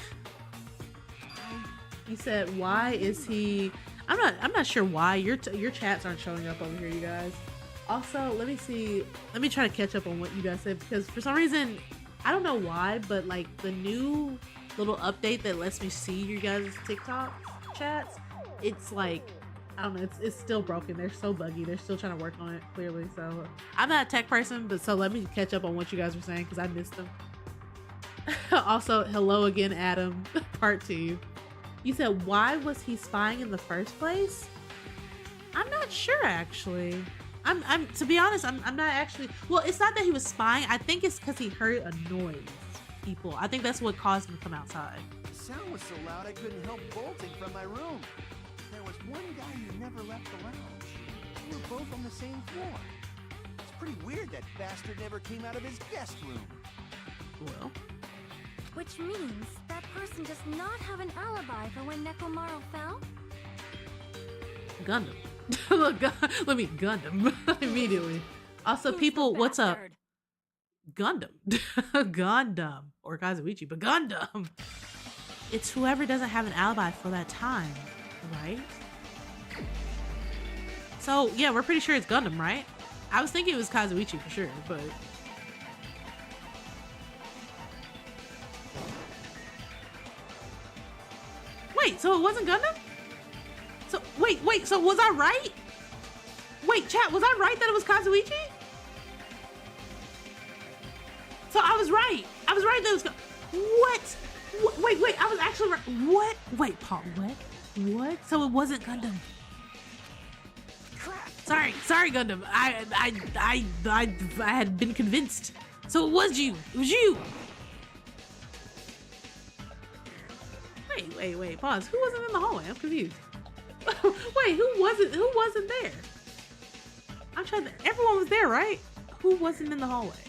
You said, why is he... I'm not sure why your chats aren't showing up over here, you guys. Also, let me see. Let me try to catch up on what you guys said, because for some reason, I don't know why, but like the new little update that lets me see you guys' TikTok chats, it's like, I don't know, it's still broken. They're so buggy. They're still trying to work on it, clearly. So I'm not a tech person, but so let me catch up on what you guys were saying, because I missed them. Also, hello again, Adam. Part 2. You said, why was he spying in the first place? I'm not sure, actually. I'm to be honest, I'm not actually, well, it's not that he was spying. I think it's because he heard a noise. People, I think that's what caused him to come outside. The sound was so loud I couldn't help bolting from my room. There was one guy who never left the lounge. We were both on the same floor. It's pretty weird that bastard never came out of his guest room. Well, which means that person does not have an alibi for when Nekomaru fell? Gundam. Look, let me Gundam immediately. Also, Who's people, the what's up? bastard? Gundam. Gundam. Or Kazuichi, but Gundam. It's whoever doesn't have an alibi for that time, right? So, yeah, we're pretty sure it's Gundam, right? I was thinking it was Kazuichi for sure, but... Wait, so it wasn't Gundam? So, wait, so was I right? Wait, chat, was I right that it was Kazuichi? So I was right. I was right that it was... What? Wait, I was actually right. What? Wait, Paul, what? So it wasn't Gundam. Crap. Sorry, Gundam. I had been convinced. So it was you. It was you. Wait, pause. Who wasn't in the hallway? I'm confused. Wait, who wasn't there? I'm trying to, everyone was there, right? Who wasn't in the hallway?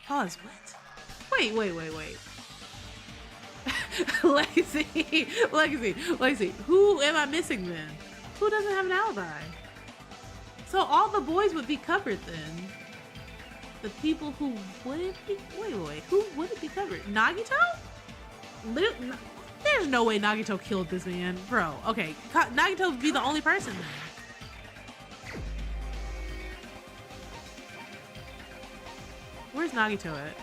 Pause, what? Wait. Legacy, who am I missing then? Who doesn't have an alibi? So all the boys would be covered then. The people who wouldn't be, wait, who wouldn't be covered? Nagito? There's no way Nagito killed this man, bro. Okay, Nagito would be the only person then. Where's Nagito at?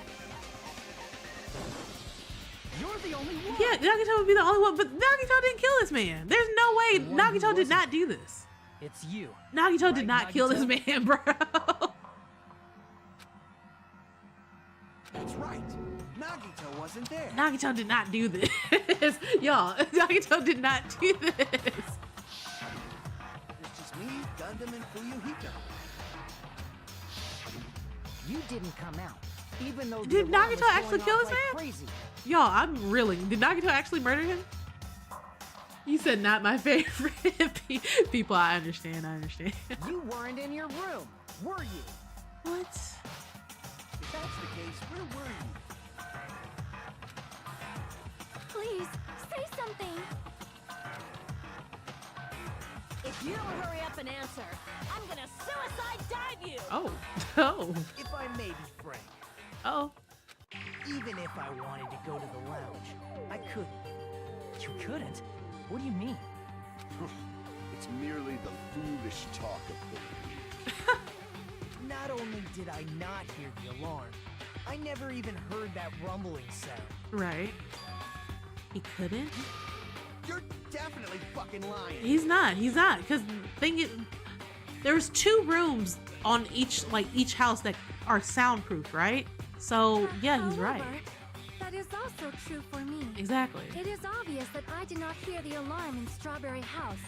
You're the only one. Yeah, Nagito would be the only one, but Nagito didn't kill this man. There's no way Nagito did not do this. It's you. Nagito did not kill this man, bro. That's right. Nagito wasn't there. Nagito did not do this. Y'all, Nagito did not do this. It's just me, Gundam, and Fuyuhiko. You didn't come out, even though Did the alarm Nagito was actually going kill off this like man? crazy. Y'all, I'm reeling. Did Nagito actually murder him? You said not my favorite people. I understand. You weren't in your room, were you? What? If that's the case, where were you? Please, say something. If you don't hurry up and answer, I'm gonna suicide dive you! Oh. If I may be frank, Oh. even if I wanted to go to the lounge, I couldn't. You couldn't? What do you mean? It's merely the foolish talk of the weak. Not only did I not hear the alarm, I never even heard that rumbling sound. Right. He couldn't? You're definitely fucking lying. He's not, because thing is, there's 2 rooms on each house that are soundproof, right? So yeah, he's right. However, that is also true for me. Exactly. It is obvious that I did not hear the alarm in Strawberry House.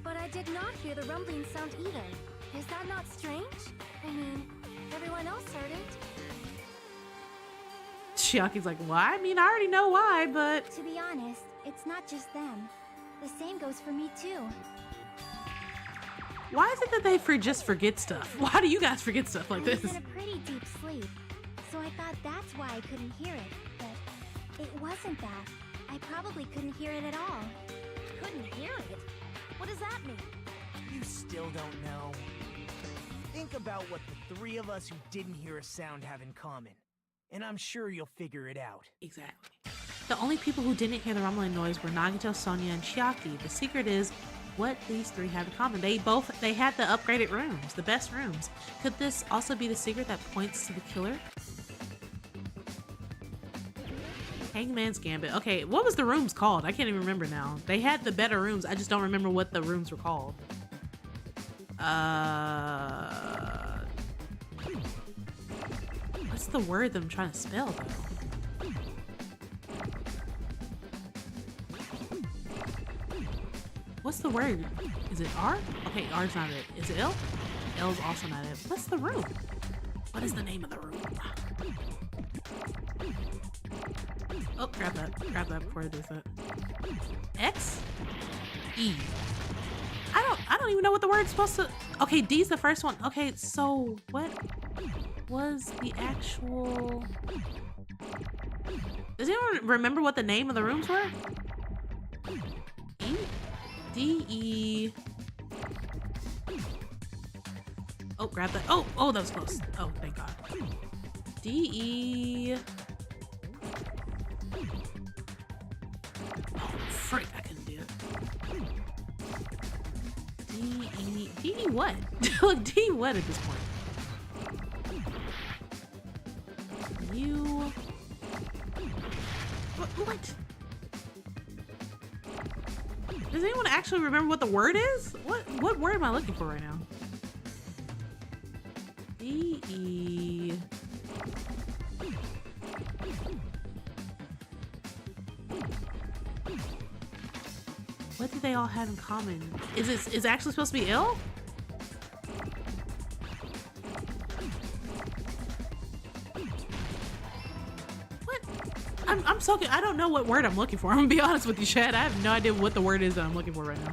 But I did not hear the rumbling sound either. Is that not strange? I mean, everyone else heard it. Chiaki's like, why? I mean, I already know why, but... To be honest, it's not just them. The same goes for me too. Why is it that they just forget stuff? Why do you guys forget stuff like I this? was in a pretty deep sleep, so I thought that's why I couldn't hear it. But it wasn't that. I probably couldn't hear it at all. Couldn't hear it? What does that mean? You still don't know? Think about what the 3 of us who didn't hear a sound have in common, and I'm sure you'll figure it out. Exactly. The only people who didn't hear the rumbling noise were Nagito, Sonia, and Chiaki. The secret is what these three have in common. They had the upgraded rooms, the best rooms. Could this also be the secret that points to the killer? Hangman's Gambit. Okay, what was the rooms called? I can't even remember now. They had the better rooms. I just don't remember what the rooms were called. What's the word that I'm trying to spell though? What's the word? Is it R? Okay, R's not it. Is it L? L's also not it. What's the room? What is the name of the room? Oh, grab that before I do that. X? E. I don't even know what the word's supposed to. Okay, D's the first one. Okay, so what was the actual? Does anyone remember what the name of the rooms were? E? D E. Oh, grab that. Oh, that was close. Oh, thank God. D E. Oh, frick, I couldn't do it. D E what? Look, D what at this point? U. What? Does anyone actually remember what the word is? What word am I looking for right now? D E. What do they all have in common? Is it actually supposed to be ill? What? I'm so good. I don't know what word I'm looking for. I'm gonna be honest with you, Chad. I have no idea what the word is that I'm looking for right now.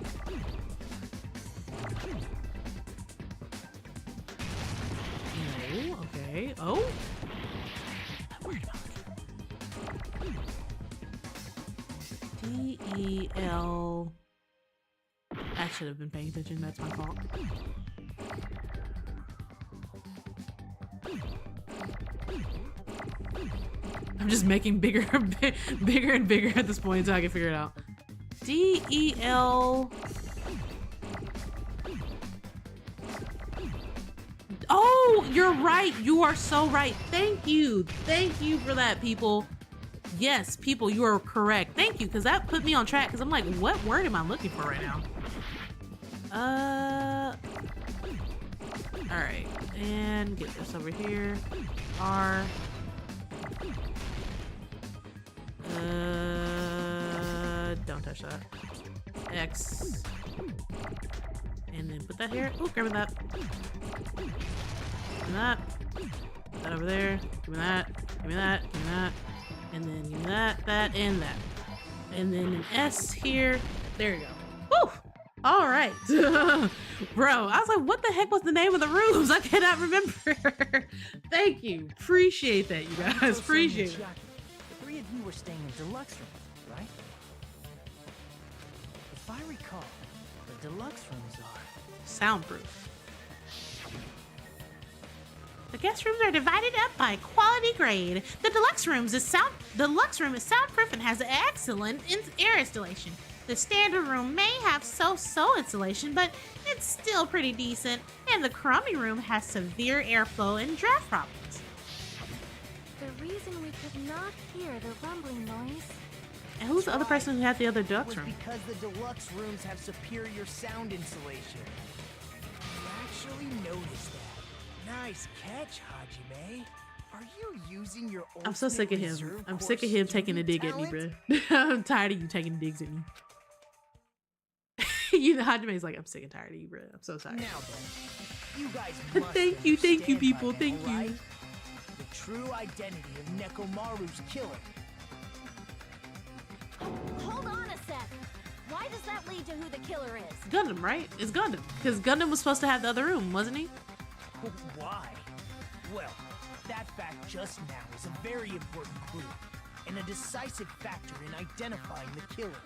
No, okay. Oh? What word am I looking for? D-E-L. I should have been paying attention. That's my fault. I'm just making bigger and bigger at this point until I can figure it out. D-E-L. Oh, you're right. You are so right. Thank you. Thank you for that, people. Yes, people, you are correct. Thank you, because that put me on track, because I'm like, what word am I looking for right now? Alright. And get this over here. R. Don't touch that. X. And then put that here. Oh, grab that. Give me that. Put that over there. Give me that. Give me that. Give me that. And then give me that, that, and that. And then an S here. There you go. Woo! All right. Bro, I was like, what the heck was the name of the rooms? I cannot remember. Thank you. Appreciate that, you guys. Appreciate it. The three of you were staying in deluxe rooms, right? If I recall, the deluxe rooms are soundproof. The guest rooms are divided up by quality grade. The deluxe room is soundproof and has excellent air installation. The standard room may have so-so insulation, but it's still pretty decent. And the crummy room has severe airflow and draft problems. The reason we could not hear the rumbling noise. And who's the other person who had the other deluxe room? Because the deluxe rooms have superior sound insulation. You actually noticed that. Nice catch, Hajime. Are you using your I'm so sick of him. I'm sick of him taking a dig at me, bro. I'm tired of you taking digs at me. You know, Hajime's like, I'm sick and tired of you, bro. I'm so sorry. Now then, you guys must thank you, people. Then, thank right? you. The true identity of Nekomaru's killer. Hold on a sec. Why does that lead to who the killer is? Gundam, right? It's Gundam. Because Gundam was supposed to have the other room, wasn't he? Why? Well, that fact just now is a very important clue, and a decisive factor in identifying the killer.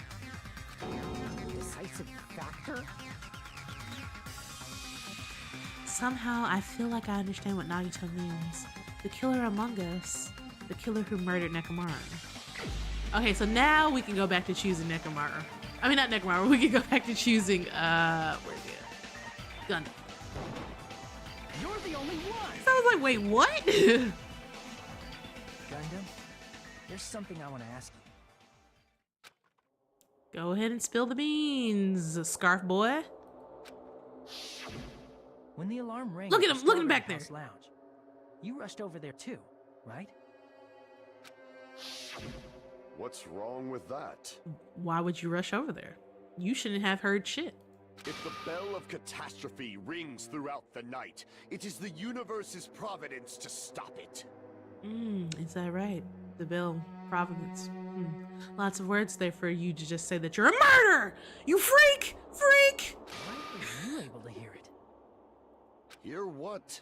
Decisive factor? Somehow, I feel like I understand what Nagito means. The killer among us. The killer who murdered Nekomaru. Okay, so now we can go back to choosing Nekomaru. I mean, not Nekomaru. We can go back to choosing, where's it? Gundam. You're the only one! So I was like, wait, what? Gundam, there's something I want to ask you. Go ahead and spill the beans, Scarf Boy. When the alarm rang, Look at the him, look at him back Strawberry there. House Lounge, you rushed over there too, right? What's wrong with that? Why would you rush over there? You shouldn't have heard shit. If the bell of catastrophe rings throughout the night, it is the universe's providence to stop it. Is that right? The bell, providence. Lots of words there for you to just say that you're a murderer! You freak! Freak! Why were you able to hear it? Hear what?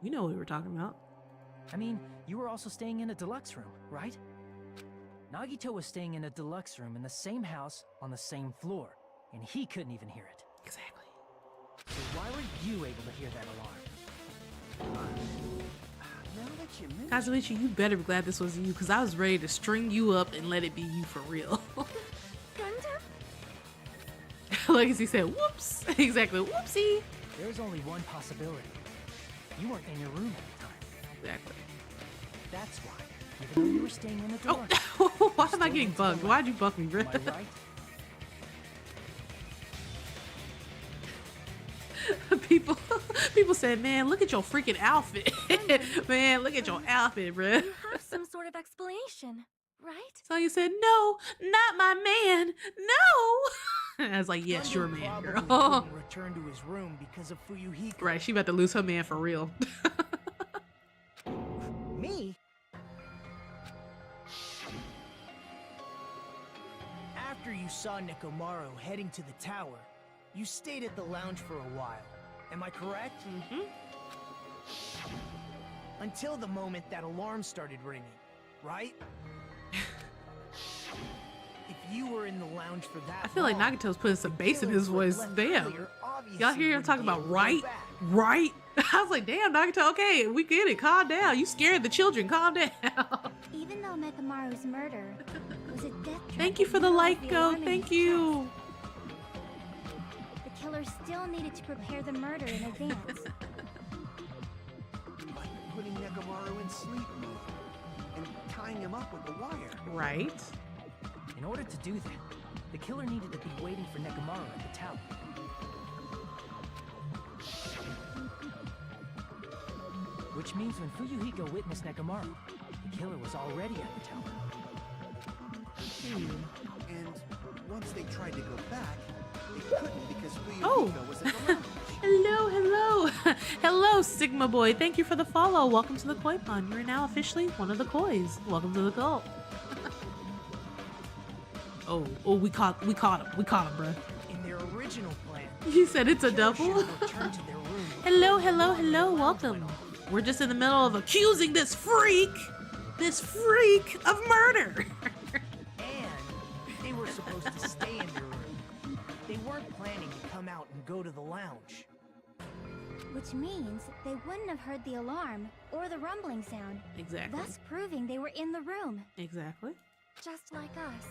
You know what we were talking about. I mean, you were also staying in a deluxe room, right? Nagito was staying in a deluxe room in the same house on the same floor, and he couldn't even hear it. Exactly. So why were you able to hear that alarm? Now that you mention Kazuichi, you better be glad this was you, because I was ready to string you up and let it be you for real. Gundam? Legacy said, whoops. Exactly, whoopsie. There's only one possibility. You weren't in your room at the time. Exactly. That's why, even though you were staying in a deluxe Oh, why you am I still getting went to the bugged? Why'd you lounge. bug me, bro? Am I right? People said, man, look at your freaking outfit. Man, look at your outfit, bruh. You have some sort of explanation, right? So you said, no, not my man. No. I was like, yes, your man, Probably girl. couldn't return to his room because of Fuyuhiko. Right, she about to lose her man for real. Me? After you saw Nekomaru heading to the tower, you stayed at the lounge for a while. Am I correct? Until the moment that alarm started ringing, right? If you were in the lounge for that I feel like long, Nagito's putting some the bass in killers his who had voice. left Damn. earlier obviously Y'all hear him wouldn't talking be about able to go right? back. Right? I was like, damn, Nagito, okay, we get it. Calm down. You scared the children. Calm down. Even though Mekamaru's murder was a death trap, Thank you for the like, go. Thank you. The killer still needed to prepare the murder in advance. by putting Nekomaru in sleep mode and tying him up with the wire. Right? In order to do that, the killer needed to be waiting for Nekomaru at the tower. Which means when Fuyuhiko witnessed Nekomaru, the killer was already at the tower. And once they tried to go back, they couldn't because Fuyuhiko Oh. was at the lounge. Hello. Hello, Sigma Boy. Thank you for the follow. Welcome to the Koi Pond. You're now officially one of the Kois. Welcome to the cult. Oh, we caught him. We caught him, bruh. In their original plan, He said it's a killers double. should have returned to their room Hello, before hello, the hello. alarm Welcome. went off. We're just in the middle of accusing this freak of murder. And they were supposed to stay in their room. They weren't planning to come out and go to the lounge. Which means they wouldn't have heard the alarm or the rumbling sound, Exactly. thus proving they were in the room, Exactly. just like us.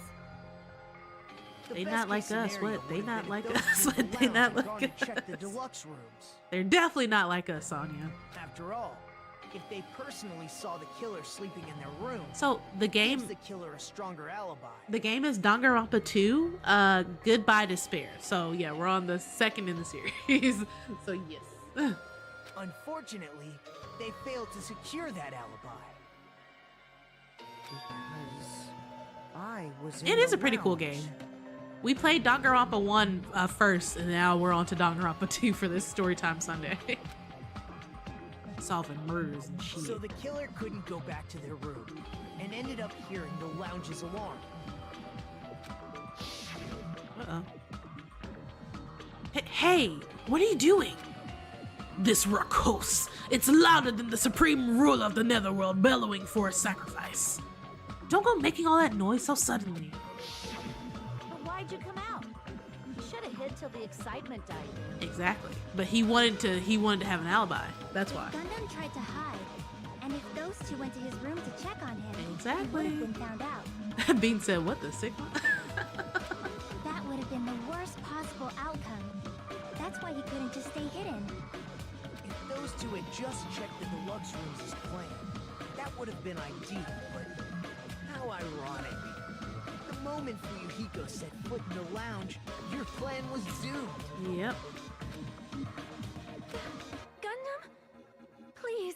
The They best not like case us. scenario What? They would have not been like if those us. two What? They lounge not had like gone to check the us. deluxe rooms. They're definitely not like us, Sonya. After all, if they personally saw the killer sleeping in their room, So the game, gives the killer a stronger alibi. the game is Danganronpa 2. Goodbye Despair. So yeah, we're on the second in the series. So yes. Unfortunately, they failed to secure that alibi. Because I was in It is the a pretty cool lounge. game. We played Danganronpa 1 first, and now we're on to Danganronpa 2 for this Storytime Sunday. Solving murders and shit. So the killer couldn't go back to their room and ended up hearing the lounge's alarm. Uh-oh. Hey, what are you doing? This ruckus. It's louder than the supreme ruler of the netherworld bellowing for a sacrifice. Don't go making all that noise so suddenly. But why'd you come out? You should have hid till the excitement died. Exactly. But he wanted to have an alibi. That's why. Gundam tried to hide, and if those two went to his room to check on him, Exactly. he would have been found out. Bean said, what the signal? That would have been the worst possible outcome. That's why he couldn't just stay hidden. If those two had just checked the deluxe rooms as planned, that would have been ideal, but how ironic. The moment Fuyuhiko set foot in the lounge, your plan was doomed. Yep. Gundam? Please,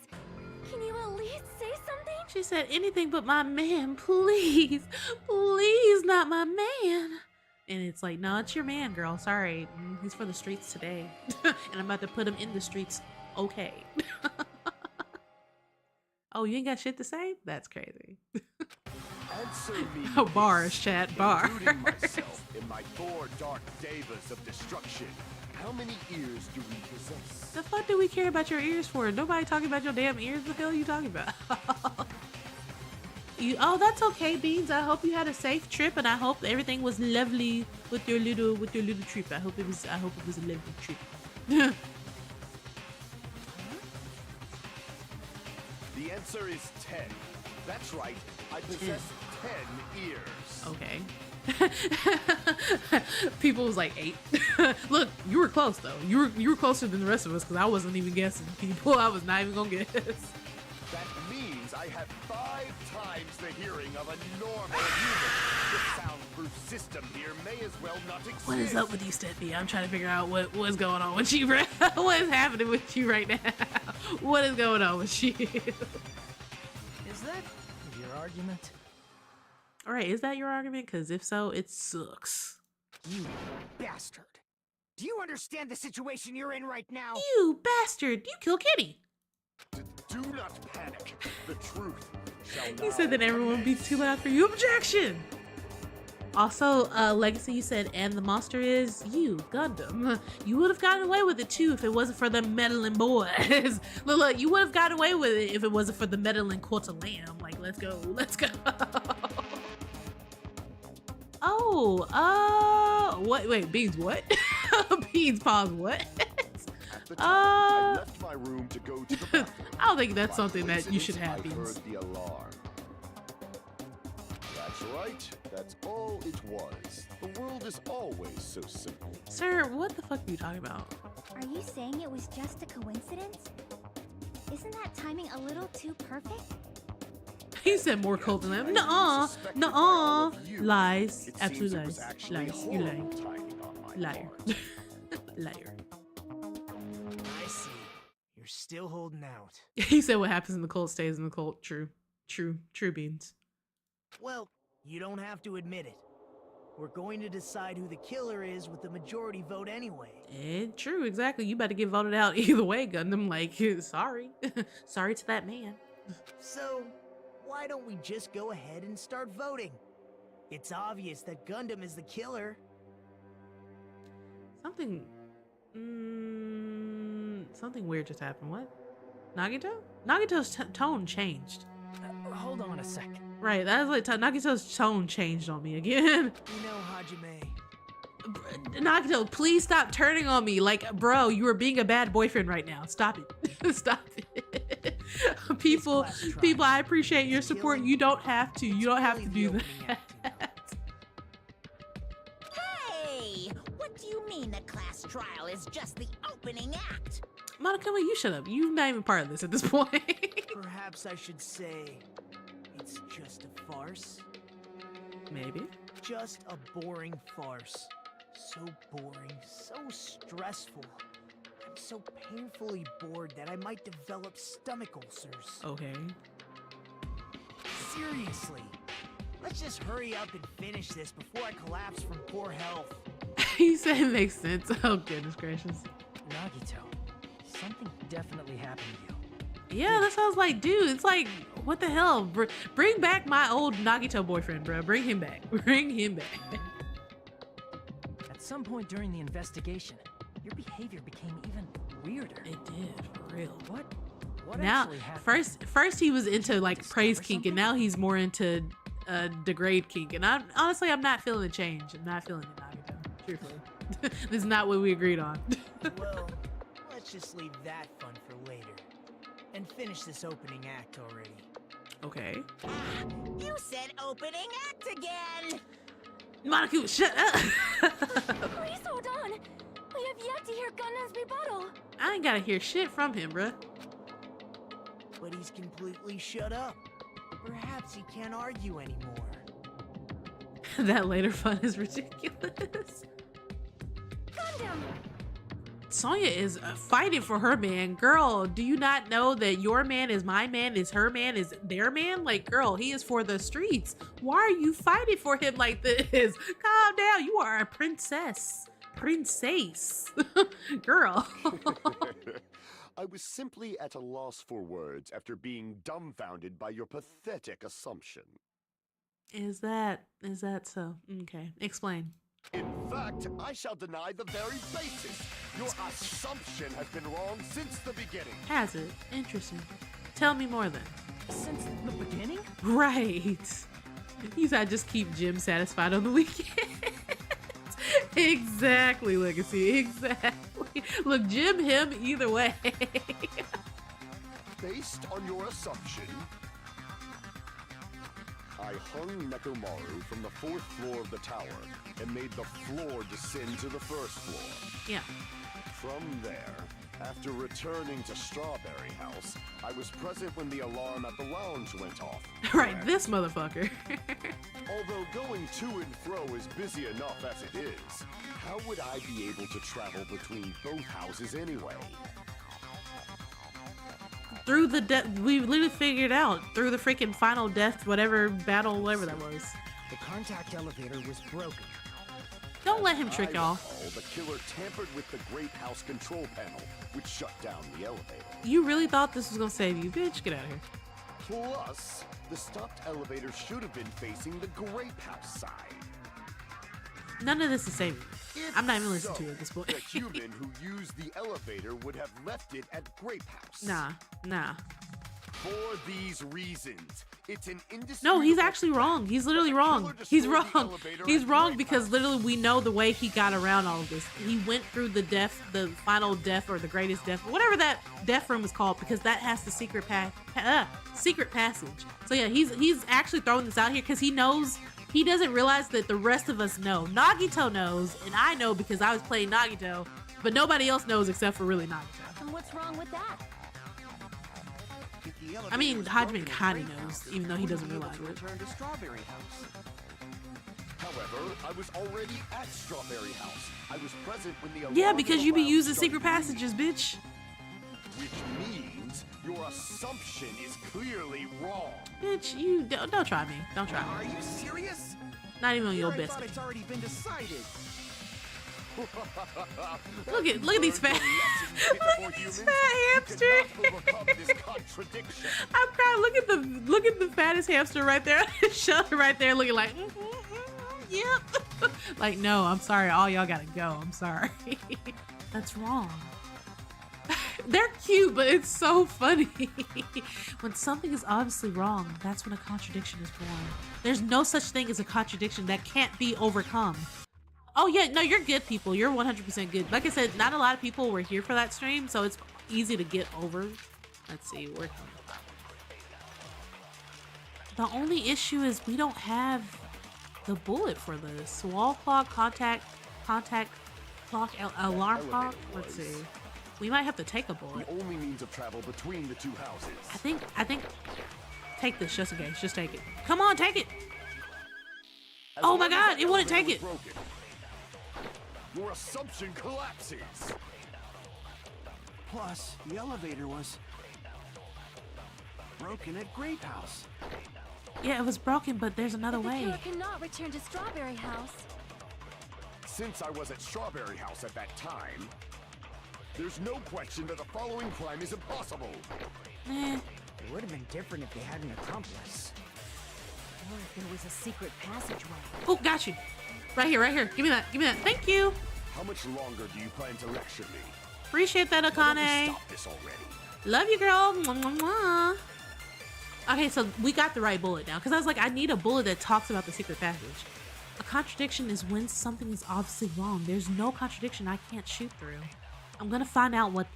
can you at least say something? She said, anything but my man, please. Please, not my man. And it's like, no, it's your man, girl. Sorry. He's for the streets today. And I'm about to put him in the streets. Okay. Oh, you ain't got shit to say? That's crazy. Answer me. Bars, chat, bars. Including myself in my 4 dark devas of destruction. How many ears do we possess? The fuck do we care about your ears for? Nobody talking about your damn ears. The hell are you talking about? Oh, that's okay, Beans. I hope you had a safe trip, and I hope everything was lovely with your little trip. I hope it was a lovely trip. The answer is 10. That's right. I possess 10 ears. Okay. People was like 8. Look, you were close though. You were closer than the rest of us because I wasn't even guessing. People, I was not even gonna guess. That means I have 5 times the hearing of a normal human. The soundproof system here may as well not exist. What is up with you, Steffi? I'm trying to figure out what's going on with you. What is happening with you right now? What is going on with you? Is that your argument? All right, is that your argument? Because if so, it sucks. You bastard. Do you understand the situation you're in right now? You bastard! You kill Kitty. Do not panic. The truth shall You said that everyone would be too loud for you. Objection! Also, Legacy, you said, and the monster is you, Gundam. You would have gotten away with it too if it wasn't for the meddling boys. Look, you would have gotten away with it if it wasn't for the meddling quarter lamb. Like, let's go, let's go. Oh, wait, Beans, what? Beans, pause, what? At the time, I left my room to go to the bathroom. I don't think that's By something that you should have, coincidence, Beans. I heard the alarm. That's right. That's all it was. The world is always so simple. Sir, what the fuck are you talking about? Are you saying it was just a coincidence? Isn't that timing a little too perfect? He said more cold than that. Nuh-uh, nuh-uh. Lies, absolute lies. Lies, you lie. Liar. Liar. I see. You're still holding out. He said what happens in the cult stays in the cult. True. True, Beans. Well, you don't have to admit it. We're going to decide who the killer is with the majority vote anyway. True, exactly. You better get voted out either way, Gundam. Like, sorry. Sorry to that man. So, why don't we just go ahead and start voting? It's obvious that Gundam is the killer. Something weird just happened. What? Nagito? Nagito's tone changed. Hold on a sec. Right, that was like Nagito's tone changed on me again. You know, Hajime. Nagito, please stop turning on me. Like, bro, you are being a bad boyfriend right now. Stop it. Stop it. People, I appreciate your support. You don't have to. You don't have to do that. Hey! What do you mean the class trial is just the opening act? Monokuma, you shut up. You're not even part of this at this point. Perhaps I should say it's just a farce. Maybe. Just a boring farce. So boring, so stressful. I'm so painfully bored that I might develop stomach ulcers. Okay. Seriously, let's just hurry up and finish this before I collapse from poor health. He said it makes sense. Oh, goodness gracious. Nagito, something definitely happened to you. Yeah, that sounds like, dude, it's like, what the hell? Bring back my old Nagito boyfriend, bro. Bring him back. Bring him back. At some point during the investigation, your behavior became even weirder. It did, for real. What Now, actually happened? first he was into like praise kink, and now he's more into degrade kink. And I'm not feeling the change. I'm not feeling it, Nagito. Truthfully, this is not what we agreed on. Well, let's just leave that fun for later and finish this opening act already. Okay. You said opening act again! Monaco, shut up! Please hold on. We have yet to hear Gundam's rebuttal. I ain't gotta hear shit from him, bruh. But he's completely shut up. Perhaps he can't argue anymore. That later fun is ridiculous. Gundam! Sonya is fighting for her man. Girl, do you not know that your man is my man, is her man, is their man? Like, girl, he is for the streets. Why are you fighting for him like this? Calm down. You are a princess. Princess. Girl. I was simply at a loss for words after being dumbfounded by your pathetic assumption. Is that so? Okay, explain. In fact, I shall deny the very basis. Your assumption has been wrong since the beginning. Has it? Interesting. Tell me more then. Since the beginning? Right. You said just keep Jim satisfied on the weekend. Exactly, Legacy. Exactly. Look, Jim, him, either way. Based on your assumption, I hung Nekomaru from the 4th floor of the tower and made the floor descend to the 1st floor. Yeah. From there, after returning to Strawberry House, I was present when the alarm at the lounge went off. Right, this motherfucker. Although going to and fro is busy enough as it is, how would I be able to travel between both houses anyway? Through the we literally figured out through the freaking final death, whatever battle, whatever that was. The contact elevator was broken. Don't let him trick y'all. The killer tampered with the Great House control panel, which shut down the elevator. You really thought this was gonna save you, bitch? Get out of here. Plus, the stopped elevator should have been facing the Great House side. None of this is saving me. I'm not even listening to you at this point. The human who used the elevator would have left it at Grape House. Nah. For these reasons, it's an indisputable. No, he's actually wrong. He's literally wrong. He's wrong. He's wrong because literally we know the way he got around all of this. He went through the final death or the greatest death, whatever that death room is called, because that has the secret passage. So yeah, he's actually throwing this out here because he knows. He doesn't realize that the rest of us know. Nagito knows, and I know because I was playing Nagito, but nobody else knows except for really Nagito. And what's wrong with that? I mean, Hajime kind of knows, even though he doesn't realize it. Return to Strawberry House. However, I was already at Strawberry House. I was present when the Yeah, alarm because you be alarm using started secret passages, bitch. Which means your assumption is clearly wrong. Bitch, you don't try me. Don't try Are me. you serious? Not even on your I best. thought it's already been decided. Look at these fat, look at this fat hamster. I'm crying. Look at the fattest hamster right there. Shut right there, looking like, yep. Like, no, I'm sorry. All y'all gotta go. I'm sorry. That's wrong. They're cute, but it's so funny. When something is obviously wrong, that's when a contradiction is born. There's no such thing as a contradiction that can't be overcome. Oh yeah, no, you're good people. You're 100% good. Like I said, not a lot of people were here for that stream, so it's easy to get over. Let's see, where the only issue is we don't have the bullet for this. Wall clock, contact clock, alarm clock. Let's see. We might have to take a bullet. The only means of travel between the two houses. I think take this just in case. Just take it. Come on, take it. Oh my God, it wouldn't take it. Broken, your assumption collapses. Plus, the elevator was broken at Grape House. Yeah, it was broken, but there's another The way. killer cannot return to Strawberry House. Since I was at Strawberry House at that time, there's no question that the following crime is impossible. Eh. It would have been different if they had an accomplice. Or if there was a secret passageway. Oh, got you. Right here, right here. Give me that. Give me that. Thank you. How much longer do you plan to lecture me? Appreciate that, Why don't we Akane. stop this already? Love you, girl. Mwah, mwah, mwah. Okay, so we got the right bullet now. Because I was like, I need a bullet that talks about the secret passage. A contradiction is when something is obviously wrong. There's no contradiction I can't shoot through. I'm going to find out what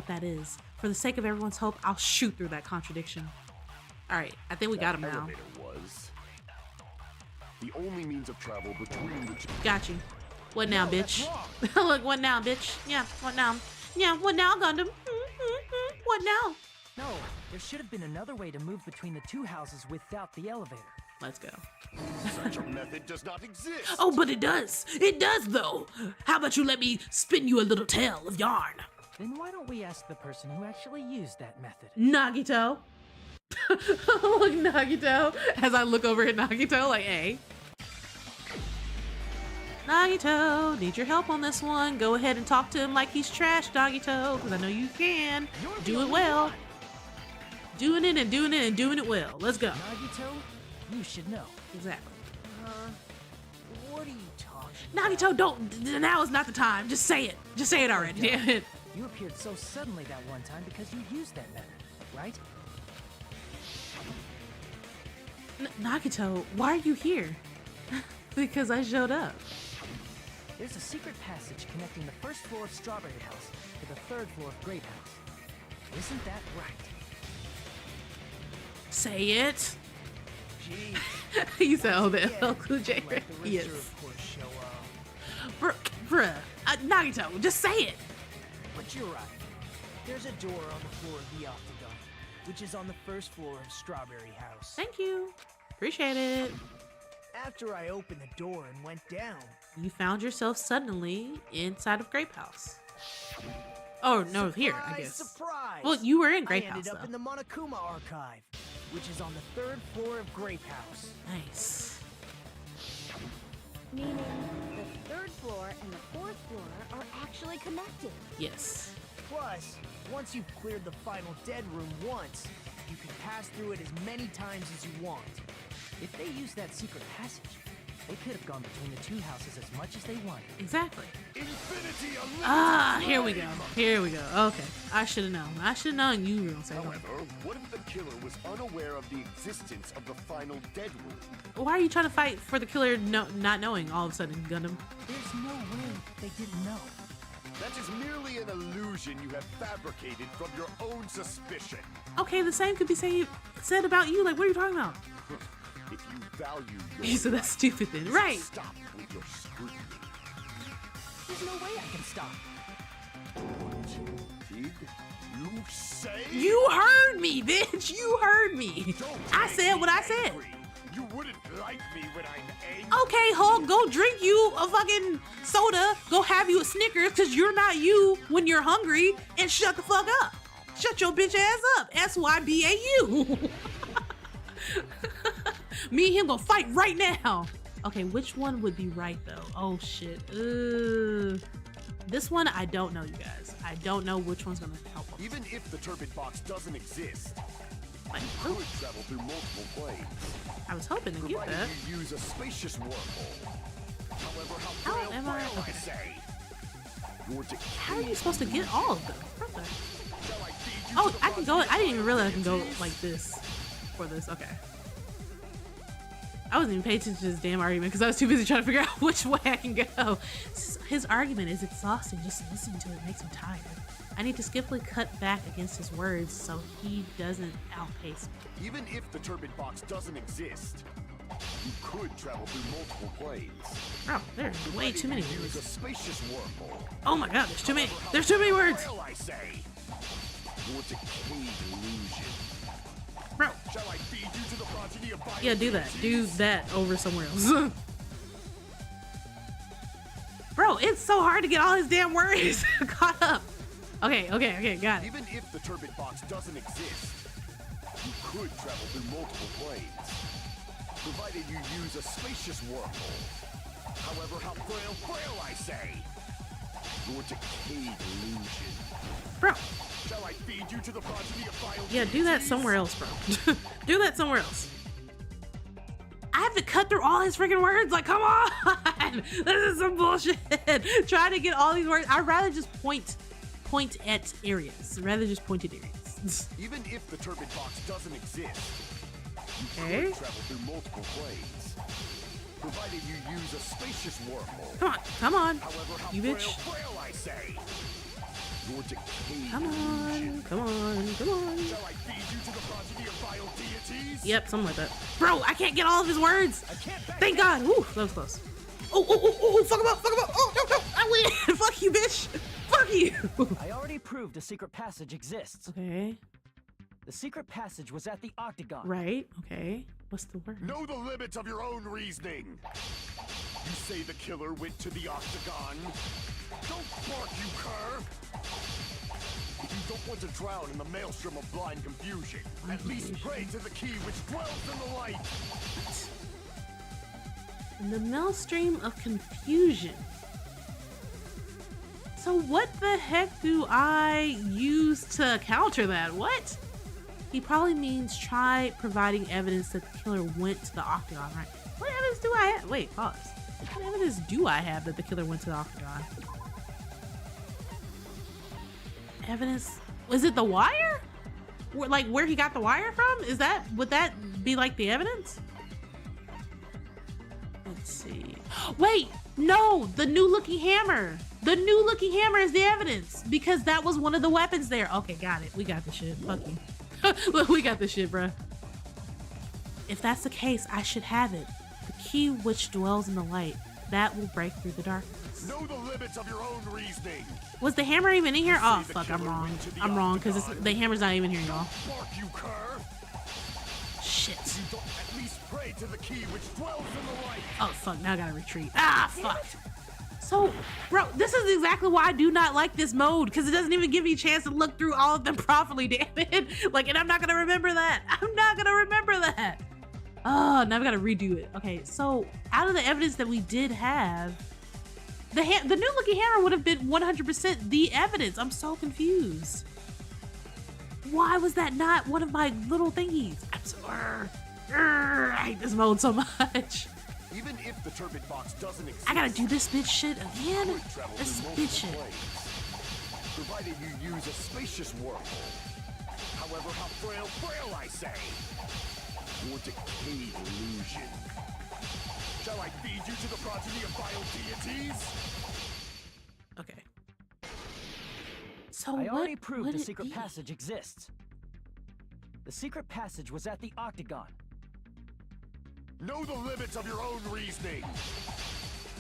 that is. For the sake of everyone's hope, I'll shoot through that contradiction. All right, I think we got him now. Elevator was the only means of travel between the two. Got you. What now, bitch? Look, what now, bitch? Yeah, what now? Yeah, what now, Gundam? What now? No, there should have been another way to move between the two houses without the elevator. Let's go. Such a method does not exist. Oh, but it does. It does, though. How about you let me spin you a little tale of yarn? Then why don't we ask the person who actually used that method? Nagito. Look, Nagito. As I look over at Nagito, like, hey. Nagito, need your help on this one. Go ahead and talk to him like he's trash, Nagito, because I know you can. Do it well. Doing it and doing it and doing it well. Let's go. Nagito, you should know. Exactly. What are you talking Nagito, don't. Now is not the time. Just say it. Just say it already. Damn it. You appeared so suddenly that one time because you used that method, right? Nagito, why are you here? Because I showed up. There's a secret passage connecting the first floor of Strawberry House to the third floor of Grape House. Isn't that right? Say it. Gee. You said, oh, the LL Cool J. Let the Yes. rooster, of course, show up. Bruh. Nagito, just say it. But you're right. There's a door on the floor of the Octagon, which is on the first floor of Strawberry House. Thank you. Appreciate it. After I opened the door and went down, You found yourself suddenly inside of Grape House. Oh, no, here, I guess. Surprise! Well, you were in Grape I House, ended up though. in the Monokuma Archive, which is on the third floor of Grape House. Nice. Meaning the third floor and the fourth floor are actually connected. Yes. Plus, once you've cleared the final dead room once, you can pass through it as many times as you want. If they used that secret passage, they could have gone between the two houses as much as they wanted. Exactly. Infinity unlimited. Ah, here we go. Here we go. Okay. I should have known. I should have known you were going to say However, that. what if the killer was unaware of the existence of the final dead room? Why are you trying to fight for the killer not knowing all of a sudden, Gundam? There's no way they didn't know. That is merely an illusion you have fabricated from your own suspicion. Okay, the same could be said about you. Like, what are you talking about? If you value your You said that's stupid then. Right. stop with your scrutiny. There's no way I can stop. Did you say? You heard me, bitch. You heard me. Don't I make said me what I said. angry. You wouldn't like me when I'm angry. Okay, Hulk, go drink you a fucking soda. Go have you a Snickers, because you're not you when you're hungry. And shut the fuck up. Shut your bitch ass up. S-Y-B-A-U. Me and him gonna fight right now. Okay, which one would be right, though? Oh, shit. This one, I don't know, you guys. I don't know which one's gonna help him. Even if the turbid box doesn't exist, Like, you could travel through multiple planes, I was hoping to get provided that. you use a spacious wormhole. However, How how am I- frail okay. I say. Your How are you supposed to get all of them? Okay. Shall I feed you Oh, to the I can go. I didn't even realize I can go possibilities? like this for this. Okay. I wasn't even paying attention to this damn argument because I was too busy trying to figure out which way I can go. His argument is exhausting. Just listening to it makes me tired. I need to skillfully cut back against his words so he doesn't outpace me. Even if the turbid box doesn't exist, you could travel through multiple planes. Oh, there's way too many Use a words. spacious wormhole. Oh my god, there's too many. There's too many words. Frail, I say. Your decayed illusion. Bro, Shall I feed you to the progeny of yeah, do that. Do that over somewhere else. Bro, it's so hard to get all his damn words caught up. Okay, got it. Even if the turbid box doesn't exist, you could travel through multiple planes, provided you use a spacious wormhole. However, how frail I say. Your decayed illusion. Bro, Shall I feed you to the progeny of vile yeah, do that somewhere else, bro. Do that somewhere else. I have to cut through all his freaking words. Like, come on. This is some bullshit. Trying to get all these words. I'd rather just point at areas. Rather just point at areas. Even if the turbid box doesn't exist, you Okay. could travel through multiple planes, provided you use a spacious wormhole. Come on. However, how You bitch. frail I say. Your decayed Come on, illusion. come on, come on. Shall I feed you to the progeny of vile deities? Yep, something like that. Bro, I can't get all of his words. I can't back Thank down. God. Ooh, that was close. Oh, fuck him up, fuck him up. Oh, no, I win. Fuck you, bitch. Fuck you. I already proved a secret passage exists. Okay, The secret passage was at the Octagon. right, okay. What's the word? Know the limits of your own reasoning. You say the killer went to the Octagon. Don't bark, you cur! If you don't want to drown in the maelstrom of blind confusion, at least pray to the key which dwells in the light. In the maelstream of confusion. So what the heck do I use to counter that? What? He probably means try providing evidence that the killer went to the Octagon, right? What evidence do I have? Wait, pause. What evidence do I have that the killer went to the Octagon? Evidence? Was it the wire? Like where he got the wire from? Would that be like the evidence? Let's see. Wait, no, the new looking hammer. The new looking hammer is the evidence because that was one of the weapons there. Okay, got it. We got the shit. Fuck you. Look, we got this shit, bruh. If that's the case, I should have it. The key which dwells in the light. That will break through the darkness. Know the limits of your own reasoning. Was the hammer even in here? You Oh, say the fuck, I'm killer wrong. went to the I'm wrong because Octagon. the hammer's not even here, y'all. Bark, you cur! Shit. You don't at least pray to the key which dwells in the light. Oh, fuck, now I gotta retreat. Ah, fuck. So, bro, this is exactly why I do not like this mode, because it doesn't even give me a chance to look through all of them properly, damn it. Like, and I'm not gonna remember that. I'm not gonna remember that. Oh, now I've gotta redo it. Okay, so out of the evidence that we did have, the new looking hammer would have been 100% the evidence. I'm so confused. Why was that not one of my little thingies? I'm so, I hate this mode so much. Even if the turbid box doesn't exist, I gotta do this bitch shit again? you could travel This through bitch multiple shit. planes, provided you use a spacious wormhole. However, how frail I say. Your decayed illusion. Shall I feed you to the progeny of vile deities? Okay. So I what already proved would the it secret be? passage exists. The secret passage was at the Octagon. Know the limits of your own reasoning.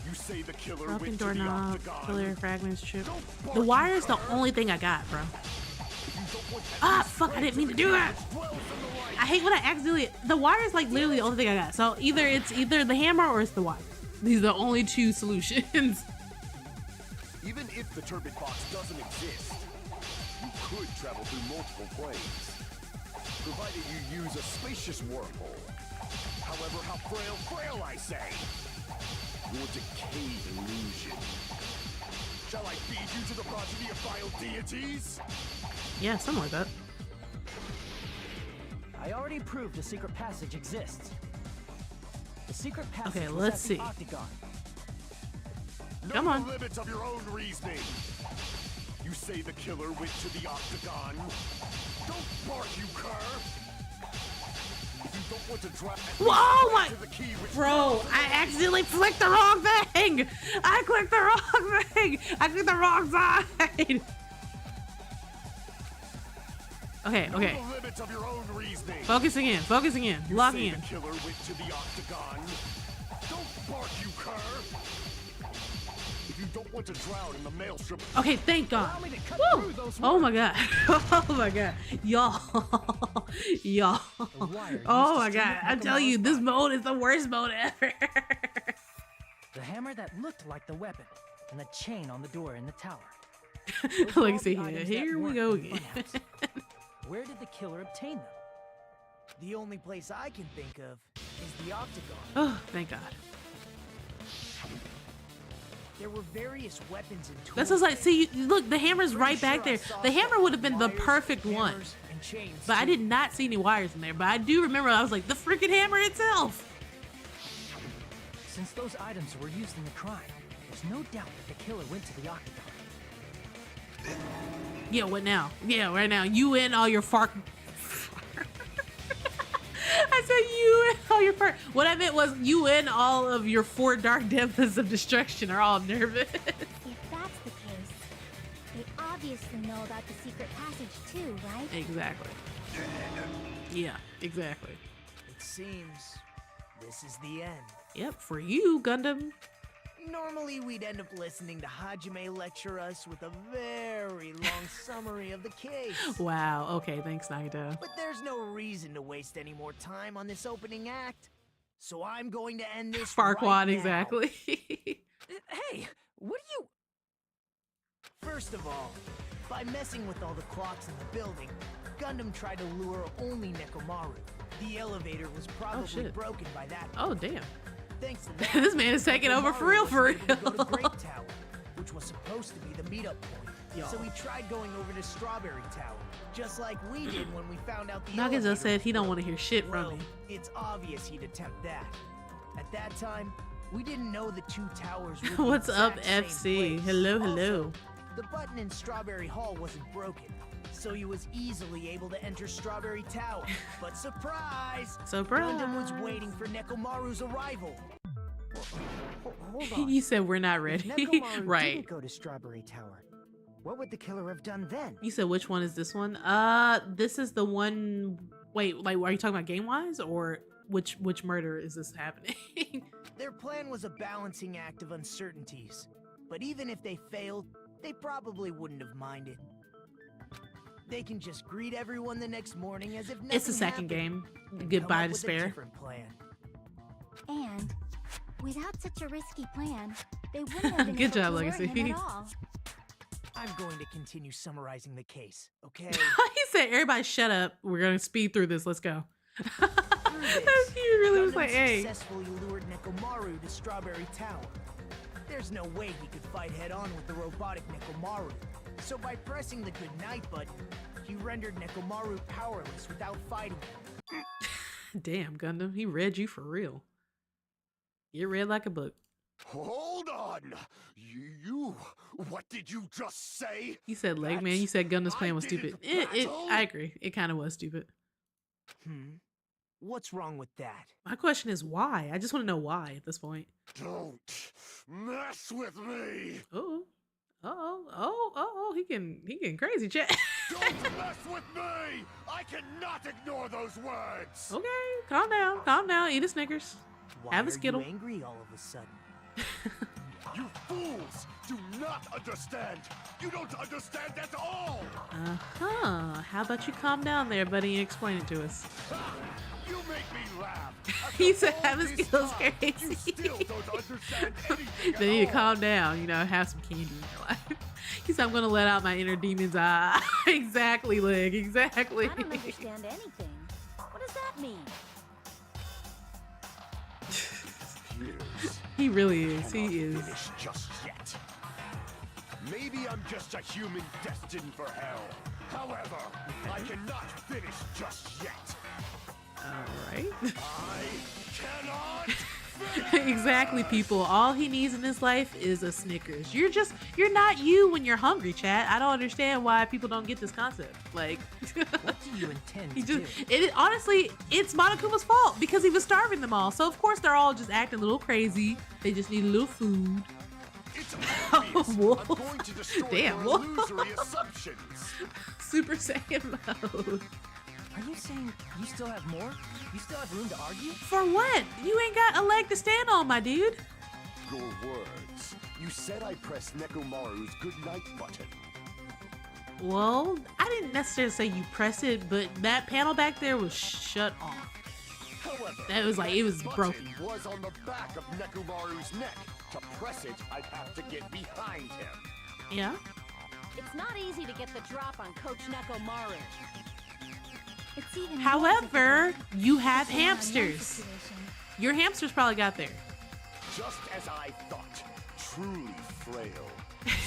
You say the killer Broken went to the doorknob, Octagon. pillar fragments, chip. Don't bark, The you wire is the cur. only thing I got, bro. If you don't want at Ah, least fuck, I pray didn't mean the to do key that. which dwells in the light. I hate when I accidentally, the wire is like literally the only thing I got. So it's either the hammer or it's the wire. These are the only two solutions. Even if the turbid box doesn't exist, you could travel through multiple planes, provided you use a spacious wormhole. However, how frail I say. Your decayed illusion. Shall I feed you to the progeny of vile deities? Yeah, something like that. I already proved the secret passage exists. The secret passage Okay, was let's at the see. Octagon. Know Come on. the limits of your own reasoning. You say the killer went to the Octagon. Don't bark, you cur! If you don't want to drop Whoa, my- to the key which Bro, I accidentally clicked the wrong thing. I clicked the wrong thing. I clicked the wrong side. Okay, Know okay. the limits of your own reasoning. Focusing in, You locking say in. the killer went to the Octagon. Don't bark, you cur! If you don't want to drown in the maelstrom, Okay, thank God. Allow me to cut Woo! through those Oh words. my God. Oh my God. Y'all. Y'all. The wire used Oh to my stream God. up I'm telling you, Nekomaru's this body. mode is the worst mode ever. The hammer that looked like the weapon, and the chain on the door in the tower. Look, Those were all see the here. items Here that we weren't go in the again. funhouse. Where did the killer obtain them? The only place I can think of is the Octagon. Oh, thank God. There were various weapons and tools. This is like, there. see, look, the hammer's Pretty right sure back I there. saw The hammer stuff would have with been the wires, perfect one. hammers, and chains, But I too. did not see any wires in there. But I do remember I was like, the freaking hammer itself. Since those items were used in the crime, there's no doubt that the killer went to the Octagon. Yeah, what now? Yeah, right now. You and all your fark. I said you and all your fark. What I meant was you and all of your 4 dark depths of destruction are all nervous. If that's the case, They obviously know about the secret passage too, right? Exactly. Yeah, exactly. It seems this is the end. Yep, for you, Gundam. Normally, we'd end up listening to Hajime lecture us with a very long summary of the case. Wow, okay, thanks, Nagito. But there's no reason to waste any more time on this opening act. So I'm going to end this Farquaad, right now. exactly. Hey, what are you... First of all, by messing with all the clocks in the building, Gundam tried to lure only Nekomaru. The elevator was probably shit. broken by that. Oh, damn. Thanks to that, This man is taking over for real, for real. Nekomaru wasn't able to go to Great Tower, which was supposed to be the meetup point. So he tried going over to Strawberry Tower, just like we did when we found out the Nagito elevator said he was don't want to broken. hear shit Well, from me. it's obvious he'd attempt that. At that time, we didn't know the two towers were the What's up, exact same FC? place. Hello, hello. Also, the button in Strawberry Hall wasn't broken, so he was easily able to enter Strawberry Tower. But surprise! Surprise! Gundam was waiting for Nekomaru's arrival. Hold on. You said we're not If ready. Nekomaru Right. didn't go to Strawberry Tower, what would the killer have done then? You said which one is this one? This is the one. Wait, like, are you talking about game wise, or which murder is this happening? Their plan was a balancing act of uncertainties, but even if they failed, they probably wouldn't have minded. They can just greet everyone the next morning as if nothing It's the second happened, game. and Goodbye, come up with a despair. different plan. And without such a risky plan, they wouldn't have been Good able job, to lure Legacy. him at all. I'm going to continue summarizing the case, okay? He said, "Everybody, shut up. We're gonna speed through this. Let's go." Through this, He really was Gundam like, "Hey." successfully lured Nekomaru to Strawberry Tower. There's no way he could fight head-on with the robotic Nekomaru. So by pressing the goodnight button, he rendered Nekomaru powerless without fighting him. Damn, Gundam, he read you for real. You read like a book. Hold on! You... What did you just say? You said leg That man. You said Gundam's plan I was stupid. didn't battle? I agree. It kind of was stupid. What's wrong with that? My question is why. I just want to know why at this point. Don't mess with me! He getting crazy, chat. Don't mess with me! I cannot ignore those words! Okay, calm down. Eat a Snickers. Why Have a are Skittle. you angry all of a sudden? You fools do not understand! You don't understand at all! How about you calm down there, buddy, and explain it to us. You make me laugh! He After said all have a this Skittles time, crazy. You still don't understand anything They need at to all! calm down, have some candy in your life. He said, I'm gonna let out my inner demons. Exactly, Leg, exactly. I don't understand anything. What does that mean? Years He really is. He cannot is. finish just yet. Maybe I'm just a human destined for hell. However, I cannot finish just yet. Alright. I cannot finish! Exactly, people. All he needs in his life is a Snickers. You're not you when you're hungry, chat. I don't understand why people don't get this concept. Like, What do you intend to do? honestly, it's Monokuma's fault because he was starving them all. So of course they're all just acting a little crazy. They just need a little food. It's obvious. Wolf. I'm going to destroy Damn, your Wolf. illusory assumptions. Super Saiyan mode. Are you saying you still have more? You still have room to argue? For what? You ain't got a leg to stand on, my dude. Your words. You said I pressed Nekomaru's goodnight button. Well, I didn't necessarily say you press it, but that panel back there was shut off. However, That was like, it was button broken. was on the back of Nekomaru's neck. To press it, I'd have to get behind him. Yeah? It's not easy to get the drop on Coach Nekomaru. It's even more However, difficult you have to plan on your hamsters. situation. Your hamsters probably got there. Just as I thought, truly frail.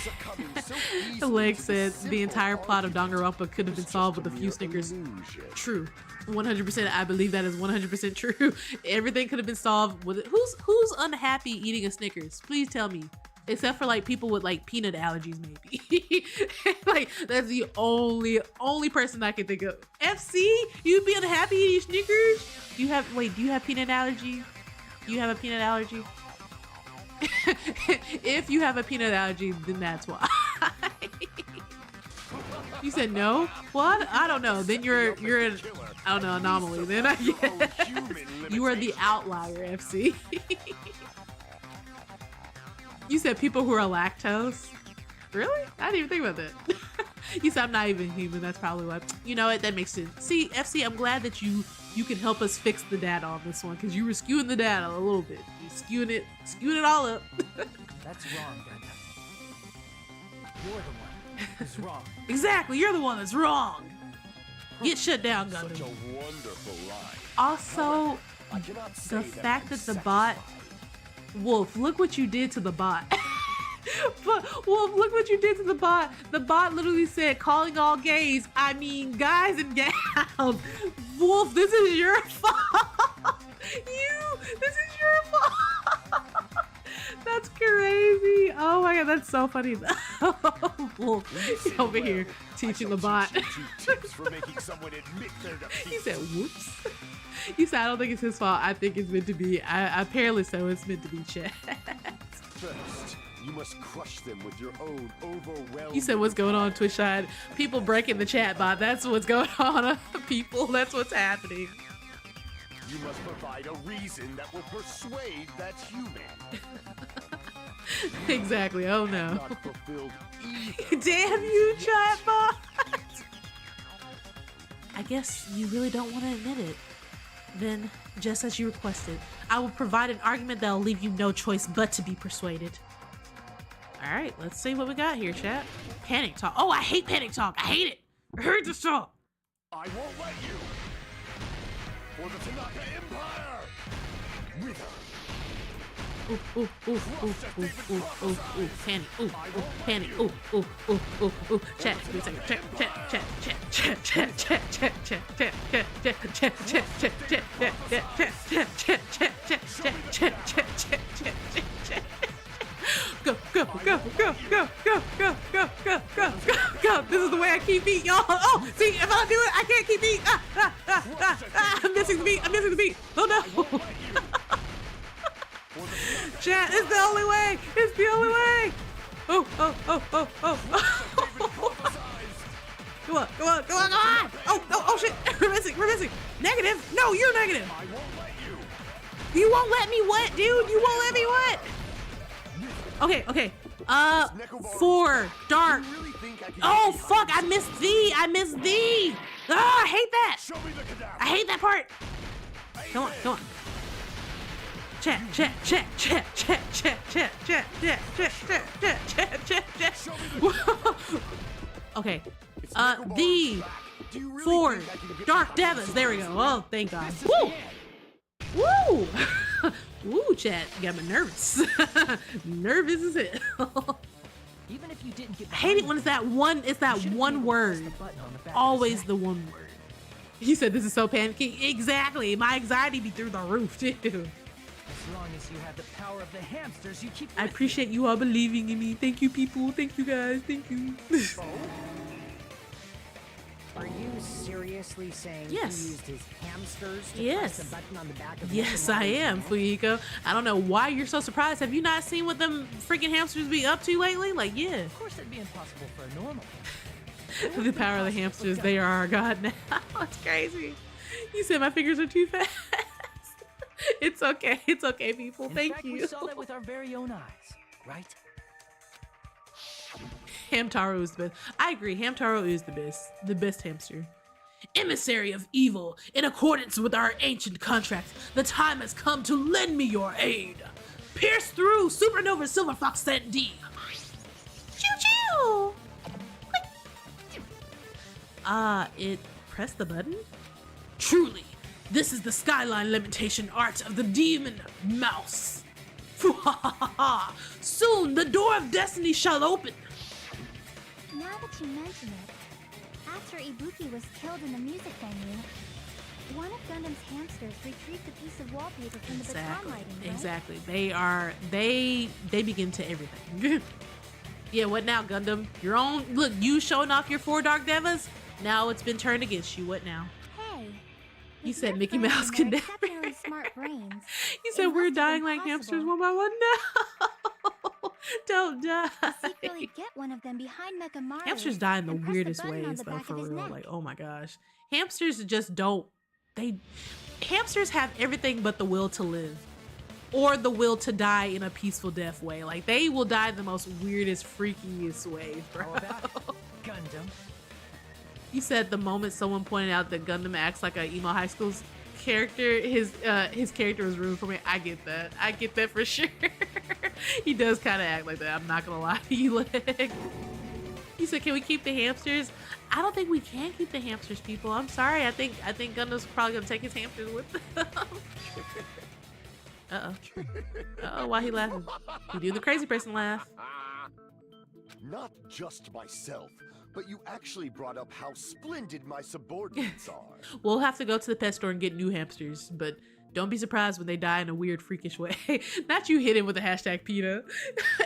Succumbing so easily The leg to said the simple entire plot of argument Danganronpa could have been was solved just with a few mere Snickers. illusion. True. 100%. I believe that is 100% true. Everything could have been solved with it. Who's unhappy eating a Snickers? Please tell me. Except for like people with like peanut allergies, maybe. Like that's the only person I can think of. FC, you'd be unhappy eating Snickers? Do you have peanut allergy? You have a peanut allergy? If you have a peanut allergy, then that's why. You said no? What? I don't know. Then you're an, I don't know, anomaly. Then I guess. You are the outlier, FC. You said people who are lactose? Really? I didn't even think about that. You said I'm not even human. That's probably why. You know what? That makes sense. See, FC, I'm glad that you can help us fix the data on this one, because you were skewing the data a little bit. You skewing it all up. That's wrong, Gundam. You're the one who's wrong. Exactly, you're the one that's wrong. Get shut down, Gundam. Such a wonderful line. Also, I cannot say the that fact I'm that the bot, Wolf, look what you did to the bot. But Wolf, look what you did to the bot. The bot literally said, calling all gays, I mean guys and gals. Wolf, this is your fault. This is your fault. That's crazy. Oh my god, that's so funny. Wolf, over here teaching the bot. for making someone admit their defeat. He said, whoops. He said, I don't think it's his fault. I think it's meant to be. Apparently so. It's meant to be chat. First, you must crush them with your own overwhelming. You said, what's going on, Twitch side? People breaking the chat bot. That's what's going on, people. That's what's happening. You must provide a reason that will persuade that human. Exactly. Oh no. Not fulfilled either. Damn you, chatbot. I guess you really don't want to admit it. Then, just as you requested, I will provide an argument that'll leave you no choice but to be persuaded. Alright, let's see what we got here, chat. Panic talk. Oh, I hate panic talk. I hate it. I hate this talk. I won't let you. For the Tanaka Empire. Wither. Ooh, ooh, ooh, ooh, ooh, ooh, ooh, ooh, panic, ooh, ooh, panic, ooh, ooh, ooh, ooh, ooh, chat, give me a second, chat, go, go, go, go, go, go, go, go, go, go, go, go. This is the way I keep beat, y'all. Oh, see, if I do it, I can't keep beat. I'm missing the beat. I'm missing the beat. Oh no. Chat, it's the only way. It's the only way. Oh, oh, oh, oh, oh, oh. Come on, come on, come on, come on. Oh, oh, oh shit. We're missing, we're missing. Negative. No, you're negative. I won't let you. You won't let me what, dude? You won't let me what? Okay, okay. 4, dark. Oh, fuck, I missed V. I missed V. Ah, I hate that. I hate that part. Come on, come on. Chat, chat, chat, chat, chat, chat, chat, chat, chat, chat, chat, chat, chat, chat. Okay. The 4 dark devas. There we go. Oh, thank God. Woo! Woo! Woo, chat. Got me nervous. Nervous as hell. Even if you didn't get I hate it when it's that one. It's that one word. Always the one word. He said this is so panicky. Exactly. My anxiety be through the roof too. As long as you have the power of the hamsters, you keep. I appreciate you all believing in me. Thank you, people. Thank you, guys. Thank you. Are you seriously saying Yes. he used his hamsters to Yes. press the button on the back of Yes, Nekomaru's I am, neck? Fuyiko. I don't know why you're so surprised. Have you not seen what them freaking hamsters be up to lately? Like, yeah. Of course, that'd be impossible for a normal. The power of the hamsters. They are our god now. It's crazy. You said my fingers are too fast. It's okay. It's okay, people. In Thank fact, you. we saw that with our very own eyes, right? Hamtaro is the best. I agree. Hamtaro is the best. The best hamster. Emissary of evil, in accordance with our ancient contract, the time has come to lend me your aid. Pierce through Supernova Silver Fox Set D. Choo choo! It pressed the button? Truly, this is the skyline limitation art of the demon mouse. Soon the door of destiny shall open. Now that you mention it, after Ibuki was killed in the music venue, one of Gundam's hamsters retrieved a piece of wallpaper from the baton lighting, right? Exactly. They begin to everything. Yeah, what now, Gundam? Your own look, you showing off your 4 dark devas? Now it's been turned against you. What now? Hey, You with said your Mickey friends Mouse and can their never. exceptionally smart brains. You said it we're must have dying been like hamsters possible. one by one. No. Don't die. Secretly get one of them behind Mekamaru. Hamsters die in the and press weirdest button on ways the though, back for of his real. neck. Like, oh my gosh. Hamsters just don't hamsters have everything but the will to live. Or the will to die in a peaceful death way. Like, they will die the most weirdest, freakiest ways, bro. How about it? Gundam. You said the moment someone pointed out that Gundam acts like a emo high school character, his character was ruined for me. I get that. I get that for sure. He does kind of act like that. I'm not gonna lie to you, Leg. You said, can we keep the hamsters? I don't think we can keep the hamsters, people. I'm sorry. I think Gundam's probably gonna take his hamsters with them. Uh-oh. Uh-oh, why he laughing? You do the crazy person laugh. Not just myself, but you actually brought up how splendid my subordinates are. We'll have to go to the pet store and get new hamsters, but don't be surprised when they die in a weird, freakish way. Not you hit him with the hashtag PETA.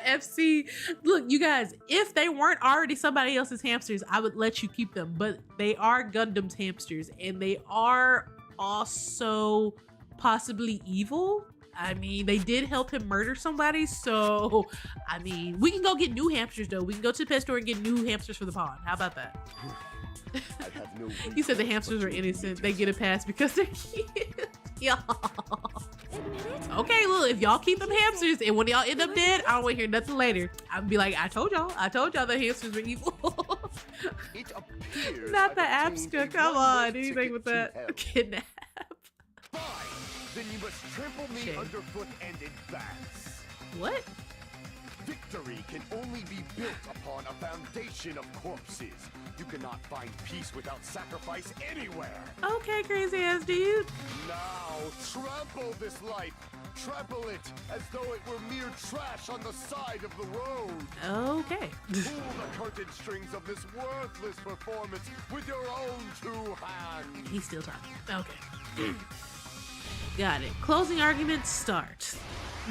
FC, look, you guys, if they weren't already somebody else's hamsters, I would let you keep them, but they are Gundam's hamsters, and they are also possibly evil. I mean, they did help him murder somebody, so, I mean, we can go get new hamsters, though. We can go to the pet store and get new hamsters for the pond. How about that? I have no You said the hamsters are innocent. They get a pass because they're cute. Y'all. Okay, look, if y'all keep them hamsters and when y'all end up dead, I don't want to hear nothing later. I'll be like, I told y'all the hamsters were evil. It appears Not the I've obtained Abska, a come one-way on, anything ticket with to that. hell. Kidnap. Fine, then you must trample me Shame. underfoot and advance. What? Victory can only be built upon a foundation of corpses. You cannot find peace without sacrifice anywhere. Okay, crazy ass dude. Now, trample this life. Trample it as though it were mere trash on the side of the road. Okay. Pull the curtain strings of this worthless performance with your own two hands. He's still talking. Okay. Got it. Closing arguments start.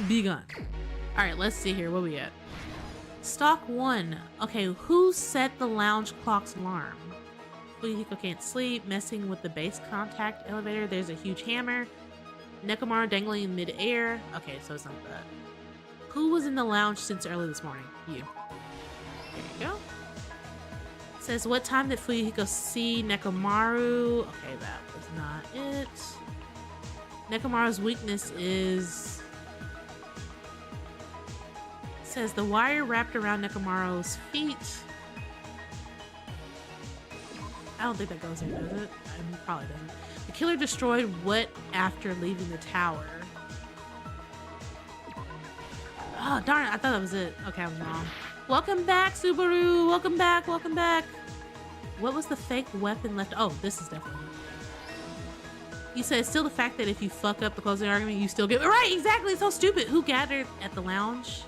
Begun. All right, let's see here. What we at? Stock 1. Okay, who set the lounge clock's alarm? Fuyuhiko can't sleep. Messing with the base contact elevator. There's a huge hammer. Nekomaru dangling in mid-air. Okay, so it's not that. Who was in the lounge since early this morning? You. There you go. Says, what time did Fuyuhiko see Nekomaru? Okay, that was not it. Nekomaru's weakness is... Says the wire wrapped around Nekomaru's feet. I don't think that goes in, does it? Probably doesn't. The killer destroyed what after leaving the tower? Oh, darn it. I thought that was it. Okay, I was wrong. Welcome back, Subaru. Welcome back. Welcome back. What was the fake weapon left? Oh, this is definitely it. You said it's still the fact that if you fuck up the closing argument, you still get... Right, exactly. It's so stupid. Who gathered at the lounge?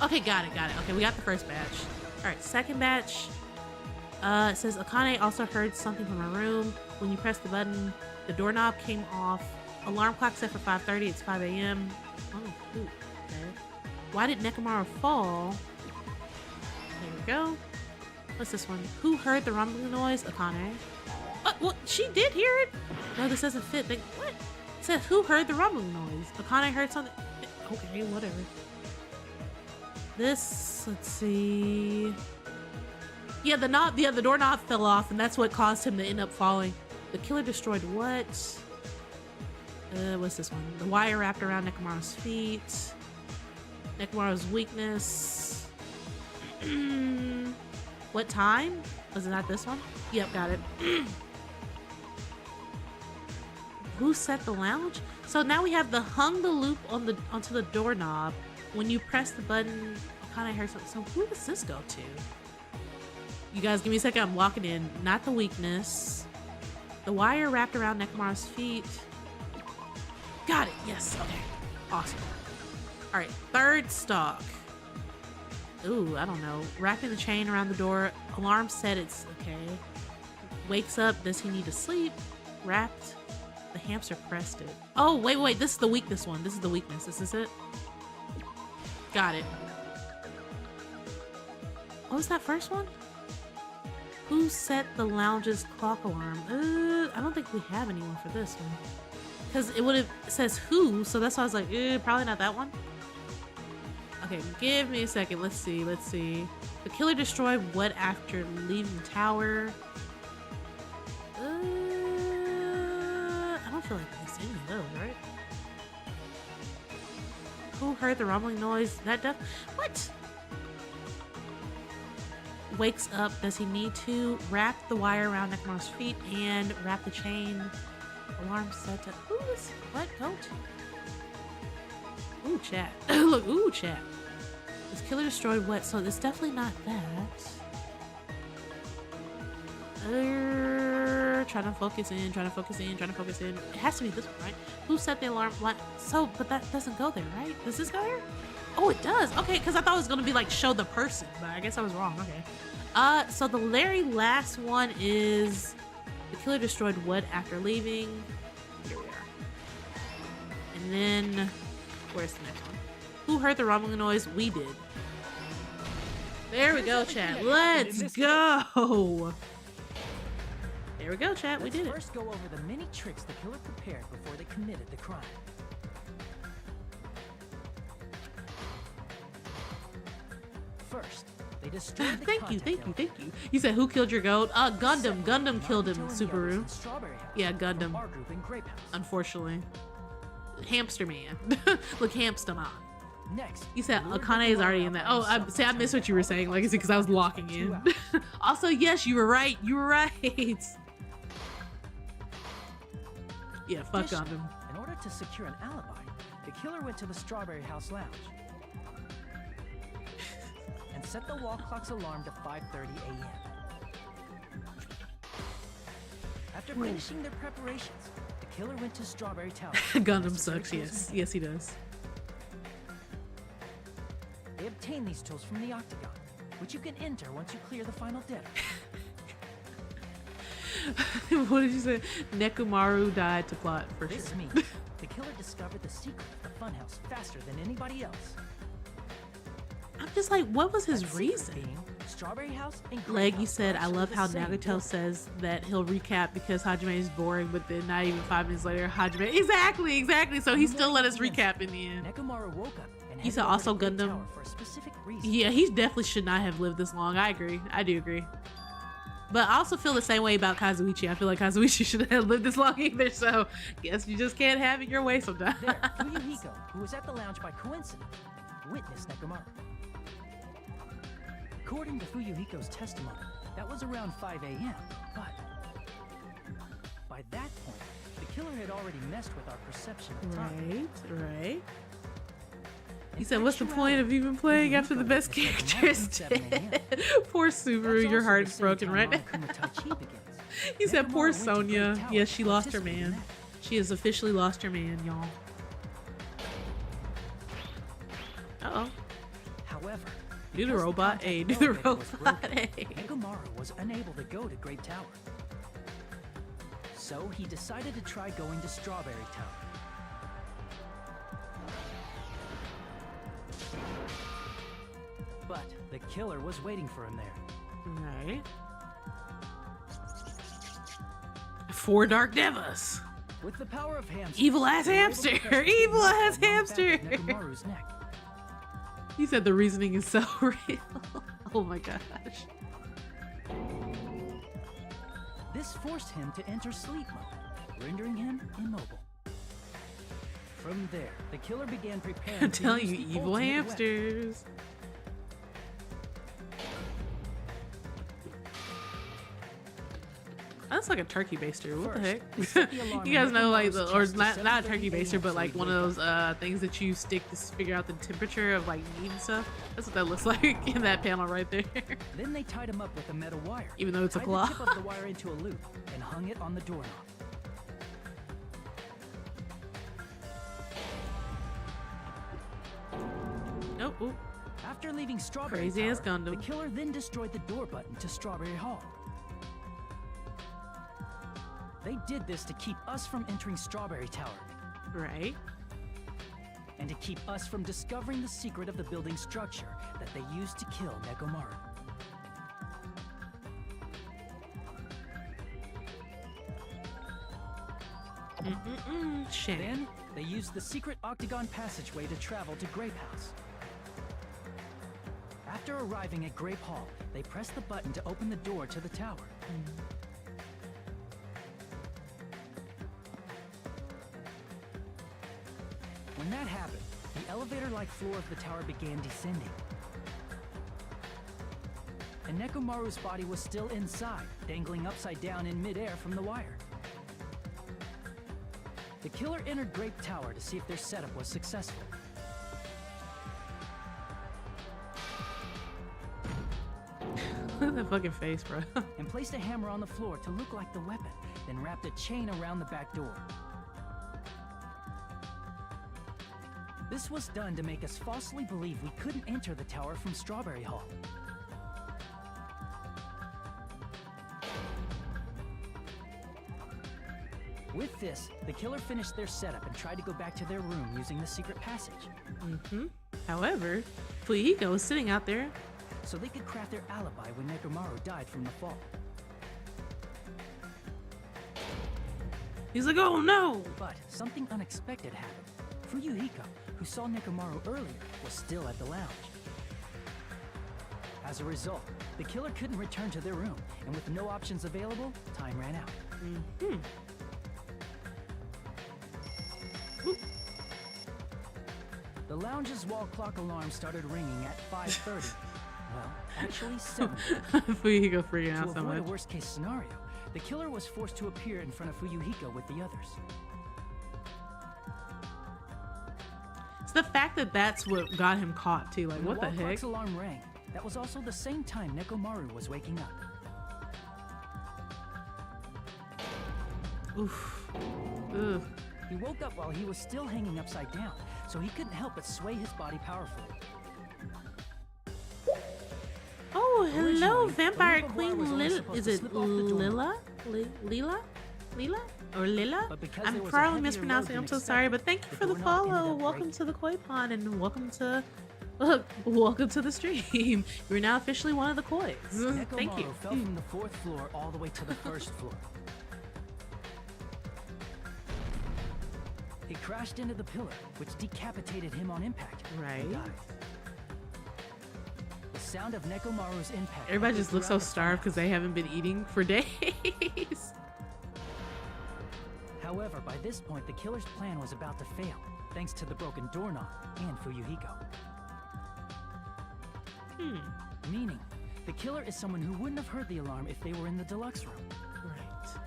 Okay, got it. Okay, we got the first batch. All right, second batch. It says Akane also heard something from her room. When you press the button, the doorknob came off. Alarm clock set for 5:30. It's 5 a.m. Oh, ooh, okay. Why did Nekomaru fall? There we go. What's this one? Who heard the rumbling noise? Akane. Well, she did hear it. No, this doesn't fit. What? It says who heard the rumbling noise? Akane heard something. Okay, whatever. This, let's see. Yeah, the doorknob fell off, and that's what caused him to end up falling. The killer destroyed what? What's this one? The wire wrapped around Nekomaru's feet. Nekomaru's weakness. What time? Was it not this one? Yep, got it. Who set the lounge? So now we have hung the loop onto the doorknob. When you press the button, I kind of heard something. So who does this go to? You guys, give me a second. I'm walking in. Not the weakness. The wire wrapped around Nekomaru's feet. Got it. Yes. Okay. Awesome. All right. Third stock. Ooh, I don't know. Wrapping the chain around the door. Alarm set. It's okay. Wakes up. Does he need to sleep? Wrapped. The hamster pressed it. Oh, wait. This is the weakness one. This is the weakness. This is it. Got it. What was that first one? Who set the lounge's clock alarm? I don't think we have anyone for this one. Because it says who, so that's why I was like, probably not that one. Okay, give me a second. Let's see. The killer destroyed what after leaving the tower? I don't feel like there's any of those, right? Who heard the rumbling noise? That deaf? What? Wakes up. Does he need to wrap the wire around Nekomaru's feet and wrap the chain? Alarm set to. Who is what? Don't. Ooh, chat. Look, ooh, chat. This killer destroyed what? So it's definitely not that. Trying to focus in. It has to be this one, right? Who set the alarm? What? So, but that doesn't go there, right? Does this go there? Oh, it does. Okay, because I thought it was gonna be like show the person, but I guess I was wrong. Okay. So the very last one is the killer destroyed what after leaving? Here we are. And then where's the next one? Who heard the rumbling noise? We did. There we go, chat. Let's go. There we go, chat. We did it. Let's first go over the many tricks the killer prepared before they committed the crime. First, they destroyed the Thank you. You said who killed your goat? Gundam killed him, Subaru. Yeah, Gundam. Unfortunately. Hamster man. Look, Hamster man. Next, you said Akane is already in that. Oh, I missed what you were saying, like, because I was locking in. Also, yes, you were right. Yeah, fuck Gundam. In order to secure an alibi, the killer went to the Strawberry House Lounge and set the wall clock's alarm to 5:30 a.m. After finishing their preparations, the killer went to Strawberry Tower. Gundam sucks, yes. Yes, he does. They obtain these tools from the Octagon, which you can enter once you clear the final debtor. What did you say? Nekomaru died to plot for this sure. means the killer discovered the secret of the funhouse faster than anybody else. I'm just like, what was his reason? Strawberry House and Leg, you said, I love how Nagato says that he'll recap because Hajime is boring, but then not even 5 minutes later, Hajime. Exactly. So he still let us recap in the end. Nekomaru woke up and he said also Gundam. For a specific reason. Yeah, he definitely should not have lived this long. I agree. I do agree. But I also feel the same way about Kazuichi. I feel like Kazuichi shouldn't have lived this long either, so guess you just can't have it your way sometimes. There, Fuyuhiko, who was at the lounge by coincidence, witnessed Nekomaru. According to Fuyuhiko's testimony, that was around 5 a.m., but by that point, the killer had already messed with our perception of time. Right. He said, what's the point of even playing after the best characters dead? Poor Subaru, your heart is broken right now. He said, poor Sonia. Yes, she lost her man. She has officially lost her man, y'all. Uh-oh. However, do the robot A. Do the robot A. Nekomaru was unable to go to Great Tower. So he decided to try going to Strawberry Tower. But the killer was waiting for him there. Right. 4 Dark Devas. With the power of hamster. Evil ass hamster. Evil ass hamster. Nekomaru's neck. He said the reasoning is so real. Oh my gosh. This forced him to enter sleep mode, rendering him immobile. From there, the killer began preparing. I'm telling you, evil hamsters. That's like a turkey baster. What the heck? You guys know, like, or not a turkey baster, but like one of those things that you stick to figure out the temperature of like meat and stuff. That's what that looks like in that panel right there. Then they tied him up with a metal wire. Even though it's a claw. Tied the tip of the wire into a loop and hung it on the doorknob. Nope. Ooh. After leaving Strawberry Crazy Tower, ass Gundam. the killer then destroyed the door button to Strawberry Hall. They did this to keep us from entering Strawberry Tower. Right. And to keep us from discovering the secret of the building structure that they used to kill Nekomaru. Shame. Then, they used the secret octagon passageway to travel to Grape House. After arriving at Grape Hall, they press the button to open the door to the tower. When that happened, the elevator-like floor of the tower began descending. And Nekomaru's body was still inside, dangling upside down in midair from the wire. The killer entered Grape Tower to see if their setup was successful. Look at that fucking face, bro. And placed a hammer on the floor to look like the weapon, then wrapped a chain around the back door. This was done to make us falsely believe we couldn't enter the tower from Strawberry Hall. With this, the killer finished their setup and tried to go back to their room using the secret passage. However, Fuyuhiko was sitting out there so they could craft their alibi when Nekomaru died from the fall. He's like, oh no! But something unexpected happened. Fuyuhiko, who saw Nekomaru earlier, was still at the lounge. As a result, the killer couldn't return to their room, and with no options available, time ran out. The lounge's wall clock alarm started ringing at 5:30. Well, actually 7. Fuyuhiko freaking out so To avoid a much. worst-case scenario, the killer was forced to appear in front of Fuyuhiko with the others. It's the fact that that's what got him caught too. Like, what the When the wall heck? clock's alarm rang, that was also the same time Nekomaru was waking up. Oof. Ugh. He woke up while he was still hanging upside down, so he couldn't help but sway his body powerfully. Oh, hello, Originally, Vampire the Levare Queen was only Lil. supposed Is to it slip off the door. Lila? Lila? Lila? Or Lila? But because I'm there was a probably heavier mispronouncing. load I'm than so sorry, expected, but thank you the for the doorknob ended follow. up Welcome breaking. to the Koi Pond and welcome to welcome to the stream. You're now officially one of the Kois. Thank you. Nekomaru fell from the 4th floor all the way to the 1st floor. He crashed into the pillar, which decapitated him on impact. Right. He died. The sound of Nekomaru's impact. Everybody echoed just looks so throughout the starved because they haven't been eating for days. However, by this point, the killer's plan was about to fail, thanks to the broken doorknob and Fuyuhiko. Meaning, the killer is someone who wouldn't have heard the alarm if they were in the deluxe room. Right.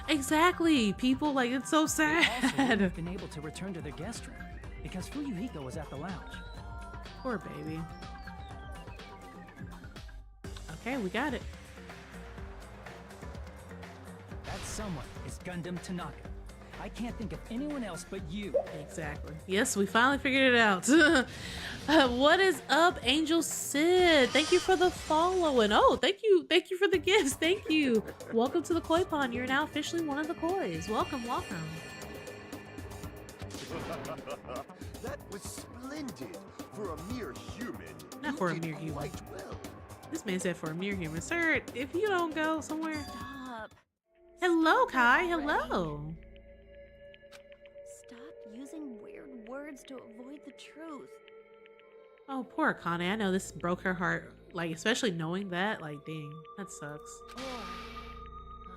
Exactly. People, like, it's so They also wouldn't sad. have been able to return to their guest room, because Fuyuhiko was at the lounge. Poor baby. Okay, we got it. That someone is Gundam Tanaka. I can't think of anyone else but you. Exactly. Yes, we finally figured it out. What is up, Angel Sid? Thank you for the follow, and oh, thank you for the gifts. Thank you. Welcome to the Koi Pond. You're now officially one of the Kois. Welcome, welcome. That was splendid. For a mere human. Not you for a did mere human. quite well. This man said for a mere human. Sir, if you don't go somewhere. Stop. Hello, Kai. Stop Hello. Stop using weird words to avoid the truth. Oh, poor Akane. I know this broke her heart. Like, especially knowing that. Like, dang, that sucks. Or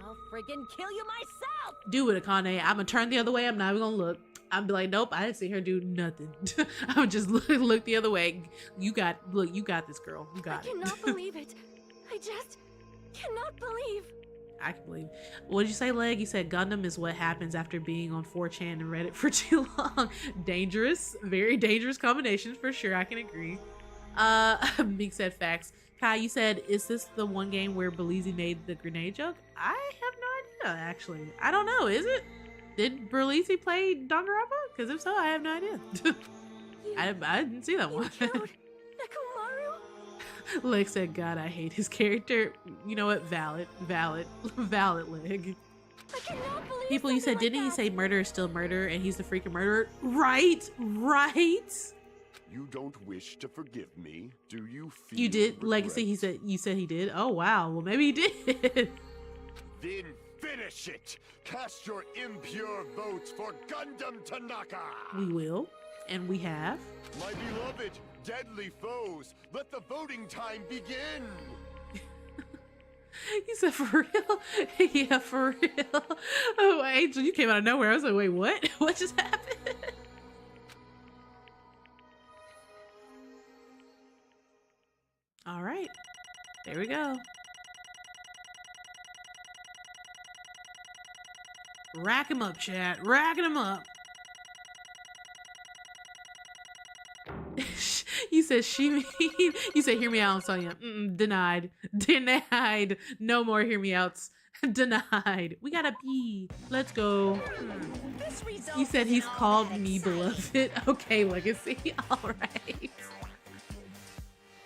I'll friggin' kill you myself! Do it, Akane. I'm gonna turn the other way. I'm not even gonna look. I'll be like, nope, I didn't see her do nothing. I would just look the other way. You got this, girl. You got I cannot it. believe it. I just cannot believe. I can believe. What did you say, Leg? You said Gundam is what happens after being on 4chan and Reddit for too long. Dangerous, very dangerous combinations for sure. I can agree. Meek said facts. Kai, you said, is this the one game where Belize made the grenade joke? I have no idea, actually. I don't know. Is it? Did Belize play Danganronpa? Because if so, I have no idea. I didn't see that You one. killed Nekomaru? Leg said, God, I hate his character. You know what? Valid, Leg. I cannot believe People, you said, something didn't he like say murder is still murder and he's the freaking murderer? Right. You don't wish to forgive me, do you feel You did, regret? Legacy, you said he did. Oh, wow. Well, maybe he did. Then finish it! Cast your impure votes for Gundam Tanaka! We will. And we have. My beloved, deadly foes, let the voting time begin! You said for real? Yeah, for real. Oh, Angel, you came out of nowhere. I was like, wait, what? What just happened? All right. There we go. Rack him up, chat. Racking him up. You said she mean. You said hear me out, Sonya. Denied. Denied. No more hear me outs. Denied. We gotta pee. Let's go. You said he's called me beloved. Okay, Legacy. All right.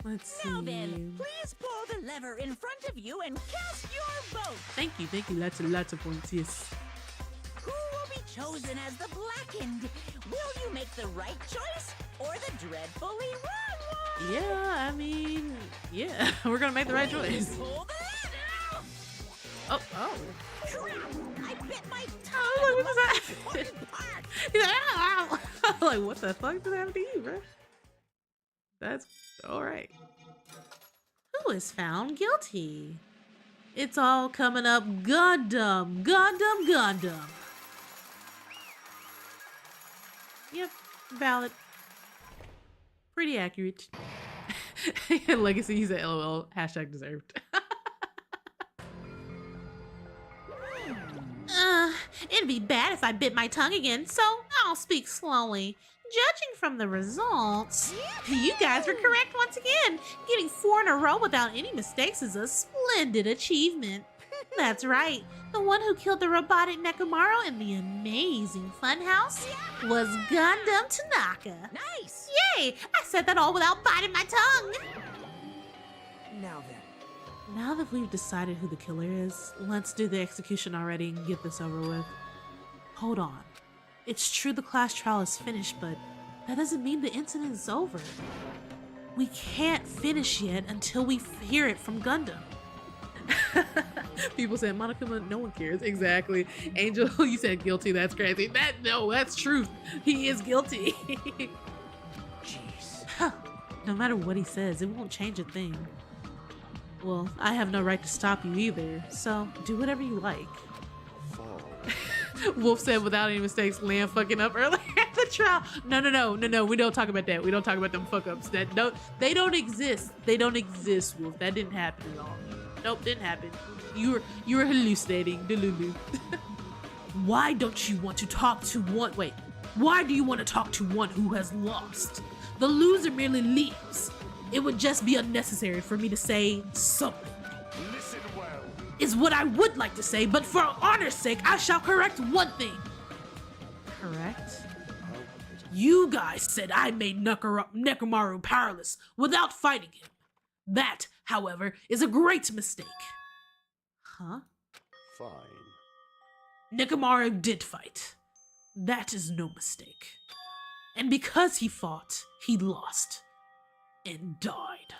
Let's see. Now then, please pull the lever in front of you and cast your vote. Thank you. Lots of points. Yes. Who will be chosen as the blackened? Will you make the right choice or the dreadfully wrong one? Yeah, I mean, yeah, we're gonna make the right choice. Pull the lever. Oh. Crap! I bit my tongue. Oh, what was that? He's like, ow. I'm like, what the fuck did that happen to you, bro? That's all right. Who is found guilty? It's all coming up. Gundam. Yep, valid. Pretty accurate. Legacy, he's a LOL. Hashtag deserved. It'd be bad if I bit my tongue again, so I'll speak slowly. Judging from the results, you guys were correct once again. Getting 4 in a row without any mistakes is a splendid achievement. That's right. The one who killed the robotic Nekomaru in the amazing funhouse was Gundam Tanaka. Nice! Yay! I said that all without biting my tongue. Now then. Now that we've decided who the killer is, let's do the execution already and get this over with. Hold on. It's true the class trial is finished, but that doesn't mean the incident is over. We can't finish yet until we hear it from Gundam. People said Monokuma, no one cares. Exactly. Angel, you said guilty. That's crazy. No, that's truth. He is guilty. Jeez. No matter what he says, it won't change a thing. Well, I have no right to stop you either, so do whatever you like. Wolf said without any mistakes, Lamb fucking up earlier at the trial. No. We don't talk about that. We don't talk about them fuck ups. They don't exist. They don't exist, Wolf. That didn't happen at all. Nope, didn't happen. You were hallucinating, Delulu. Why don't you want to talk to one? Wait. Why do you want to talk to one who has lost? The loser merely leaves. It would just be unnecessary for me to say something. Listen well. Is what I would like to say, but for honor's sake, I shall correct one thing. Correct? You guys said I made Nekomaru powerless without fighting him. That, however, is a great mistake. Huh? Fine. Nekomaru did fight. That is no mistake. And because he fought, he lost. And died.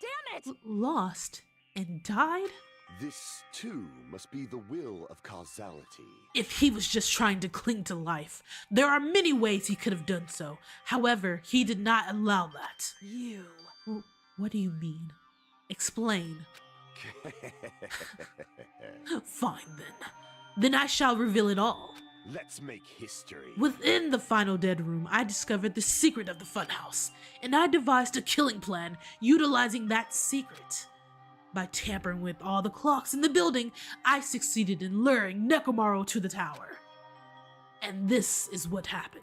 Damn it! Lost and died? This, too, must be the will of causality. If he was just trying to cling to life, there are many ways he could have done so. However, he did not allow that. You. What do you mean? Explain. Fine then. Then I shall reveal it all. Let's make history. Within the final dead room, I discovered the secret of the funhouse, and I devised a killing plan utilizing that secret. By tampering with all the clocks in the building, I succeeded in luring Nekomaru to the tower. And this is what happened.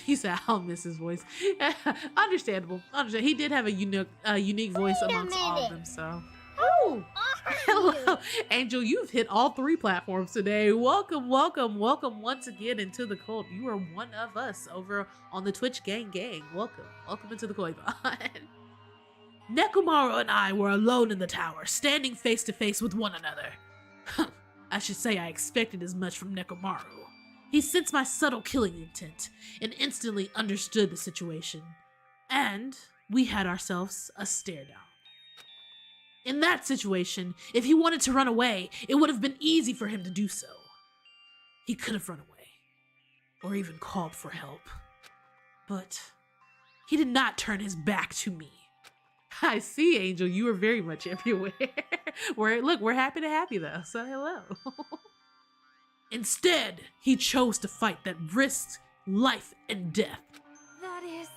He said, I'll miss his voice. Understandable. He did have a unique voice amongst all of them, so. Oh, hello. Angel, you've hit all 3 platforms today. Welcome once again into the cult. You are one of us over on the Twitch gang. Welcome into the koi pod. Nekomaru and I were alone in the tower, standing face to face with one another. I should say I expected as much from Nekomaru. He sensed my subtle killing intent and instantly understood the situation. And we had ourselves a stare down. In that situation, if he wanted to run away, it would have been easy for him to do so. He could have run away, or even called for help. But He did not turn his back to me. I see, Angel. You are very much everywhere. We're happy to have you, though. So hello. Instead, he chose to fight that risked life and death. That is...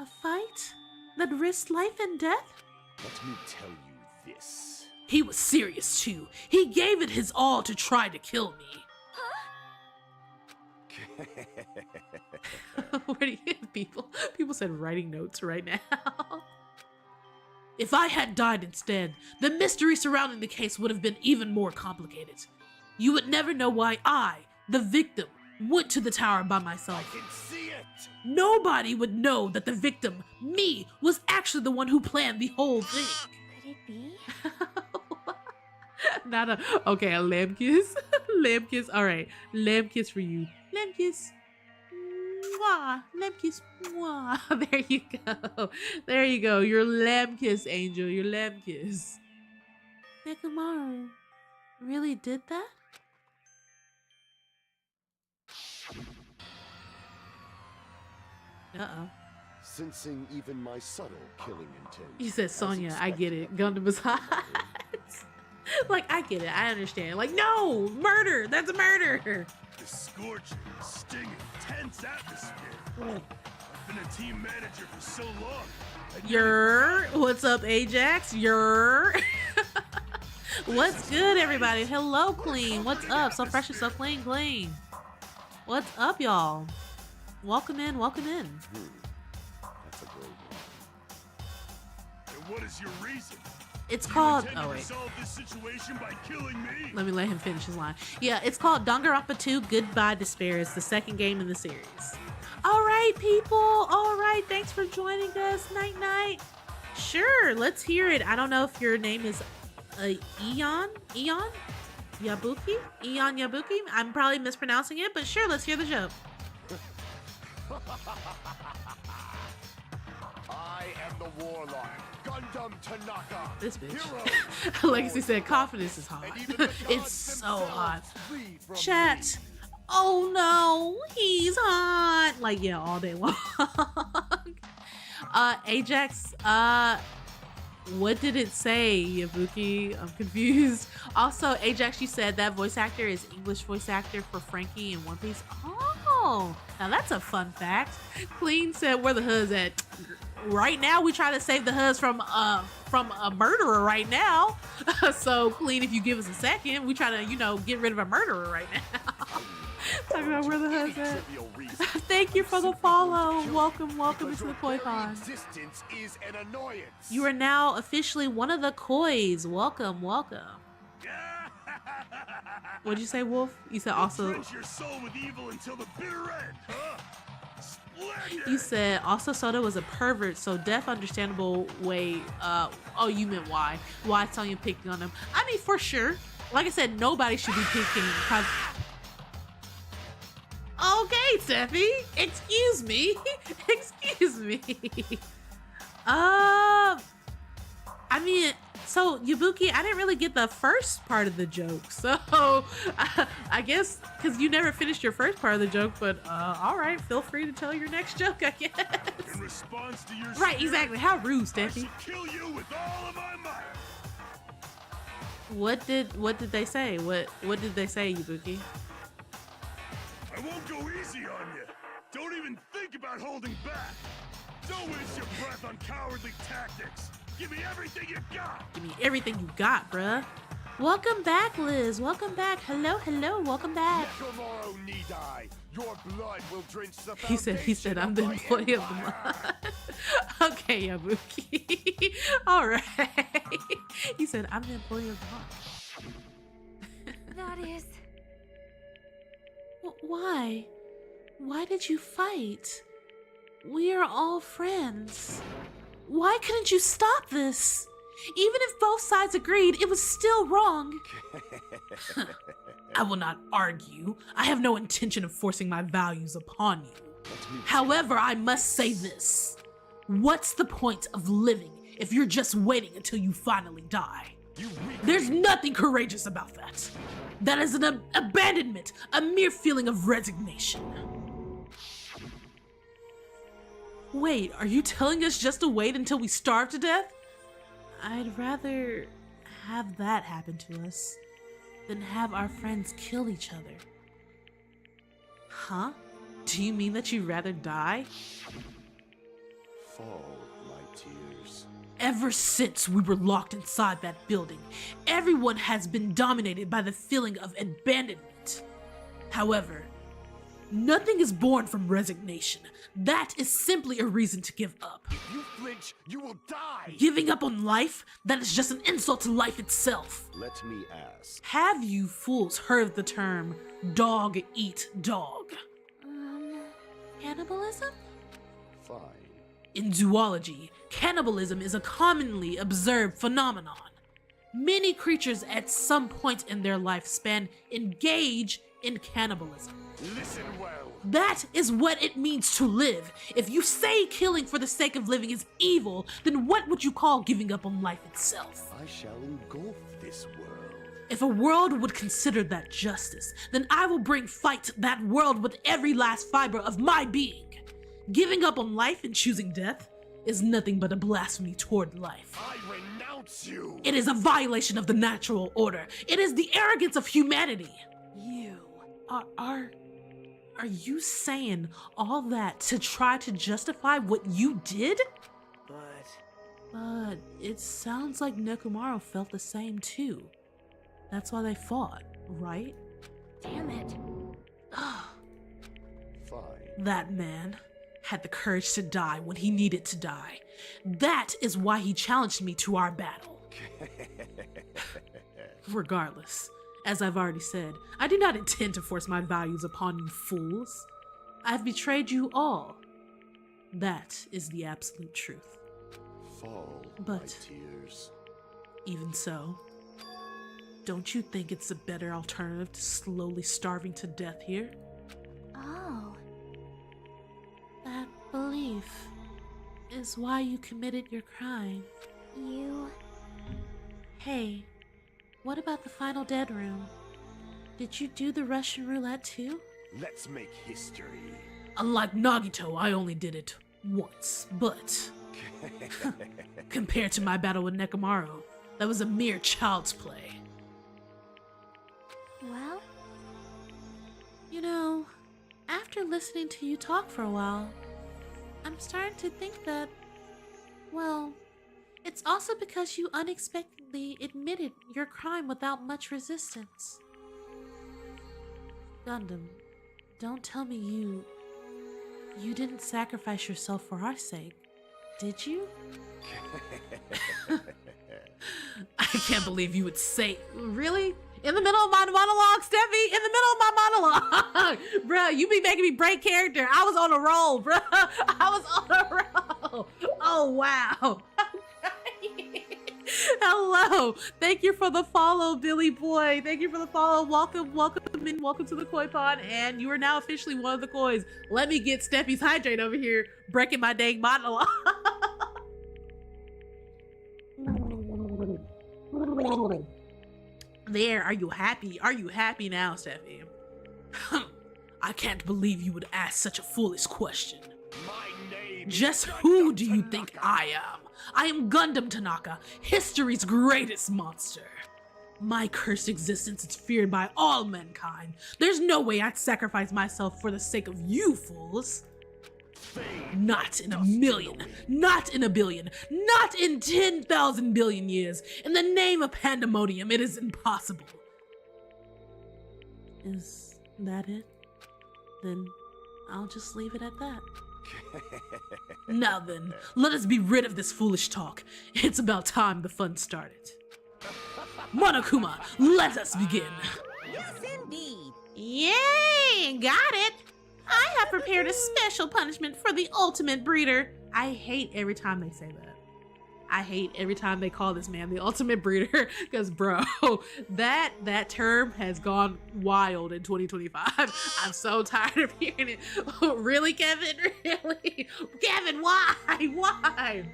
A fight that risked life and death? Let me tell you this. He was serious, too. He gave it his all to try to kill me. Where do you people said writing notes right now. If I had died instead, the mystery surrounding the case would have been even more complicated. You would never know why I, the victim, went to the tower by myself. I can see it. Nobody would know that the victim, me, was actually the one who planned the whole thing. Could it be? Okay, a lamb kiss. Lamb kiss. All right, lamb kiss for you. Lamb kiss. Mwah. Lamb kiss. Mwah. There you go. There you go. Your lamb kiss, Angel. Your lamb kiss. Nekomaru really did that? Uh-oh. Sensing even my subtle killing intent. You said Sonya, I get it. Gundam is hot. Like, I get it. I understand. Like, no! Murder! That's a murder! The scorching, stinging, tense atmosphere. I've been a team manager for so long. What's up, Ajax? What's good, everybody? Hello, Clean. What's up? So fresh and so clean, clean. What's up, y'all? Welcome in, welcome in. That's a great one. And what is your reason? It's called. Oh wait. This situation by killing me? Let me let him finish his line. Yeah, it's called Danganronpa 2 Goodbye Despair. It's the second game in the series. All right, people. All right, thanks for joining us. Night, night. Sure, let's hear it. I don't know if your name is Eon Yabuki. Eon Yabuki. I'm probably mispronouncing it, but sure, let's hear the joke. I am the warlock, Gundam Tanaka. This bitch. Legacy said confidence is hot. It's so hot. Chat. Oh no, he's hot. Like, yeah, all day long. Ajax, what did it say, Yabuki? I'm confused. Also, Ajax, you said that voice actor is English voice actor for Frankie in One Piece. Oh, now that's a fun fact. Clean said, where the hoods at? Right now, we try to save the hoods from a murderer right now. So, Clean, if you give us a second, we try to, get rid of a murderer right now. Talking about where the hoods at. Thank you for the follow. Welcome into the Koi Con. Existence is an annoyance. You are now officially one of the Kois. Welcome. What'd you say, Wolf? You said also. Drench your soul with evil until the bitter end, huh? Splendid. You said also Soda was a pervert, so deaf understandable way. Oh, you meant why? Why Sonya picking on him? I mean, for sure. Like I said, nobody should be picking. Okay, Steffi. Excuse me. I mean, so Yabuki, I didn't really get the first part of the joke, so I guess because you never finished your first part of the joke. But all right, feel free to tell your next joke, I guess. In response to your right, exactly. How rude, Steffi. I shall kill you with all of my might. What did they say? What did they say, Yabuki? I won't go easy on you. Don't even think about holding back. Don't waste your breath on cowardly tactics. Give me everything you got. Give me everything you got, bruh. Welcome back, Liz. Welcome back. Hello. Welcome back. Nekomaru need I. Your blood will drench the He said, I'm the employee of the month. Okay, Yabuki. All right. He said, I'm the employee of the month. That is... Why? Why did you fight? We are all friends. Why couldn't you stop this? Even if both sides agreed, it was still wrong. I will not argue. I have no intention of forcing my values upon you. However, I must say this. What's the point of living if you're just waiting until you finally die? There's nothing courageous about that. That is an abandonment, a mere feeling of resignation. Wait, are you telling us just to wait until we starve to death? I'd rather have that happen to us than have our friends kill each other. Huh? Do you mean that you'd rather die? Fall, my tears. Ever since we were locked inside that building, everyone has been dominated by the feeling of abandonment. However, nothing is born from resignation. That is simply a reason to give up. If you flinch, you will die! Giving up on life? That is just an insult to life itself. Let me ask. Have you fools heard the term dog eat dog? Cannibalism? Fine. In zoology, cannibalism is a commonly observed phenomenon. Many creatures at some point in their lifespan engage in cannibalism. Listen well. That is what it means to live. If you say killing for the sake of living is evil, then what would you call giving up on life itself? I shall engulf this world. If a world would consider that justice, then I will bring fight to that world with every last fiber of my being. Giving up on life and choosing death is nothing but a blasphemy toward life. I renounce you! It is a violation of the natural order. It is the arrogance of humanity. You are you saying all that to try to justify what you did? But it sounds like Nekomaru felt the same too. That's why they fought, right? Damn it. Fine. That man had the courage to die when he needed to die. That is why he challenged me to our battle. Regardless, as I've already said, I do not intend to force my values upon you fools. I've betrayed you all. That is the absolute truth. Fall, But- my tears. Even so, don't you think it's a better alternative to slowly starving to death here? Oh. That belief is why you committed your crime. You... Hey, what about the final dead room? Did you do the Russian roulette too? Let's make history. Unlike Nagito, I only did it once, but compared to my battle with Nekomaru, that was a mere child's play. well? You know, after listening to you talk for a while, I'm starting to think that, well, it's also because you unexpectedly admitted your crime without much resistance. Gundam, don't tell me you didn't sacrifice yourself for our sake, did you? I can't believe you would say, really? In the middle of my monologue, Steffi? In the middle of my monologue? Bruh, you be making me break character. I was on a roll, bruh. I was on a roll. Oh, wow. Hello. Thank you for the follow, Billy Boy. Thank you for the follow. Welcome to the Koi Pod. And you are now officially one of the Kois. Let me get Steffi's hydrate over here, breaking my dang monologue. There, are you happy? Are you happy now, Steffi? I can't believe you would ask such a foolish question. My name Just is who Gundam do you think Tanaka. I am? I am Gundam Tanaka, history's greatest monster. My cursed existence is feared by all mankind. There's no way I'd sacrifice myself for the sake of you fools. Fame Not in a dust million, the wind. not in a billion, not in 10,000 billion years. In the name of pandemonium, it is impossible. Is that it? Then I'll just leave it at that. Now then, let us be rid of this foolish talk. It's about time the fun started. Monokuma, let us begin. Yes, indeed. Yay! Got it! I have prepared a special punishment for the ultimate breeder. I hate every time they say that. I hate every time they call this man the ultimate breeder, because bro, that term has gone wild in 2025. I'm so tired of hearing it. Really, Kevin? Really? Kevin, why? Why?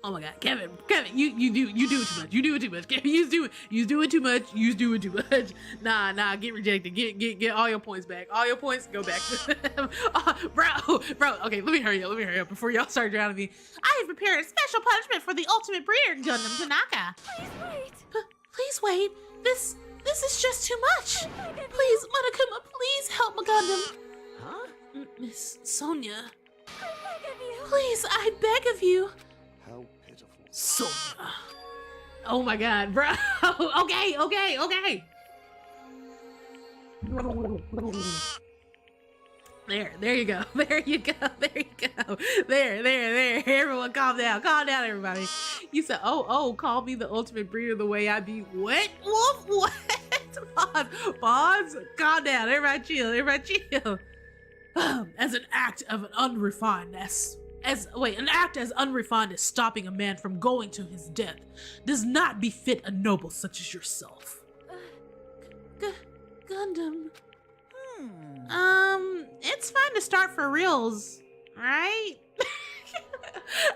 Oh my God, Kevin, you do it too much. You do it too much. Kevin, you do it too much. You do it too much. Nah, get rejected. Get all your points back. All your points go back to them. Bro. Okay, let me hurry up before y'all start drowning me. I have prepared a special punishment for the ultimate breeder, Gundam Tanaka. Please wait. Please wait. This is just too much. Please, Monokuma, please help my Gundam. Huh? Miss Sonia. I beg of you. Please, I beg of you. How pitiful. Sonia. Oh my God, bro. Okay. There you go. There. Everyone calm down, everybody. You said, oh, call me the ultimate breeder the way I be. What? Wolf? What? Pause. Calm down. Everybody chill. As an act of an unrefinedness. An act as unrefined as stopping a man from going to his death does not befit a noble such as yourself. Gundam. It's fine to start for reals, right?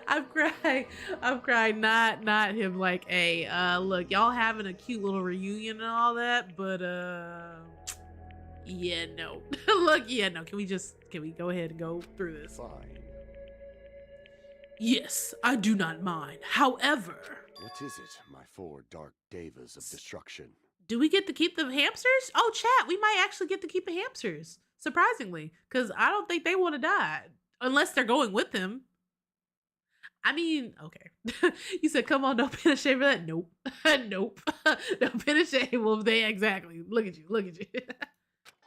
I'm crying. Not him like, hey, look, y'all having a cute little reunion and all that, but yeah, no. Look, yeah, no. Can we go ahead and go through this? Fine. Yes, I do not mind. However, What is it, my four dark devas of destruction? do we get to keep the hamsters? Oh, chat, we might actually get to keep the hamsters. Surprisingly, because I don't think they want to die unless they're going with him. I mean, okay. You said, come on, don't pin a shame for that. Nope. Nope. Don't pin a shame. Well, exactly. Look at you.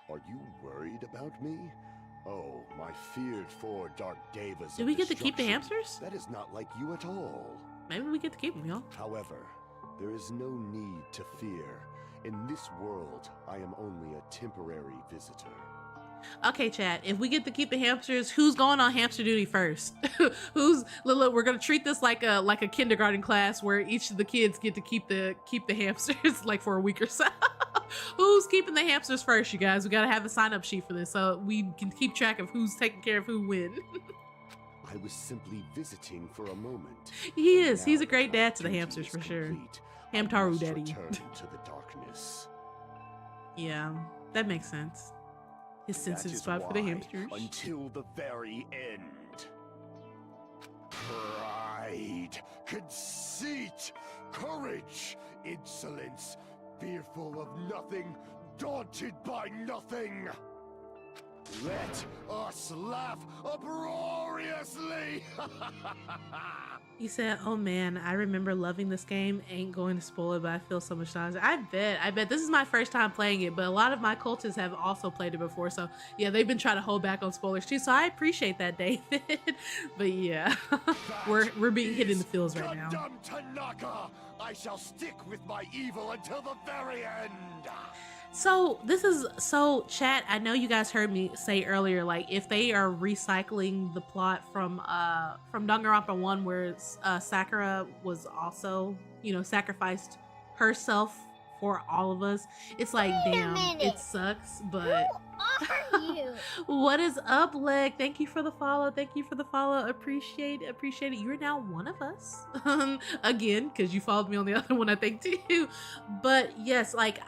Are you worried about me? Oh, my feared four dark devas. Do we get to keep the destruction. hamsters? That is not like you at all. Maybe we get to keep them, y'all. However, there is no need to fear. In this world, I am only a temporary visitor. Okay, chat. If we get to keep the hamsters, who's going on hamster duty first? Look, we're gonna treat this like a kindergarten class where each of the kids get to keep the hamsters like for a week or so. Who's keeping the hamsters first, you guys? We gotta have a sign-up sheet for this so we can keep track of who's taking care of who when. I was simply visiting for a moment. He is. He's a Now great that my dad to the duty hamsters is for sure. complete, Hamtaru I must daddy. return into the darkness. Yeah, that makes sense. His That sensitive is spot for the why, hamsters. until the very end. Pride, conceit, courage, insolence, fearful of nothing, daunted by nothing. Let us laugh uproariously! He said, oh man, I remember loving this game. Ain't going to spoil it, but I feel so much nostalgia. I bet this is my first time playing it, but a lot of my cultists have also played it before. So yeah, they've been trying to hold back on spoilers too. So I appreciate that, David. But yeah, we're being hit in the feels right now. Gundam Tanaka! I shall stick with my evil until the very end! So chat, I know you guys heard me say earlier, like if they are recycling the plot from Danganronpa 1 where Sakura was also, sacrificed herself for all of us. It's like, damn, it sucks, but Who are you? what is up, Leg? Thank you for the follow. Appreciate it. You're now one of us. Again, because you followed me on the other one, I think too. But yes, like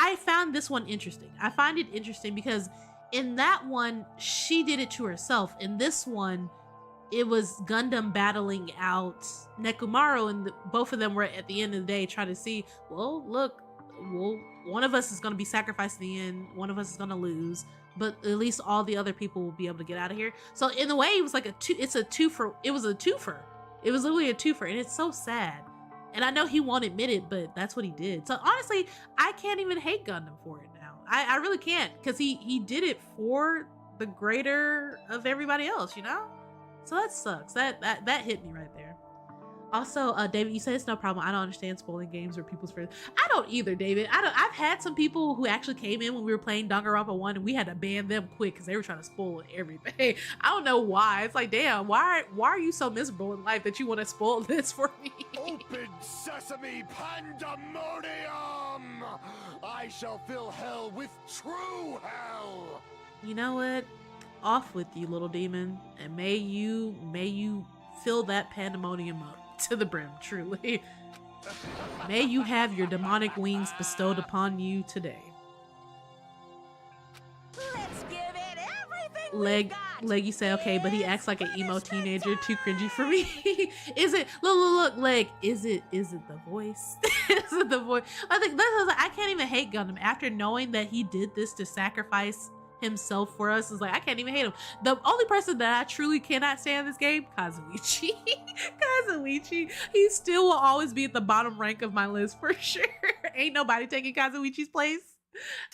I found this one interesting. I find it interesting because in that one, she did it to herself. In this one, it was Gundam battling out Nekomaru, and both of them were at the end of the day trying to see, well, look, one of us is going to be sacrificed in the end. One of us is going to lose, but at least all the other people will be able to get out of here. So in a way, it was like it was a twofer. It was literally a twofer, and it's so sad. And I know he won't admit it, but that's what he did. So honestly, I can't even hate Gundam for it now. I really can't, because he did it for the greater of everybody else, So that sucks. That hit me right there. Also, David, you said it's no problem. I don't understand spoiling games or people's friends. I don't either, David. I've had some people who actually came in when we were playing Danganronpa 1 and we had to ban them quick because they were trying to spoil everything. I don't know why. It's like, damn, why are you so miserable in life that you want to spoil this for me? Open sesame pandemonium! I shall fill hell with true hell! You know what? Off with you, little demon, and may you fill that pandemonium up. to the brim, truly. May you have your demonic wings bestowed upon you today. Let's give it everything Leggy say, okay, but he acts like an emo teenager, too cringy for me. Is it, look, Leg, is it the voice? Is it the voice? I think I can't even hate Gundam after knowing that he did this to sacrifice himself for us. Is like, I can't even hate him. The only person that I truly cannot stand in this game, Kazuichi. Kazuichi, he still will always be at the bottom rank of my list for sure. Ain't nobody taking Kazuichi's place.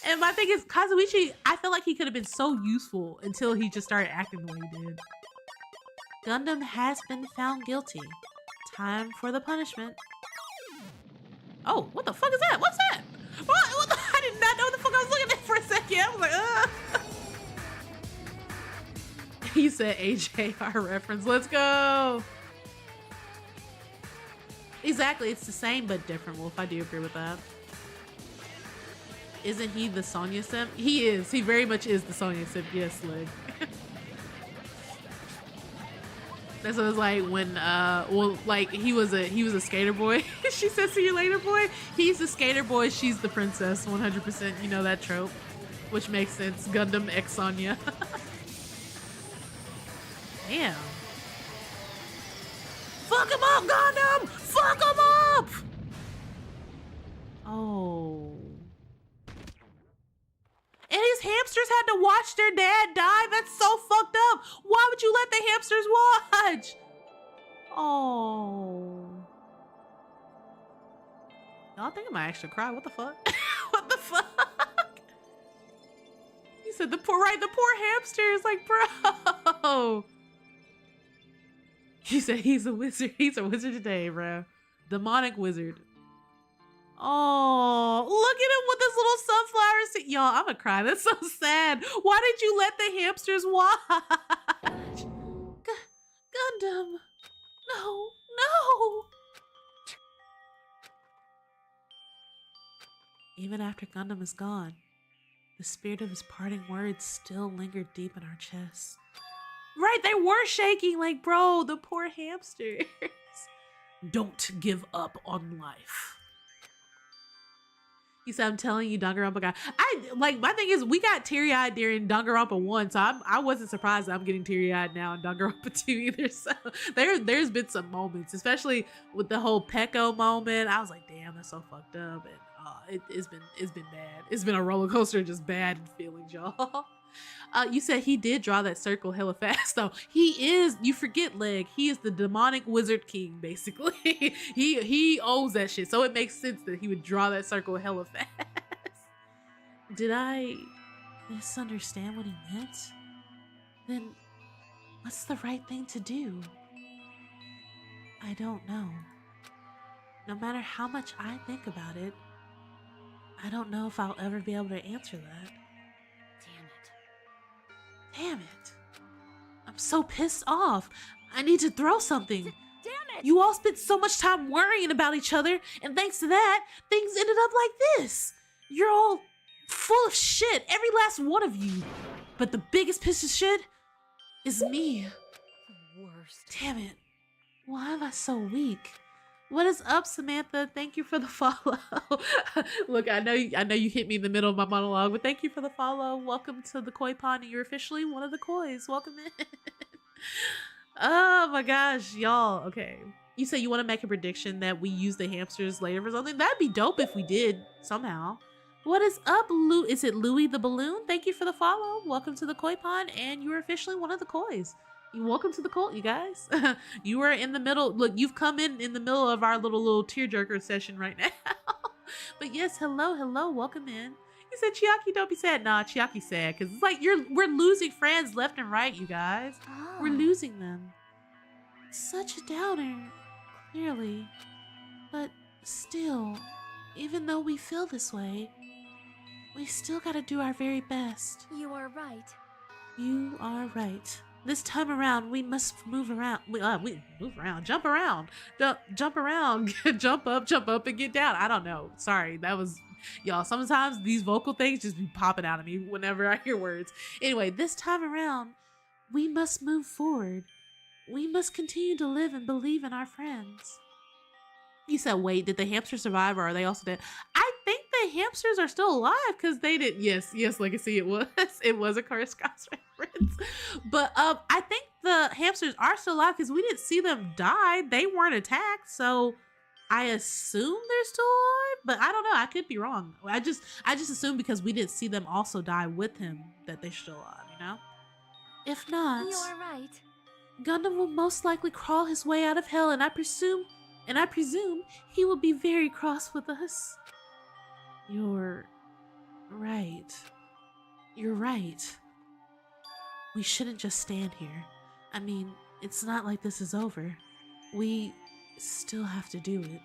And my thing is, Kazuichi, I feel like he could have been so useful until he just started acting the way he did. Gundam has been found guilty. Time for the punishment. Oh, what the fuck is that? What's that? What the, I did not know what the fuck I was looking at for a second. I was like, ugh. He said AJR reference. Let's go. Exactly, it's the same but different, Wolf. I do agree with that. Isn't he the Sonya simp? He is. He very much is the Sonya simp. Yes, Leg. That's what it was like when, well, like he was a skater boy. She said, "See you later, boy." He's the skater boy. She's the princess. 100%. You know that trope, which makes sense. Gundam X Sonya. Damn. Fuck him up, Gundam! Fuck him up! Oh. And his hamsters had to watch their dad die? That's so fucked up. Why would you let the hamsters watch? Oh. Y'all think I might actually cry. What the fuck? What the fuck? He said the poor hamsters. Like, bro. He said he's a wizard. He's a wizard today, bro. Demonic wizard. Oh, look at him with this little sunflower seed. Y'all, I'm gonna cry. That's so sad. Why did you let the hamsters watch? Gundam. No, no. Even after Gundam is gone, the spirit of his parting words still lingered deep in our chests. Right, they were shaking like, bro, the poor hamsters. Don't give up on life. He said, I'm telling you, Danganronpa got... my thing is, we got teary-eyed during Danganronpa 1, so I wasn't surprised that I'm getting teary-eyed now in Danganronpa 2 either. So there's been some moments, especially with the whole Peko moment. I was like, damn, that's so fucked up. And it's been bad. It's been a roller coaster of just bad feelings, y'all. You said he did draw that circle hella fast, though. He is, you forget, Leg, he is the demonic wizard king, basically. he owns that shit, so it makes sense that he would draw that circle hella fast. Did I misunderstand what he meant? Then what's the right thing to do? I don't know. No matter how much I think about it, I don't know if I'll ever be able to answer that. Damn it. I'm so pissed off. I need to throw something. Damn it! You all spent so much time worrying about each other, and thanks to that, things ended up like this. You're all full of shit, every last one of you. But the biggest piece of shit is me. The worst. Damn it. Why am I so weak? What is up, Samantha? Thank you for the follow. Look, I know you hit me in the middle of my monologue, but thank you for the follow. Welcome to the Koi Pond, and you're officially one of the Kois. Welcome in. Oh my gosh, y'all. Okay. You say you want to make a prediction that we use the hamsters later for something? That'd be dope if we did somehow. What is up, Lou? Is it Louie the Balloon? Thank you for the follow. Welcome to the Koi Pond, and you're officially one of the Kois. Welcome to the cult, you guys. You are in the middle. Look, you've come in the middle of our little tearjerker session right now. But yes, hello, welcome in. You said Chiaki, don't be sad. Nah, Chiaki's sad because it's like we're losing friends left and right, you guys. Oh. We're losing them. Such a downer, clearly. But still, even though we feel this way, we still gotta do our very best. You are right. You are right. This time around, we must move around. We move around, jump around, jump around, jump up, and get down. I don't know. Sorry, that was y'all. Sometimes these vocal things just be popping out of me whenever I hear words. Anyway, this time around, we must move forward. We must continue to live and believe in our friends. You said, wait, did the hamsters survive or are they also dead? I think the hamsters are still alive because they did. Yes, Legacy, it was. It was a Cross reference. But I think the hamsters are still alive because we didn't see them die. They weren't attacked, so I assume they're still alive. But I don't know. I could be wrong. I just assumed because we didn't see them also die with him that they're still alive, you know? If not, You are right. Gundam will most likely crawl his way out of hell, and I presume he will be very cross with us. You're right. You're right. We shouldn't just stand here. I mean, it's not like this is over. We still have to do it.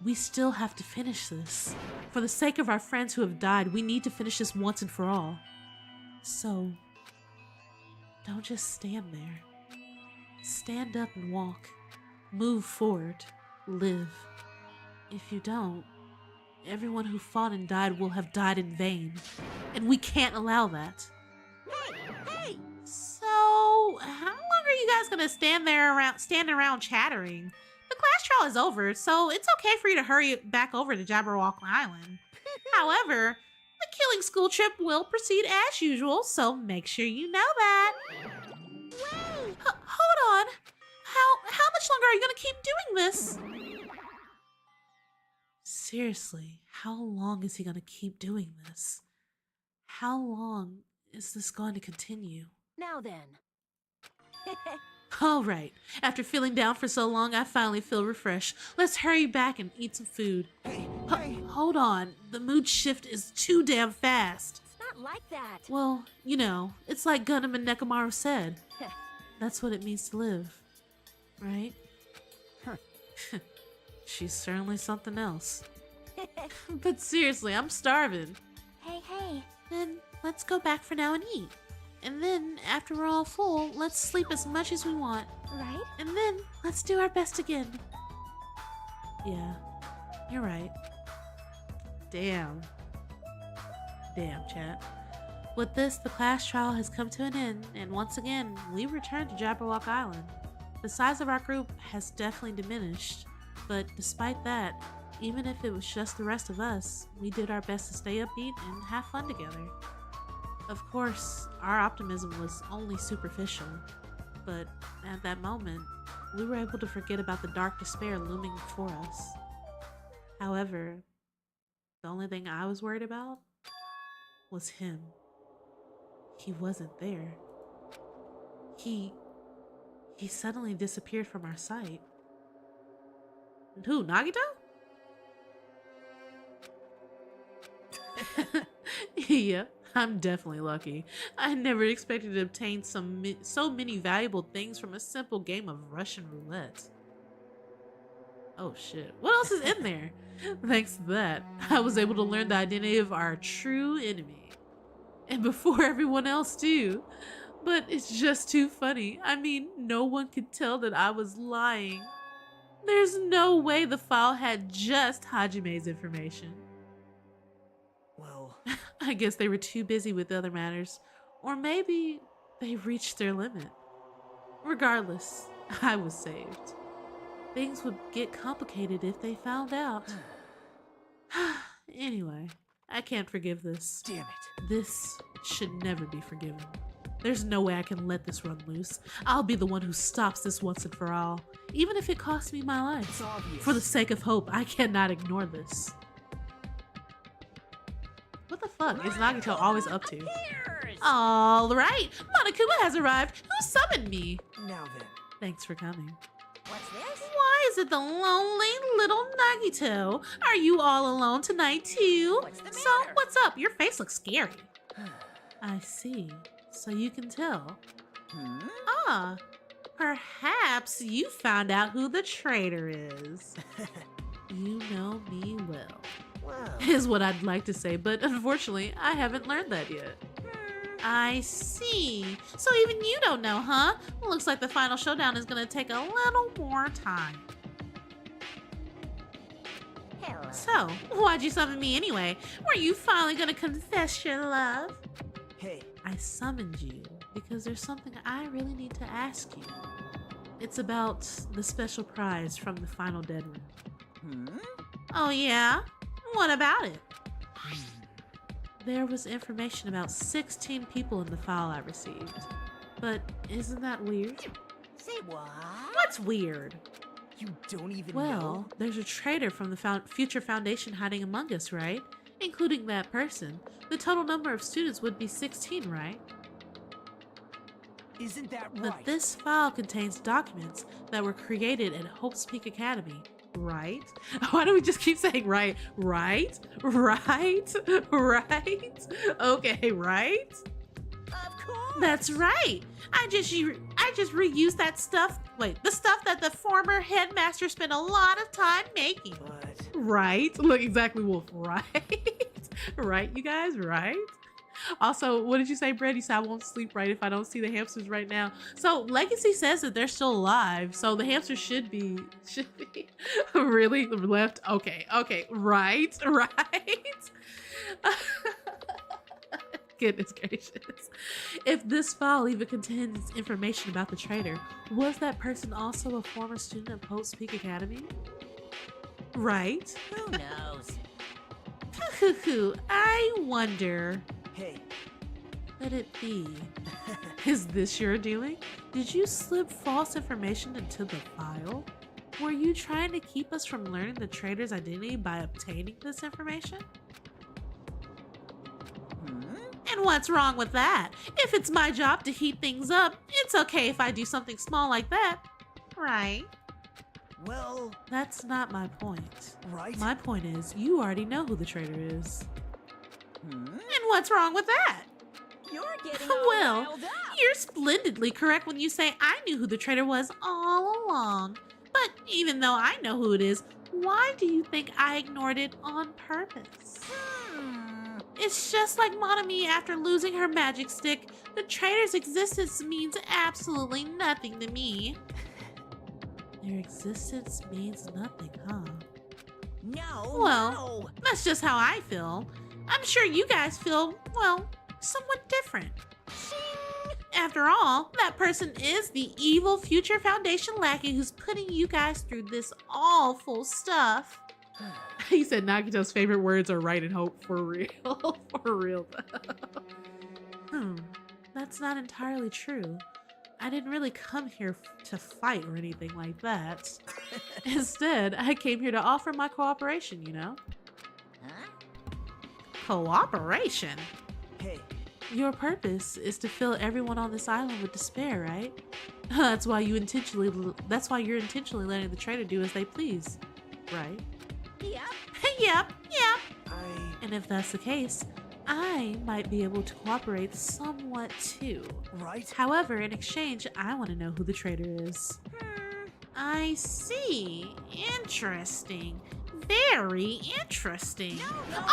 We still have to finish this. For the sake of our friends who have died, we need to finish this once and for all. So, don't just stand there. Stand up and walk. Move forward. Live. If you don't, everyone who fought and died will have died in vain. And we can't allow that. Hey! So, how long are you guys gonna stand around chattering? The class trial is over, so it's okay for you to hurry back over to Jabberwock Island. However, the killing school trip will proceed as usual, so make sure you know that. Wait! Hold on. How much longer are you gonna keep doing this? Seriously, how long is he gonna keep doing this? How long is this going to continue? Now then. All right, after feeling down for so long, I finally feel refreshed. Let's hurry back and eat some food. Hey. Hold on, the mood shift is too damn fast. It's not like that. Well, you know, it's like Gundam and Nekomaru said. That's what it means to live, right? She's certainly something else. But seriously, I'm starving. Hey. Then let's go back for now and eat. And then, after we're all full, let's sleep as much as we want. Right? And then, let's do our best again. Yeah, you're right. Damn, chat. With this, the class trial has come to an end, and once again, we return to Jabberwock Island. The size of our group has definitely diminished, but despite that, even if it was just the rest of us, we did our best to stay upbeat and have fun together. Of course, our optimism was only superficial, but at that moment, we were able to forget about the dark despair looming before us. However, the only thing I was worried about was him. He wasn't there. He suddenly disappeared from our sight. Who, Nagito? Yeah, I'm definitely lucky. I never expected to obtain so many valuable things from a simple game of Russian roulette. Oh shit, what else is in there? Thanks to that, I was able to learn the identity of our true enemy. And before everyone else too. But it's just too funny. I mean, no one could tell that I was lying. There's no way the file had just Hajime's information. Well, I guess they were too busy with other matters. Or maybe they reached their limit. Regardless, I was saved. Things would get complicated if they found out. Anyway, I can't forgive this. damn it. This should never be forgiven. There's no way I can let this run loose. I'll be the one who stops this once and for all, even if it costs me my life. It's obvious. For the sake of hope, I cannot ignore this. What the fuck is Nagito always up to? Appears! All right, Monokuma has arrived. Who summoned me? Now then. Thanks for coming. What's this? Why is it the lonely little Nagito? Are you all alone tonight too? What's the So, matter? what's up? Your face looks scary. I see. So you can tell. Ah, perhaps you found out who the traitor is. You know me well, Well, is what I'd like to say, but unfortunately, I haven't learned that yet. I see. So even you don't know, huh? Looks like the final showdown is gonna take a little more time. Hello. So, why'd you summon me anyway? Were you finally gonna confess your love? Hey, I summoned you because there's something I really need to ask you. It's about the special prize from the final dead room. Hmm? Oh yeah? What about it? There was information about 16 people in the file I received. But isn't that weird? Say what? What's weird? You don't even Well, know? there's a traitor from the Future Foundation hiding among us, right? Including that person. The total number of students would be 16, right? Isn't that right? But this file contains documents that were created at Hope's Peak Academy, right? Why do we just keep saying right? Right? Right? Right? Okay, right? Of course. That's right. I just reused that stuff. Wait, the stuff that the former headmaster spent a lot of time making. But Right? Look, exactly, Wolf. Right? Right, you guys? Right? Also, what did you say, Brett? You said I won't sleep right if I don't see the hamsters right now. So Legacy says that they're still alive, so the hamsters should be really left. Okay, right. Goodness gracious. If this file even contains information about the traitor, was that person also a former student of Hope's Peak Academy? Right? Who knows? I wonder. hey, Let it be. Is this your doing? Did you slip false information into the file? Were you trying to keep us from learning the traitor's identity by obtaining this information? And what's wrong with that? If it's my job to heat things up, it's okay if I do something small like that. Right? well, That's not my point. right? My point is, you already know who the traitor is. Hmm? And what's wrong with that? You're getting all Well, riled up. you're splendidly correct when you say I knew who the traitor was all along. But even though I know who it is, why do you think I ignored it on purpose? It's just like Monami after losing her magic stick. The traitor's existence means absolutely nothing to me. Their existence means nothing, huh? No, Well, no. That's just how I feel. I'm sure you guys feel, well, somewhat different. After all, that person is the evil Future Foundation lackey who's putting you guys through this awful stuff. He said Nagito's favorite words are right and hope. For real. For real. That's not entirely true. I didn't really come here to fight or anything like that. Instead, I came here to offer my cooperation, you know? Huh? Cooperation? Hey, Your purpose is to fill everyone on this island with despair, right? That's why you're intentionally letting the traitor do as they please, right? Yep. Yep. And if that's the case, I might be able to cooperate somewhat too. right? However, in exchange, I want to know who the traitor is. I see. Interesting. Very interesting.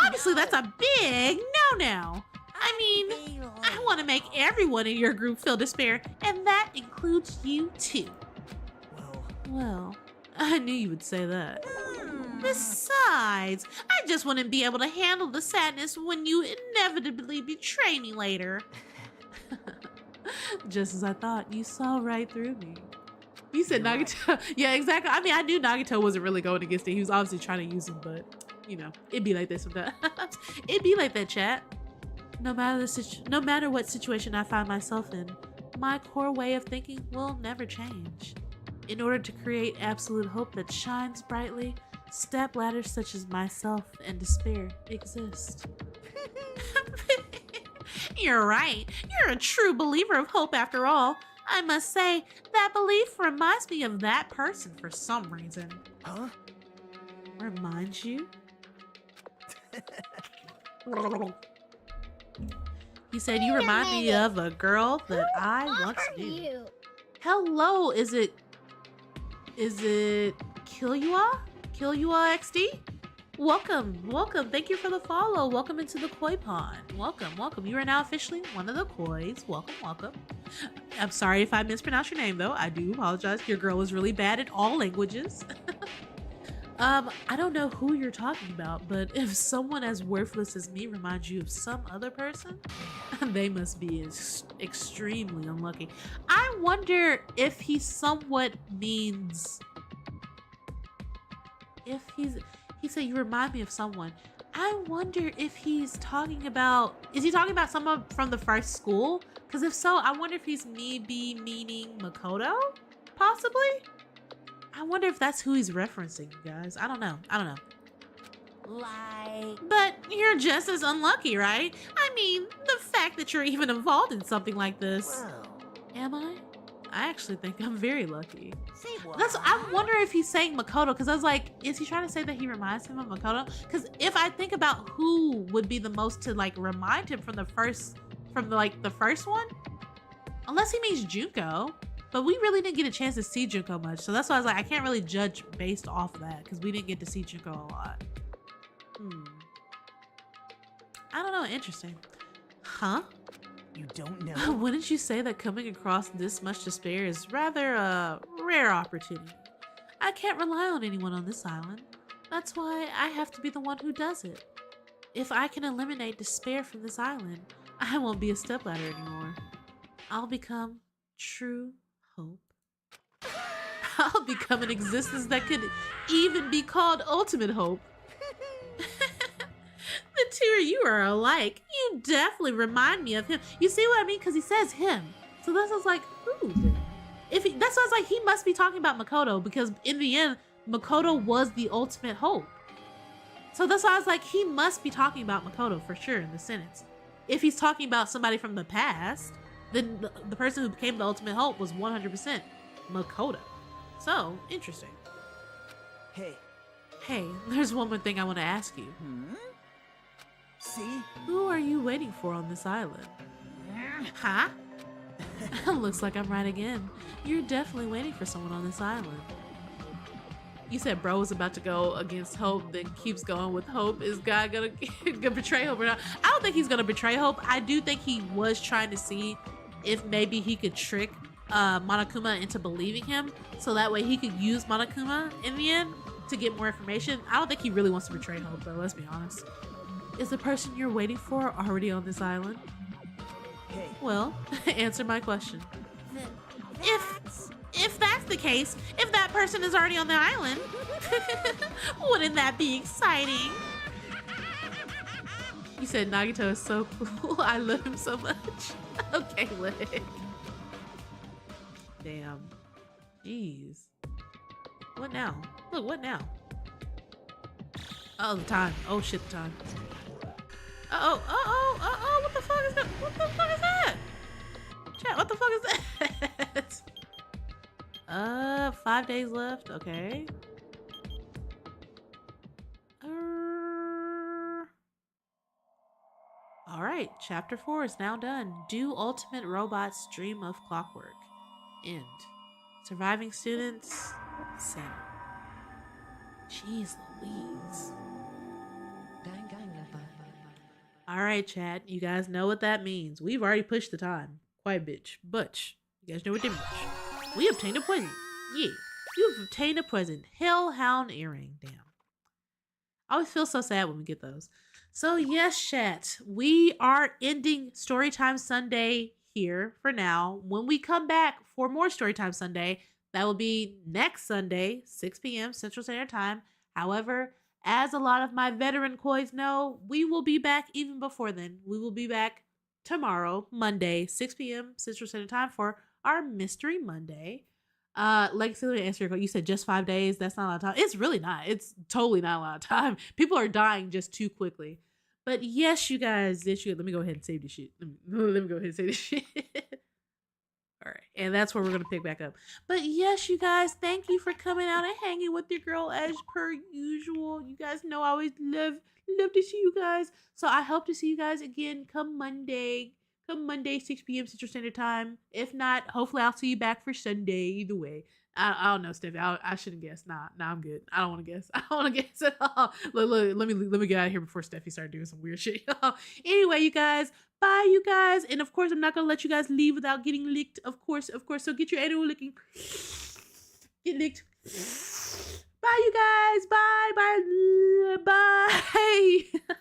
Obviously, that's a big no-no. I mean, I want to make everyone in your group feel despair, and that includes you too. Well, I knew you would say that. Besides, I just wouldn't be able to handle the sadness when you inevitably betray me later. Just as I thought, you saw right through me. You said Nagito. Yeah, exactly. I mean, I knew Nagito wasn't really going against it. He was obviously trying to use him, but, you know, it'd be like this sometimes. It'd be like that, chat. No matter what situation I find myself in, my core way of thinking will never change. In order to create absolute hope that shines brightly, step ladders such as myself and despair exist. You're right. You're a true believer of hope after all. I must say, that belief reminds me of that person for some reason. Huh? Reminds you? He said, you remind me of a girl that I once knew. Hello, is it Killua? Killua XD? Welcome. Thank you for the follow. Welcome into the koi pond. Welcome. You are now officially one of the kois. Welcome. I'm sorry if I mispronounced your name though. I do apologize. Your girl is really bad at all languages. I don't know who you're talking about, but if someone as worthless as me reminds you of some other person, They must be extremely unlucky. I wonder if he somewhat means, if he said you remind me of someone. I wonder if he's talking about, is he talking about someone from the first school? Because if so, I wonder if he's maybe meaning Makoto, possibly? I wonder if that's who he's referencing, you guys. I don't know. But you're just as unlucky, right? I mean, the fact that you're even involved in something like this. Whoa. Am I? I actually think I'm very lucky. Say what? I wonder if he's saying Makoto, because I was like, is he trying to say that he reminds him of Makoto? Because if I think about who would be the most to like remind him from the first one, unless he means Junko, but we really didn't get a chance to see Junko much, so that's why I was like, I can't really judge based off of that, because we didn't get to see Junko a lot. I don't know, interesting. Huh? You don't know? Wouldn't you say that coming across this much despair is rather a rare opportunity? I can't rely on anyone on this island. That's why I have to be the one who does it. If I can eliminate despair from this island, I won't be a stepladder anymore. I'll become true hope. I'll become an existence that could even be called ultimate hope. The two of you are alike. You definitely remind me of him. You see what I mean? Because he says him. So that's what's like, who then? That's why I was like, he must be talking about Makoto, because in the end, Makoto was the ultimate hope. So that's why I was like, he must be talking about Makoto for sure in the sentence. If he's talking about somebody from the past, then the person who became the ultimate hope was 100% Makoto. So, interesting. Hey, there's one more thing I want to ask you. See? Who are you waiting for on this island? Huh? Looks like I'm right again. You're definitely waiting for someone on this island. You said bro was about to go against Hope, then keeps going with Hope. Is God gonna betray Hope or not? I don't think he's gonna betray Hope. I do think he was trying to see if maybe he could trick Monokuma into believing him, so that way he could use Monokuma in the end to get more information. I don't think he really wants to betray Hope though, let's be honest. Is the person you're waiting for already on this island? Well, answer my question. If that's the case, if that person is already on the island, wouldn't that be exciting? You said Nagito is so cool. I love him so much. Okay, Lick. Damn. Jeez. What now? Look, what now? Oh, the time. Oh shit, the time. Uh-oh, what the fuck is that? What the fuck is that? Chat, what the fuck is that? 5 days left, okay. Alright, chapter 4 is now done. Do ultimate robots dream of clockwork? End. Surviving students, Sam. Jeez Louise. Alright, chat. You guys know what that means. We've already pushed the time. Quite bitch. Butch. You guys know what that means. We obtained a present. Yeah. You've obtained a present. Hellhound earring. Damn. I always feel so sad when we get those. So yes, chat. We are ending Storytime Sunday here for now. When we come back for more Storytime Sunday, that will be next Sunday, 6 p.m. Central Standard Time. However, as a lot of my veteran kois know, we will be back even before then. We will be back tomorrow, Monday, 6 p.m. Central Standard Time for our Mystery Monday. Legacy, let me answer your question. You said just 5 days. That's not a lot of time. It's really not. It's totally not a lot of time. People are dying just too quickly. But yes, you guys, let me go ahead and save this shit. Let me go ahead and save this shit. All right, and that's where we're going to pick back up. But yes, you guys, thank you for coming out and hanging with your girl as per usual. You guys know I always love to see you guys. So I hope to see you guys again come Monday, 6 p.m. Central Standard Time. If not, hopefully I'll see you back for Sunday. Either way. I don't know, Steffi. I shouldn't guess. Nah, I'm good. I don't want to guess. I don't want to guess at all. Look, let me get out of here before Steffi started doing some weird shit. Anyway, you guys, bye, you guys. And of course, I'm not gonna let you guys leave without getting licked. Of course. So get your annual licking. Get licked. Bye, you guys. Bye.